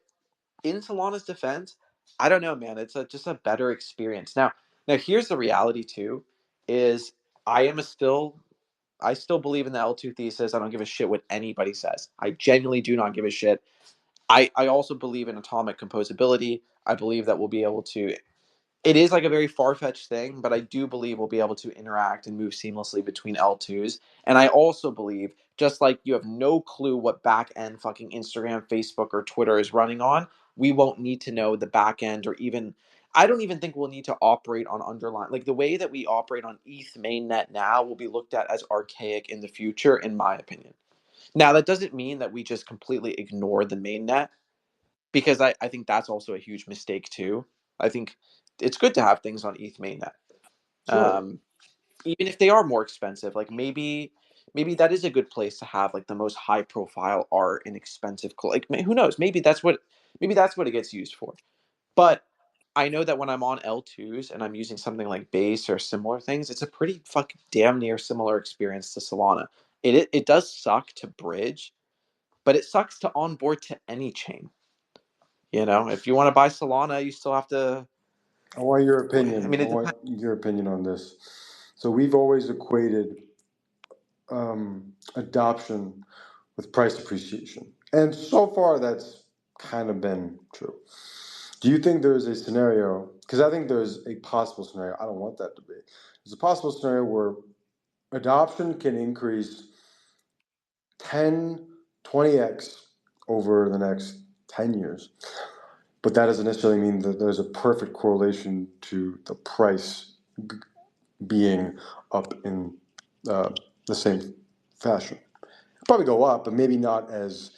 in Solana's defense, I don't know, man. It's just a better experience. Now here's the reality too: is I am a still I still believe in the L2 thesis. I don't give a shit what anybody says. I genuinely do not give a shit. I also believe in atomic composability. I believe that we'll be able to it is like a very far-fetched thing, but I do believe we'll be able to interact and move seamlessly between L2s. And I also believe, just like you have no clue what back end fucking Instagram, Facebook, or Twitter is running on, we won't need to know the back end or even I don't even think we'll need to operate on underlying like the way that we operate on ETH mainnet now will be looked at as archaic in the future, in my opinion. Now that doesn't mean that we just completely ignore the mainnet because I think that's also a huge mistake too. I think it's good to have things on ETH mainnet, Sure. even if they are more expensive. Like maybe that is a good place to have like the most high profile art and expensive like who knows? Maybe that's what it gets used for. But I know that when I'm on L2s and I'm using something like Base or similar things, it's a pretty fucking damn near similar experience to Solana. It does suck to bridge, but it sucks to onboard to any chain. You know, if you want to buy Solana, you still have to. I want your I opinion. mean, I it want depends. your opinion on this. So we've always equated adoption with price appreciation, and so far that's kind of been true. Do you think there's a scenario? Because I think there's a possible scenario. I don't want that to be. There's a possible scenario where adoption can increase 10, 20x over the next 10 years. But that doesn't necessarily mean that there's a perfect correlation to the price being up in the same fashion. It'll probably go up, but maybe not as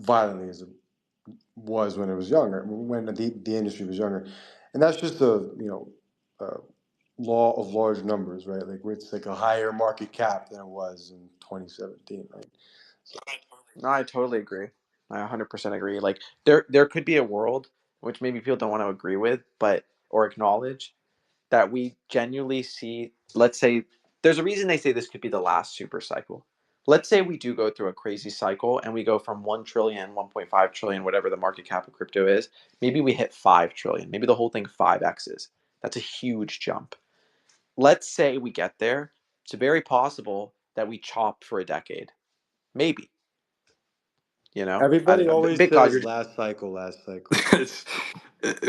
violently as it was when it was younger, when the industry was younger. And that's just a law of large numbers, right? Like it's like a higher market cap than it was in 2017, right? So, No, I totally agree. I 100% agree. Like there could be a world which maybe people don't want to agree with, but or acknowledge that we genuinely see. Let's say there's a reason they say this could be the last super cycle. Let's say we do go through a crazy cycle and we go from 1 trillion, 1.5 trillion, whatever the market cap of crypto is. Maybe we hit 5 trillion. Maybe the whole thing 5x's. That's a huge jump. Let's say we get there. It's very possible that we chop for a decade. Maybe. You know, I everybody don't know. always Bitcoin, says you're last cycle, last cycle. It's,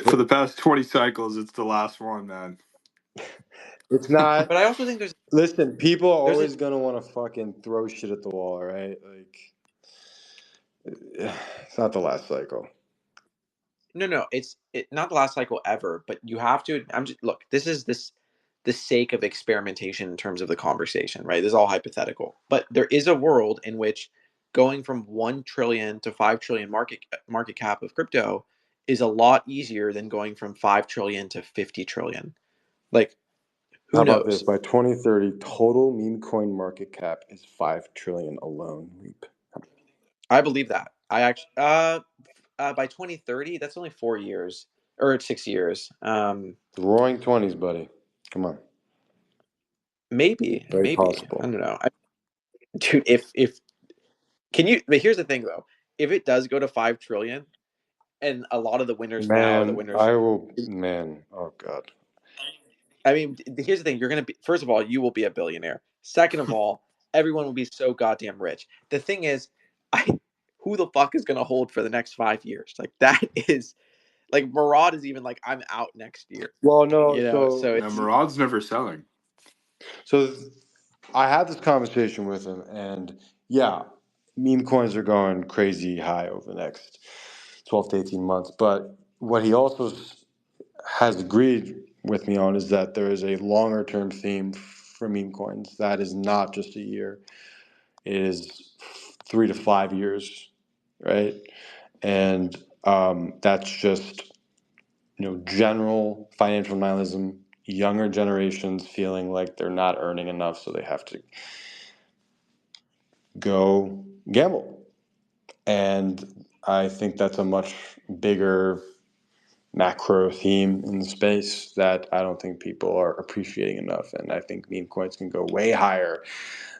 for the past 20 cycles, it's the last one, man. It's not. but I also think Listen, people are there's a always gonna want to fucking throw shit at the wall, right? Like, it's not the last cycle. no, it's not the last cycle ever, but you have to. I'm just look. This is the sake of experimentation in terms of the conversation, right? This is all hypothetical, but there is a world in which going from 1 trillion to 5 trillion market cap of crypto is a lot easier than going from 5 trillion to 50 trillion. Like, How who about this? knows? By 2030, total meme coin market cap is 5 trillion alone. Leap. I believe that. I actually by 2030, that's only 4 years or 6 years. Roaring 20s, buddy. Come on. Maybe Very I possible. don't know. Dude, if Can you? But here's the thing, though. If it does go to 5 trillion, and a lot of the winners now are the Man, winners. I will. Man, oh god. I mean, here's the thing. You're going to be, first of all, you will be a billionaire. Second of all, everyone will be so goddamn rich. The thing is, who the fuck is going to hold for the next 5 years? Like, that is, like, Murad is even like, I'm out next year. Well, no. You know, so Now it's, Murad's never selling. So I had this conversation with him, and yeah, meme coins are going crazy high over the next 12 to 18 months. But what he also has agreed with me on is that there is a longer term theme for meme coins that is not just a year, it is 3 to 5 years, right? And that's just general financial nihilism, younger generations feeling like they're not earning enough, so they have to go gamble. And I think that's a much bigger macro theme in the space that I don't think people are appreciating enough. And I think meme coins can go way higher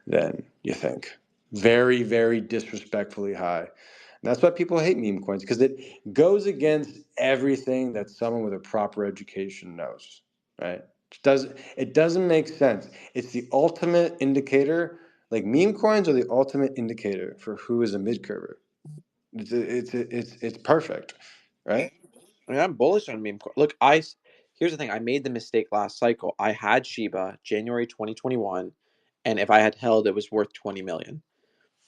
than you think. Very, very disrespectfully high. And that's why people hate meme coins, because it goes against everything that someone with a proper education knows, right? It doesn't make sense. It's the ultimate indicator. Like, meme coins are the ultimate indicator for who is a mid curver. It's perfect, right? I mean, I'm bullish on meme coin. Look, here's the thing. I made the mistake last cycle. I had Shiba January 2021, and if I had held, it was worth 20 million.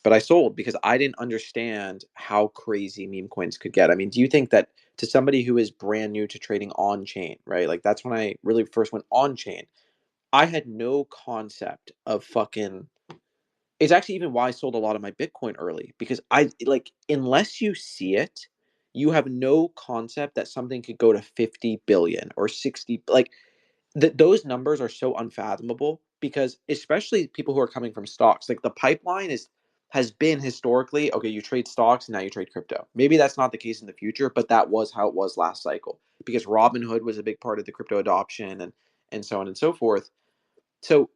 But I sold because I didn't understand how crazy meme coins could get. I mean, do you think that to somebody who is brand new to trading on chain, right? Like, that's when I really first went on chain. I had no concept of fucking. It's actually even why I sold a lot of my Bitcoin early, because I like, unless you see it, you have no concept that something could go to 50 billion or 60. Like, those numbers are so unfathomable, because especially people who are coming from stocks, like, the pipeline has been historically, okay, you trade stocks and now you trade crypto. Maybe that's not the case in the future, but that was how it was last cycle, because Robinhood was a big part of the crypto adoption, and so on and so forth. So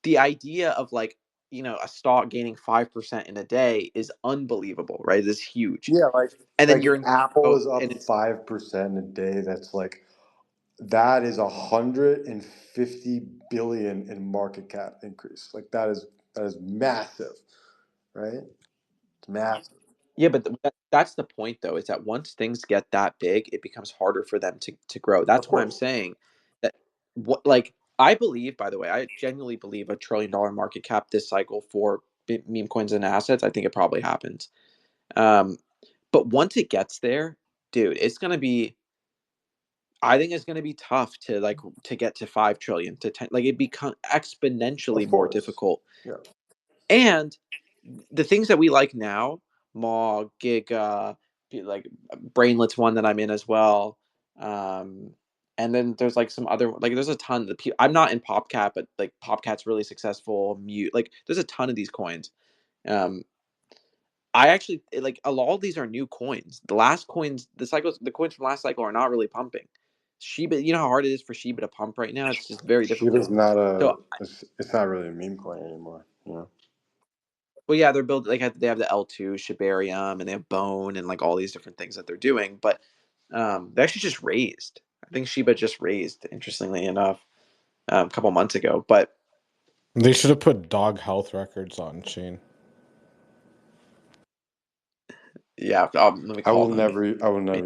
the idea of, like, a stock gaining 5% in a day is unbelievable, right? This huge. Yeah, like And then like you're if in Apple crypto is up and it's 5% a day, that is 150 billion in market cap increase. Like, that is massive, right? It's massive. yeah, but that's the point, though, is that once things get that big, it becomes harder for them to grow. Of That's why I'm course. saying that, what, like, I believe, by the way, I genuinely believe $1 trillion market cap this cycle for meme coins and assets. I think it probably happens. But once it gets there, dude, it's gonna be. I think it's going to be tough to get to 5 trillion to 10. Like, it become exponentially Of more course. difficult. Yeah. And the things that we like now, Mog, Giga, like Brainlet's one that I'm in as well. And then there's like some other, like, there's a ton of I'm not in PopCat, but like PopCat's really successful. Mute, like, there's a ton of these coins. Um, I actually like, a lot of these are new coins. The coins from last cycle are not really pumping. Shiba, you know how hard it is for Shiba to pump right now? It's just very Shiba's difficult. not So, it's not really a meme coin anymore, well, yeah, they're building, like, they have the L2 Shibarium, and they have Bone, and like all these different things that they're doing. But they actually just raised. I think Shiba just raised, interestingly enough, a couple months ago. But They should have put dog health records on chain. yeah, let me I call will them. never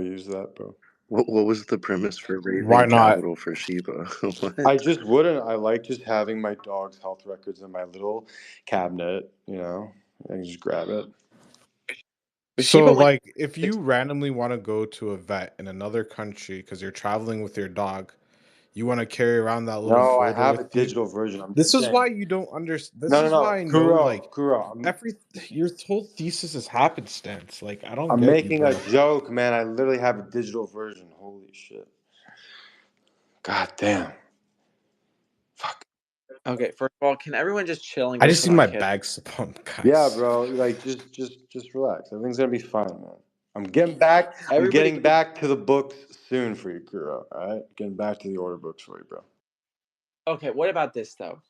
use that, bro. What was the premise for Why raising not? capital for Shiba? What? I just wouldn't. I like just having my dog's health records in my little cabinet, I can just grab it. But So, Shiba went like, if six. you randomly want to go to a vet in another country because you're traveling with your dog, you want to carry around that little No, I folder have with a you. digital version. I'm This just is saying. why you don't understand. This No, no, is no. why I know, Kuro, like, Kuro. your whole thesis is happenstance. Like, I don't I'm get you, making a bro. joke, man. I literally have a digital version. Holy shit. God damn. Fuck. Okay, first of all, can everyone just chill and I go just sit need on my Kip? bags to pump, Yeah, guys. bro. Like, just relax. Everything's gonna be fine, man. I'm getting back. I'm Everybody getting go. back to the books soon for you, Kuro. All right, getting back to the order books for you, bro. Okay, what about this though?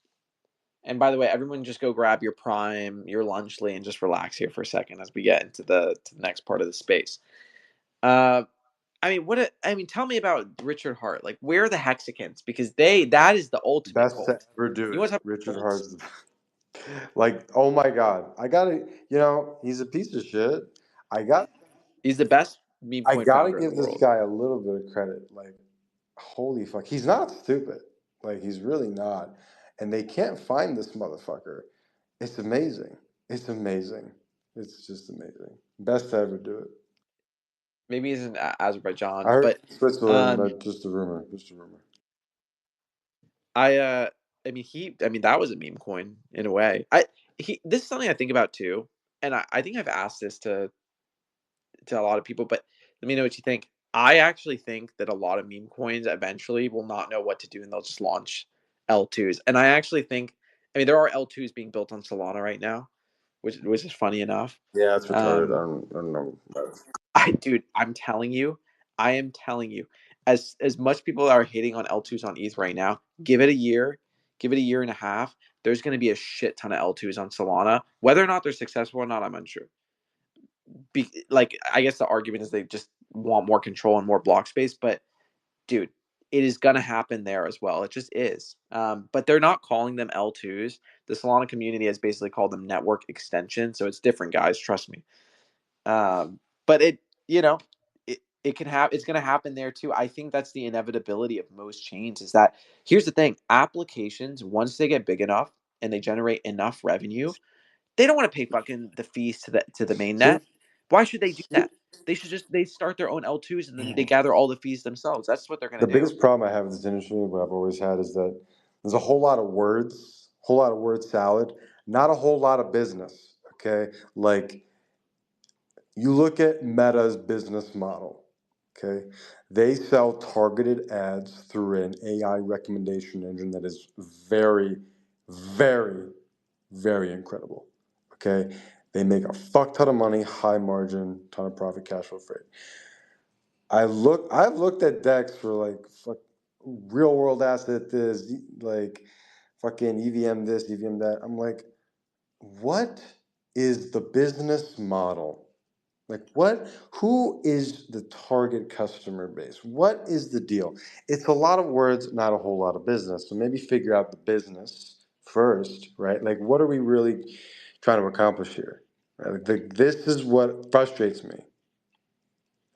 And by the way, everyone just go grab your Prime, your Lunchly, and just relax here for a second as we get into the next part of the space. Tell me about Richard Hart. Like, where are the Hexicans? Because that is the ultimate Best to cult. ever do You it. want to talk Richard about cults? Hart's like, oh my god, I gotta, he's a piece of shit. I got, He's the best meme I coin gotta founder in the give this world. guy a little bit of credit. Like, holy fuck, he's not stupid. Like, he's really not. And they can't find this motherfucker. It's amazing. It's amazing. It's just amazing. Best to ever do it. Maybe he's in I Azerbaijan, heard but Switzerland, um, but just a rumor. Just a rumor. that was a meme coin in a way. This is something I think about too, and I think I've asked this to a lot of people, but let me know what you think. I actually think that a lot of meme coins eventually will not know what to do and they'll just launch L2s. And I actually think, there are L2s being built on Solana right now, which is funny enough. Yeah, it's retarded. Um, I don't know. dude, I am telling you, as much people are hating on L2s on ETH right now, give it a year and a half. There's going to be a shit ton of L2s on Solana. Whether or not they're successful or not, I'm unsure. I guess the argument is they just want more control and more block space, but dude, it is gonna happen there as well. It just is. But they're not calling them L2s. The Solana community has basically called them network extension, so it's different, guys. Trust me. But it can happen. It's gonna happen there too. I think that's the inevitability of most chains. Is that here's the thing: applications once they get big enough and they generate enough revenue, they don't want to pay fucking the fees to the main See, net. Why should they do that? They start their own L2s and then they gather all the fees themselves. That's what they're the gonna do. biggest problem I have with this industry, what I've always had, is that there's a whole lot of words, whole lot of word salad, not a whole lot of business. Okay, like you look at Meta's business model. Okay, they sell targeted ads through an AI recommendation engine that is very, very, very incredible. Okay, they make a fuck ton of money, high margin, ton of profit, cash flow free. I've looked at DEX for like real world asset this, like fucking EVM this, EVM that. I'm like, what is the business model? Like who is the target customer base? What is the deal? It's a lot of words, not a whole lot of business. So maybe figure out the business first, right? Like what are we really trying to accomplish here? Right? Like, this is what frustrates me.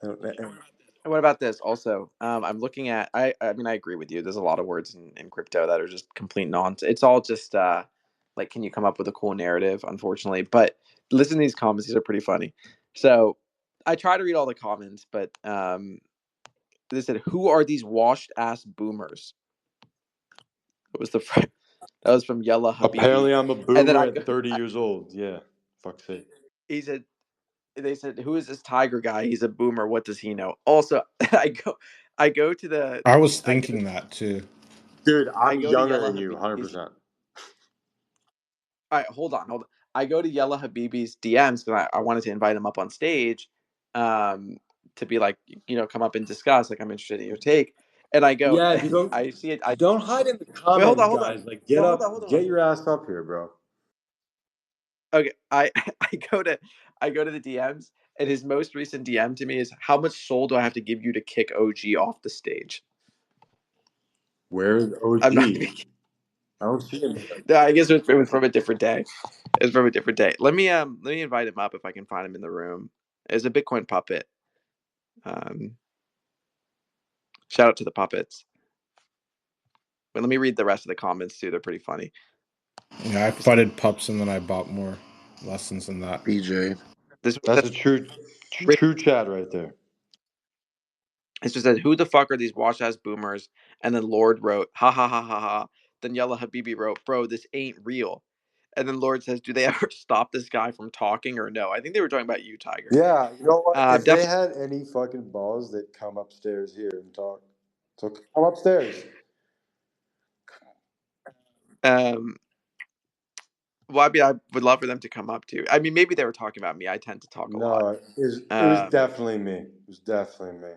And what about this? Also, I'm looking at. I agree with you. There's a lot of words in crypto that are just complete nonsense. It's all just like, can you come up with a cool narrative? Unfortunately, but listen to these comments. These are pretty funny. So I try to read all the comments, but they said, "Who are these washed ass boomers?" What was that was from Yella Habibi, Apparently, I'm a and then boomer at 30 years old. Yeah, fuck's sake. he said, they said, "Who is this Tiger guy? He's a boomer. What does he know?" Also, I go to the, I was I go, thinking that too. Dude, I I'm go to younger Yella than you, Habibi's. 100%. All right, hold on. I go to Yella Habibi's DMs because I wanted to invite him up on stage, um, to be like, come up and discuss. Like, I'm interested in your take. And I go, Yeah, you don't I see it. don't hide in the Wait, hold comments, on, hold on, guys. Like, get hold on, hold up, on, hold get on. your ass up here, bro. Okay, I go to the DMs, and his most recent DM to me is, "How much soul do I have to give you to kick OG off the stage?" Where's I'm OG? not even. I don't see him here. No, I guess it was from a different day. It was from a different day. Let me invite him up if I can find him in the room. It's a Bitcoin puppet. Um, Shout out to the puppets. But let me read the rest of the comments too. They're pretty funny. Yeah, I fudded pups and then I bought more lessons in that. BJ. This That's says, a true chat right there. it just says, "Who the fuck are these wash ass boomers?" And then Lord wrote, "Ha ha ha ha ha." Then Yella Habibi wrote, "Bro, this ain't real." And then Lord says, "Do they ever stop this guy from talking or no?" I think they were talking about you, Tiger. Yeah, you know what? If they Definitely. had any fucking balls, they'd come upstairs here and talk. So come upstairs. Well, I would love for them to come up too. Maybe they were talking about me. I tend to talk a lot. No, it was definitely me. It was definitely me.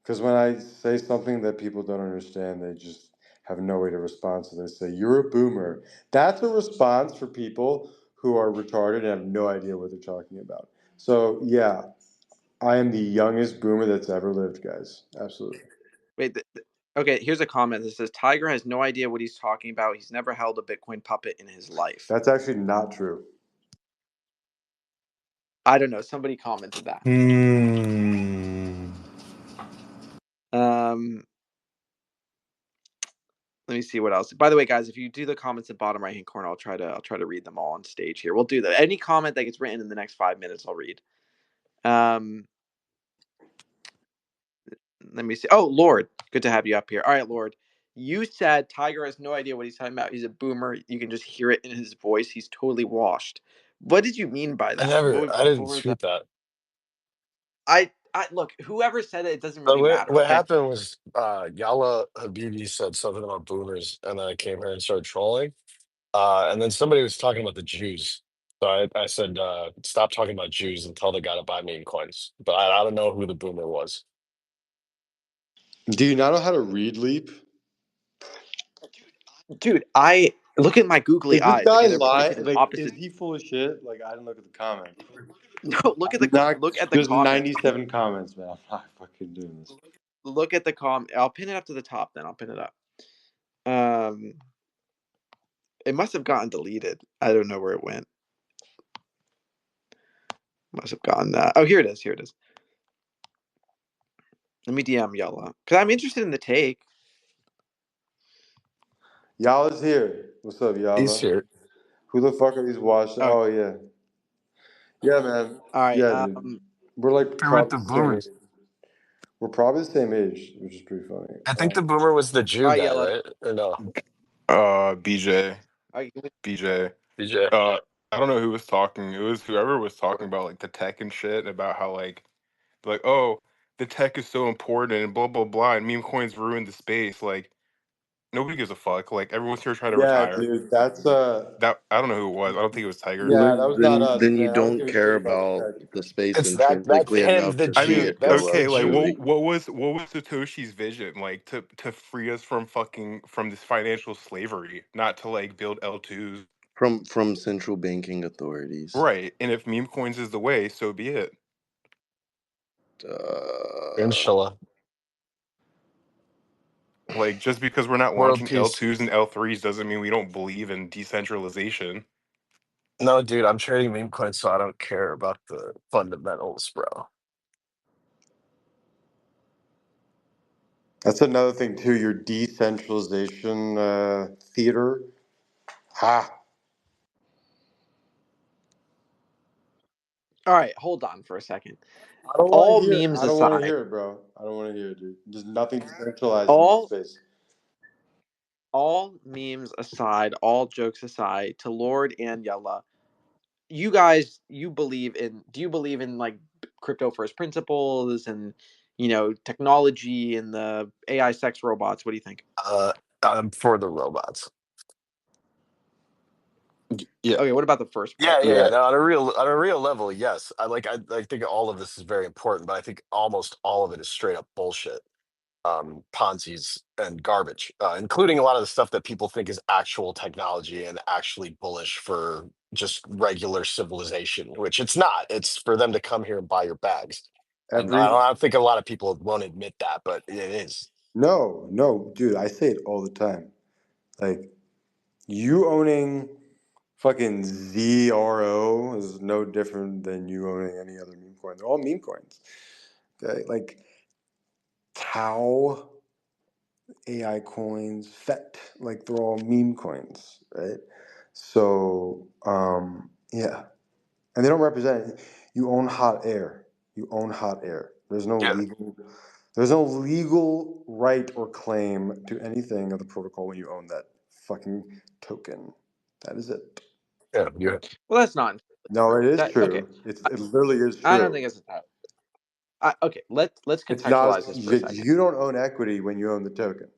Because when I say something that people don't understand, have no way to respond, so they say, "You're a boomer." That's a response for people who are retarded and have no idea what they're talking about. So, yeah, I am the youngest boomer that's ever lived, guys. Absolutely. Wait, okay, here's a comment that says Tiger has no idea what he's talking about. He's never held a Bitcoin puppet in his life. That's actually not true. I don't know. Somebody commented that. Let me see what else. By the way, guys, if you do the comments in the bottom right hand corner, I'll try to read them all on stage here. We'll do that. Any comment that gets written in the next 5 minutes, I'll read. Let me see. Oh, Lord, good to have you up here. All right, Lord, you said Tiger has no idea what he's talking about. He's a boomer. You can just hear it in his voice. He's totally washed. What did you mean by that? I didn't What was tweet that. I look, whoever said it doesn't But really matter, what okay? happened was Yalla Habibi said something about boomers, and then I came here and started trolling. And then somebody was talking about the Jews. So I said, stop talking about Jews and tell the guy to buy meme coins. But I don't know who the boomer was. Do you not know how to read Leap? Dude, I look at my googly Did this eyes. guy Okay, they're lie? pointed in Like, is opposite. he full of shit? Like, I didn't look at the comments. No, look at the There's comments. 97 comments, man. I'm not fucking doing this. Look at the I'll pin it up to the top. Then I'll pin it up. It must have gotten deleted. I don't know where it went. Must have gotten. Oh, here it is. Here it is. Let me DM Yalla because I'm interested in the take. Y'all is here. What's up, He's Yalla? here. Who the fuck are these watching? Oh, Oh, yeah. Yeah, man. all right. Yeah, dude. We're like You're with probably the the same boomers. age. We're probably the same age, which is pretty funny. I think the boomer was the All Jew right, guy, Yalla. right? Or no? BJ. All right, BJ. BJ. I don't know who was talking. It was whoever was talking about like the tech and shit, about how like, oh, the tech is so important and blah blah blah, and meme coins ruined the space. Like, nobody gives a fuck. Like, everyone's here trying to Yeah, retire. dude. That's, That I don't know who it was. I don't think it was Tiger. yeah, that Then was not us, then you man. I don't don't give a care shit about about the tech. the space It's that's intrinsically him, enough the to I see Jew. mean, it That's go the okay, up, like Jew. Susie. what was Satoshi's vision? Like to free us from this financial slavery, not to like build L2s. From central banking authorities. Right. And if meme coins is the way, so be it. Uh, Inshallah. Like, just because we're not World launching peace. L2s and L3s doesn't mean we don't believe in decentralization. No, dude, I'm trading meme coins, so I don't care about the fundamentals, bro. That's another thing, too. Your decentralization theater. Ha! all right, hold on for a second. I don't want to All hear it. memes I don't want to aside, hear it, bro. I don't want to hear it, dude. There's nothing decentralized in this all space. all memes aside, all jokes aside, to Lord and Yalla, you guys, do you believe in like crypto first principles and technology and the AI sex robots? What do you think? I'm for the robots. Yeah. Okay, what about the first part? Yeah. Yeah. No, on a real level, yes. I think all of this is very important, but I think almost all of it is straight up bullshit. Ponzi's and garbage, including a lot of the stuff that people think is actual technology and actually bullish for just regular civilization, which it's not. It's for them to come here and buy your bags. And Every I don't think a lot of people won't admit that, but it is. no, dude. I say it all the time. Like, you owning fucking ZRO is no different than you owning any other meme coin. They're all meme coins. Okay, like Tau, AI coins, FET, like they're all meme coins, right? So, yeah, and they don't represent. You own hot air. You own hot air. Yeah. There's no legal right or claim to anything of the protocol when you own that fucking token. That is it. Yeah. Yeah. Well, that's not No, true. it is That okay? true. It literally is I don't true. think it's that. Okay, let's It's not. contextualize this for a second. You don't own equity when you own the token.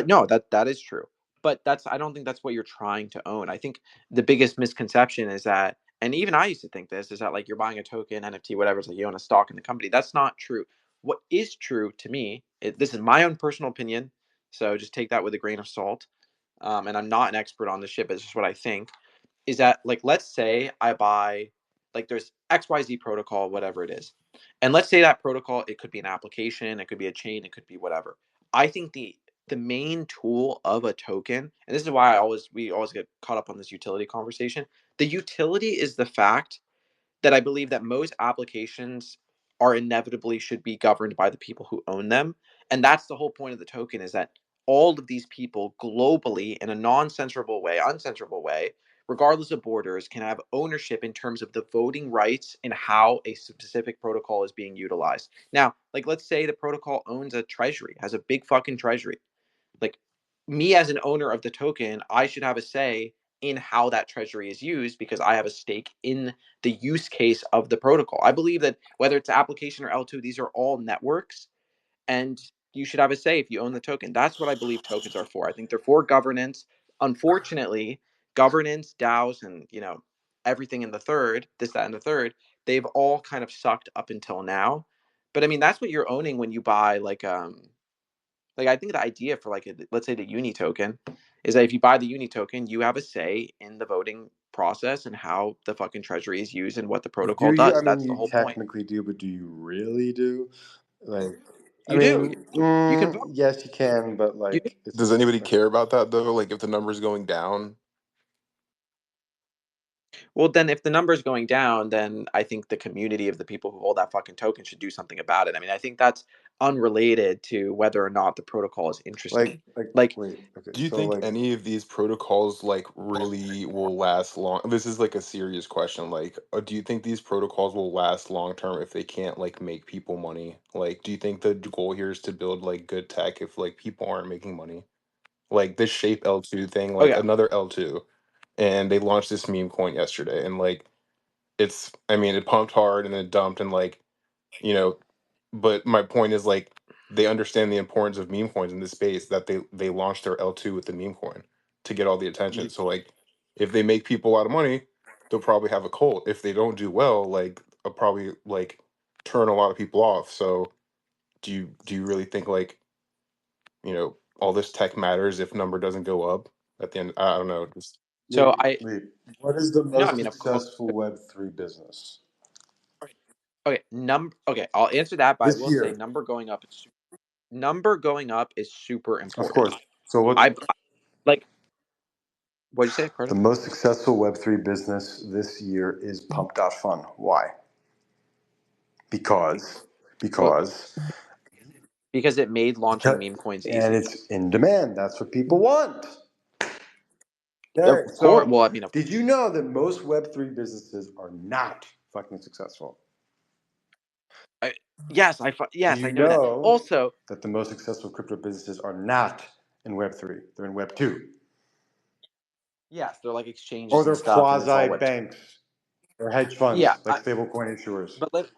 No, that is true, but I don't think that's what you're trying to own. I think the biggest misconception is that, and even I used to think this, is that like you're buying a token, NFT, whatever, it's like you own a stock in the company. That's not true. what is true to me, this is my own personal opinion, so just take that with a grain of salt. And I'm not an expert on this shit, but it's just what I think. Is that, like, let's say I buy, like, there's XYZ protocol, whatever it is, and let's say that protocol, it could be an application, it could be a chain, it could be whatever. I think the main tool of a token, and this is why we always get caught up on this utility conversation. The utility is the fact that I believe that most applications are inevitably should be governed by the people who own them. And that's the whole point of the token, is that all of these people globally, in a non-censorable way, uncensorable way, regardless of borders, can have ownership in terms of the voting rights and how a specific protocol is being utilized. Now, like, let's say the protocol owns a treasury, has a big fucking treasury. Like, me as an owner of the token, I should have a say in how that treasury is used because I have a stake in the use case of the protocol. I believe that whether it's application or L2, these are all networks, and you should have a say if you own the token. That's what I believe tokens are for. I think they're for governance. Unfortunately, governance, DAOs, and everything in the third, this, that, and the third, they've all kind of sucked up until now. But I mean, that's what you're owning when you buy like, I think the idea for, like, let's say the Uni token is that if you buy the Uni token, you have a say in the voting process and how the fucking treasury is used and what the protocol Do you? I does. mean, That's the you whole point. technically do, but do you really do? Like, I You do. mean, You can vote. yes, you can, but You do. like, Does anybody care about that though? Like if the number's going down? Well, then if the number is going down, then I think the community of the people who hold that fucking token should do something about it. I mean, I think that's unrelated to whether or not the protocol is interesting. Like, wait, okay, Do you so think like, any of these protocols like really will last long? This is like a serious question. Like, do you think these protocols will last long term if they can't like make people money? Like, do you think the goal here is to build like good tech if like people aren't making money? Like this Shape L2 thing, like okay, another L2, and they launched this meme coin yesterday, and like I mean, it pumped hard and then dumped, and like you know, but my point is like they understand the importance of meme coins in this space that they launched their L2 with the meme coin to get all the attention. So like if they make people a lot of money, they'll probably have a cult. If they don't do well, like they'll probably like turn a lot of people off. So do you really think like, all this tech matters if number doesn't go up at the end? I don't know. Just so wait, what is the no, I most mean, of course. successful Web3 business Okay, I'll answer that, but I this will say year? number going up is super Of important. course. So what's I like, what'd you say, the Carter? most successful Web3 business this year is Pump.Fun. Why? Because, Well, because, because it made launching because, meme coins and easy. it's in demand. That's what people want. Of Okay, course. so Well, I mean, did you know that most Web3 businesses are not fucking successful? yes, Do yes, I you know that. know Also, that the most successful crypto businesses are not in Web3? They're in Web2. yes, they're like Or exchanges and they're stuff, and it's all quasi Web2. banks or hedge Yeah, funds like stablecoin issuers. but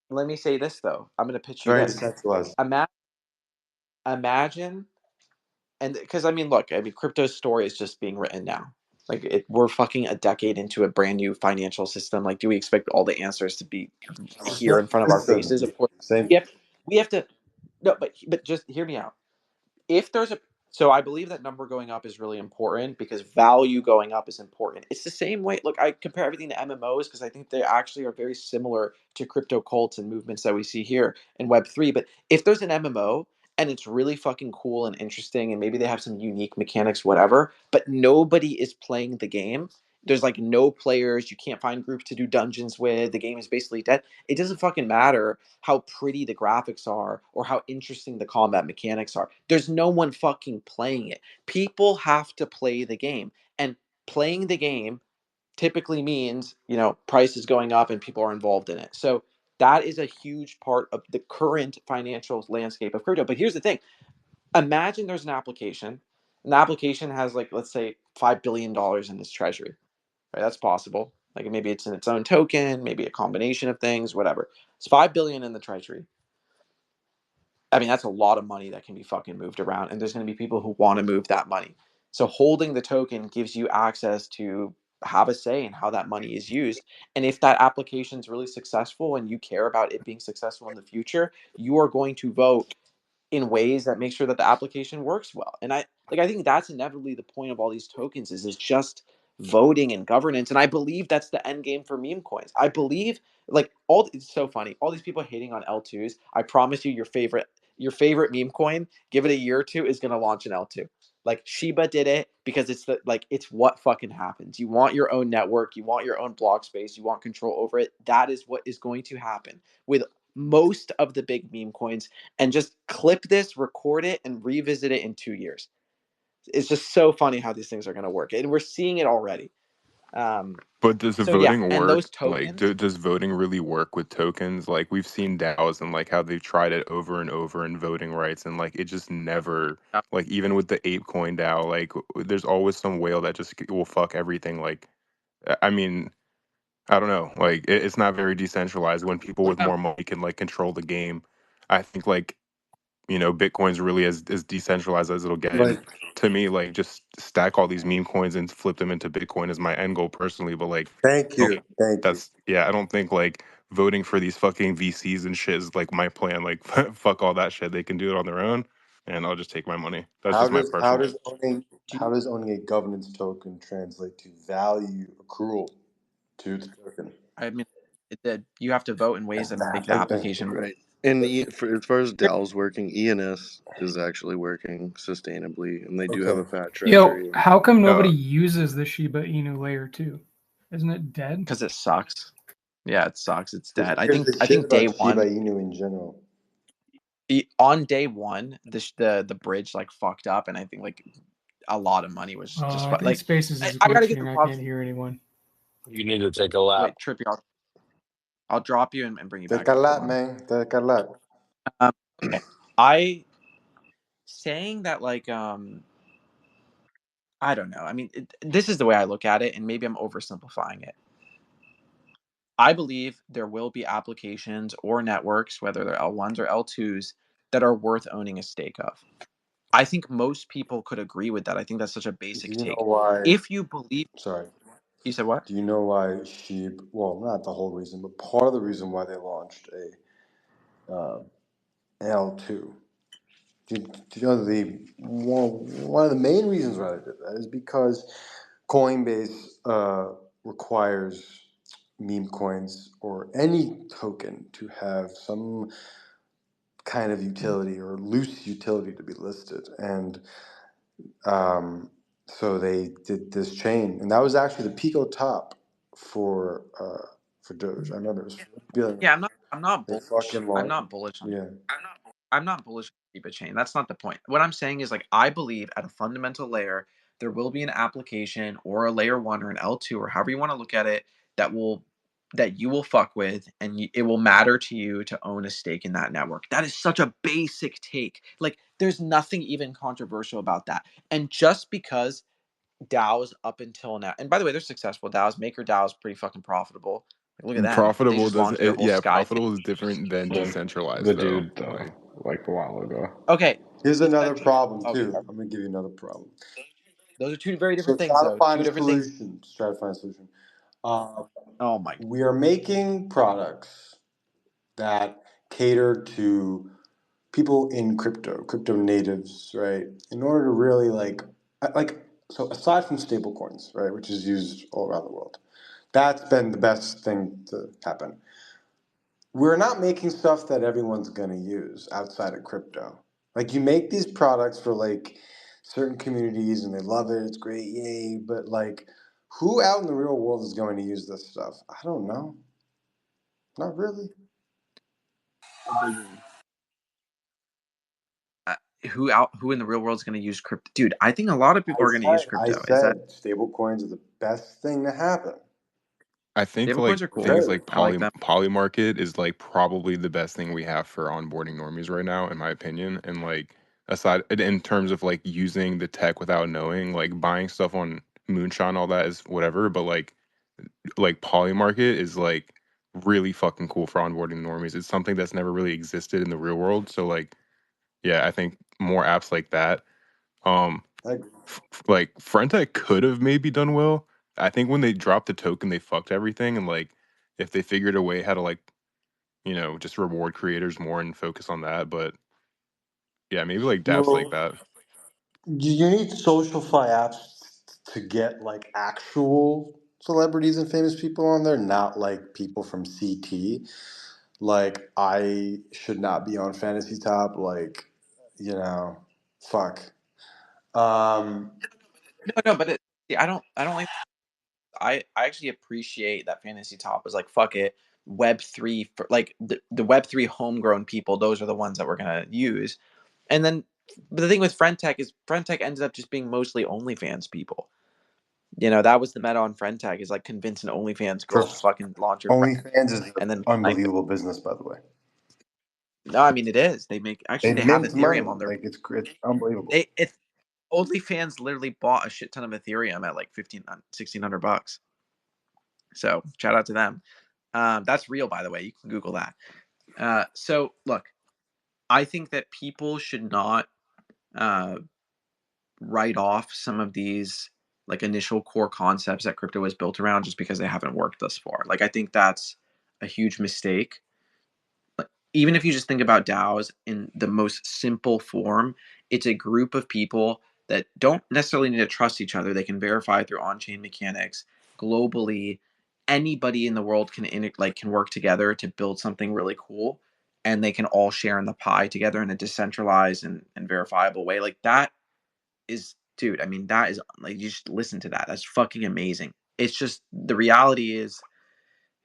let me say this though. I'm going to pitch you Very this. decentralized. Imagine, and because I mean, look, I mean, crypto's story is just being written now. Like, we're fucking a decade into a brand new financial system. Like, do we expect all the answers to be here in front of our faces? System. Of course, Same. we have to. No, but just hear me out. If there's a So I believe that number going up is really important because value going up is important. It's the same way. Look, I compare everything to MMOs because I think they actually are very similar to crypto cults and movements that we see here in Web3. But if there's an MMO and it's really fucking cool and interesting and maybe they have some unique mechanics, whatever, but nobody is playing the game. There's like no players. You can't find groups to do dungeons with. The game is basically dead. It doesn't fucking matter how pretty the graphics are or how interesting the combat mechanics are. There's no one fucking playing it. People have to play the game. And playing the game typically means, price is going up and people are involved in it. So that is a huge part of the current financial landscape of crypto. But here's the thing. Imagine there's an application. An application has, like, let's say $5 billion in its treasury. Right? That's possible. Like, maybe it's in its own token, maybe a combination of things, whatever. It's 5 billion in the treasury. I mean, that's a lot of money that can be fucking moved around, and there's going to be people who want to move that money. So holding the token gives you access to have a say in how that money is used. And if that application is really successful and you care about it being successful in the future, you are going to vote in ways that make sure that the application works well. And I think that's inevitably the point of all these tokens is just voting and governance. And I believe that's the end game for meme coins. I believe it's so funny. All these people hating on L2s. I promise you your favorite meme coin, give it a year or two, is gonna launch an L2. Like Shiba did it because it's what fucking happens. You want your own network, you want your own block space, you want control over it. That is what is going to happen with most of the big meme coins. And just clip this, record it, and revisit it in 2 years. It's just so funny how these things are going to work, and we're seeing it already. But does the So yeah, voting and those work? Like, tokens. does voting really work with tokens? Like, we've seen DAOs and like how they've tried it over and over in voting rights, and like it just never. Like, even with the ApeCoin DAO, like there's always some whale that just will fuck everything. Like, I mean, I don't know. Like, it's not very decentralized when people with more money can like control the game. I think like Bitcoin's really as decentralized as it'll get. And Like, to me, like just stack all these meme coins and flip them into Bitcoin is my end goal personally. But like, Thank I don't, you. Thank you. I don't think like voting for these fucking VCs and shit is like my plan. Like, fuck all that shit. They can do it on their own, and I'll just take my money. That's How just my does how personal. does owning how does owning a governance token translate to value accrual to the token? I mean, you have to vote in ways that make the Exactly. Thank you. application. right. And as far as DAO's working, ENS is actually working sustainably, and they do have Okay. a fat Yo, treasury. how come Uh, nobody uses the Shiba Inu layer 2? Isn't it dead? Because it sucks. Yeah, it sucks. It's dead. I Here's think the I shit think day about Shiba one Inu in general. on day one, the bridge like fucked up, and I think like a lot of money was just I think like Spaces is I gotta give the glitching. I props. can't hear anyone. You need to take a lap. Wait, Trippy, I'll drop you and bring you Take back a up. Hold lot, on. man. Take a lot. Okay. I saying that like I don't know. I mean, this is the way I look at it, and maybe I'm oversimplifying it. I believe there will be applications or networks, whether they're L1s or L2s, that are worth owning a stake of. I think most people could agree with that. I think that's such a Do basic you know take. why? If you believe, Sorry. you said what? Do you know why Sheep? Well, not the whole reason, but part of the reason why they launched a L2. Do you know one of the main reasons why they did that is because Coinbase requires meme coins or any token to have some kind of utility or loose utility to be listed, and so they did this chain, and that was actually the Pico top for Doge. I remember it was billion. Yeah, I'm not They bullish. fucking I'm launched. not bullish on Yeah. I'm not bullish on Shiba chain. That's not the point. What I'm saying is like I believe at a fundamental layer there will be an application or a layer 1 or an L2 or however you want to look at it that you will fuck with, and it will matter to you to own a stake in that network. That is such a basic take. Like there's nothing even controversial about that. And just because DAOs up until now, and by the way, they're successful DAOs. Maker DAO is pretty fucking profitable. Like, look at them. They profitable just does launched their it? whole Yeah, Sky thing. profitable is different than The decentralized, though. dude though, Like, like a while ago. Okay, Here's another decentral. problem Okay, too. I'm gonna give you another problem. those are two very So different things, try to though. find Two a different things. solution. Try to find a solution. Uh, Oh my. we are making products that cater to people in crypto natives, right? In order to really so aside from stablecoins, right, which is used all around the world, that's been the best thing to happen. We're not making stuff that everyone's gonna use outside of crypto. Like you make these products for like certain communities and they love it, it's great, yay, but like who out in the real world is going to use this stuff? I don't know. Not really. Uh, who in the real world is going to use crypto? Dude, I think a lot of people are going to use I crypto. Is that said stable coins are the best thing to happen. I think stable like coins are cool? things like Because I like them. Polymarket is like probably the best thing we have for onboarding normies right now, in my opinion. And like aside in terms of like using the tech without knowing, like buying stuff on Moonshine, all that is whatever. But like Polymarket is like really fucking cool for onboarding normies. It's something that's never really existed in the real world. So like, yeah, I think more apps like that. Um, like like Frentech could have maybe done well, I think when they dropped the token, they fucked everything, and like if they figured a way how to like just reward creators more and focus on that, but yeah, maybe like dApps like Well, that. you need SocialFi apps to get like actual celebrities and famous people on there, not like people from CT. Like I should not be on Fantasy Top. Like, fuck. Um, No, but see, I don't like. I actually appreciate that Fantasy Top was like, fuck it, Web3 for like the Web3 homegrown people. Those are the ones that we're gonna use. And then, but the thing with Friend.Tech is Friend.Tech ended up just being mostly OnlyFans people. That was the meta on Friend.Tech, is like convince an OnlyFans girl to First, fucking launch her Friend, OnlyFans is an and then like, unbelievable business, by the way. no, I mean it is. They make actually They they have mint Ethereum money. on their. Like it's unbelievable. It's OnlyFans literally bought a shit ton of Ethereum at like 1,600 bucks. So shout out to them. That's real, by the way. You can Google that. So look, I think that people should not uh, write off some of these like initial core concepts that crypto was built around just because they haven't worked thus far. Like I think that's a huge mistake. Like, even if you just think about DAOs in the most simple form, it's a group of people that don't necessarily need to trust each other. They can verify through on-chain mechanics globally. Anybody in the world can work together to build something really cool, and they can all share in the pie together in a decentralized and verifiable way. Like that is, dude. I mean, that is like, you just listen to that. That's fucking amazing. It's just the reality is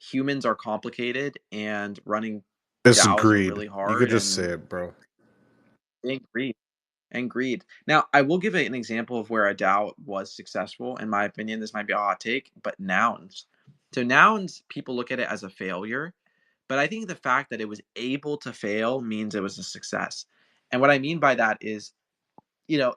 humans are complicated, and running DAOs are Disagreed. really You could hard, just say and it, bro. greed and greed. Now, I will give an example of where a DAO was successful. In my opinion, this might be a hot take, but Nouns. So Nouns, people look at it as a failure, but I think the fact that it was able to fail means it was a success. And what I mean by that is,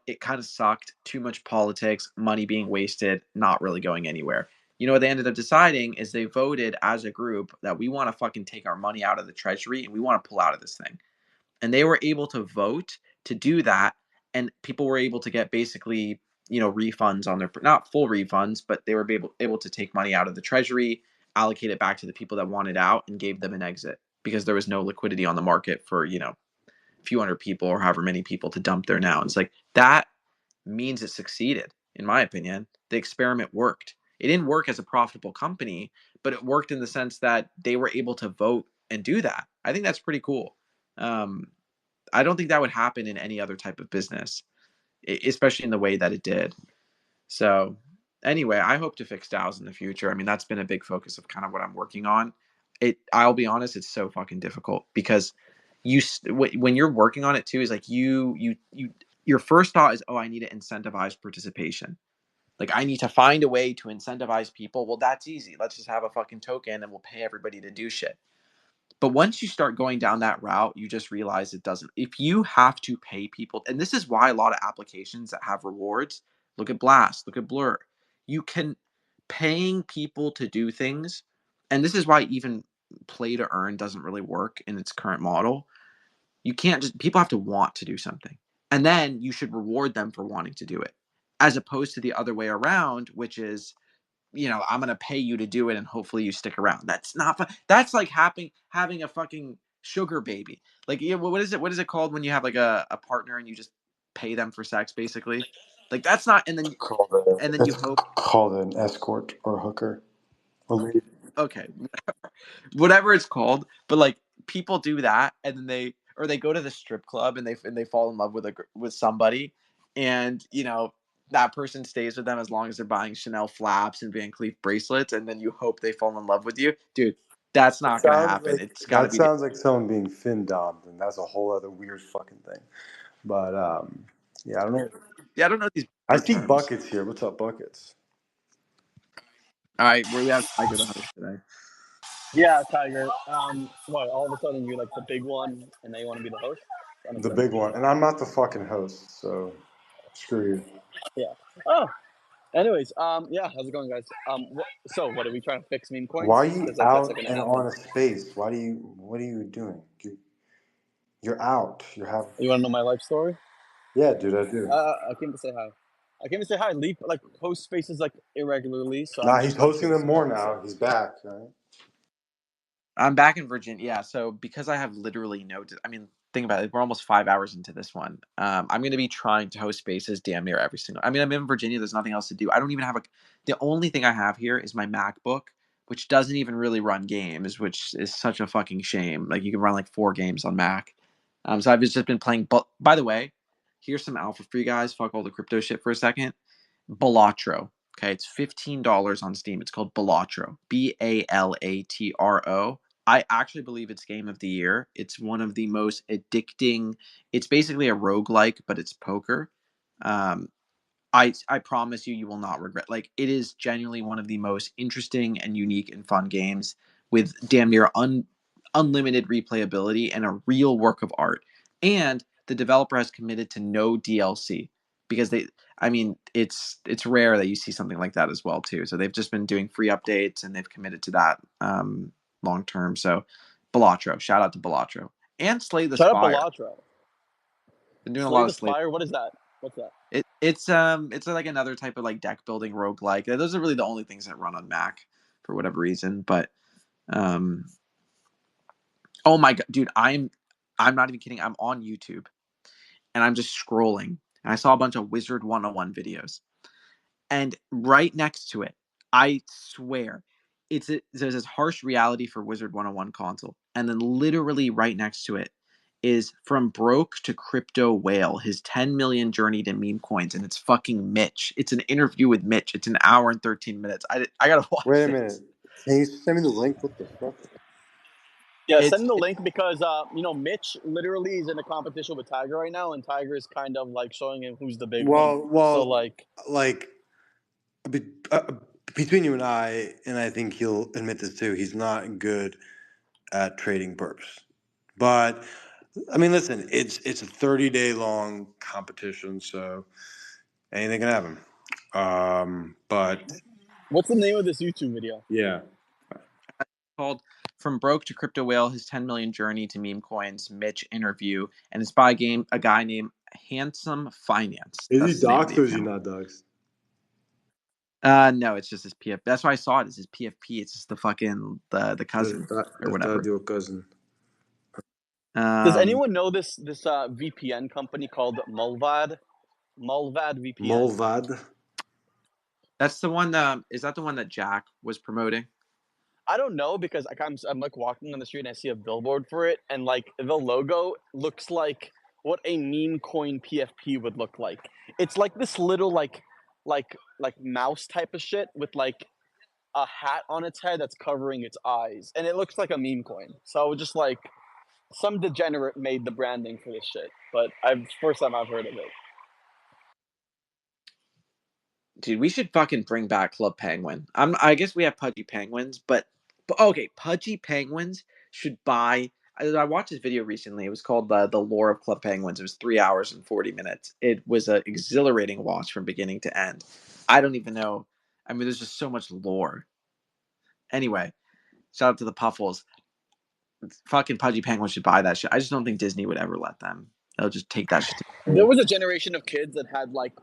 it kind of sucked. Too much politics, money being wasted, not really going anywhere. What they ended up deciding is they voted as a group that we want to fucking take our money out of the treasury and we want to pull out of this thing. And they were able to vote to do that. And people were able to get basically, refunds on their, not full refunds, but they were able to take money out of the treasury, allocate it back to the people that wanted out, and gave them an exit because there was no liquidity on the market for, a few hundred people or however many people to dump their nouns. Like that means it succeeded, in my opinion. The experiment worked. It didn't work as a profitable company, but it worked in the sense that they were able to vote and do that. I think that's pretty cool. I don't think that would happen in any other type of business, especially in the way that it did. So, anyway, I hope to fix DAOs in the future. I mean, that's been a big focus of kind of what I'm working on. I'll be honest, it's so fucking difficult because when you're working on it too, is like your first thought is, oh, I need to incentivize participation. Like I need to find a way to incentivize people. Well, that's easy. Let's just have a fucking token and we'll pay everybody to do shit. But once you start going down that route, you just realize it doesn't. If you have to pay people, and this is why a lot of applications that have rewards, look at Blast, look at Blur, you can paying people to do things, and this is why even play to earn doesn't really work in its current model. You can't just, people have to want to do something. And then you should reward them for wanting to do it, as opposed to the other way around, which is, I'm gonna pay you to do it, and hopefully you stick around. That's not fun. That's like having a fucking sugar baby. Like, what is it? What is it called when you have like a partner and you just pay them for sex, basically? Like that's not. And then you It's hope. called an escort or hooker. Okay, whatever it's called. But like people do that, and then they go to the strip club and they fall in love with somebody, and that person stays with them as long as they're buying Chanel flaps and Van Cleef bracelets, and then you hope they fall in love with you, dude. That's not gonna happen. It's got to That be the. sounds like someone being fin domed, and that's a whole other weird fucking thing. But yeah, I don't know. Yeah, I don't know these I other see terms. buckets here. What's up, buckets? All right, we have Tiger the host today. Yeah, Tiger. What? All of a sudden you're like the big one, and now you want to be the host? That makes The sense. big one, and I'm not the fucking host, so screw you. Yeah. Oh. Anyways, yeah. How's it going, guys? So what are we trying to fix meme Why coins? are you Because like that's out like an and announcement. on a space? What are you doing? You're out. You have. You want to know my life story? Yeah, dude, I do. I came to say hi. I came to say hi. Leap like host spaces like irregularly, so Nah, I'm he's just like hosting them more so. now. He's back. Right? I'm back in Virginia. Yeah, so because I have literally think about it. We're almost 5 hours into this one. I'm going to be trying to host spaces damn near every single. I'm in Virginia. There's nothing else to do. I don't even have the only thing I have here is my MacBook, which doesn't even really run games, which is such a fucking shame. Like you can run like 4 games on Mac. So I've just been playing. But by the way, here's some alpha for you guys. Fuck all the crypto shit for a second. Balatro. Okay, it's $15 on Steam. It's called Balatro. Balatro. I actually believe it's game of the year. It's one of the most addicting. It's basically a roguelike, but it's poker. I promise you will not regret. Like it is genuinely one of the most interesting and unique and fun games with damn near unlimited replayability and a real work of art. And the developer has committed to no DLC because it's rare that you see something like that as well too. So they've just been doing free updates and they've committed to that long term. So Balatro, shout out to Balatro and Slay the Shut up, Spire. Balatro. Been doing a Slay lot the of Slay. Spire. What is that? What's that? It's like another type of like deck building roguelike. Those are really the only things that run on Mac for whatever reason. But oh my god, dude, I'm not even kidding. I'm on YouTube and I'm just scrolling and I saw a bunch of Wizard 101 videos. And right next to it, I swear, there's this harsh reality for Wizard 101 console. And then literally right next to it is From Broke to Crypto Whale, his 10 million journey to meme coins. And it's fucking Mitch. It's an interview with Mitch. It's an hour and 13 minutes. I got to watch Wait a this. minute. Can you send me the link? What the fuck? Yeah, send the link because Mitch literally is in a competition with Tiger right now, and Tiger is kind of like showing him who's the big one. So like between you and I think he'll admit this too. He's not good at trading burps, but I mean, listen, it's a 30-day long competition, so anything can happen. But what's the name of this YouTube video? yeah, called From Broke to Crypto Whale, his 10 million journey to meme coins, Mitch interview, and it's by a guy named Handsome Finance. is That's he the name of doxxed the or is he account. not doxxed? No, it's just his PF. That's why I saw it. It's his PFP. It's just the fucking the cousin or whatever. Your cousin. Does anyone know this VPN company called Mulvad? Mulvad VPN. Mulvad. That's the one. Is that the one that Jack was promoting? I don't know because I'm like walking on the street and I see a billboard for it, and like the logo looks like what a meme coin PFP would look like. It's like this little like mouse type of shit with like a hat on its head that's covering its eyes, and it looks like a meme coin. So I was just like, some degenerate made the branding for this shit, but first time I've heard of it. Dude, we should fucking bring back Club Penguin. I guess we have Pudgy Penguins, but okay, Pudgy Penguins should buy. I watched this video recently. It was called the Lore of Club Penguins. It was 3 hours and 40 minutes. It was an exhilarating watch from beginning to end. I don't even know. I mean, there's just so much lore. Anyway, shout out to the Puffles. Fucking Pudgy Penguins should buy that shit. I just don't think Disney would ever let them. They'll just take that shit. There was a generation of kids that had like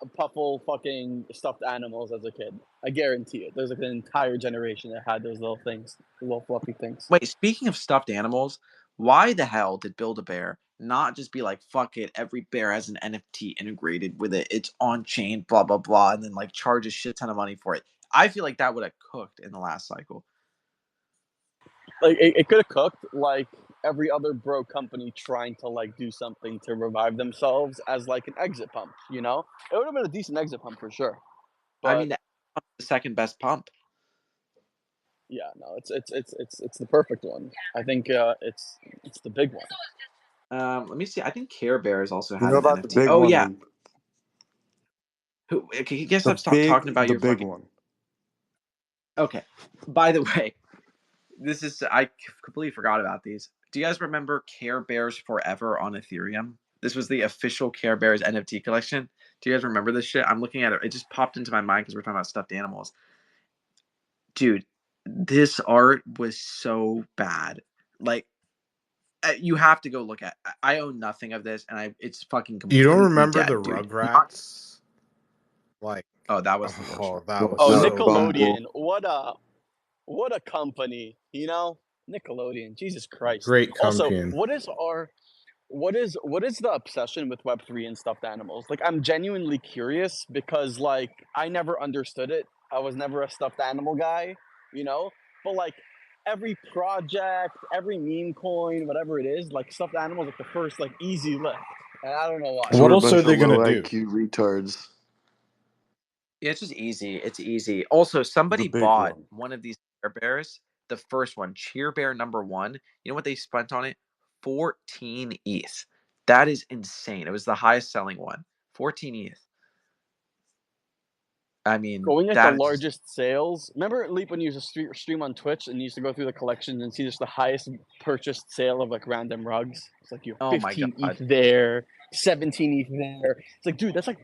a Puffle fucking stuffed animals as a kid. I guarantee it. There's like an entire generation that had those little things, the little fluffy things. Wait, speaking of stuffed animals, why the hell did Build-A-Bear not just be like, fuck it, every bear has an NFT integrated with it, it's on chain, blah blah blah, and then like charge a shit ton of money for it? I feel like that would have cooked in the last cycle. Like it could have cooked like every other bro company trying to like do something to revive themselves as like an exit pump, It would have been a decent exit pump for sure. But, I mean, that's the second best pump. Yeah, no, it's the perfect one. I think it's the big one. Let me see. I think Care Bears also You had know an about NFT. the big Oh one? yeah. Who? Can you guys stop talking about your big fucking... one? Okay. By the way, I completely forgot about these. Do you guys remember Care Bears Forever on Ethereum? This was the official Care Bears NFT collection. Do you guys remember this shit? I'm looking at it. It just popped into my mind because we're talking about stuffed animals. Dude, this art was so bad. Like, you have to go look at. I own nothing of this, and it's fucking completely You don't remember dead, the dude. Rugrats? Like, Oh, that was the worst one. that was Oh, Not a so bad. fumble. Nickelodeon. What a company, you know? Nickelodeon. Jesus Christ. Great Also, company. what is the obsession with Web3 and stuffed animals? Like, I'm genuinely curious because like I never understood it. I was never a stuffed animal guy, you know? But like every project, every meme coin, whatever it is, like stuffed animals like the first like easy lift. And I don't know why. Because What we're a else are bunch they of low gonna do? IQ retards. Yeah, it's just easy. It's easy. Also, The somebody big bought one. one of these Cheer Bears, the first one, Cheer Bear number one. You know what they spent on it? 14 ETH. That is insane. It was the highest selling one. 14 ETH. I mean, Going at the that is just, largest sales. Remember, Leap, when you used to stream on Twitch and you used to go through the collections and see just the highest purchased sale of like random rugs? It's like you have oh my 15 ETH God. there, 17 ETH there. It's like, dude, that's like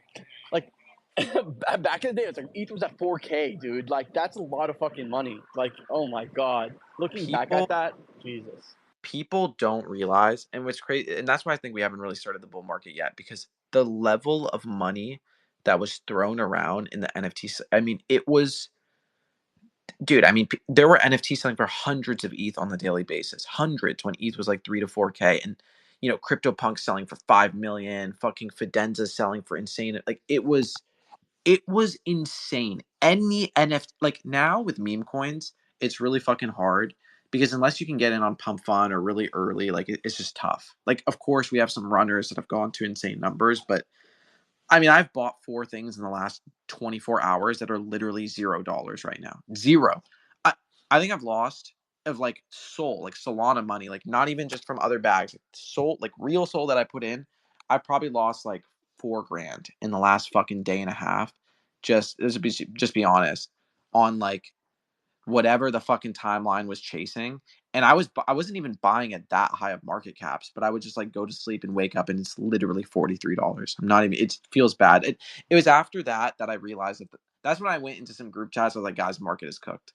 back in the day, it's like ETH was at 4K, dude. Like that's a lot of fucking money. Like, oh my god. Looking back at People that, Jesus. people don't realize, and what's crazy, and that's why I think we haven't really started the bull market yet, because the level of money that was thrown around in the NFT, I mean, it was, dude, I mean, there were NFTs selling for hundreds of ETH on the daily basis, hundreds, when ETH was like 3 to 4K, and CryptoPunk selling for 5 million, fucking Fidenza selling for insane. Like it was insane. Any NFT, like now with meme coins, it's really fucking hard because unless you can get in on Pump Fun or really early, like it's just tough. Like, of course, we have some runners that have gone to insane numbers, but I mean, I've bought 4 things in the last 24 hours that are literally $0 right now. Zero. I, I think I've lost of like Sol, like Solana money, like not even just from other bags, like Sol, like real Sol that I put in. I probably lost like 4 grand in the last fucking day and a half. Just be honest on like whatever the fucking timeline was chasing. And I wasn't even buying at that high of market caps, but I would just like go to sleep and wake up and it's literally $43. I'm not even, it feels bad. It was after that I realized that's when I went into some group chats. I was like, guys, market is cooked.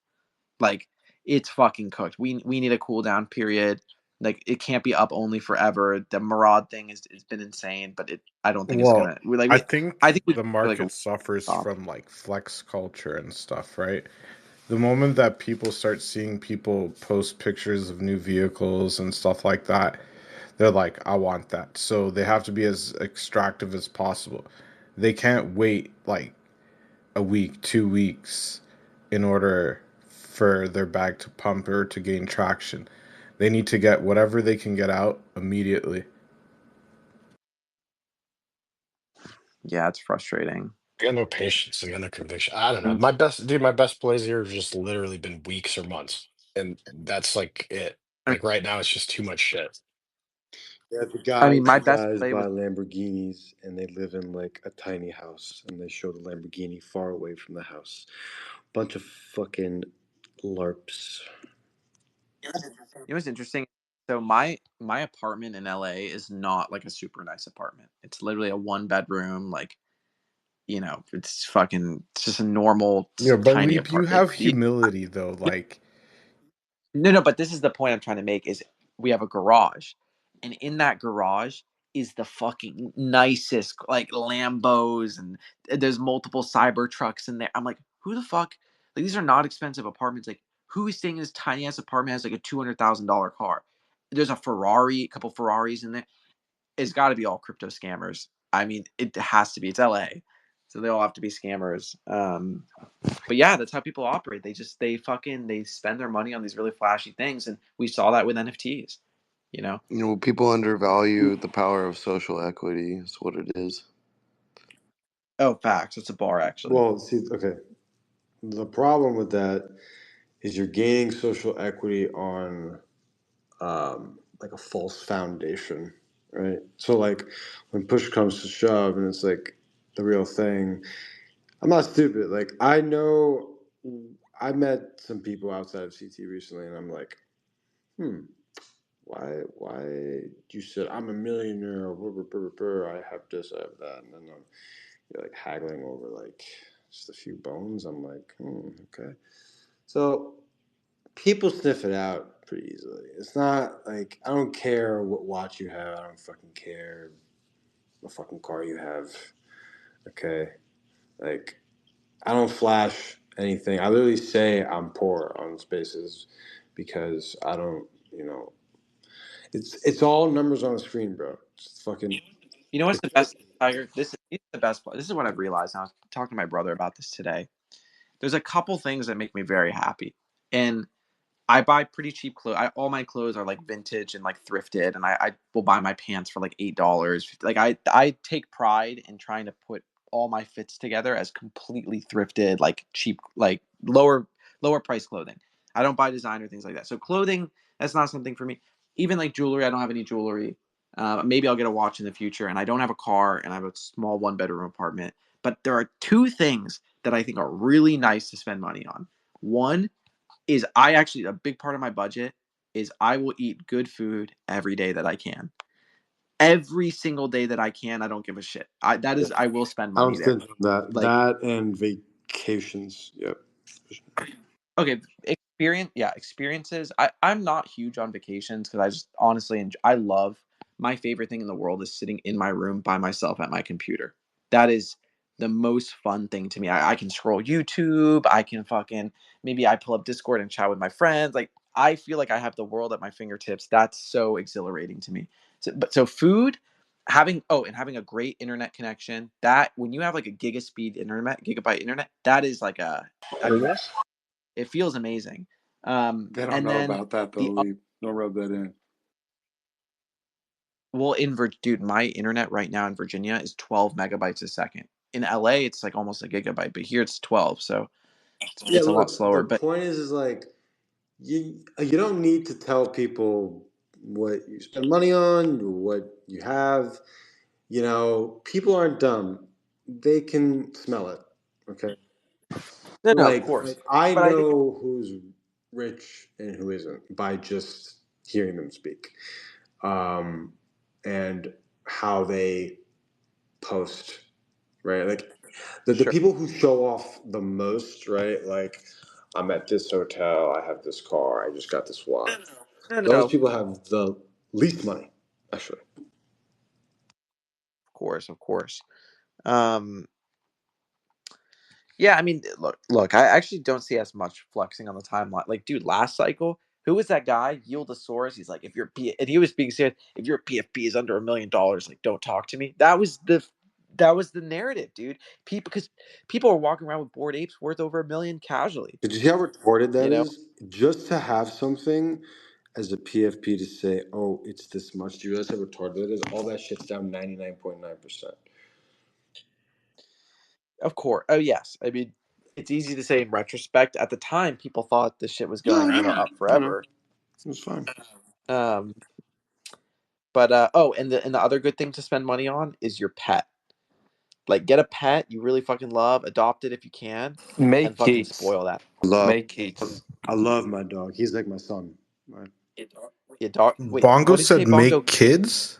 Like it's fucking cooked. We need a cool down period. Like it can't be up only forever. The Murad thing it's been insane, but I don't think it's Well, gonna. We like I we. I think think we the like a market suffers off. from like flex culture and stuff, right? The moment that people start seeing people post pictures of new vehicles and stuff like that, they're like, I want that. So they have to be as extractive as possible. They can't wait like a week, 2 weeks in order for their bag to pump or to gain traction. They need to get whatever they can get out immediately. Yeah, it's frustrating. I got no patience. I got no conviction. I don't know. My best plays here have just literally been weeks or months, and that's like it. I Like right now, it's just too much shit. Yeah, I mean, my the best guys play buy was Lamborghinis and they live in like a tiny house and they show the Lamborghini far away from the house. Bunch of fucking LARPs. what's interesting. So my apartment in LA is not like a super nice apartment. It's literally a 1 bedroom, like it's just a normal Yeah, but tiny Leap, you apartment. have humility though. Like, No, but this is the point I'm trying to make is we have a garage. And in that garage is the fucking nicest like Lambos and there's multiple cyber trucks in there. I'm like, who the fuck? Like these are not expensive apartments. Like who is staying in this tiny ass apartment has like a $200,000 car? There's a Ferrari, a couple Ferraris in there. It's got to be all crypto scammers. I mean, it has to be. It's LA. So they all have to be scammers. But yeah, that's how people operate. They spend their money on these really flashy things, and we saw that with NFTs. You know. People undervalue the power of social equity. Is what it is. Oh, facts. It's a bar actually. Well, see, okay. The problem with that is you're gaining social equity on like a false foundation, right? So like when push comes to shove and it's like the real thing. I'm not stupid. Like I know I met some people outside of CT recently and I'm like, why you said I'm a millionaire, I have this, I have that, and then you're like haggling over like just a few bones. I'm like, okay. So people sniff it out pretty easily. It's not like I don't care what watch you have. I don't fucking care what fucking car you have. Okay, like I don't flash anything. I literally say I'm poor on Spaces because I don't, it's all numbers on the screen, bro. It's fucking. You know what's the best thing, Tiger? This is the best part. This is what I've realized. And I was talking to my brother about this today. There's a couple things that make me very happy, and I buy pretty cheap clothes. All my clothes are like vintage and like thrifted, and I will buy my pants for like $8. Like I take pride in trying to put all my fits together as completely thrifted, like cheap, like lower price clothing. I don't buy designer things like that. So clothing, that's not something for me. Even like jewelry, I don't have any jewelry. Maybe I'll get a watch in the future, and I don't have a car, and I have a small 1-bedroom apartment. But there are two things that I think are really nice to spend money on. One is a big part of my budget is I will eat good food every day that I can. Every single day that I can, I don't give a shit. I will spend I money don't there. think that Like, and vacations. Yep. okay, experiences. I'm not huge on vacations because I just honestly enjoy, my favorite thing in the world is sitting in my room by myself at my computer. That is the most fun thing to me. I can scroll YouTube. I can maybe I pull up Discord and chat with my friends. Like, I feel like I have the world at my fingertips. That's so exhilarating to me. So food, having a great internet connection. That when you have like a gigabyte internet, that is like I mean, it feels amazing. They don't And know then about that though, Lee. Don't rub that in. dude, my internet right now in Virginia is 12 megabytes a second. In LA, it's like almost a gigabyte, but here it's 12, so it's a lot Look, slower. the But point is like you don't need to tell people what you spend money on, what you have. People aren't dumb. They can smell it. Okay. no, of Like, course. I But I think know who's rich and who isn't by just hearing them speak, and how they post, right? Like the sure. people who show off the most, right? Like, I'm at this hotel, I have this car, I just got this watch. No, Those people have the least money, actually. of course. Um, Yeah, I mean, look. I actually don't see as much flexing on the timeline. Like, dude, last cycle, who was that guy? Yildisaurus. He's like, if your P, and he was being said, if your PFP is under $1 million, like, don't talk to me. That was the narrative, dude. Because people are walking around with Bored Apes worth over $1 million casually. Did you see how retarded that You know, is? Just to have something as a PFP to say, oh, it's this much. Do you realize how retarded that is? All that shit's down 99.9%. of course. Oh yes, I mean, it's easy to say in retrospect. At the time, people thought this shit was No, going, no, up no. forever. It was fine. Um, but and the other good thing to spend money on is your pet. Like, get a pet you really fucking love, adopt it if you can, and Make fucking Keats. spoil that. Love, Make Keats. I love my dog. He's like my son. Right. Yeah, dog. Wait, Bongo what did you say, said Bongo? make kids.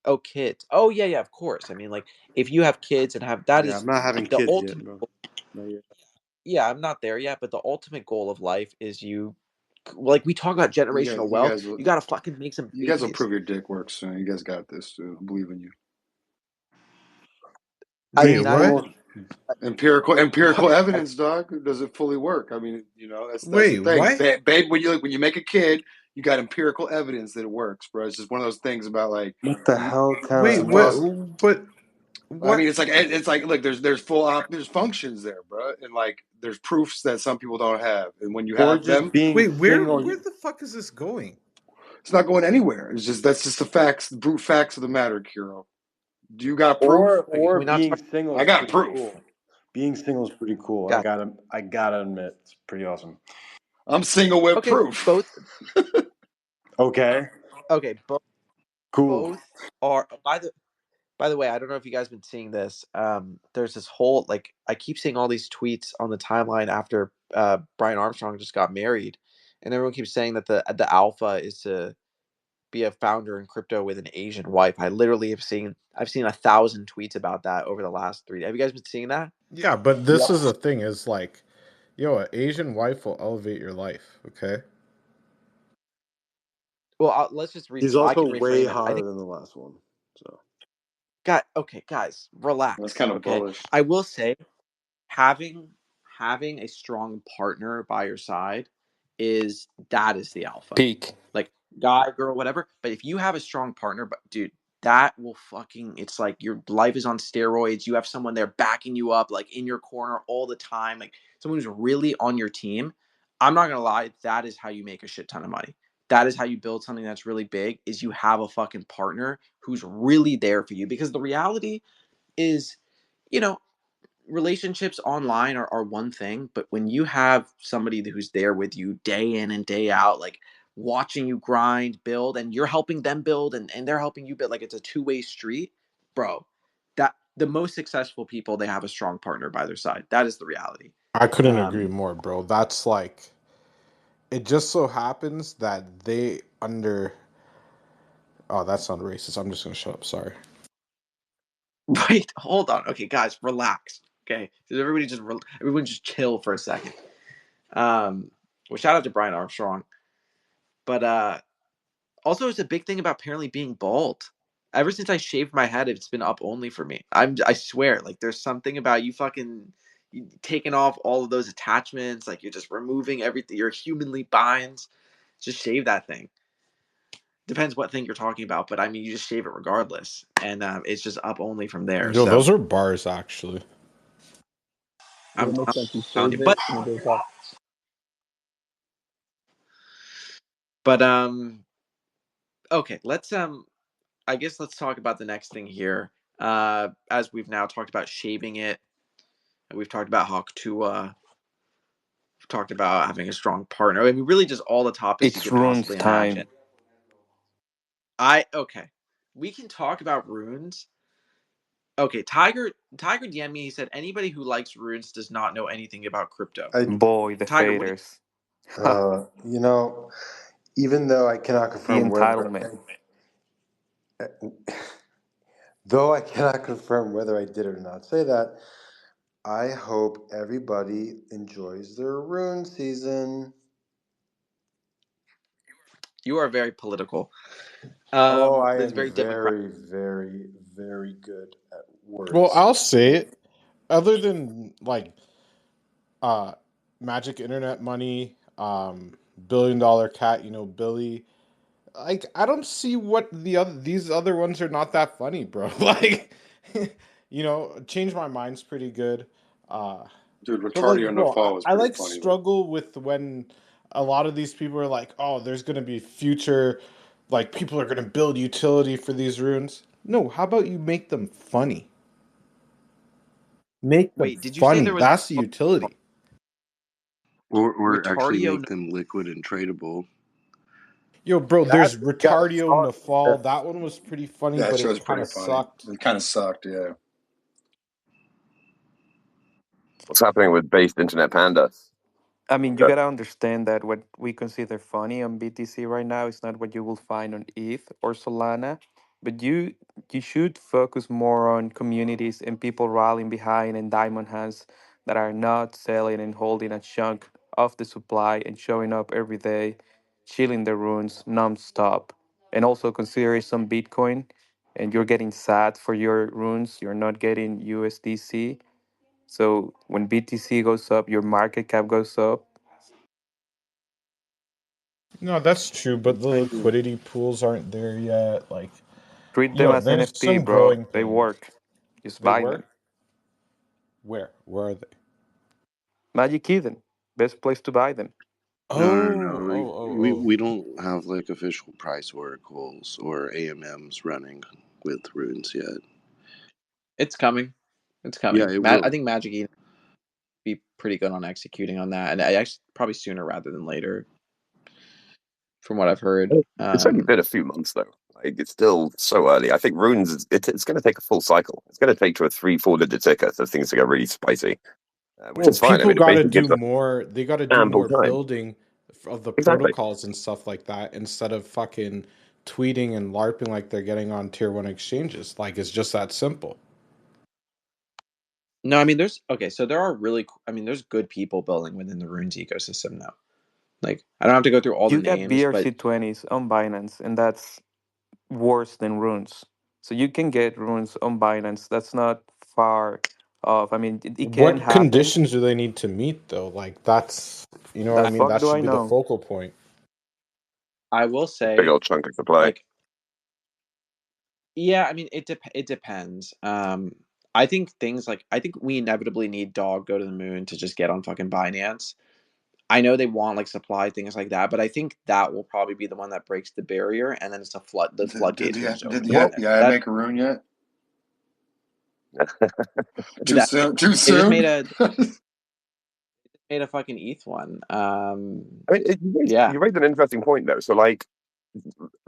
Oh, kids. Oh, yeah, of course. I mean, like, if you have kids and have that Yeah, is I'm not having the kids yet, ultimate. bro. Not yet. Yeah, I'm not there yet, but the ultimate goal of life is like we talk about generational wealth. You gotta fucking make some You guys will babies. prove your dick works soon. You guys got this, dude. I believe in you. I Wait, mean, what? Empirical evidence, dog. Does it fully work? I mean, that's the Wait, thing. what? Babe, when you make a kid, you got empirical evidence that it works, bro. It's just one of those things about like What the hell, Wait, Tara? what? But I what? mean, it's like look, there's functions there, bro, and like there's proofs that some people don't have, and when you Or have just them, being Wait, where? single. Where the fuck is this going? it's not going anywhere. That's just the facts, the brute facts of the matter, Kiro. Do you got proof? Can Or we not being talk? single I is got pretty proof. cool. Being single is pretty cool. God. I gotta admit, it's pretty awesome. I'm single with Okay, proof. both. Okay. Okay, Cool. both are. By the way, I don't know if you guys been seeing this. There's this whole, like, I keep seeing all these tweets on the timeline after Brian Armstrong just got married, and everyone keeps saying that the alpha is to be a founder in crypto with an Asian wife. I've seen 1,000 tweets about that over the last 3 days. Have you guys been seeing that? Yeah, but this is the thing: is like, yo, an Asian wife will elevate your life. Okay. Well, let's just He's I also can way reframe it. I hotter think, than the last one. So okay, guys, That's relax. kind of Okay, bullish. I will say having having a strong partner by your side is the alpha. Peak. Like guy, girl, whatever. But if you have a strong partner, but dude, that will fucking it's like your life is on steroids. You have someone there backing you up, like in your corner all the time, like someone who's really on your team. I'm not gonna lie, that is how you make a shit ton of money. That is how you build something that's really big, is you have a fucking partner who's really there for you. Because the reality is, you know, relationships online are one thing, but when you have somebody who's there with you day in and day out, like watching you grind, build, and you're helping them build and they're helping you build, like it's a two-way street, bro. That the most successful people, they have a strong partner by their side. That is the reality. I couldn't agree more, bro. That's like, it just so happens that they under. Oh, that sounds racist. I'm just gonna shut up. Sorry. Wait, hold on. Okay, guys, relax. Okay, everyone just chill for a second. Well, shout out to Brian Armstrong, but also it's a big thing about apparently being bald. Ever since I shaved my head, it's been up only for me. I swear, like there's something about you taking off all of those attachments, like you're just removing everything. You're humanly binds. Just shave that thing. Depends what thing you're talking about, but I mean, you just shave it regardless, and it's just up only from there. Yo, So those are bars, actually. Yeah, I'm it makes sense. You telling you, shave it and it goes off. but okay, let's I guess let's talk about the next thing here. As we've now talked about shaving it, and we've talked about Hawk Tua, we've talked about having a strong partner. I mean, really, just all the topics you It's could runes possibly imagine. time. Okay, we can talk about runes. Okay, Tiger DM me. He said anybody who likes runes does not know anything about crypto. Boy, the Tiger, what do faders. You know, even though I cannot The confirm entitlement. though I cannot confirm whether I did or not say that, I hope everybody enjoys their rune season. you are very political. I It's am very democratic. very, very, very good at Well, words. I'll say it. Other than like uh Magic Internet Money, $1 Billion Cat, Billy. Like, I don't see what these other ones are not that funny, bro. Like, Change My Mind's pretty good. Uh Dude, but like, Retardio No bro, Fall was I pretty like funny though. struggle with when a lot of these people are like, oh, there's gonna be future, like people are gonna build utility for these runes. No, how about you make them funny? Make them Wait, did you say funny. there was That's the utility. Or actually Retardio? make them liquid and tradable. Yo, bro, That there's got Retardio saucy. Nafal. That one was pretty funny, That but show's it kind pretty of funny. sucked. It kind of sucked, yeah. What's happening with based Internet Panda? I mean, you gotta understand that what we consider funny on BTC right now is not what you will find on ETH or Solana, but you should focus more on communities and people rallying behind and diamond hands that are not selling and holding a chunk of the supply and showing up every day, chilling the runes non-stop, and also consider some Bitcoin, and you're getting sad for your runes, you're not getting USDC. So when BTC goes up, your market cap goes up. No, that's true, but the I agree. liquidity pools aren't there yet. Like, Treat them as there's NFT, some bro. growing They pains. work. Just They buy them. work? Where? Where are they? Magic Eden, best place to buy them. We don't have like official price oracles or AMMs running with runes yet. It's coming. It's Yeah, coming. it I will. think Magic Eden be pretty good on executing on that, and I actually probably sooner rather than later, from what I've heard. It's only been a few months though. Like, it's still so early. I think runes it's going to take a full cycle. It's going to take to a 3-4 digit ticker for things to get really spicy, which Well, is fine. I people mean, it got to basically do gives us more. They got to do ample more time. building of the Exactly. protocols and stuff like that instead of fucking tweeting and LARPing like they're getting on tier one exchanges. Like, it's just that simple. No, I mean so there are there's good people building within the runes ecosystem now. Like I don't have to go through all the You got names, but BRC20s on Binance, and that's worse than runes. So you can get runes on Binance. That's not far of. I mean, it can What happen. conditions do they need to meet though? Like that's you know what The I mean. fuck That do should I be the know? focal point. I will Big say, old chunk of supply. like, yeah, I mean, it depends. I think I think we inevitably need Dog Go to the Moon to just get on fucking Binance. I know they want like supply things like that, but I think that will probably be the one that breaks the barrier, and then it's the floodgates will just open Well, again. the AI That make a rune yet? Too that soon? Too they just soon? made a fucking ETH one. I mean, Yeah, you raised an interesting point though. So, like,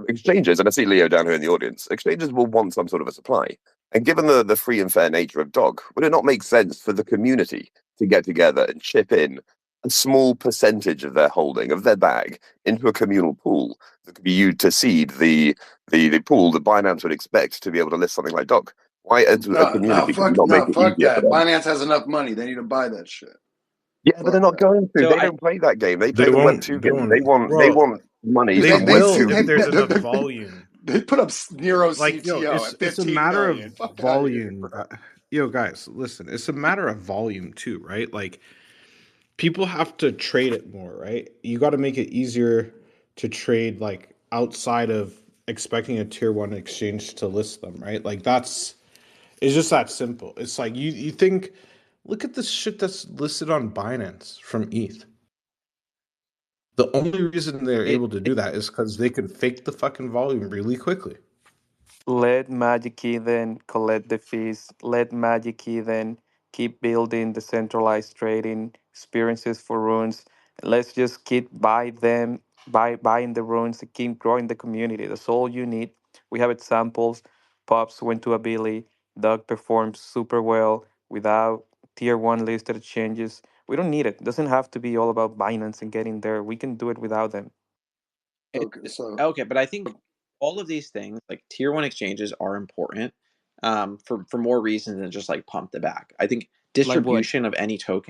exchanges, and I see Leo down here in the audience, exchanges will want some sort of a supply. And given the free and fair nature of Dog, would it not make sense for the community to get together and chip in a small percentage of their holding, of their bag, into a communal pool that could be used to seed the pool that Binance would expect to be able to list something like Dog? Why, as a community, could we not make it Fuck easier for that. them? Binance has enough money. They need to buy that shit. Yeah, but they're Fuck not that. going to. so They don't play that game. They They play the Web 2 won't. They game. won't. They Bro, want money Dude, they from Web will 2 if there's enough they, volume. they put up Nero Like yo, CTO at it's a 15 matter of million. Fuck out of here, volume. bro. Yo, guys, listen. It's a matter of volume too, right? Like people have to trade it more, right? You got to make it easier to trade like outside of expecting a tier one exchange to list them, right? Like that's it's just that simple. It's like you think look at this shit that's listed on Binance from ETH. The only reason they're it, able to it do that is because they can fake the fucking volume really quickly. Let Magic Eden collect the fees. Let Magic Eden keep building the centralized trading experiences for runes. Let's just keep buying the runes and keep growing the community. That's all you need. We have examples. Pops went to a Billy. Doug performed super well without tier one listed exchanges. We don't need it. It doesn't have to be all about Binance and getting there. We can do it without them. Okay, so okay, but I think all of these things, like tier one exchanges, are important for more reasons than just like pump the back. I think Like what? distribution of any token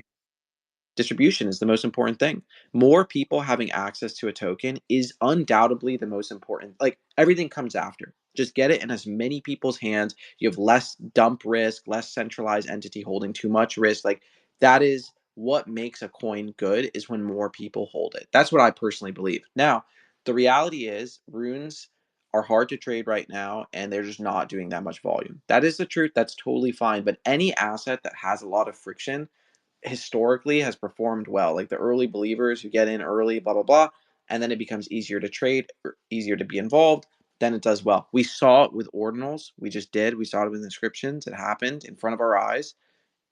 distribution is the most important thing. More people having access to a token is undoubtedly the most important. Like everything comes after. Just get it in as many people's hands. You have less dump risk, less centralized entity holding too much risk. Like that is what makes a coin good is when more people hold it. That's what I personally believe. Now, the reality is runes are hard to trade right now and they're just not doing that much volume. That is the truth. That's totally fine. But any asset that has a lot of friction historically has performed well. Like the early believers who get in early, blah blah blah, and then it becomes easier to trade, or easier to be involved. Then it does well. We saw it with ordinals. We just did. We saw it with inscriptions. It happened in front of our eyes,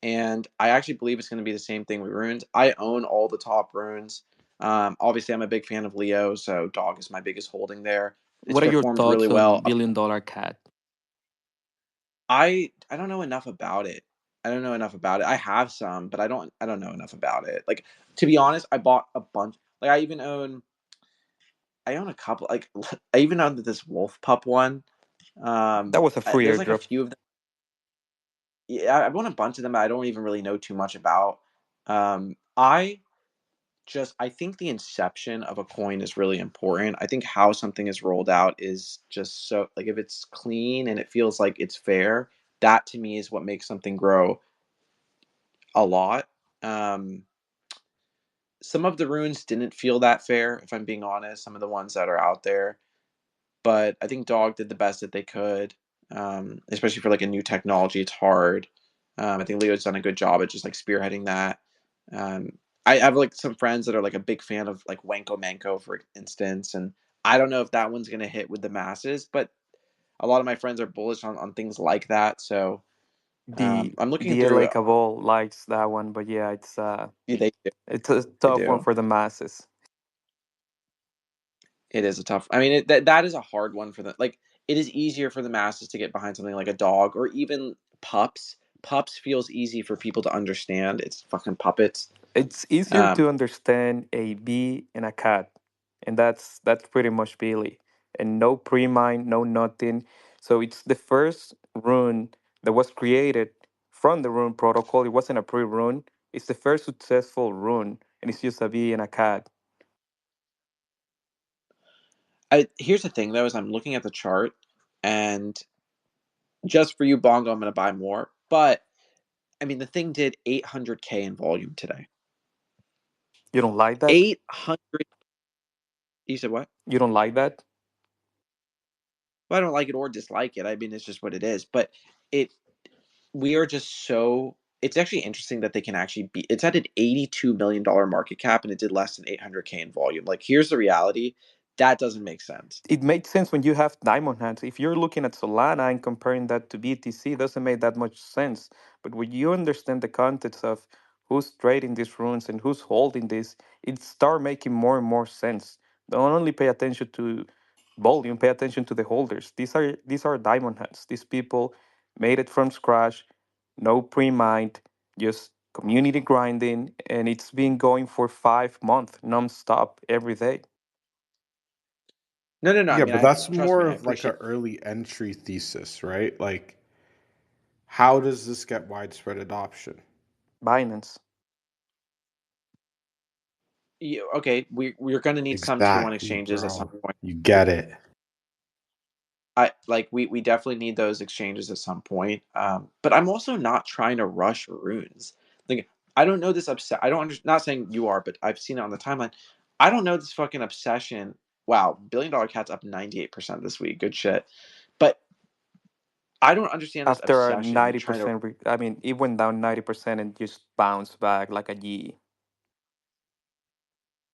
and I actually believe it's going to be the same thing with runes. I own all the top runes. Obviously, I'm a big fan of Leo, so Dog is my biggest holding there. It's What are your performed really thoughts well. on $1 billion cat? I don't know enough about it. I don't know enough about it. I have some, but I don't know enough about it. Like to be honest, I bought a bunch. Like I own a couple. Like I even own this Wolf Pup one. That was a free There's like a airdrop. few of them. Yeah, I bought a bunch of them. I don't even really know too much about. I think the inception of a coin is really important. I think how something is rolled out is just so like if it's clean and it feels like it's fair, that to me is what makes something grow a lot. Um, some of the runes didn't feel that fair, if I'm being honest. Some of the ones that are out there, but I think Dog did the best that they could. Especially for like a new technology, it's hard. I think Leo's done a good job at just like spearheading that. Um, I have like some friends that are like a big fan of like Wanko Manko, for instance, and I don't know if that one's gonna hit with the masses, but a lot of my friends are bullish on things like that. So The I'm looking the through. LA Cabal likes that one, but yeah, They do. it's a They tough one do. for the masses. It is a tough. I mean, that is a hard one for the like. It is easier for the masses to get behind something like a dog or even pups. Pups feels easy for people to understand. It's fucking puppets. It's easier Um, to understand a bee and a cat, and that's pretty much Billy. And no pre-mine, no nothing. So it's the first rune that was created from the rune protocol. It wasn't a pre-rune. It's the first successful rune, and it's just a bee and a cat. here's the thing though, is I'm looking at the chart, and just for you, Bongo, I'm going to buy more. But I mean, the thing did 800K in volume today. You don't like that? 800. You said what? You don't like that? Well, I don't like it or dislike it. I mean, it's just what it is. But we are just so. It's actually interesting that they can actually be. It's at an $82 million market cap and it did less than 800K in volume. Like, here's the reality. That doesn't make sense. It makes sense when you have diamond hands. If you're looking at Solana and comparing that to BTC, it doesn't make that much sense. But when you understand the context of who's trading these runes and who's holding this, it start making more and more sense. Don't only pay attention to volume, pay attention to the holders. These are diamond hands. These people made it from scratch, no pre-mined, just community grinding, and it's been going for 5 months non-stop every day. No. I Yeah, mean, but I that's trust me. more I of like an appreciate. early entry thesis, right? Like, how does this get widespread adoption? Binance. Okay, we're going to need some tier one Exactly, exchanges at some bro. point. You get it. We definitely need those exchanges at some point. But I'm also not trying to rush runes. Like, I don't know this upset. I don't not saying you are, but I've seen it on the timeline. I don't know this fucking obsession. Wow, $1 Billion Cat's up 98% this week. Good shit. But I don't understand this After a obsession with trying to. 90%, I mean, it went down 90% and just bounced back like a G.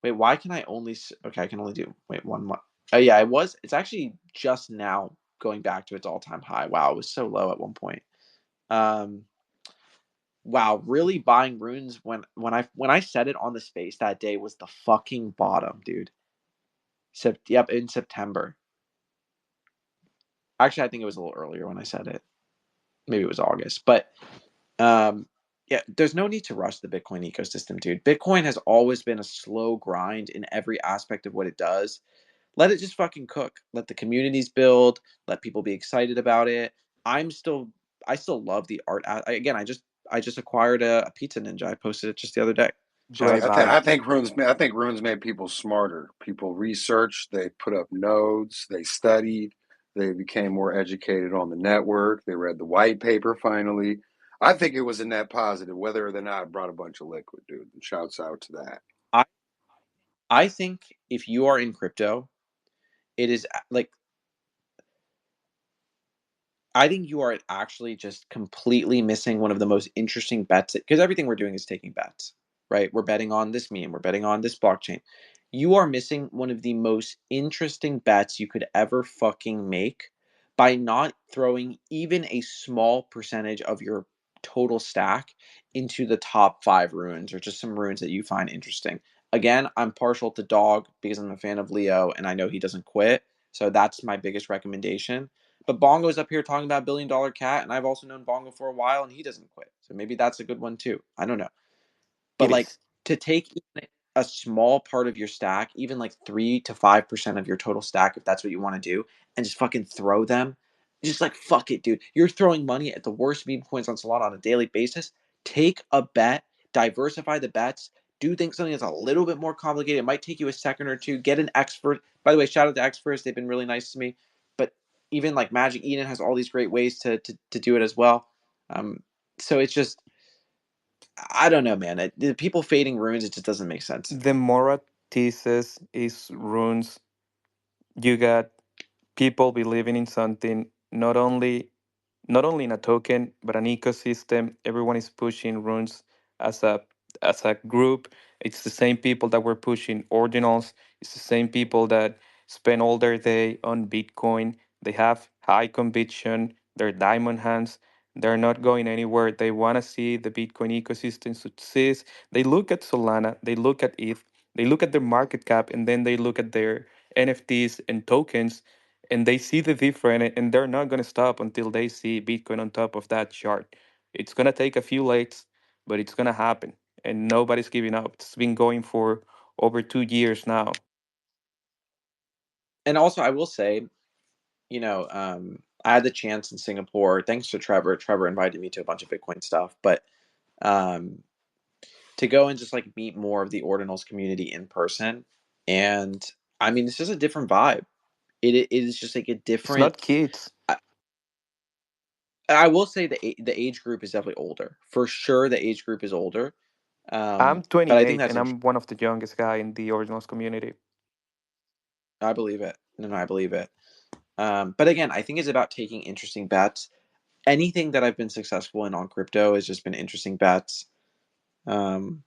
Wait, why can I only? Okay, I can only do. Wait, 1 month. Oh yeah, it was. It's actually just now going back to its all-time high. Wow, it was so low at one point. Wow, really buying runes when I said it on the space that day was the fucking bottom, dude. Yep, in September. Actually, I think it was a little earlier when I said it. Maybe it was August, but yeah, there's no need to rush the Bitcoin ecosystem, dude. Bitcoin has always been a slow grind in every aspect of what it does. Let it just fucking cook. Let the communities build. Let people be excited about it. I still love the art. Again, I just acquired a Pizza Ninja. I posted it just the other day. Shout out Great to buy. Tim. I think runes made people smarter. People researched, they put up nodes, they studied, they became more educated on the network, they read the white paper finally. I think it was a net positive, whether or not it brought a bunch of liquid, dude. And shouts out to that. I think if you are in crypto, it is like I think you are actually just completely missing one of the most interesting bets because everything we're doing is taking bets, right? We're betting on this meme, we're betting on this blockchain. You are missing one of the most interesting bets you could ever fucking make by not throwing even a small percentage of your total stack into the top 5 runes or just some runes that you find interesting. Again, I'm partial to Dog because I'm a fan of Leo and I know he doesn't quit. So that's my biggest recommendation. But Bongo's up here talking about $1 Billion Cat, and I've also known Bongo for a while, and he doesn't quit. So maybe that's a good one too. I don't know. But It like is. to take even a small part of your stack, even like 3 to 5% of your total stack, if that's what you want to do, and just fucking throw them, just like fuck it, dude. You're throwing money at the worst meme coins on Solana on a daily basis. Take a bet, diversify the bets. Do think something that's a little bit more complicated. It might take you a second or two. Get an expert. By the way, shout out to experts. They've been really nice to me. But even like Magic Eden has all these great ways to do it as well. So it's just I don't know, man. The people fading runes, it just doesn't make sense to The me. Mora thesis is runes. You got people believing in something, not only in a token but an ecosystem. Everyone is pushing runes as a group. It's the same people that were pushing ordinals. It's the same people that spend all their day on Bitcoin. They have high conviction. They're diamond hands. They're not going anywhere. They want to see the Bitcoin ecosystem succeed. They look at Solana. They look at ETH. They look at their market cap, and then they look at their NFTs and tokens, and they see the difference, and they're not going to stop until they see Bitcoin on top of that chart. It's going to take a few legs, but it's going to happen, and nobody's giving up. It's been going for over 2 years now. And also, I will say, I had the chance in Singapore. Thanks to Trevor. Trevor invited me to a bunch of Bitcoin stuff, but um, to go and just like meet more of the Ordinals community in person, and I mean, it's just a different vibe. It is just like a It's different. not kids. I will say the age group is definitely older. For sure, the age group is older. I'm But I think 28 that's and interesting. I'm one of the youngest guy in the originals community. I believe it. No, I believe it. But again, I think it's about taking interesting bets. Anything that I've been successful in on crypto has just been interesting bets. Um,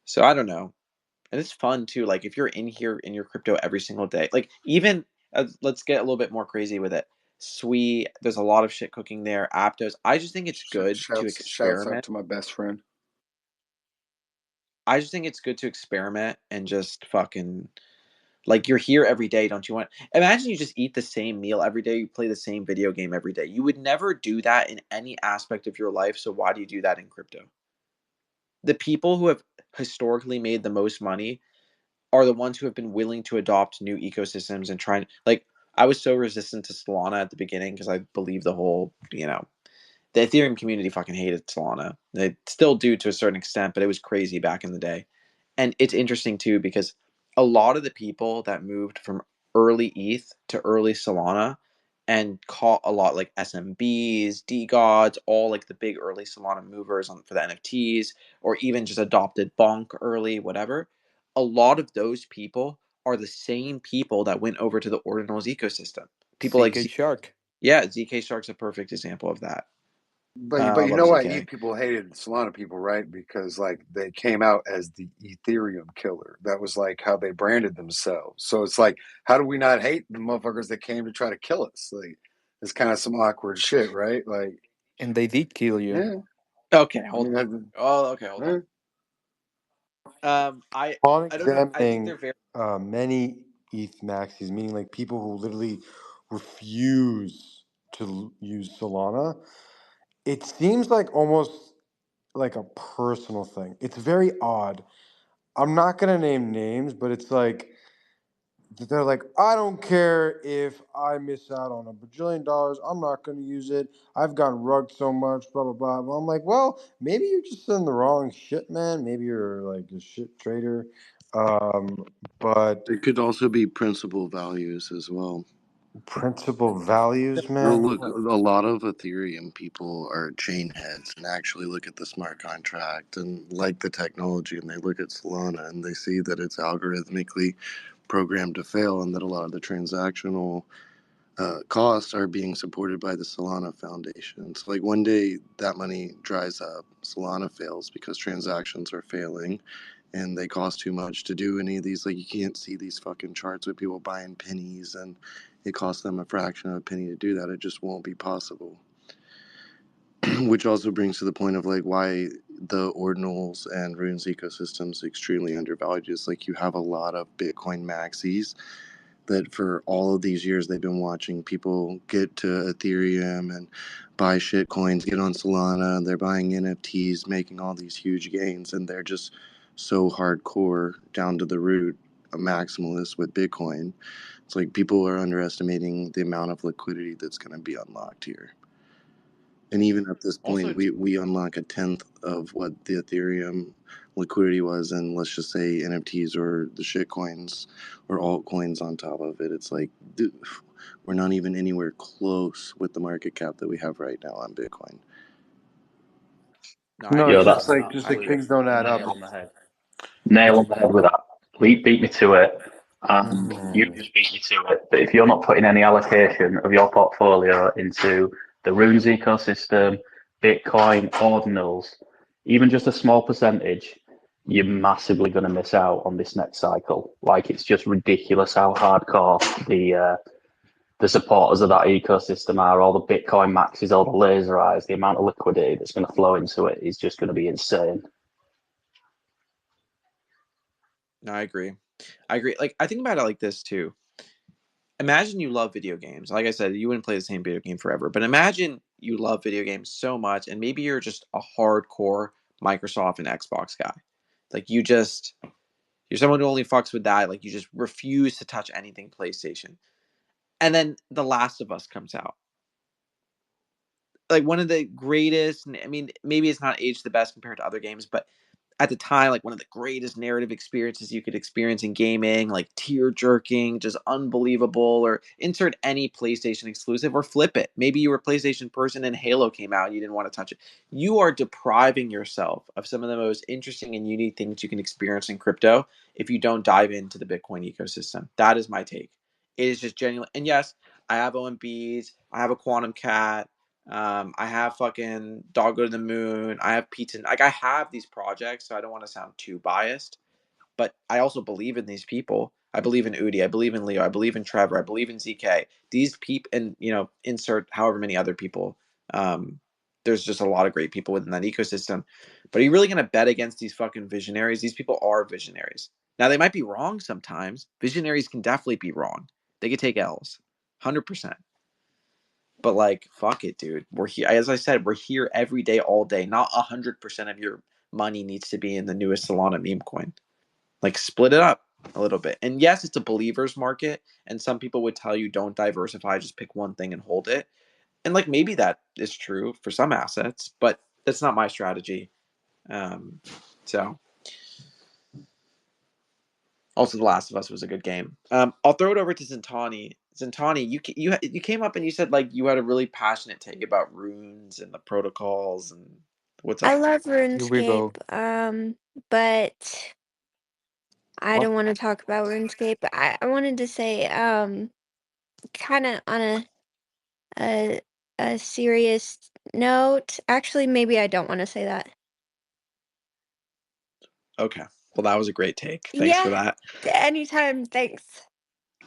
so I don't know. And it's fun too. Like if you're in here in your crypto every single day, like even let's get a little bit more crazy with it. Sui, there's a lot of shit cooking there. Aptos. I just think it's good to Shouts out experiment. to my best friend. I just think it's good to experiment and just fucking like you're here every day, don't you want? Imagine you just eat the same meal every day, you play the same video game every day. You would never do that in any aspect of your life, so why do you do that in crypto? The people who have historically made the most money are the ones who have been willing to adopt new ecosystems and trying like I was so resistant to Solana at the beginning because I believe the whole, the Ethereum community fucking hated Solana. They still do to a certain extent, but it was crazy back in the day. And it's interesting too because a lot of the people that moved from early ETH to early Solana and caught a lot like SMBs, DeGods, all like the big early Solana movers for the NFTs, or even just adopted Bonk early, whatever. A lot of those people are the same people that went over to the Ordinals ecosystem. People like ZK Shark. yeah, ZK Shark's a perfect example of that. But I you love know why ZK. ETH people hated Solana people, right? Because like they came out as the Ethereum killer. That was like how they branded themselves. So it's like, how do we not hate the motherfuckers that came to try to kill us? Like it's kind of some awkward shit, right? Like, And they did kill you. yeah. Okay, hold on. Oh, okay, hold on. On I don't know. I think examining they're very many ETH maxis, meaning like people who literally refuse to use Solana, it seems like almost like a personal thing. It's very odd. I'm not gonna name names, but it's like they're like, I don't care if I miss out on $1 bajillion. I'm not going to use it. I've gotten rugged so much, blah, blah, blah. Well, I'm like, well, maybe you're just in the wrong shit, man. Maybe you're like a shit trader. But It could also be principal values as well. principal values, Well, man. look, a lot of Ethereum people are chain heads and actually look at the smart contract and like the technology, and they look at Solana and they see that it's algorithmically programmed to fail and that a lot of the transactional costs are being supported by the Solana Foundation. So, like, one day that money dries up, Solana fails because transactions are failing and they cost too much to do any of these. Like, you can't see these fucking charts with people buying pennies and it costs them a fraction of a penny to do that. It just won't be possible. Which also brings to the point of like why the ordinals and runes ecosystems extremely undervalued. Is like you have a lot of Bitcoin maxis that for all of these years they've been watching people get to Ethereum and buy shit coins, get on Solana, and they're buying NFTs, making all these huge gains, and they're just so hardcore down to the root, a maximalist with Bitcoin. It's like people are underestimating the amount of liquidity that's going to be unlocked here. And even at this point, also we unlock a tenth of what the Ethereum liquidity was, and let's just say NFTs or the shit coins or altcoins on top of it. It's like, dude, we're not even anywhere close with the market cap that we have right now on Bitcoin. no, I No, agree it's Yo, with just that's that. like an just I like agree. absolute things don't add up. nail on the head. Nail on the head with that. Beat me to it, and you Mhm. just beat me to it. But if you're not putting any allocation of your portfolio into the Runes ecosystem, Bitcoin, ordinals, even just a small percentage, you're massively going to miss out on this next cycle. Like it's just ridiculous how hardcore the supporters of that ecosystem are. All the Bitcoin maxes, all the laser eyes, the amount of liquidity that's going to flow into it is just going to be insane. No, I agree. I agree. Like I think about it like this too. Imagine you love video games. Like I said, you wouldn't play the same video game forever. But imagine you love video games so much, and maybe you're just a hardcore Microsoft and Xbox guy. Like you're someone who only fucks with that. Like you just refuse to touch anything PlayStation. And then The Last of Us comes out. Like one of the greatest. I mean, maybe it's not aged the best compared to other games, but at the time, like one of the greatest narrative experiences you could experience in gaming, like tear jerking, just unbelievable. Or insert any PlayStation exclusive, or flip it. Maybe you were a PlayStation person and Halo came out and you didn't want to touch it. You are depriving yourself of some of the most interesting and unique things you can experience in crypto if you don't dive into the Bitcoin ecosystem. That is my take. It is just genuine. And yes, I have OMBs, I have a Quantum Cat, I have fucking Doggo to the Moon. I have Pizza. Like, I have these projects, so I don't want to sound too biased, but I also believe in these people. I believe in Udi. I believe in Leo. I believe in Trevor. I believe in ZK. These people, and insert however many other people. There's just a lot of great people within that ecosystem. But are you really gonna bet against these fucking visionaries? These people are visionaries. Now they might be wrong sometimes. Visionaries can definitely be wrong. They could take L's, 100%. But like, fuck it, dude. We're here. As I said, we're here every day, all day. Not 100% of your money needs to be in the newest Solana meme coin. Like, split it up a little bit. And yes, it's a believer's market. And some people would tell you don't diversify, just pick one thing and hold it. And like, maybe that is true for some assets, but that's not my strategy. So also, The Last of Us was a good game. I'll throw it over to Zintani. Zintani, you came up and you said like you had a really passionate take about runes and the protocols and what's I up. love Here we go. RuneScape, but I What? don't want to talk about RuneScape. I wanted to say, kind of on a serious note. Actually, maybe I don't want to say that. Okay. Well, that was a great take. Thanks for Yeah, that. anytime. Thanks.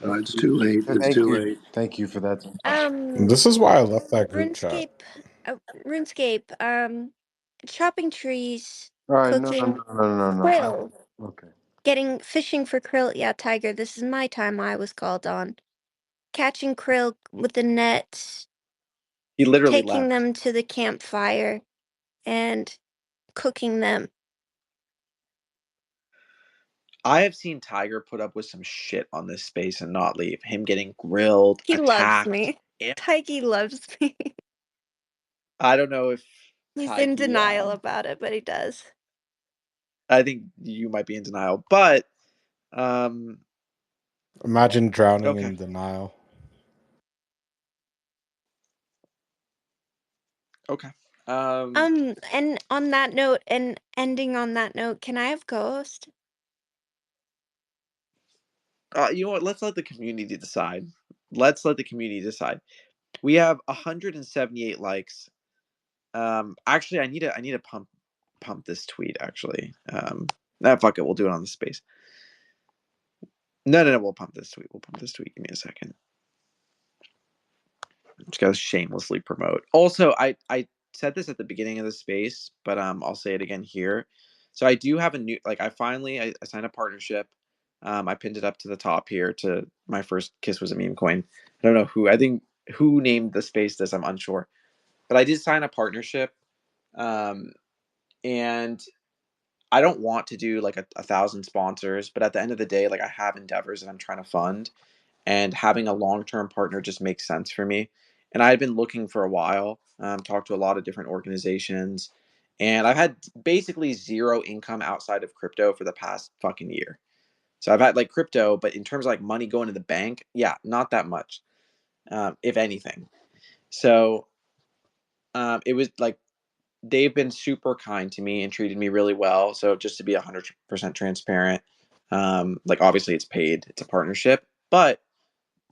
It's too late. It's Thank too you. late. Thank you for that. This is why I left that group chat. RuneScape, RuneScape, chopping trees, All right, no, no, cooking no, no, no, no. krill, Okay. fishing for krill. Yeah, Tiger, this is my time I was called on. Catching krill with the net, He literally taking left. them to the campfire, and cooking them. I have seen Tiger put up with some shit on this space and not leave. Him getting grilled, He loves attacked. me. Tiggy loves me. I don't know if He's in Taiki. denial about it, but he does. I think you might be in denial, but um, Imagine drowning okay. in denial. Okay. And on that note, and ending on that note, can I have co-host? You know what? Let's let the community decide. Let's let the community decide. We have 178 likes. Actually, I need to pump this tweet. Actually, fuck it. We'll do it on the space. No. We'll pump this tweet. Give me a second. Just gotta shamelessly promote. Also, I said this at the beginning of the space, but I'll say it again here. So I do have a new, like, I signed a partnership. I pinned it up to the top here. To my first kiss was a meme coin. I don't know who. I think who named the space this. I'm unsure, but I did sign a partnership. And I don't want to do like 1,000 sponsors, but at the end of the day, like, I have endeavors that I'm trying to fund, and having a long-term partner just makes sense for me. And I had been looking for a while, talked to a lot of different organizations, and I've had basically zero income outside of crypto for the past fucking year. So I've had like crypto, but in terms of like money going to the bank, yeah, not that much, if anything. So it was like they've been super kind to me and treated me really well. So just to be 100% transparent, like, obviously it's paid, it's a partnership, but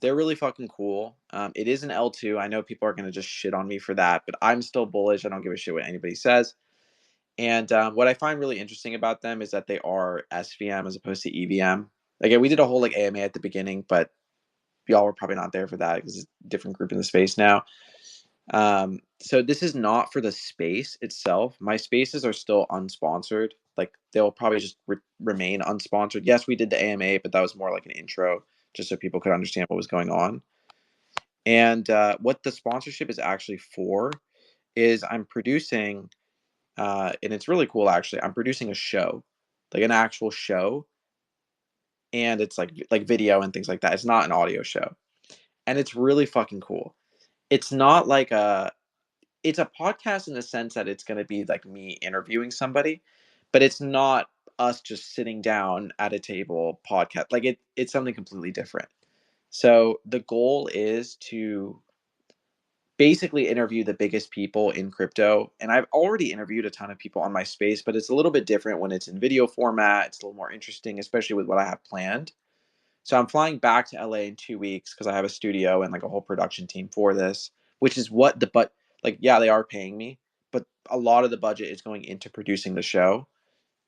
they're really fucking cool. It is an L2. I know people are going to just shit on me for that, but I'm still bullish. I don't give a shit what anybody says. And what I find really interesting about them is that they are SVM as opposed to EVM. Again, we did a whole like AMA at the beginning, but y'all were probably not there for that because it's a different group in the space now. So this is not for the space itself. My spaces are still unsponsored. Like, they'll probably just remain unsponsored. Yes, we did the AMA, but that was more like an intro just so people could understand what was going on. And what the sponsorship is actually for is I'm producing, and it's really cool actually. I'm producing a show, like an actual show, and it's like video and things like that. It's not an audio show, and it's really fucking cool. It's not like it's a podcast in the sense that it's going to be like me interviewing somebody, but it's not us just sitting down at a table podcast. Like it's something completely different. So the goal is to basically interview the biggest people in crypto. And I've already interviewed a ton of people on my space, but it's a little bit different when it's in video format. It's a little more interesting, especially with what I have planned. So I'm flying back to LA in 2 weeks because I have a studio and like a whole production team for this, which is what like, yeah, they are paying me, but a lot of the budget is going into producing the show.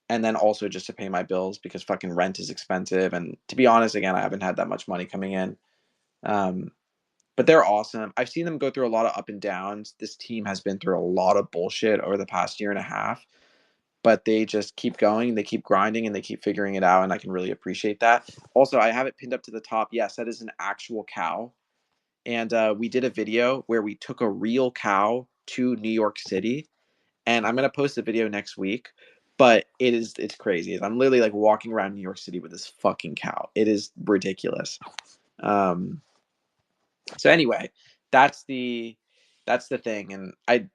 And then also just to pay my bills because fucking rent is expensive. And to be honest, again, I haven't had that much money coming in. But they're awesome. I've seen them go through a lot of up and downs. This team has been through a lot of bullshit over the past year and a half, but they just keep going, they keep grinding, and they keep figuring it out. And I can really appreciate that. Also, I have it pinned up to the top. Yes, that is an actual cow. And we did a video where we took a real cow to New York City. And I'm going to post a video next week. But it's crazy. I'm literally like walking around New York City with this fucking cow. It is ridiculous. So anyway, that's the thing. And I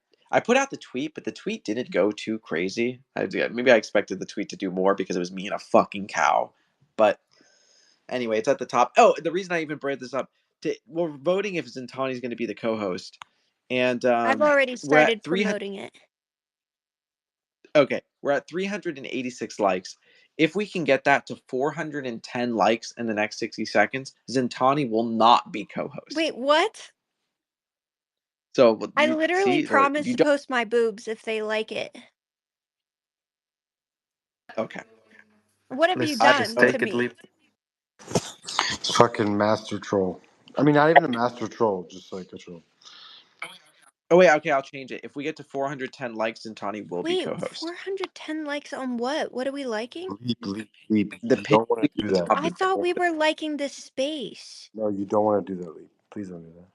put out the tweet, but the tweet didn't go too crazy. Maybe I expected the tweet to do more because it was me and a fucking cow. But anyway, it's at the top. Oh, the reason I even brought this up, we're voting if Zintani is going to be the co-host, and I've already we're at started promoting it. Okay, we're at 386 likes. If we can get that to 410 likes in the next 60 seconds, Zintani will not be co-host. Wait, what? So I you literally see, promised you to don't. post my boobs if they like it. Okay. What have you Please done just Oh, to take it, me? leap. Fucking master troll. I mean, not even a master troll, just like a troll. oh wait, okay, I'll change it. If we get to 410 likes, Zintani will be Wait, co-host. 410 likes on what? What are we liking? Leap. The You page don't want to do that. I thought we were liking this space. No, you don't want to do that, Leap. Please don't do that.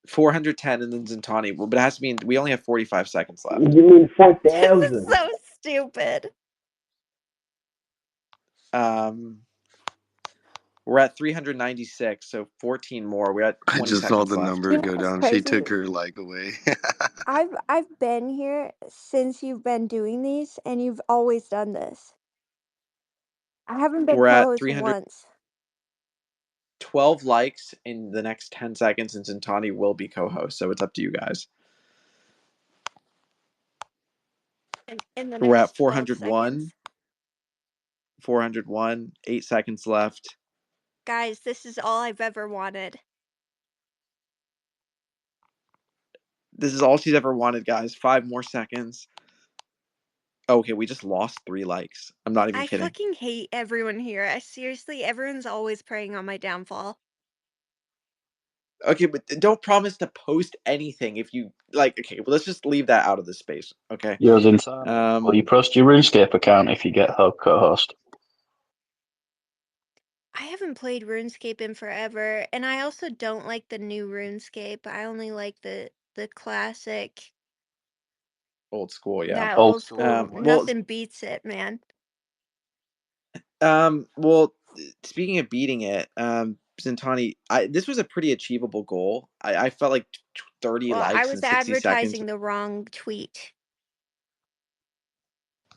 410 and then Zintani. Well, but it has to be. We only have 45 seconds left. You mean This is 4,000? so stupid. We're at 396, so 14 more. We're at I 20 just saw seconds the left. number You know go what's down. She crazy? took her like away. I've been here since you've been doing these, and you've always done this. I haven't been We're at co-host 312 once. likes in the next 10 seconds, and Zintani will be co-host. So it's up to you guys. In the We're at next 12 401. seconds. 401. 8 seconds left. Guys, this is all I've ever wanted. This is all she's ever wanted, guys. 5 more seconds. Okay, we just lost 3 likes. I'm not even I kidding. fucking hate everyone here. Seriously, everyone's always preying on my downfall. Okay, but don't promise to post anything if you like. Okay, well, let's just leave that out of the space. Okay. Yo, Zintani, will you post your RuneScape account if you get co-host? I haven't played RuneScape in forever, and I also don't like the new RuneScape. I only like the classic, Old school, yeah. that Old old school. school. Well, Nothing beats it, man. well, speaking of beating it, Zintani, this was a pretty achievable goal. I felt like 30 Well, I likes in was 60 seconds. advertising the wrong tweet.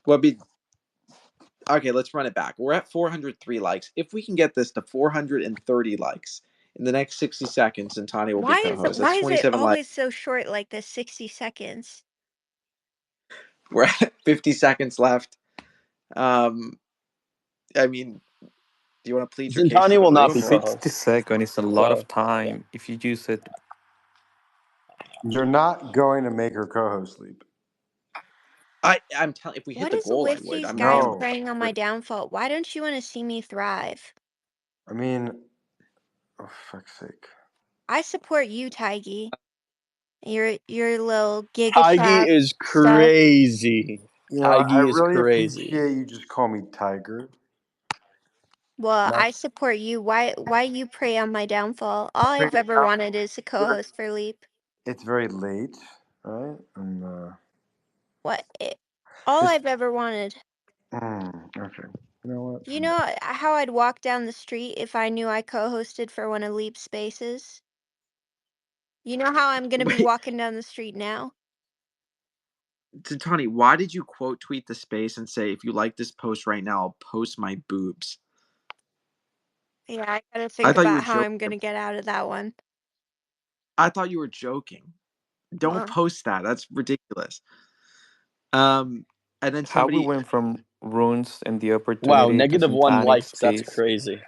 Well, okay, let's run it back. We're at 403 likes. If we can get this to 430 likes in the next 60 seconds, Zintani will be co-host. Why That's is it 27 likes. always so short like this? 60 seconds. We're at 50 seconds left. I mean, do you want to plead your case to Zintani the will not room? be Or? 60 co-host. seconds is a lot So of time if you use it. You're not going to make her co-host, Leap. I'm telling. If we hit What the is goal, I with would. these I'm guys telling. No. preying on my downfall? Why don't you want to see me thrive? I mean, oh, fuck's sake. I support you, Taigi. Your little Giga Taigi Chat is stuff. crazy. You know, I Taigi is really crazy. appreciate you just call me Tiger. Well, I That's support you. Why you prey on my downfall? All I've ever wanted is a co-host for Leap. it's very late, right? And All Just- I've ever wanted. okay. You know what? You know how I'd walk down the street if I knew I co-hosted for one of Leap's spaces? You know how I'm gonna be walking down the street now? Tony, why did you quote tweet the space and say, if you like this post right now, I'll post my boobs? Yeah, I gotta I think thought you were about how I'm joking. gonna get out of that one. I thought you were joking. Don't Well, post that. That's ridiculous. And then How we somebody, went from runes and the Wow, opportunity to -1 Syntonic likes. That's space. crazy.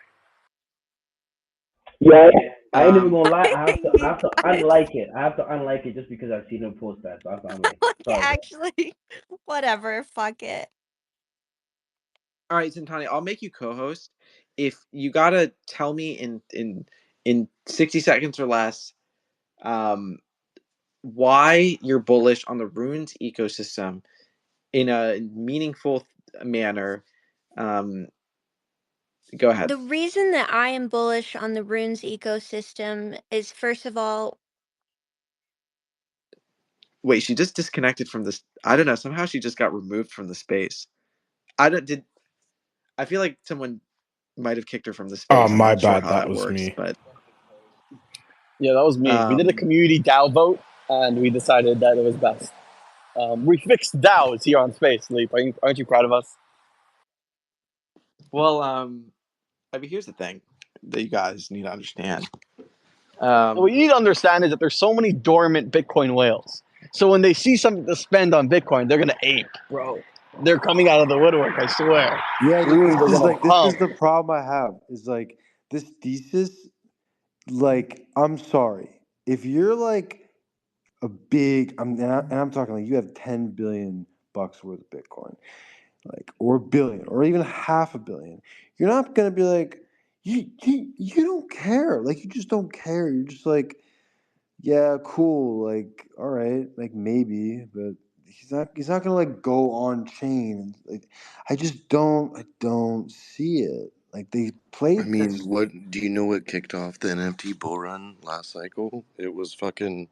Yeah, I ain't even gonna lie. I you have to guys. unlike it. I have to unlike it just because I've seen him post that. So I have to unlike it. Yeah, Sorry, bro. actually, whatever. Fuck it. all right, Zintani, I'll make you co-host. If you gotta tell me in 60 seconds or less, why you're bullish on the runes ecosystem in a meaningful manner. Go ahead. The reason that I am bullish on the runes ecosystem is, first of all, Wait, she just disconnected from this. I don't know. Somehow she just got removed from the space. I don't did. I feel like someone might have kicked her from the Oh, space. I'm my not sure bad. how That that was works, me. but Yeah, that was me. We did a community DAO vote, and we decided that it was best. We fixed DAOs here on Space, Leap. Aren't you proud of us? well, I mean, here's the thing that you guys need to understand. What you need to understand is that there's so many dormant Bitcoin whales. So when they see something to spend on Bitcoin, they're gonna ape, bro. They're coming out of the woodwork, I swear. Yeah, Runes are gonna this is pump. the problem I have. Is like this thesis. Like, I'm sorry if you're like a big. I'm talking like you have $10 billion worth of Bitcoin, like, or a billion, or even $500 million. You're not gonna be like you don't care. Like, you just don't care. You're just like, yeah, cool. Like, all right, like maybe, but he's not gonna like go on chain. Like, I don't see it. Like, they I played mean, this. what do you know what kicked off the NFT bull run last cycle? It was fucking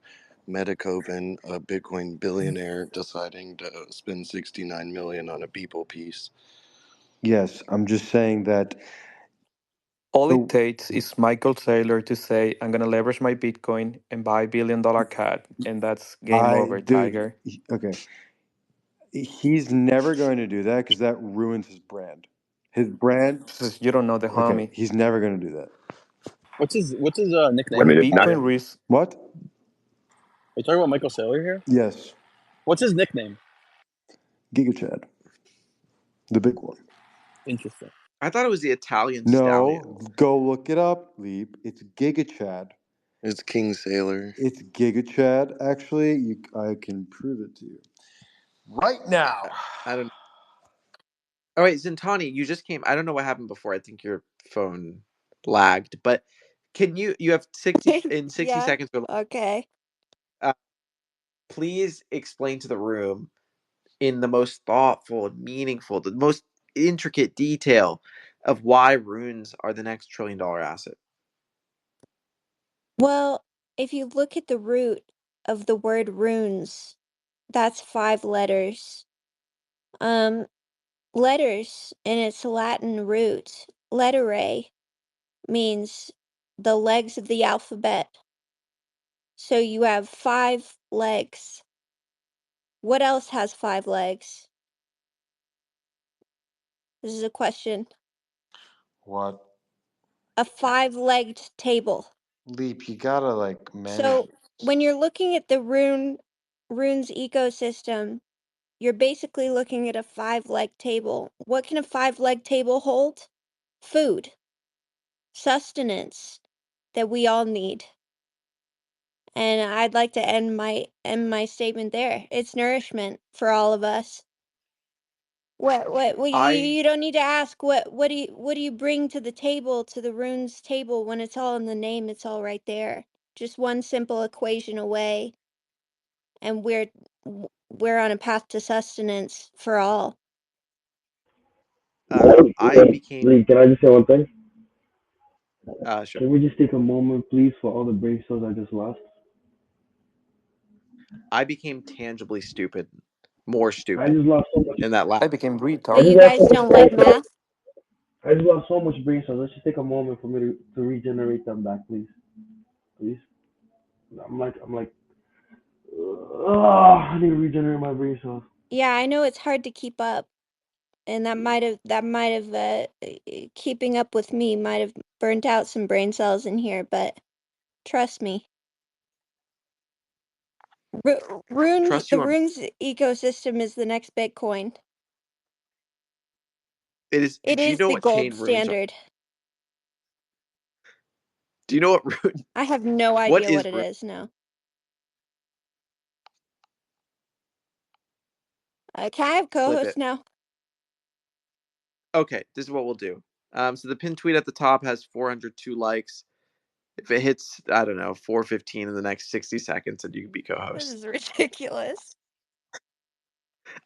Metacoven, a Bitcoin billionaire, deciding to spend 69 million on a Beeple piece. Yes, I'm just saying that. All it So takes is Michael Saylor to say, I'm going to leverage my Bitcoin and buy $1 billion cat. And that's game over, Tiger. Okay, he's never going to do that because that ruins his brand. His brand. Says, you don't know the Okay, homie. he's never going to do that. What's his I nickname? When mean, if Bitcoin risk, What? Are you talking about Michael Saylor here? Yes, What's his nickname? GigaChad, the big one. Interesting. I thought it was the Italian stallion. No, go look it up, Leap. It's GigaChad. It's King Sailor. It's GigaChad. Actually, I can prove it to you right now. I don't. All right, Zintani, you just came. I don't know what happened before. I think your phone lagged, but can you have 60 yeah, seconds or okay. please explain to the room in the most thoughtful and meaningful, the most intricate detail of why runes are the next $1 trillion asset. Well, if you look at the root of the word runes, that's 5 letters. Letters in its Latin root, lettere, means the legs of the alphabet. So you have 5 legs. What else has 5 legs? This is a question. What? A 5-legged table. Leap, you gotta like manage So it. when you're looking at the runes ecosystem, you're basically looking at a 5-leg table. What can a 5-leg table hold? Food, sustenance that we all need. And I'd like to end my statement there. It's nourishment for all of us. What you don't need to ask what do you bring to the table, to the runes table, when it's all in the name, it's all right there. Just one simple equation away, and we're on a path to sustenance for all. I became Lee, can I just say one thing? sure. Can we just take a moment, please, for all the brain cells I just lost? I became tangibly stupid, more I stupid just lost so much. in that last. I became I So just retarded. you lost guys so much don't brain like cells. math? I just lost so much brain cells. Let's just take a moment for me to regenerate them back, please. Please. I'm like, I need to regenerate my brain cells. Yeah, I know it's hard to keep up, and keeping up with me might have burnt out some brain cells in here, but trust me. The runes ecosystem is the next Bitcoin. It is. It Do you is know the what gold chain runes are? standard. Do you know what rune? I have no What idea is what it rune? is now. Can I have Flip co-host it. now? Okay, this is what we'll do. So the pinned tweet at the top has 402 likes. If it hits, I don't know, 415 in the next 60 seconds, then you can be This co-host. is ridiculous.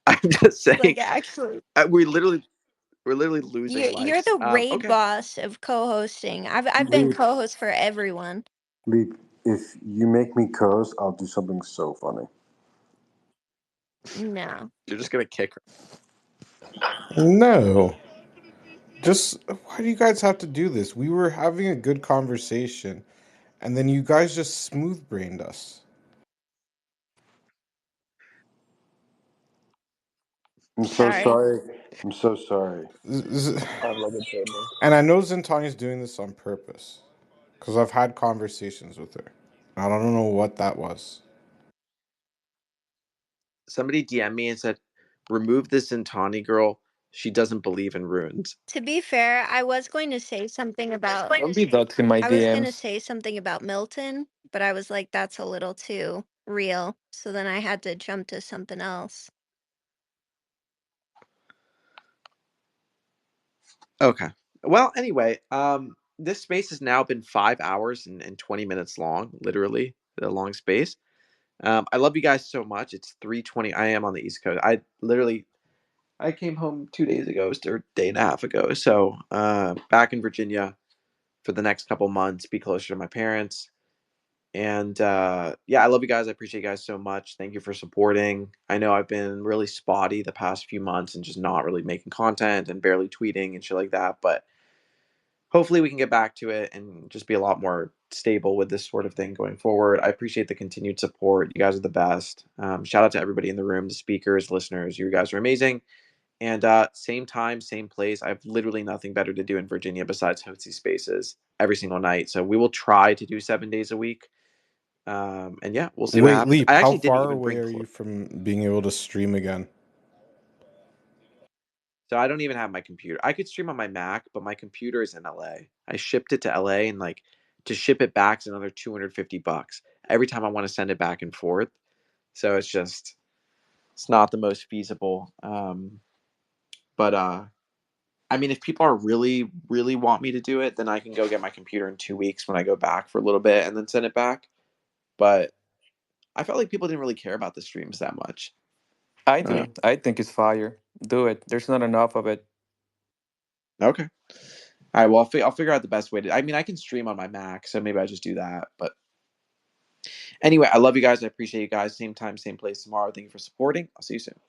I'm just saying. Like, actually, we're literally losing likes. you're the raid Okay. boss of co-hosting. I've been co-host for everyone. Leap, if you make me co-host, I'll do something so funny. No. You're just gonna kick her. No. Just why do you guys have to do this? We were having a good conversation, and then you guys just smooth brained us. I'm so sorry. I'm so sorry. And I know Zintani's doing this on purpose, because I've had conversations with her. I don't know what that was. Somebody DM'd me and said, "Remove this Zintani girl. She doesn't believe in runes." To be fair, I was going to say something about Don't be ducks in my I was going to DMs. say something about Milton, but I was like, that's a little too real. So then I had to jump to something else. Okay. Well, anyway, this space has now been 5 hours and 20 minutes long, literally a long space. I love you guys so much. It's 3:20. I am on the East Coast. I came home 2 days ago, or a day and a half ago. So, back in Virginia for the next couple months, be closer to my parents. And yeah, I love you guys. I appreciate you guys so much. Thank you for supporting. I know I've been really spotty the past few months and just not really making content and barely tweeting and shit like that, but hopefully we can get back to it and just be a lot more stable with this sort of thing going forward. I appreciate the continued support. You guys are the best. Shout out to everybody in the room, the speakers, listeners. You guys are amazing. And same time, same place. I have literally nothing better to do in Virginia besides host these spaces every single night. So we will try to do 7 days a week. And yeah, we'll see what Wait, happens. Leap, I how actually didn't far even away bring are you from being able to stream again? So I don't even have my computer. I could stream on my Mac, but my computer is in LA. I shipped it to LA, and like to ship it back is another $250 every time I want to send it back and forth. So it's not the most feasible. But I mean, if people are really want me to do it, then I can go get my computer in 2 weeks when I go back for a little bit and then send it back. But I felt like people didn't really care about the streams that much. I do. I think it's fire. Do it. There's not enough of it. Okay. All right. Well, I'll figure out the best way to. I mean, I can stream on my Mac, so maybe I just do that. But anyway, I love you guys. I appreciate you guys. Same time, same place tomorrow. Thank you for supporting. I'll see you soon.